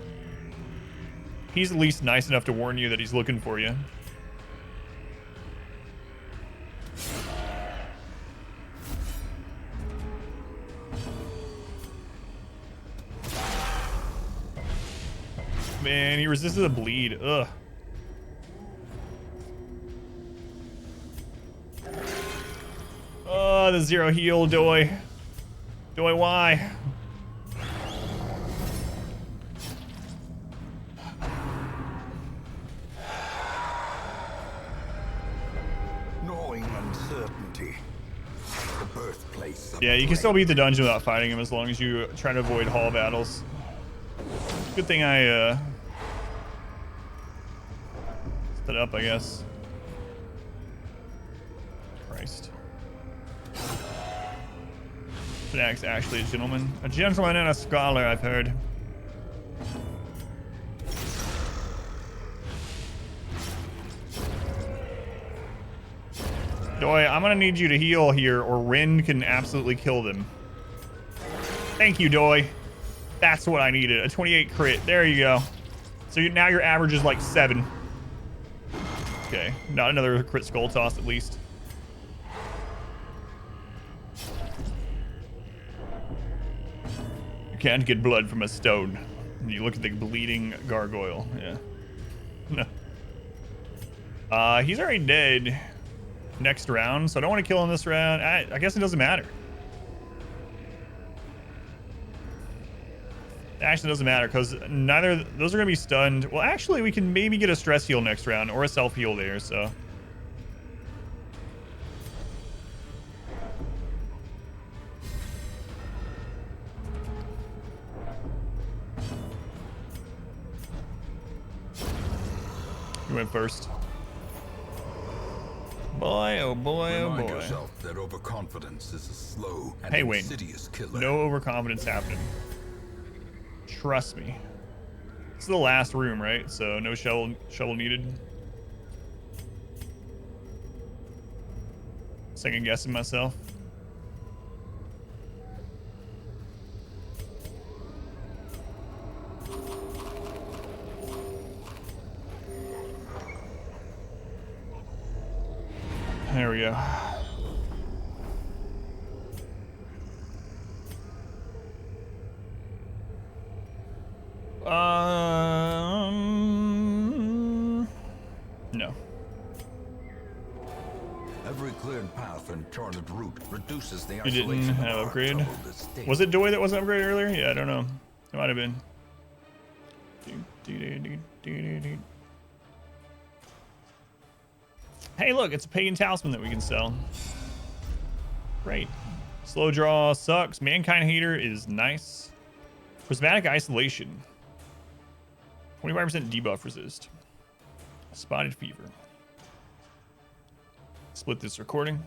He's at least nice enough to warn you that he's looking for you. Man, he resisted the bleed. Ugh. Oh, the 0 heal, Doi. Doi, why? Gnawing uncertainty. The birthplace of Yeah, you can still beat the dungeon without fighting him as long as you try to avoid hall battles. Good thing I set up, I guess. Christ. Fanatic's actually a gentleman. A gentleman and a scholar, I've heard. Doi, I'm gonna need you to heal here, or Rin can absolutely kill them. Thank you, Doi. That's what I needed. A 28 crit. There you go. So now your average is like 7. Okay, not another crit skull toss at least. You can't get blood from a stone. You look at the bleeding gargoyle. Yeah. No. He's already dead next round, so I don't want to kill him this round. I guess it doesn't matter. It actually doesn't matter because neither those are going to be stunned. Well, actually, we can maybe get a stress heal next round or a self heal there, so. You went first. Boy, oh boy, oh Remind boy. yourself that overconfidence is a slow and Hey, Wayne. insidious killer. No overconfidence happening. Trust me. This is the last room, right? So no shovel needed. Second guessing myself. There we go. No. Every cleared path and charted route reduces the You isolation didn't of have our upgrade? troubled estate. Was it Doi that wasn't upgraded earlier? Yeah, I don't know. It might have been. Hey, look, it's a pagan talisman that we can sell. Great. Slow draw sucks. Mankind hater is nice. Prismatic isolation. 25% debuff resist. Spotted fever. Split this recording.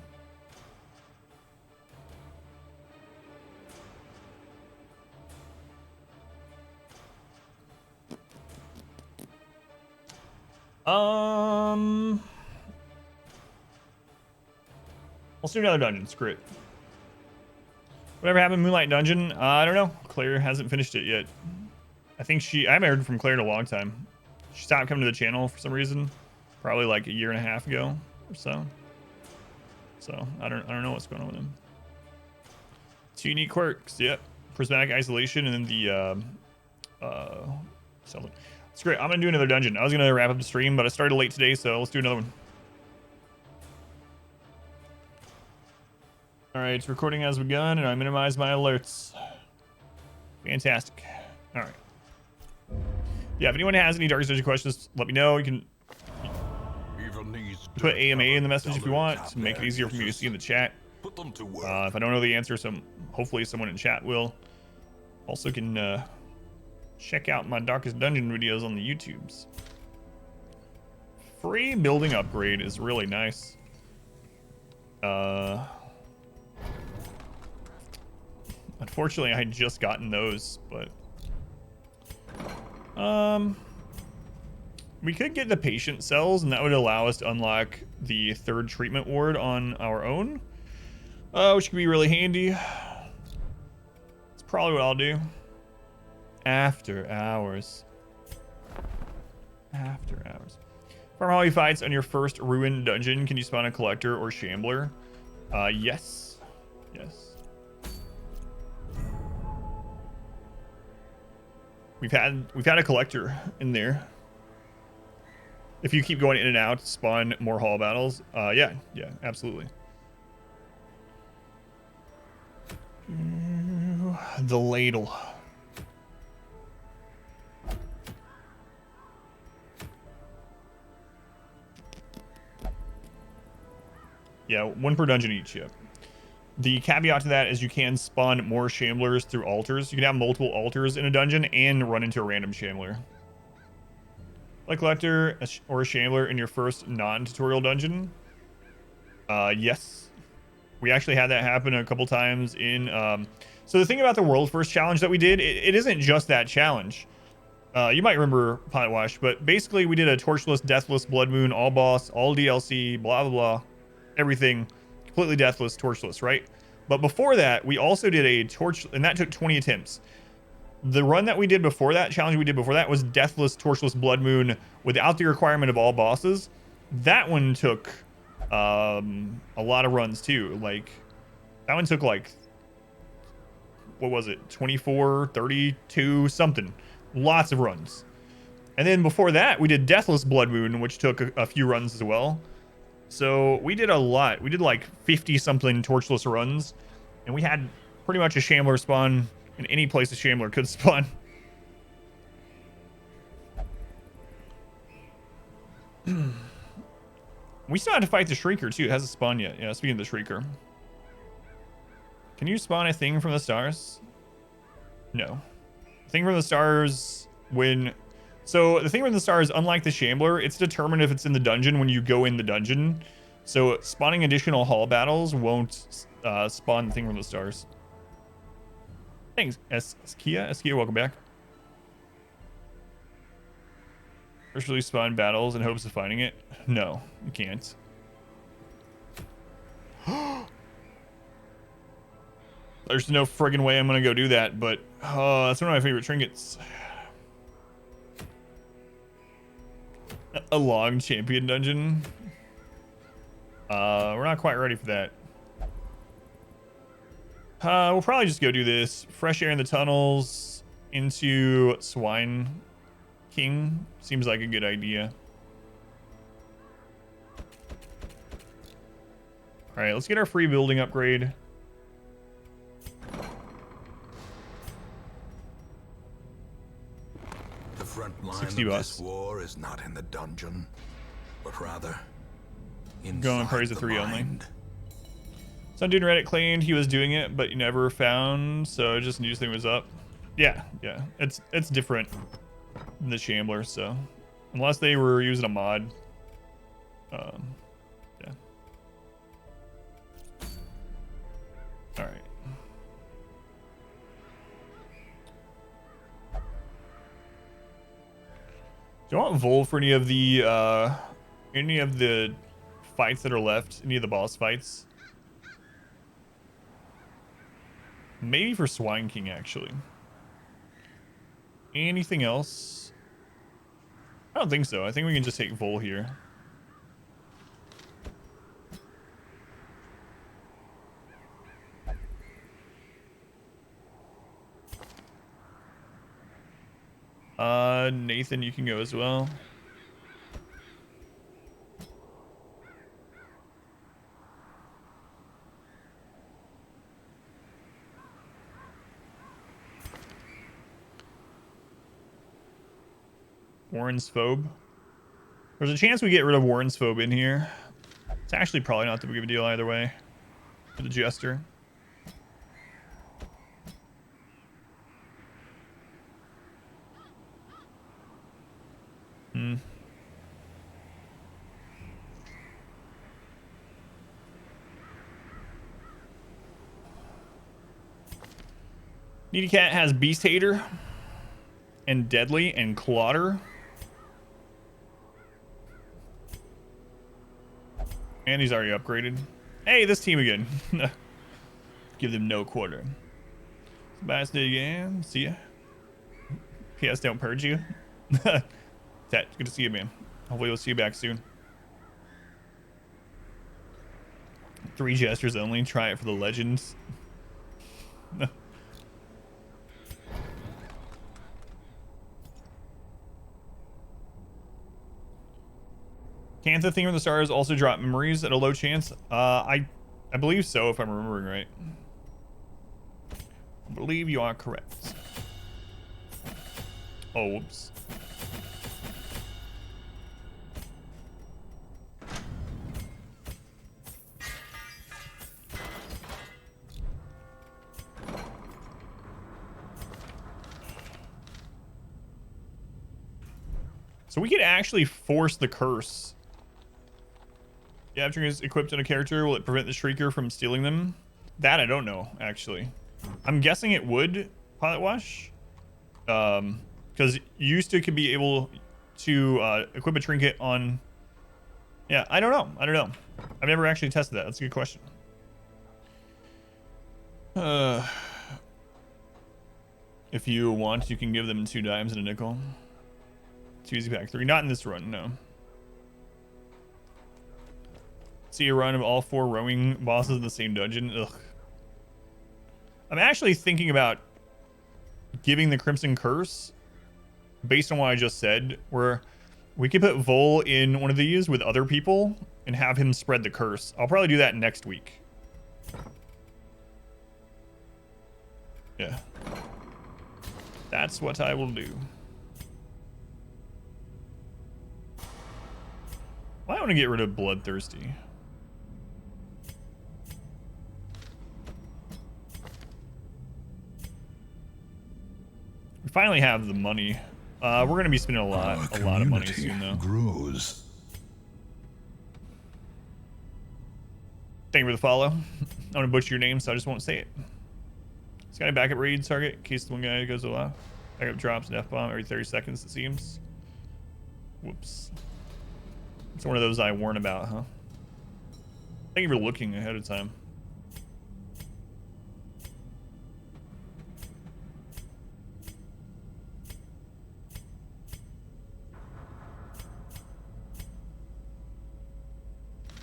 Let's do another dungeon. Screw it. Whatever happened, Moonlight Dungeon? I don't know. Claire hasn't finished it yet. I haven't heard from Claire in a long time. She stopped coming to the channel for some reason. Probably like a year and a half ago or so. So I don't know what's going on with him. 2 unique quirks. Yep. Prismatic isolation and then the something. It's great. I'm gonna do another dungeon. I was gonna wrap up the stream, but I started late today, so let's do another one. All right, recording has begun, and I minimize my alerts. Fantastic. All right. Yeah, if anyone has any Dark Dungeon questions, let me know. You can put AMA in the message if you want to make it easier for me to see in the chat. Put them to work. If I don't know the answer, hopefully someone in chat will. Also can check out my Darkest Dungeon videos on the YouTubes. Free building upgrade is really nice. Unfortunately, I had just gotten those, but we could get the patient cells, and that would allow us to unlock the 3rd treatment ward on our own, which could be really handy. It's probably what I'll do. After hours. After hours. Farm Holly fights on your first ruined dungeon. Can you spawn a collector or shambler? Yes. Yes. We've had a collector in there. If you keep going in and out, spawn more hall battles. Yeah, absolutely. The ladle. Yeah, 1 per dungeon each, yeah. The caveat to that is you can spawn more shamblers through altars. You can have multiple altars in a dungeon and run into a random shambler. Like collector or a shambler in your first non-tutorial dungeon. Yes. We actually had that happen a couple times in... So the thing about the world first challenge that we did, it isn't just that challenge. You might remember Pilot Wash, but basically we did a torchless, deathless, blood moon, all boss, all DLC, blah, blah, blah. everything completely deathless, torchless, right? But before that, we also did a torch, and that took 20 attempts. The run that we did before that, challenge we did before that, was deathless, torchless Blood Moon without the requirement of all bosses. That one took a lot of runs too. Like, that one took like, what was it, 24, 32, something. Lots of runs. And then before that, we did Deathless Blood Moon, which took a few runs as well. So we did a lot. We did like 50 something torchless runs, and we had pretty much a Shambler spawn in any place a Shambler could spawn. We still had to fight the Shrieker too. It hasn't spawned yet. Yeah, speaking of the Shrieker. Can you spawn a thing from the stars? No. Thing from the stars when... So the thing from the stars, unlike the Shambler, it's determined if it's in the dungeon when you go in the dungeon. So spawning additional hall battles won't spawn the thing from the stars. Thanks, Eskia. Eskia, welcome back. First release spawn battles in hopes of finding it. No, you can't. There's no friggin' way I'm gonna go do that, but that's one of my favorite trinkets. A long champion dungeon. We're not quite ready for that. We'll probably just go do this. Fresh air in the tunnels into Swine King seems like a good idea. All right, let's get our free building upgrade. The front line of 60 bucks. this war is not in the dungeon, but rather inside Going praise the of 3 only. mind. Some dude in Reddit claimed he was doing it, but never found, so just knew this thing was up. Yeah, it's different than the Shambler, so unless they were using a mod, yeah. All right. Do you want Vol for any of the fights that are left? Any of the boss fights? Maybe for Swine King, actually. Anything else? I don't think so. I think we can just take Vol here. Nathan, you can go as well. Warren's Phobe. There's a chance we get rid of Warren's Phobe in here. It's actually probably not that big of a deal either way. For the Jester. Needy Cat has Beast Hater and Deadly and Clotter. And he's already upgraded. Hey, this team again. Give them no quarter. Sebastian again. See ya. PS, don't purge you. Tat, good to see you, man. Hopefully we'll see you back soon. 3 gestures only. Try it for the legends. Can't the thing from the stars also drop memories at a low chance? I believe so, if I'm remembering right. I believe you are correct. Oh, whoops. So we could actually force the curse. Yeah, after it's equipped in a character, will it prevent the Shrieker from stealing them? That I don't know, actually. I'm guessing it would, Pilot Wash. Because you used to could be able to equip a trinket on Yeah, I don't know. I don't know. I've never actually tested that. That's a good question. If you want, you can give them 2 dimes and a nickel. It's easy pack 3. Not in this run, no. See a run of all 4 rowing bosses in the same dungeon. Ugh. I'm actually thinking about giving the Crimson Curse based on what I just said, where we could put Vol in one of these with other people and have him spread the curse. I'll probably do that next week. Yeah. That's what I will do. Why do I want to get rid of Bloodthirsty? We finally have the money. We're going to be spending a lot of money soon, though. Grows. Thank you for the follow. I'm going to butcher your name, so I just won't say it. It's got a backup raid target in case the one guy goes alive. Backup drops an F-bomb every 30 seconds, it seems. Whoops. It's one of those I warn about, huh? Thank you for looking ahead of time.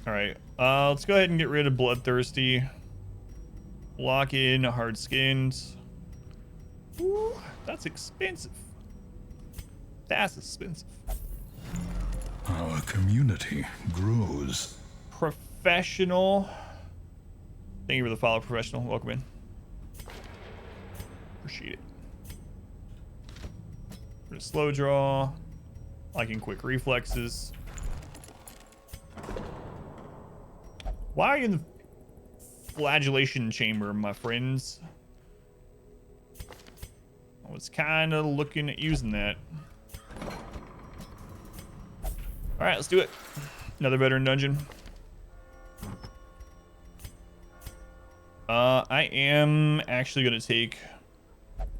Alright, let's go ahead and get rid of Bloodthirsty. Lock in Hard Skinned. Ooh, that's expensive. That's expensive. Our community grows. Professional. Thank you for the follow, Professional. Welcome in. Appreciate it. For the slow draw. Liking quick reflexes. Why are you in the flagellation chamber, my friends? I was kind of looking at using that. All right, let's do it. Another veteran dungeon. I am actually going to take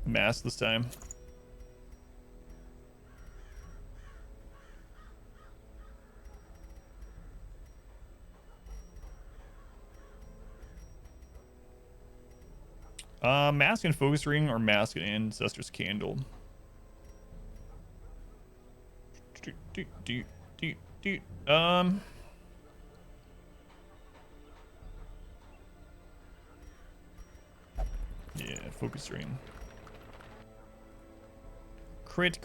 Mask this time. Mask and Focus Ring or Mask and Ancestor's Candle. Yeah, Focus Ring. Crit.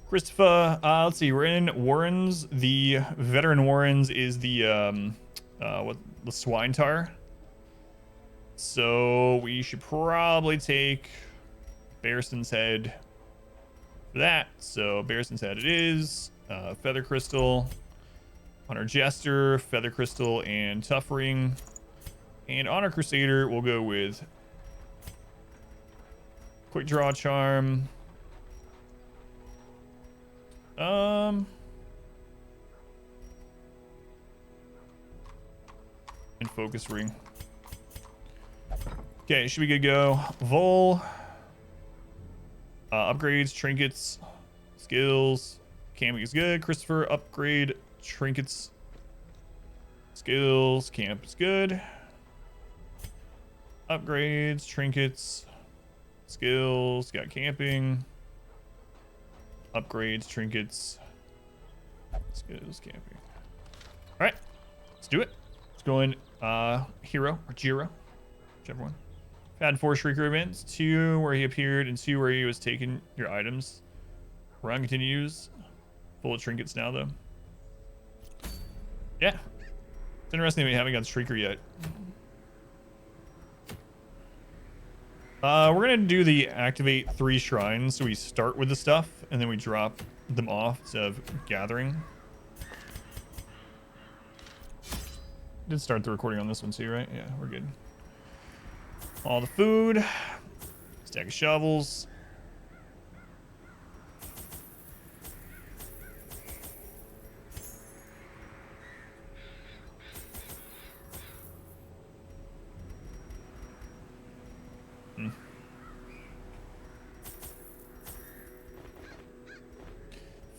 Christopher, let's see, we're in Warrens. The veteran Warrens is the the Swine Tar. So we should probably take Barristan's Head for that. So Barristan's Head it is. Feather Crystal, Honor Jester, Feather Crystal, and Tough Ring. And Honor Crusader, we'll go with Quick Draw Charm. And Focus Ring. Okay, should be good to go. Vol. Upgrades, trinkets, skills. Camping is good. Christopher, upgrade, trinkets, skills. Camp is good. Upgrades, trinkets, skills. Got camping. Upgrades, trinkets, skills, camping. All right, let's do it. Let's go in Hero or Jiro, whichever one. Had 4 Shrieker events, 2 where he appeared and 2 where he was taking your items. Run continues. Full of trinkets now, though. Yeah. It's interesting that we haven't got Shrieker yet. We're going to do the activate 3 shrines. So we start with the stuff and then we drop them off instead of gathering. Did start the recording on this one too, right? Yeah, we're good. All the food, stack of shovels.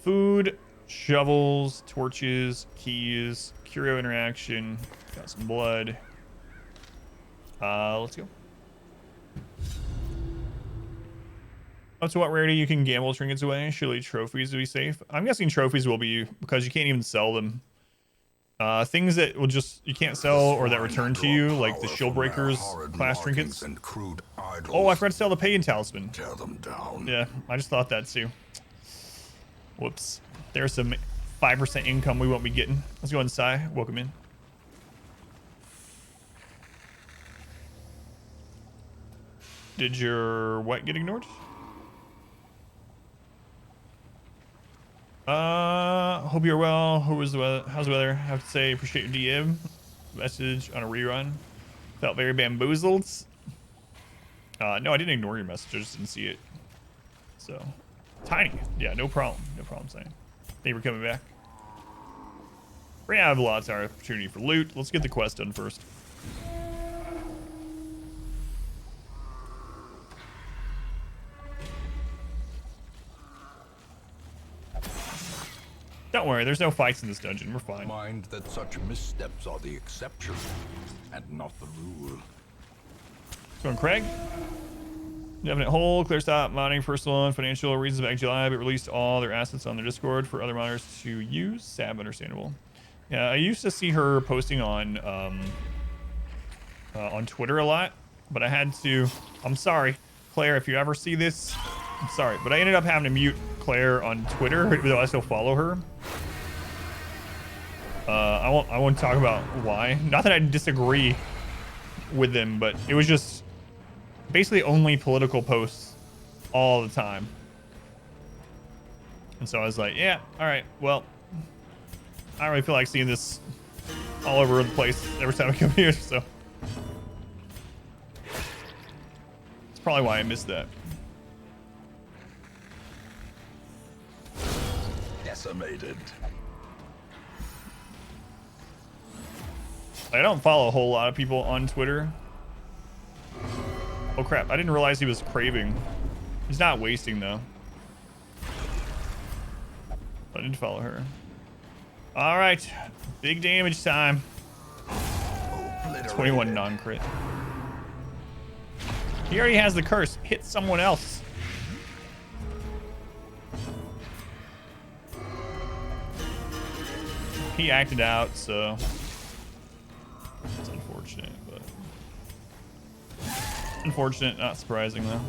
Food, Shovels, torches, keys, curio interaction. Got some blood. Let's go. Up to what rarity you can gamble trinkets away? Surely trophies will be safe. I'm guessing trophies will be because you can't even sell them. Things that will just you can't sell or that return to you, like the shield breakers class trinkets. Oh, I forgot to sell the pagan talisman. Tear them down. Yeah, I just thought that too. Whoops. There's some 5% income we won't be getting. Let's go inside. Welcome in. Did your what get ignored? Hope you're well. How's the weather? I have to say, appreciate your DM message on a rerun. Felt very bamboozled. No, I didn't ignore your message. I just didn't see it. So, tiny. Yeah, no problem. No problem saying. Thank you for coming back. We're gonna have lots of opportunity for loot. Let's get the quest done first. Don't worry, there's no fights in this dungeon. We're fine. Mind that such missteps are the exception and not the rule. Going Craig. Definite hole, clear stop, modding, personal and financial reasons back in July, but released all their assets on their Discord for other modders to use. Sad, understandable. Yeah, I used to see her posting on Twitter a lot, but I had to. I'm sorry, Claire, if you ever see this, I'm sorry, but I ended up having to mute Claire on Twitter, even though I still follow her. I won't talk about why. Not that I disagree with them, but it was just basically only political posts all the time. And so I was like, yeah, all right, well, I don't really feel like seeing this all over the place every time I come here, so that's probably why I missed that. Decimated. I don't follow a whole lot of people on Twitter. Oh crap, I didn't realize he was craving. He's not wasting though. I didn't follow her. All right, big damage time. 21 non-crit. He already has the curse. Hit someone else. He acted out, so it's unfortunate, but unfortunate, not surprising though.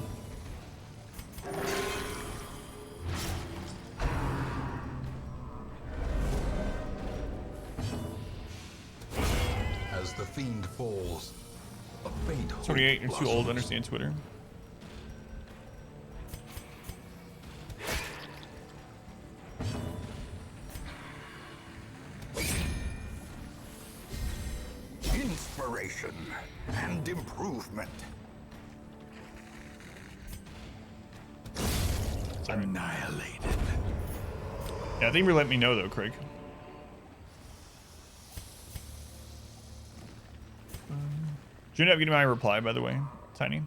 As the fiend falls, a faint hope 28, you're too old to blossoms. understand Twitter. Inspiration and improvement. Annihilated. Yeah, I think you let me know though, Craig. Did you end up getting my reply, by the way, Tiny?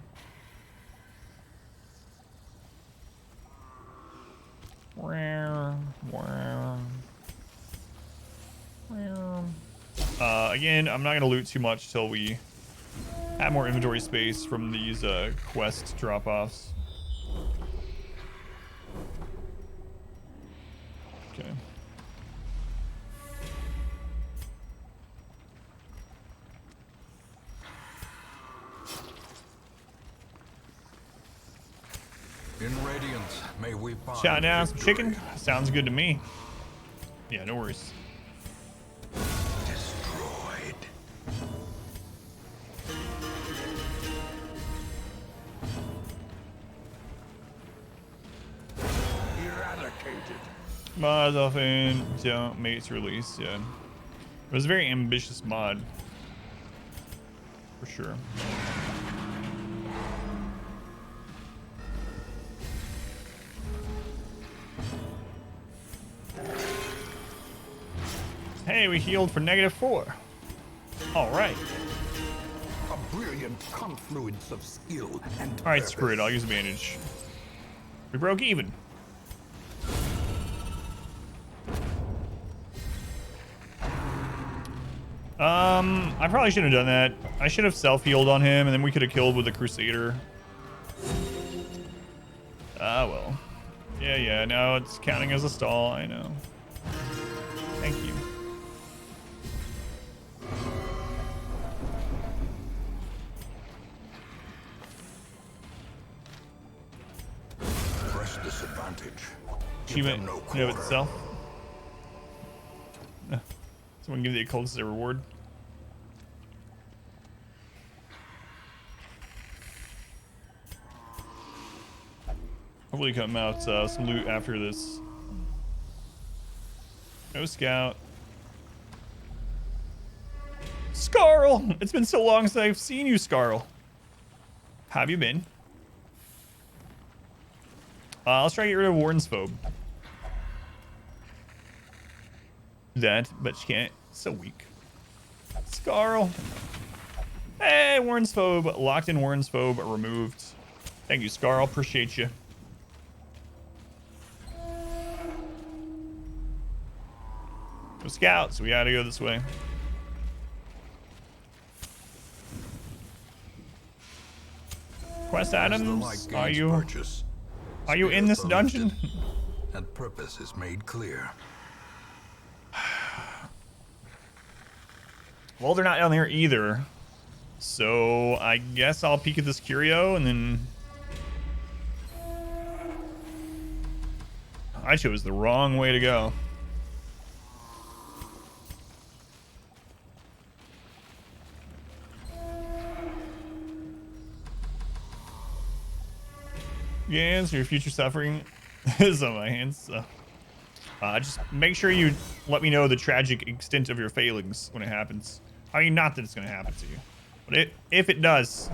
Again, I'm not gonna loot too much till we have more inventory space from these quest drop-offs. Okay. In Radiance, may we find Shout down some victory. chicken. Sounds good to me. Yeah, no worries. Destroyed. Eradicated. Mods often don't make its release, yeah. It was a very ambitious mod. For sure. Hey, we healed for -4. All right. A brilliant confluence of skill and All right, screw it. I'll use a bandage. We broke even. I probably shouldn't have done that. I should have self-healed on him, and then we could have killed with the Crusader. Ah, well. Yeah, no, it's counting as a stall, I know. Thank you. Press disadvantage. Achievement no in and of quarter. itself. Someone give the occultist a reward. Hopefully come out some loot after this. No scout. Scarl! It's been so long since I've seen you, Scarl. How have you been? Let's try to get rid of Warden's Phobe. That, but she can't. So weak. Scarl. Hey, Warden's Phobe. Locked in Warden's Phobe removed. Thank you, Scarl. Appreciate you. No scouts. We gotta go this way. Quest As the items. light Are gains you purchase, in this spirits are dungeon? lifted, and purpose is made clear. Well, they're not down there either. So I guess I'll peek at this curio and then... I chose the wrong way to go. Yeah, so your future suffering is on my hands. So. Just make sure you let me know the tragic extent of your failings when it happens. I mean, not that it's going to happen to you, but if it does,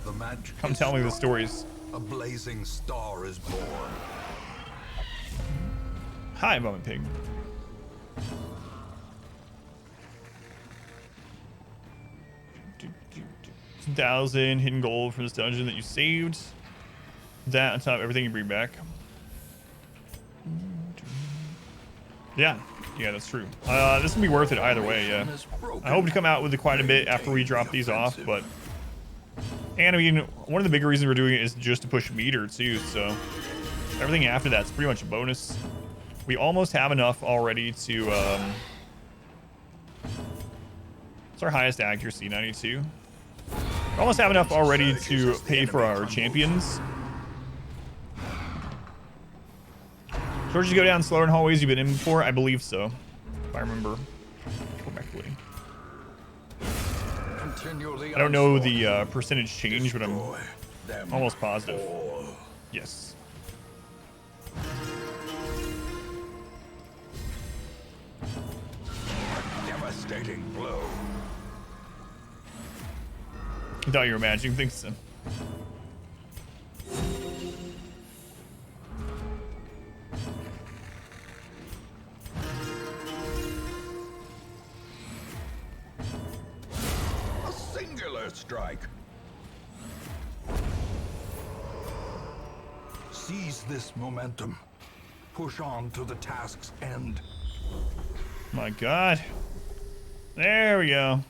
The match come is tell me the struck. stories. A blazing star is born. Hi, Vomit Pig. $1,000 hidden gold from this dungeon that you saved. That on top of everything you bring back. Yeah, that's true. This will be worth it either way, yeah. I hope to come out with quite a bit after we drop these off, but... And I mean, one of the big reasons we're doing it is just to push meter too, so... Everything after that's pretty much a bonus. We almost have enough already to, What's our highest accuracy? 92? We almost have enough already to pay for our champions. George, you go down slower in hallways you've been in before? I believe so. If I remember correctly. I don't know the percentage change, but I'm almost positive. Yes. Devastating blow. You thought you were imagining things, so. A singular strike. Seize this momentum. Push on to the task's end. My God. There we go.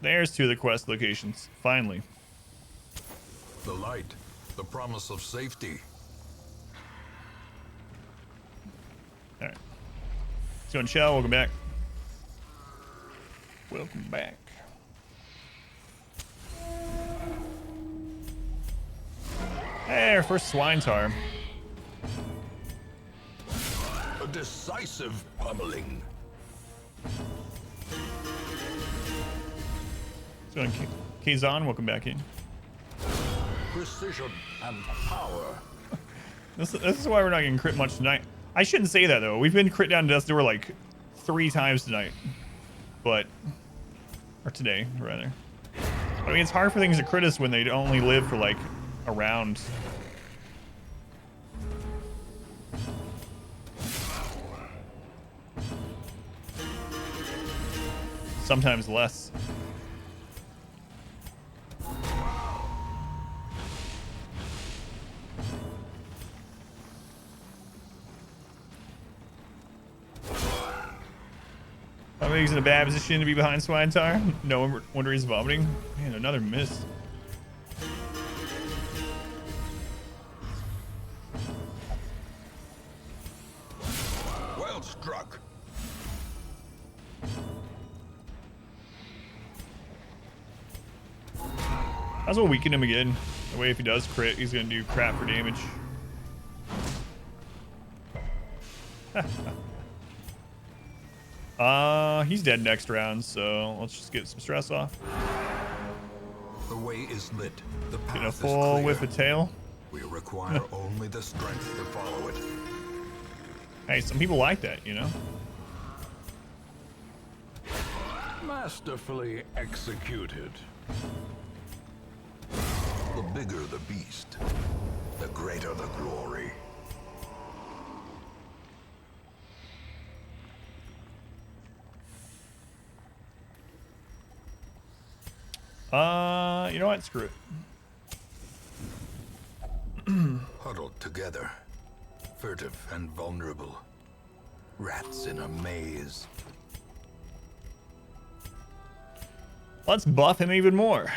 There's two of the quest locations. Finally. The light, the promise of safety. All right. Let's go and chill. Welcome back. Welcome back. Hey, our first swine tar. A decisive pummeling. Let's go and Kazan, welcome back in. Precision and power. This is why we're not getting crit much tonight. I shouldn't say that though. We've been crit down to death's door like 3 times tonight. But, or today, rather. I mean, it's hard for things to crit us when they only live for like a round. Sometimes less. I think he's in a bad position to be behind Swinetar. No wonder he's vomiting. Man, another miss. Well struck. Might as well weaken him again. That way if he does crit, he's gonna do crap for damage. He's dead next round, so let's just get some stress off. The way is lit. The path Get a is full clear. whiff of tail. We require only the strength to follow it. Hey, some people like that, you know? Masterfully executed. The bigger the beast, the greater the glory. You know what? Screw it. Huddled together, furtive and vulnerable. Rats in a maze. Let's buff him even more.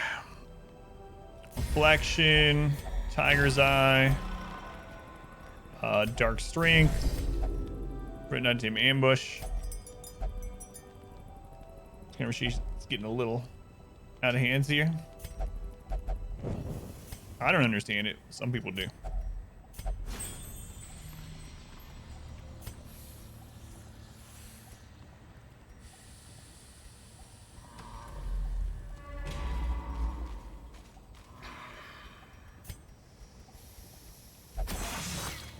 Reflection, Tiger's Eye, Dark Strength, Written on Team Ambush. She's getting a little out of hands here. I don't understand it. Some people do.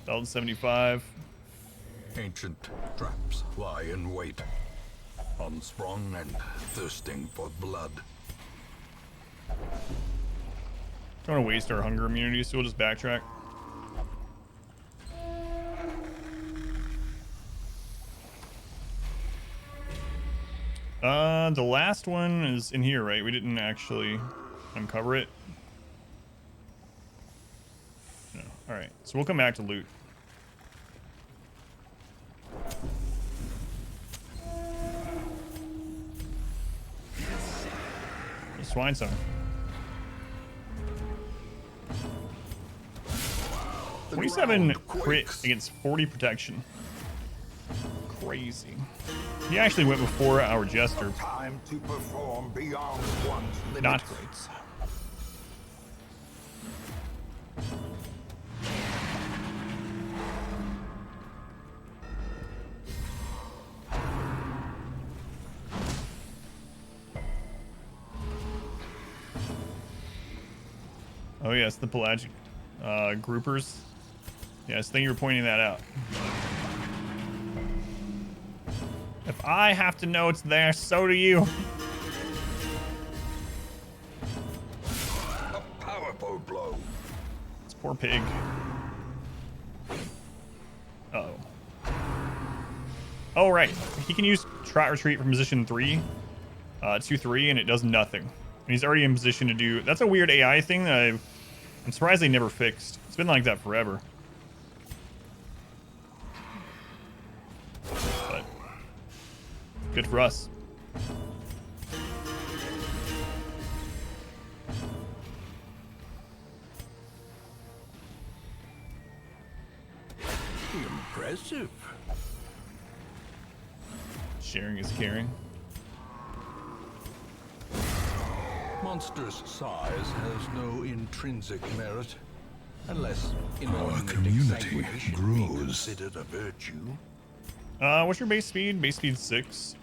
Dalton 75. Ancient traps lie in wait, unsprung and thirsting for blood. Don't want to waste our hunger immunity, so we'll just backtrack. The last one is in here, right? We didn't actually uncover it. No. All right, so we'll come back to loot. The swine song. 27 crit against 40 protection. Crazy. He actually went before our Jester. Time to perform beyond one's limits. Not great. Oh yes, the pelagic groupers. Yes, thank you for pointing that out. If I have to know it's there, so do you. A powerful blow. This poor pig. Uh-oh. Oh, right. He can use Trot Retreat from position 3, 2-3, and it does nothing. And he's already in position to do... That's a weird AI thing that I'm surprised they never fixed. It's been like that forever. But good for us. Impressive. Sharing is caring. Monstrous size has no intrinsic merit, unless Our inordinate community exsanguination be grows. considered a virtue. What's your base speed? Base speed 6.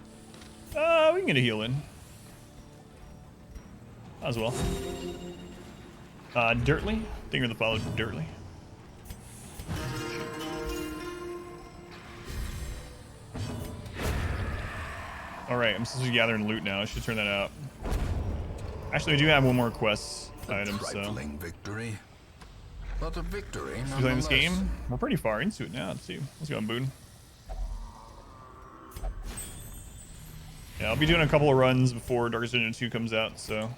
We can get a heal in. As well. Dirtly? I think we're the follow Dirtly. Alright, I'm supposed to be gathering loot now. I should turn that out. Actually, we do have one more quest item, so. Trifling victory, but a victory. You playing this nonetheless. game? We're pretty far into it now. Let's see. Let's go on Boone. Yeah, I'll be doing a couple of runs before Darkest Dungeon 2 comes out, so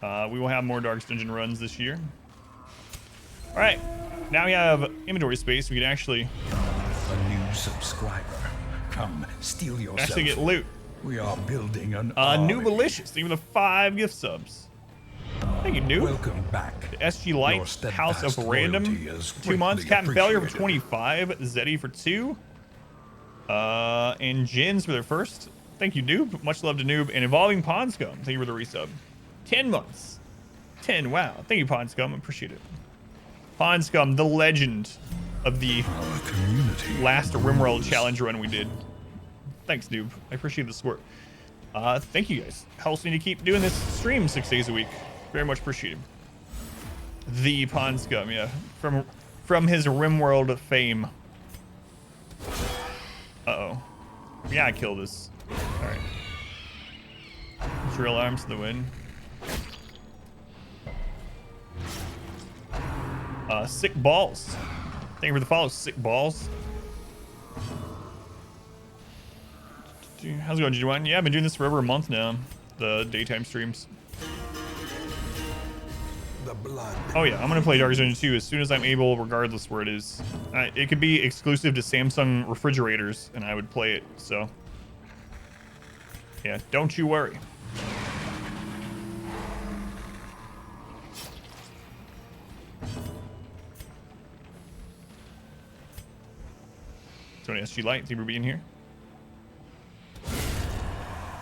we will have more Darkest Dungeon runs this year. All right, now we have inventory space. We can actually A new subscriber. Come, steal yourself. get loot. We are building an army. Noobalicious, thank you for the 5 gift subs. Thank you, Noob. Welcome back. The SG Light, Your House of steadfast Random, loyalty is 2 months. greatly Captain Failure for appreciated. 25. Zeddy for 2. And Jins for their first. Thank you, Noob. Much love to Noob. And Evolving Pond Scum, thank you for the resub. 10 months. 10, wow. Thank you, Pond Scum. Appreciate it. Pond Scum, the legend of the Our community. last RimWorld challenge run we did. Thanks, Noob. I appreciate the support. Thank you guys. Helps me to keep doing this stream 6 days a week. Very much appreciated. The Pond Scum, yeah. From his RimWorld fame. Uh-oh. Yeah, I killed this. Alright. Drill arms to the wind. Sick balls. Thank you for the follow, sick balls. How's it going, G1? Yeah, I've been doing this for over a month now. The daytime streams. The blood. Oh yeah, I'm gonna play Dark Zone 2 as soon as I'm able, regardless where it is. It could be exclusive to Samsung refrigerators, and I would play it. So, yeah, don't you worry. Tony SG Light, thank you for being here.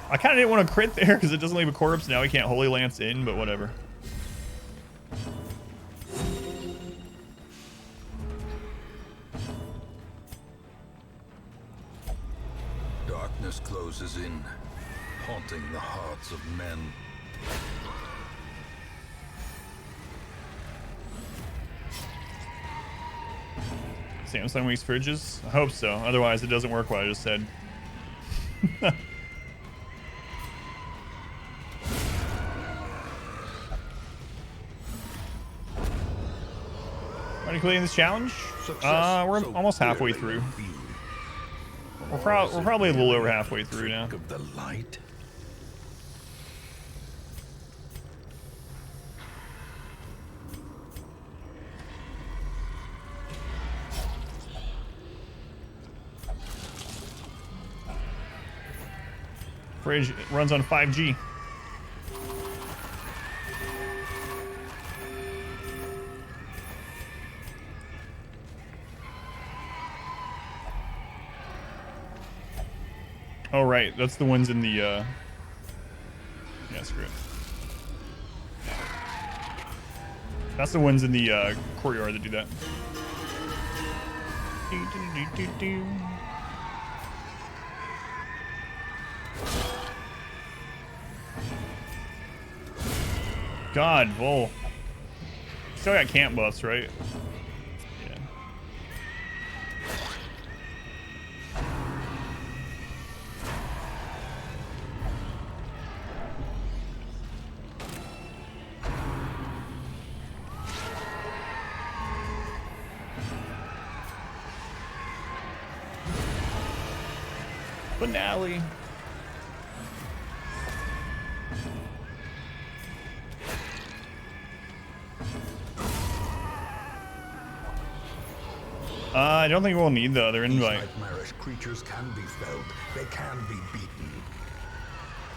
I kind of didn't want to crit there because it doesn't leave a corpse. Now we can't Holy Lance in, but whatever. Darkness closes in, haunting the hearts of men. Samsung makes fridges? I hope so. Otherwise, it doesn't work what I just said. Are you completing this challenge? We're almost halfway through. We're probably a little over halfway through now. Of the light. Fridge runs on 5G. Oh, right. That's the ones in the, yeah, screw it. That's the ones in the, courtyard that do that. God, Vol. Still got camp buffs, right? Yeah. Finale. I don't think we'll need the other invite. These nightmarish creatures can be felt. They can be beaten.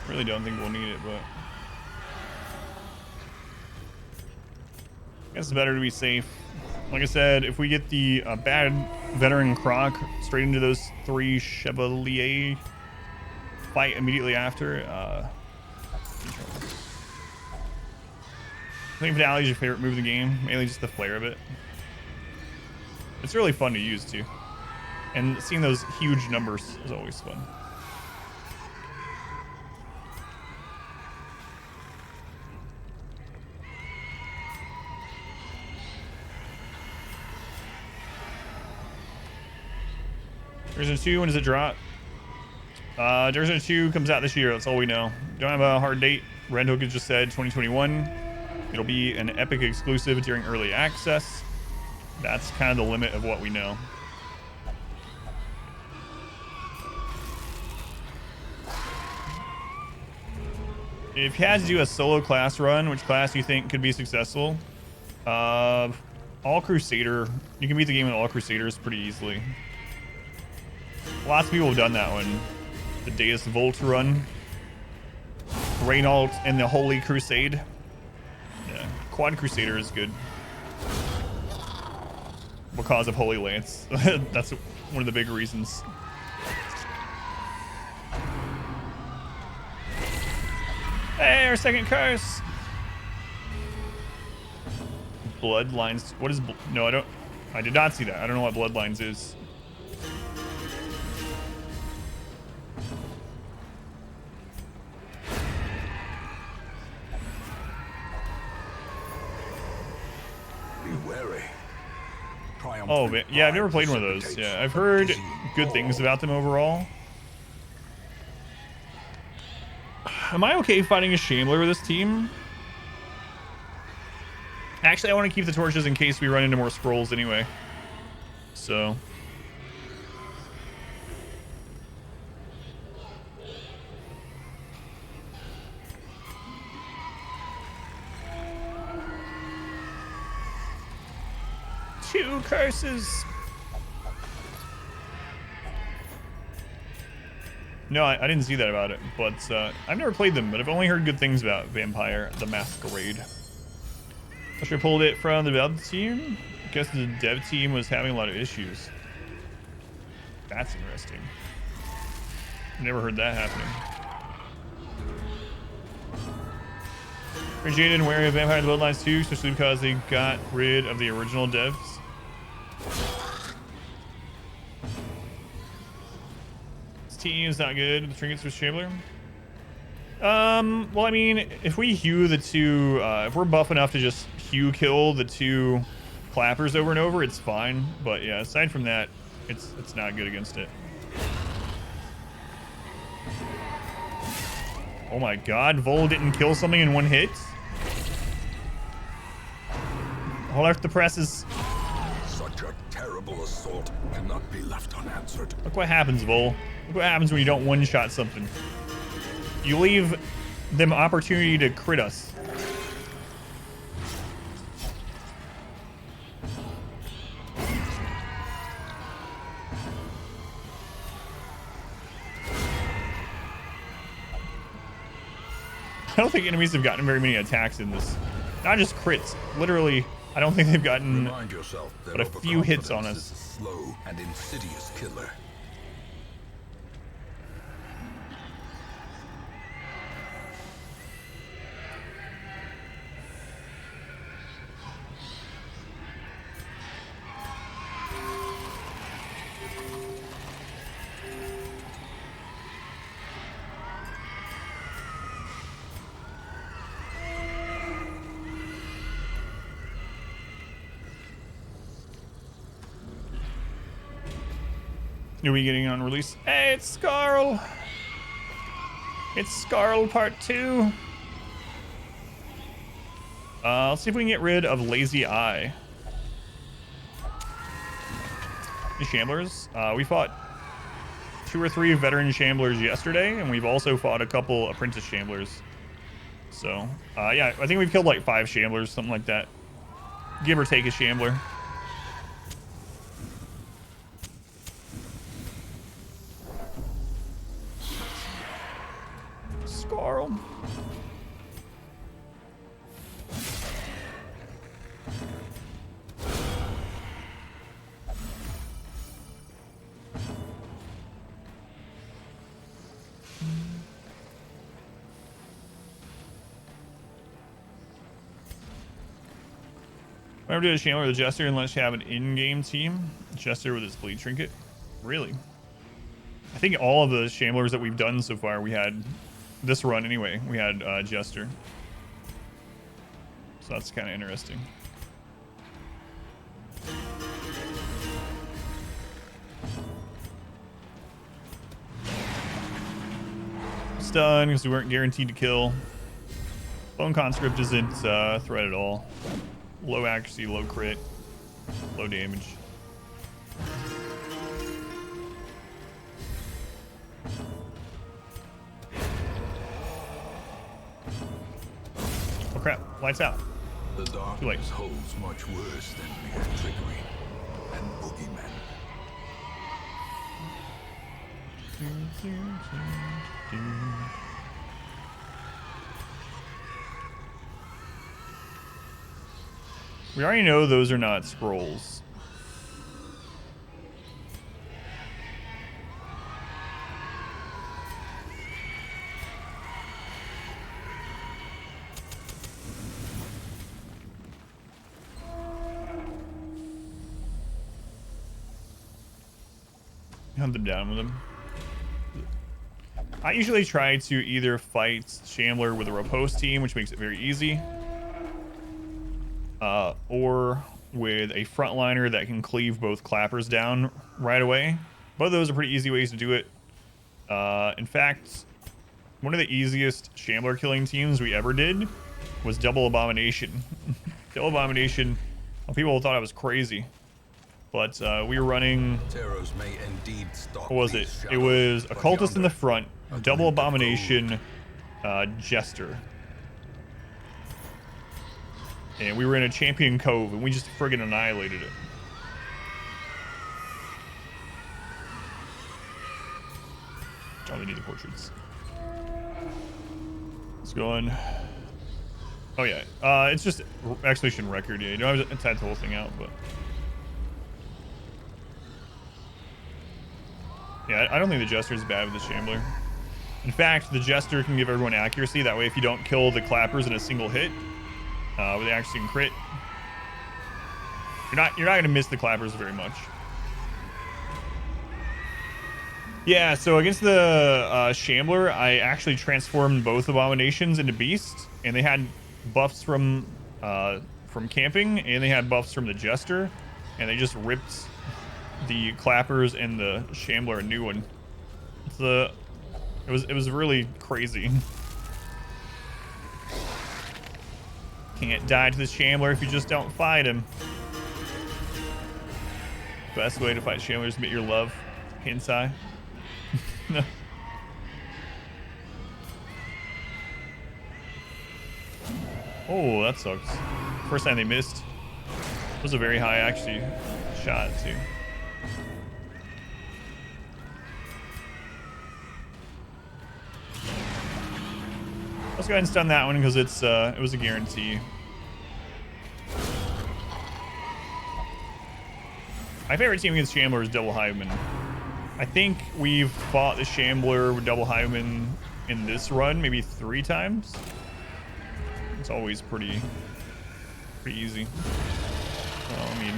Really don't think we'll need it, but I guess it's better to be safe. Like I said, if we get the bad veteran Croc straight into those 3 Chevalier fight immediately after, I think Finale is your favorite move of the game, mainly just the flair of it. It's really fun to use too, and seeing those huge numbers is always fun. Division 2, when does it drop? Division 2 comes out this year, that's all we know. Don't have a hard date. Red Hook has just said 2021. It'll be an Epic exclusive during early access. That's kind of the limit of what we know. If you had to do a solo class run, which class do you think could be successful? All Crusader. You can beat the game with All Crusaders pretty easily. Lots of people have done that one. the Deus Volt run. Reynault and the Holy Crusade. Yeah, Quad Crusader is good. Because of Holy Lance. That's one of the big reasons. Hey, our second curse. Bloodlines. What is? No, I don't. I did not see that. I don't know what Bloodlines is. Be wary. Oh, man. Yeah, I've never played one of those. Yeah, I've heard good things about them overall. Am I okay fighting a Shambler with this team? Actually, I want to keep the torches in case we run into more scrolls anyway. So. Two curses. No, I didn't see that about it, but I've never played them, but I've only heard good things about Vampire the Masquerade. I should have pulled it from the dev team. I guess the dev team was having a lot of issues. That's interesting. Never heard that happening. Are jaded and wary of Vampire the Bloodlines 2, especially because they got rid of the original devs. Team is not good. The trinkets with Shambler. Well, I mean, if we hew the two, if we're buff enough to just hew kill the two clappers over and over, it's fine. But yeah, aside from that, it's not good against it. Oh my God, Vol didn't kill something in one hit. Hold off the presses. Such a terrible assault cannot be left unanswered. Look what happens, Vol. Look what happens when you don't one-shot something. You leave them opportunity to crit us. I don't think enemies have gotten very many attacks in this. Not just crits. Literally, I don't think they've gotten Remind yourself that but a few hits on overconfidence us. is a slow and insidious killer. Are we getting on release? Hey, it's Scarl! It's Scarl Part 2. Let's see if we can get rid of Lazy Eye. The Shamblers. We fought 2 or 3 veteran Shamblers yesterday, and we've also fought a couple apprentice Shamblers. So, yeah, I think we've killed like 5 Shamblers, something like that. Give or take a Shambler. Scarl. Whenever do a Shambler with a Jester unless you have an in-game team. Jester with his bleed trinket. Really? I think all of the Shamblers that we've done so far, we had this run anyway. We had Jester. So that's kind of interesting. Stun because we weren't guaranteed to kill. Bone Conscript isn't a threat at all. Low accuracy, low crit, low damage. Oh crap, lights out. The Too late. darkness holds much worse than mere trickery and boogeymen. We already know those are not scrolls. Hunt them down with them. I usually try to either fight Shambler with a riposte team, which makes it very easy, or with a frontliner that can cleave both clappers down right away. Both of those are pretty easy ways to do it. In fact, one of the easiest Shambler killing teams we ever did was Double Abomination. Double Abomination, well, people thought I was crazy. But we were running, May indeed stalk what was it? these It shadows, was but Occultist in the yonder, front, a Double glint of Abomination, Jester. And we were in a Champion Cove, and we just friggin' annihilated it. Oh, they need the portraits. It's going. Oh, yeah. It's just Expedition Record. Yeah, you don't have to type the whole thing out, but. Yeah, I don't think the Jester is bad with the Shambler. In fact, the Jester can give everyone accuracy. That way, if you don't kill the clappers in a single hit, with the accuracy and crit, you're not gonna miss the clappers very much. Yeah, so against the Shambler, I actually transformed both Abominations into Beasts, and they had buffs from camping, and they had buffs from the Jester, and they just ripped the clappers and the Shambler a new one. It was really crazy. Can't die to the Shambler if you just don't fight him. Best way to fight Shambler is to admit your love. Hensai. No. Oh, that sucks. First time they missed. It was a very high actually shot too. Let's go ahead and stun that one because it was a guarantee. My favorite team against Shambler is Double Hiveman. I think we've fought the Shambler with Double Hiveman in this run maybe 3 times. It's always pretty easy. Well, I mean,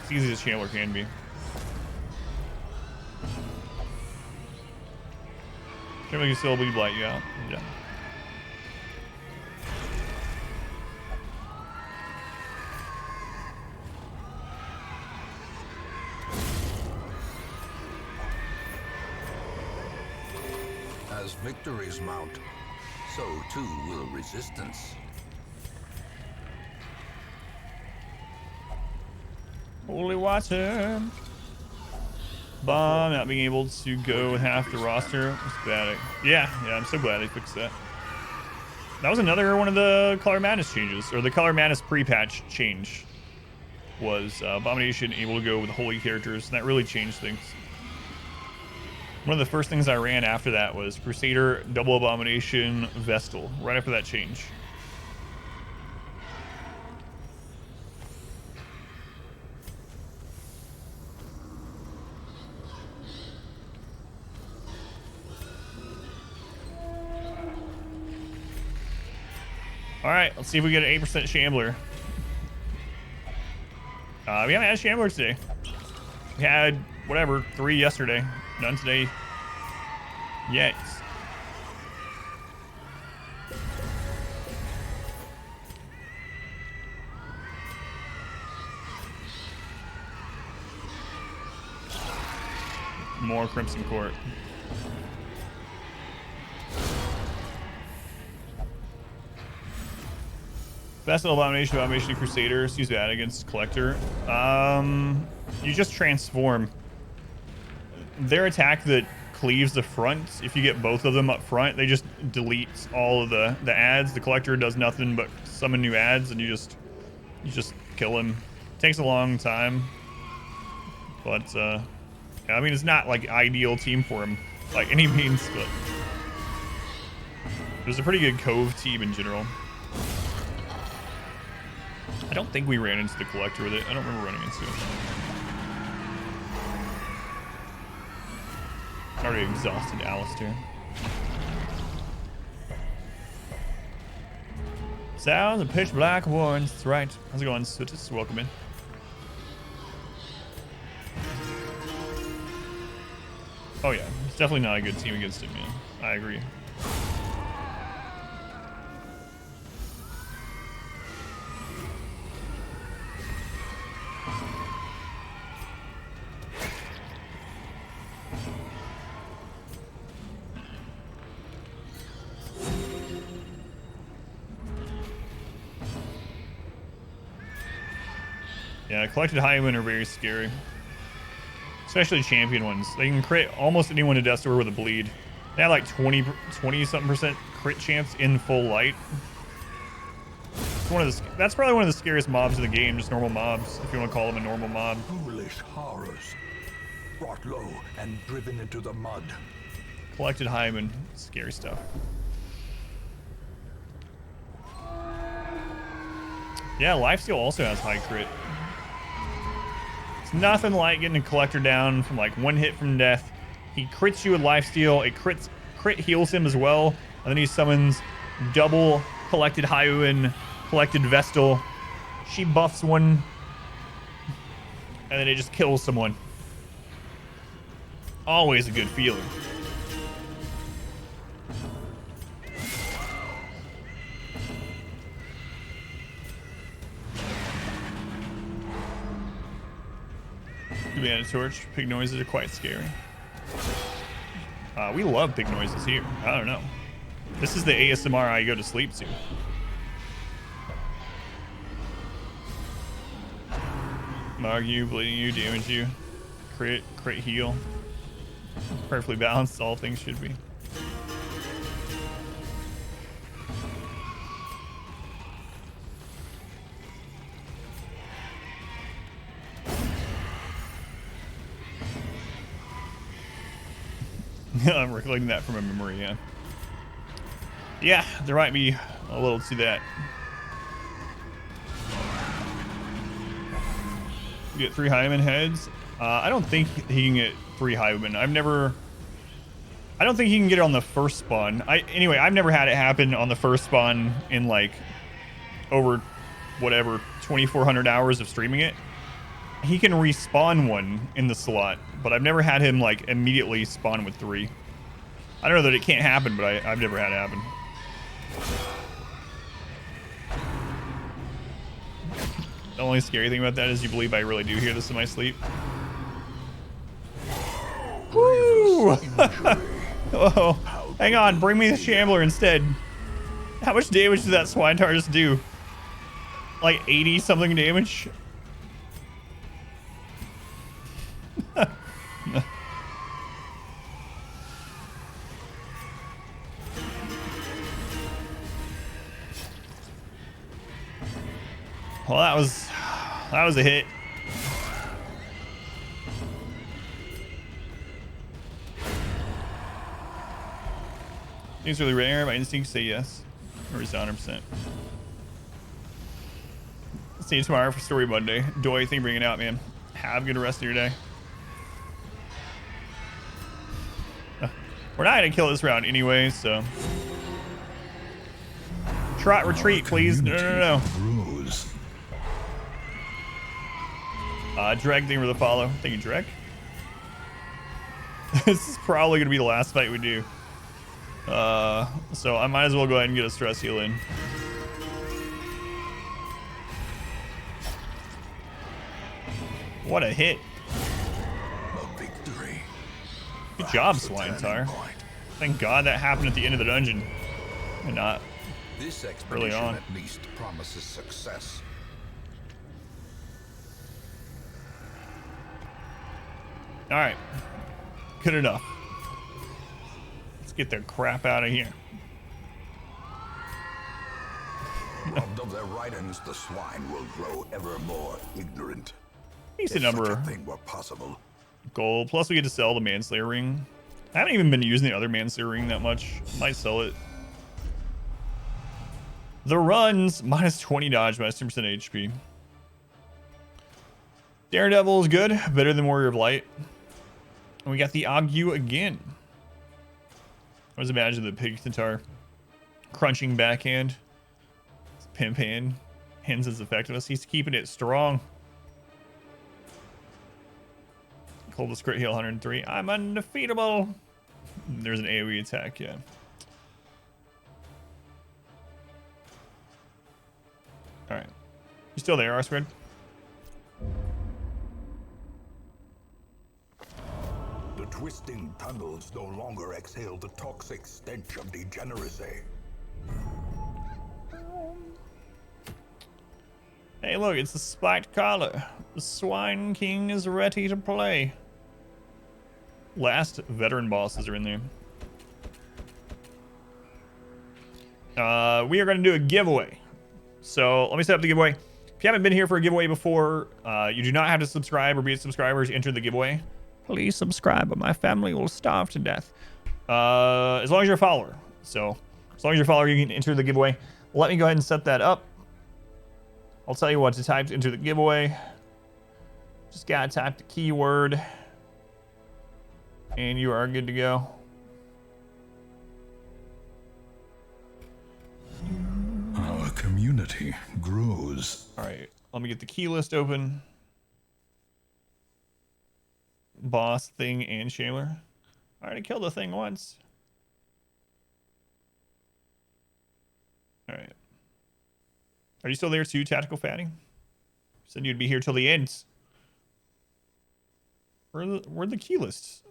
as easy as Shambler can be. Shambler can still bleed light you out. Yeah. As victories mount, so too will resistance. Holy water. Bomb not being able to go with half the roster. It's bad. Yeah, I'm so glad they fixed that. That was another one of the Color Madness changes, or the Color Madness pre-patch change. Was Abomination able to go with holy characters, and that really changed things. One of the first things I ran after that was Crusader, Double Abomination, Vestal, right after that change. All right, let's see if we get an 8% Shambler. We haven't had a Shambler today. We had, whatever, 3 yesterday. None today yet. More Crimson Court. Best Abomination, Abomination Crusader. Use that against Collector. You just transform. Their attack that cleaves the front, if you get both of them up front, they just delete all of the ads. The Collector does nothing but summon new ads, and you just kill him. Takes a long time, but Yeah, I mean, it's not like ideal team for him by any means, but it was a pretty good Cove team in general. I don't think we ran into the Collector with it. I don't remember running into it. Already exhausted Alistair. Sounds of pitch black warns. That's right. How's it going, Sutis? Welcome in. Oh yeah, it's definitely not a good team against him, man. I agree. Yeah, collected highwaymen are very scary. Especially champion ones. They can crit almost anyone to death door with a bleed. They have like 20-something% crit chance in full light. It's that's probably one of the scariest mobs in the game, just normal mobs, if you want to call them a normal mob. Foolish horrors, brought low and driven into the mud. Collected highwaymen, scary stuff. Yeah, lifesteal also has high crit. It's nothing like getting a collector down from like one hit from death. He crits you with lifesteal. It crit heals him as well. And then he summons double collected Hyuin, collected Vestal. She buffs one. And then it just kills someone. Always a good feeling. Banana torch. Pig noises are quite scary. We love pig noises here. I don't know. This is the ASMR I go to sleep to. Marg you, bleeding you, damage you, crit heal. Perfectly balanced, all things should be. I'm recollecting that from a memory, yeah. Yeah, there might be a little to that. You get 3 Hyman heads. I don't think he can get 3 Hyman. I don't think he can get it on the first spawn. Anyway, I've never had it happen on the first spawn in like over whatever 2,400 hours of streaming it. He can respawn one in the slot, but I've never had him like immediately spawn with 3. I don't know that it can't happen, but I've never had it happen. The only scary thing about that is you believe I really do hear this in my sleep. Woo! Oh, hang on, bring me the Shambler instead. How much damage did that Swine Tar just do? Like 80 something damage? Well, that was a hit. Things really rare. My instincts say yes. Or is it 100%? See you tomorrow for Story Monday. Doy, thank you for bringing it out, man. Have a good rest of your day. We're not gonna kill this round anyway, so. Trot retreat, please. No. Dreg, thank you for the follow. Thank you, Dreg. This is probably gonna be the last fight we do. So I might as well go ahead and get a stress heal in. What a hit. A victory. Good job, Swine Tar. Thank God that happened at the end of the dungeon and not This early expedition on. at least promises success. All right, good enough. Let's get the crap out of here. Robbed of their ridings, the swine will grow ever more ignorant. Decent If such number. a thing were possible, Gold. Plus we get to sell the Manslayer ring. I haven't even been using the other Manslayer ring that much. Might sell it. The runs, minus 20 dodge, minus 2% HP. Daredevil is good, better than Warrior of Light. And we got the Agu again. I was imagining the Pig Centaur crunching backhand. Pimp hand. Hands his effectiveness. He's keeping it strong. Coldest crit heal 103. I'm undefeatable. There's an AoE attack, yeah. Alright. You still there, R-Squared? The twisting tunnels no longer exhale the toxic stench of degeneracy. Hey, look, it's the spiked collar. The Swine King is ready to play. Last veteran bosses are in there. We are going to do a giveaway. So let me set up the giveaway. If you haven't been here for a giveaway before, you do not have to subscribe or be a subscriber to enter the giveaway. Please subscribe, or my family will starve to death. As long as you're a follower. So as long as you're a follower, you can enter the giveaway. Let me go ahead and set that up. I'll tell you what to type to enter the giveaway. Just gotta type the keyword. And you are good to go. Our community grows. All right, let me get the key list open. Boss, Thing, and Shaler. I already killed the Thing once. All right. Are you still there too, Tactical Fatty? Said you'd be here till the end. Where the key lists?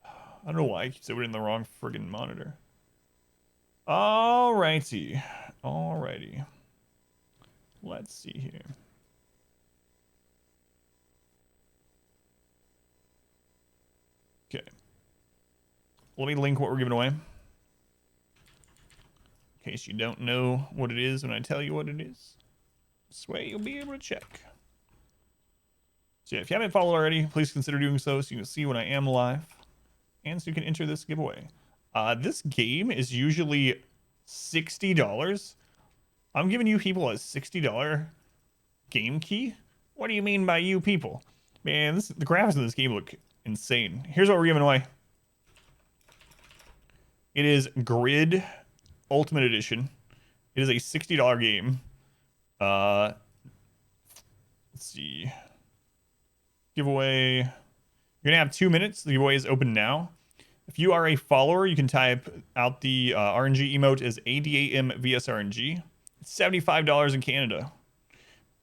I don't know why I keep it in the wrong friggin' monitor. Alrighty. Alrighty. Let's see here. Okay. Let me link what we're giving away. In case you don't know what it is when I tell you what it is. This way you'll be able to check. So yeah, if you haven't followed already, please consider doing so you can see when I am live. And so you can enter this giveaway. This game is usually $60. I'm giving you people a $60 game key? What do you mean by you people? Man, the graphics in this game look insane. Here's what we're giving away. It is Grid Ultimate Edition. It is a $60 game. Let's see. Giveaway. You're going to have 2 minutes. The giveaway is open now. If you are a follower, you can type out the RNG emote as ADAMVSRNG. It's $75 in Canada.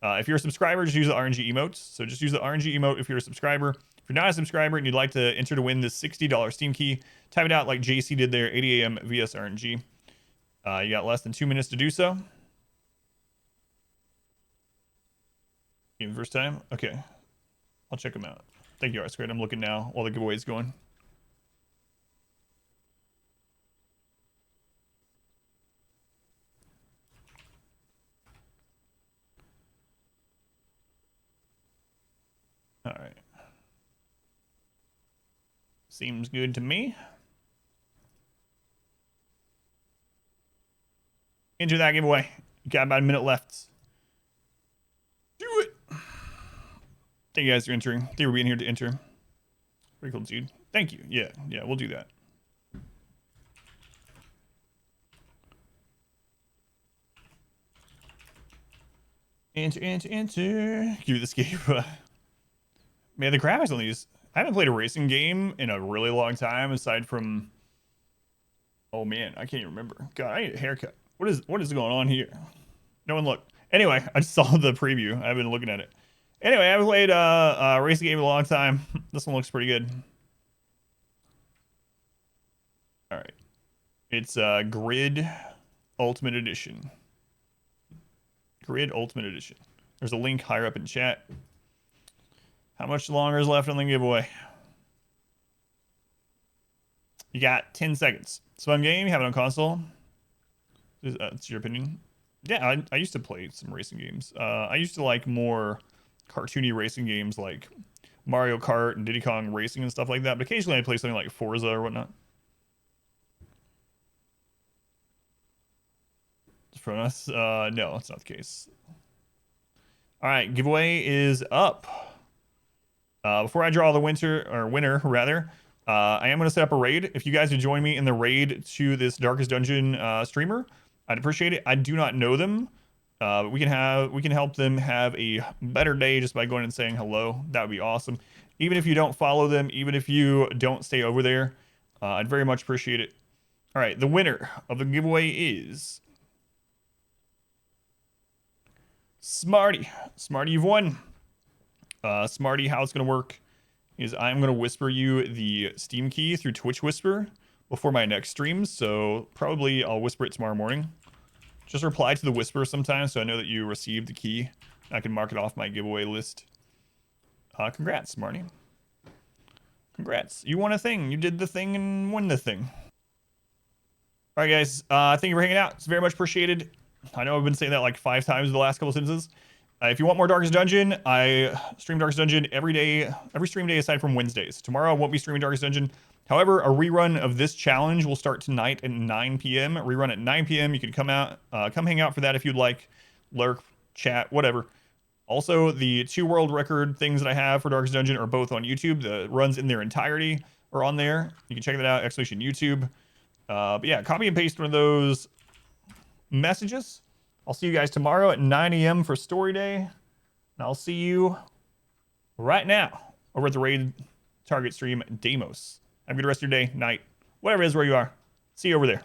If you're a subscriber, just use the RNG emotes. So just use the RNG emote if you're a subscriber. If you're not a subscriber and you'd like to enter to win this $60 Steam key, type it out like JC did there, 8 a.m. VSRNG. You got less than 2 minutes to do so. Game first time? Okay. I'll check them out. Thank you, R-Squared. I'm looking now while the giveaway is going. All right. Seems good to me. Enter that giveaway. You got about a minute left. Do it. Thank you guys for entering. Thank you for being here to enter. Very cool, dude. Thank you. Yeah, we'll do that. Enter. Give this game. Man, the graphics on these. I haven't played a racing game in a really long time, aside from. Oh man, I can't even remember. God, I need a haircut. What is going on here? No one look. Anyway, I just saw the preview. I've been looking at it. Anyway, I haven't played a racing game in a long time. This one looks pretty good. All right, it's Grid Ultimate Edition. Grid Ultimate Edition. There's a link higher up in chat. How much longer is left on the giveaway? You got 10 seconds. It's a fun game. You have it on console. It's your opinion. Yeah, I used to play some racing games. I used to like more cartoony racing games like Mario Kart and Diddy Kong Racing and stuff like that. But occasionally I play something like Forza or whatnot. From us, no, it's not the case. All right, giveaway is up. Before I draw the winner rather, I am going to set up a raid. If you guys would join me in the raid to this Darkest Dungeon streamer, I'd appreciate it. I do not know them. But we can help them have a better day just by going and saying hello. That would be awesome. Even if you don't follow them, even if you don't stay over there, I'd very much appreciate it. All right, the winner of the giveaway is Smarty. Smarty, you've won. Smarty, how it's going to work is I'm going to whisper you the Steam key through Twitch Whisper before my next stream. So probably I'll whisper it tomorrow morning. Just reply to the whisper sometimes so I know that you received the key. I can mark it off my giveaway list. Congrats, Smarty. Congrats. You won a thing. You did the thing and won the thing. All right, guys. Thank you for hanging out. It's very much appreciated. I know I've been saying that like 5 times the last couple sentences. If you want more Darkest Dungeon, I stream Darkest Dungeon every day, every stream day aside from Wednesdays. Tomorrow I won't be streaming Darkest Dungeon. However, a rerun of this challenge will start tonight at 9 p.m. Rerun at 9 p.m. You can come hang out for that if you'd like. Lurk, chat, whatever. Also, the 2 world record things that I have for Darkest Dungeon are both on YouTube. The runs in their entirety are on there. You can check that out, exclamation YouTube. But yeah, copy and paste one of those messages. I'll see you guys tomorrow at 9 a.m. for Story Day. And I'll see you right now over at the Raid Target stream, Deimos. Have a good rest of your day, night, whatever it is where you are. See you over there.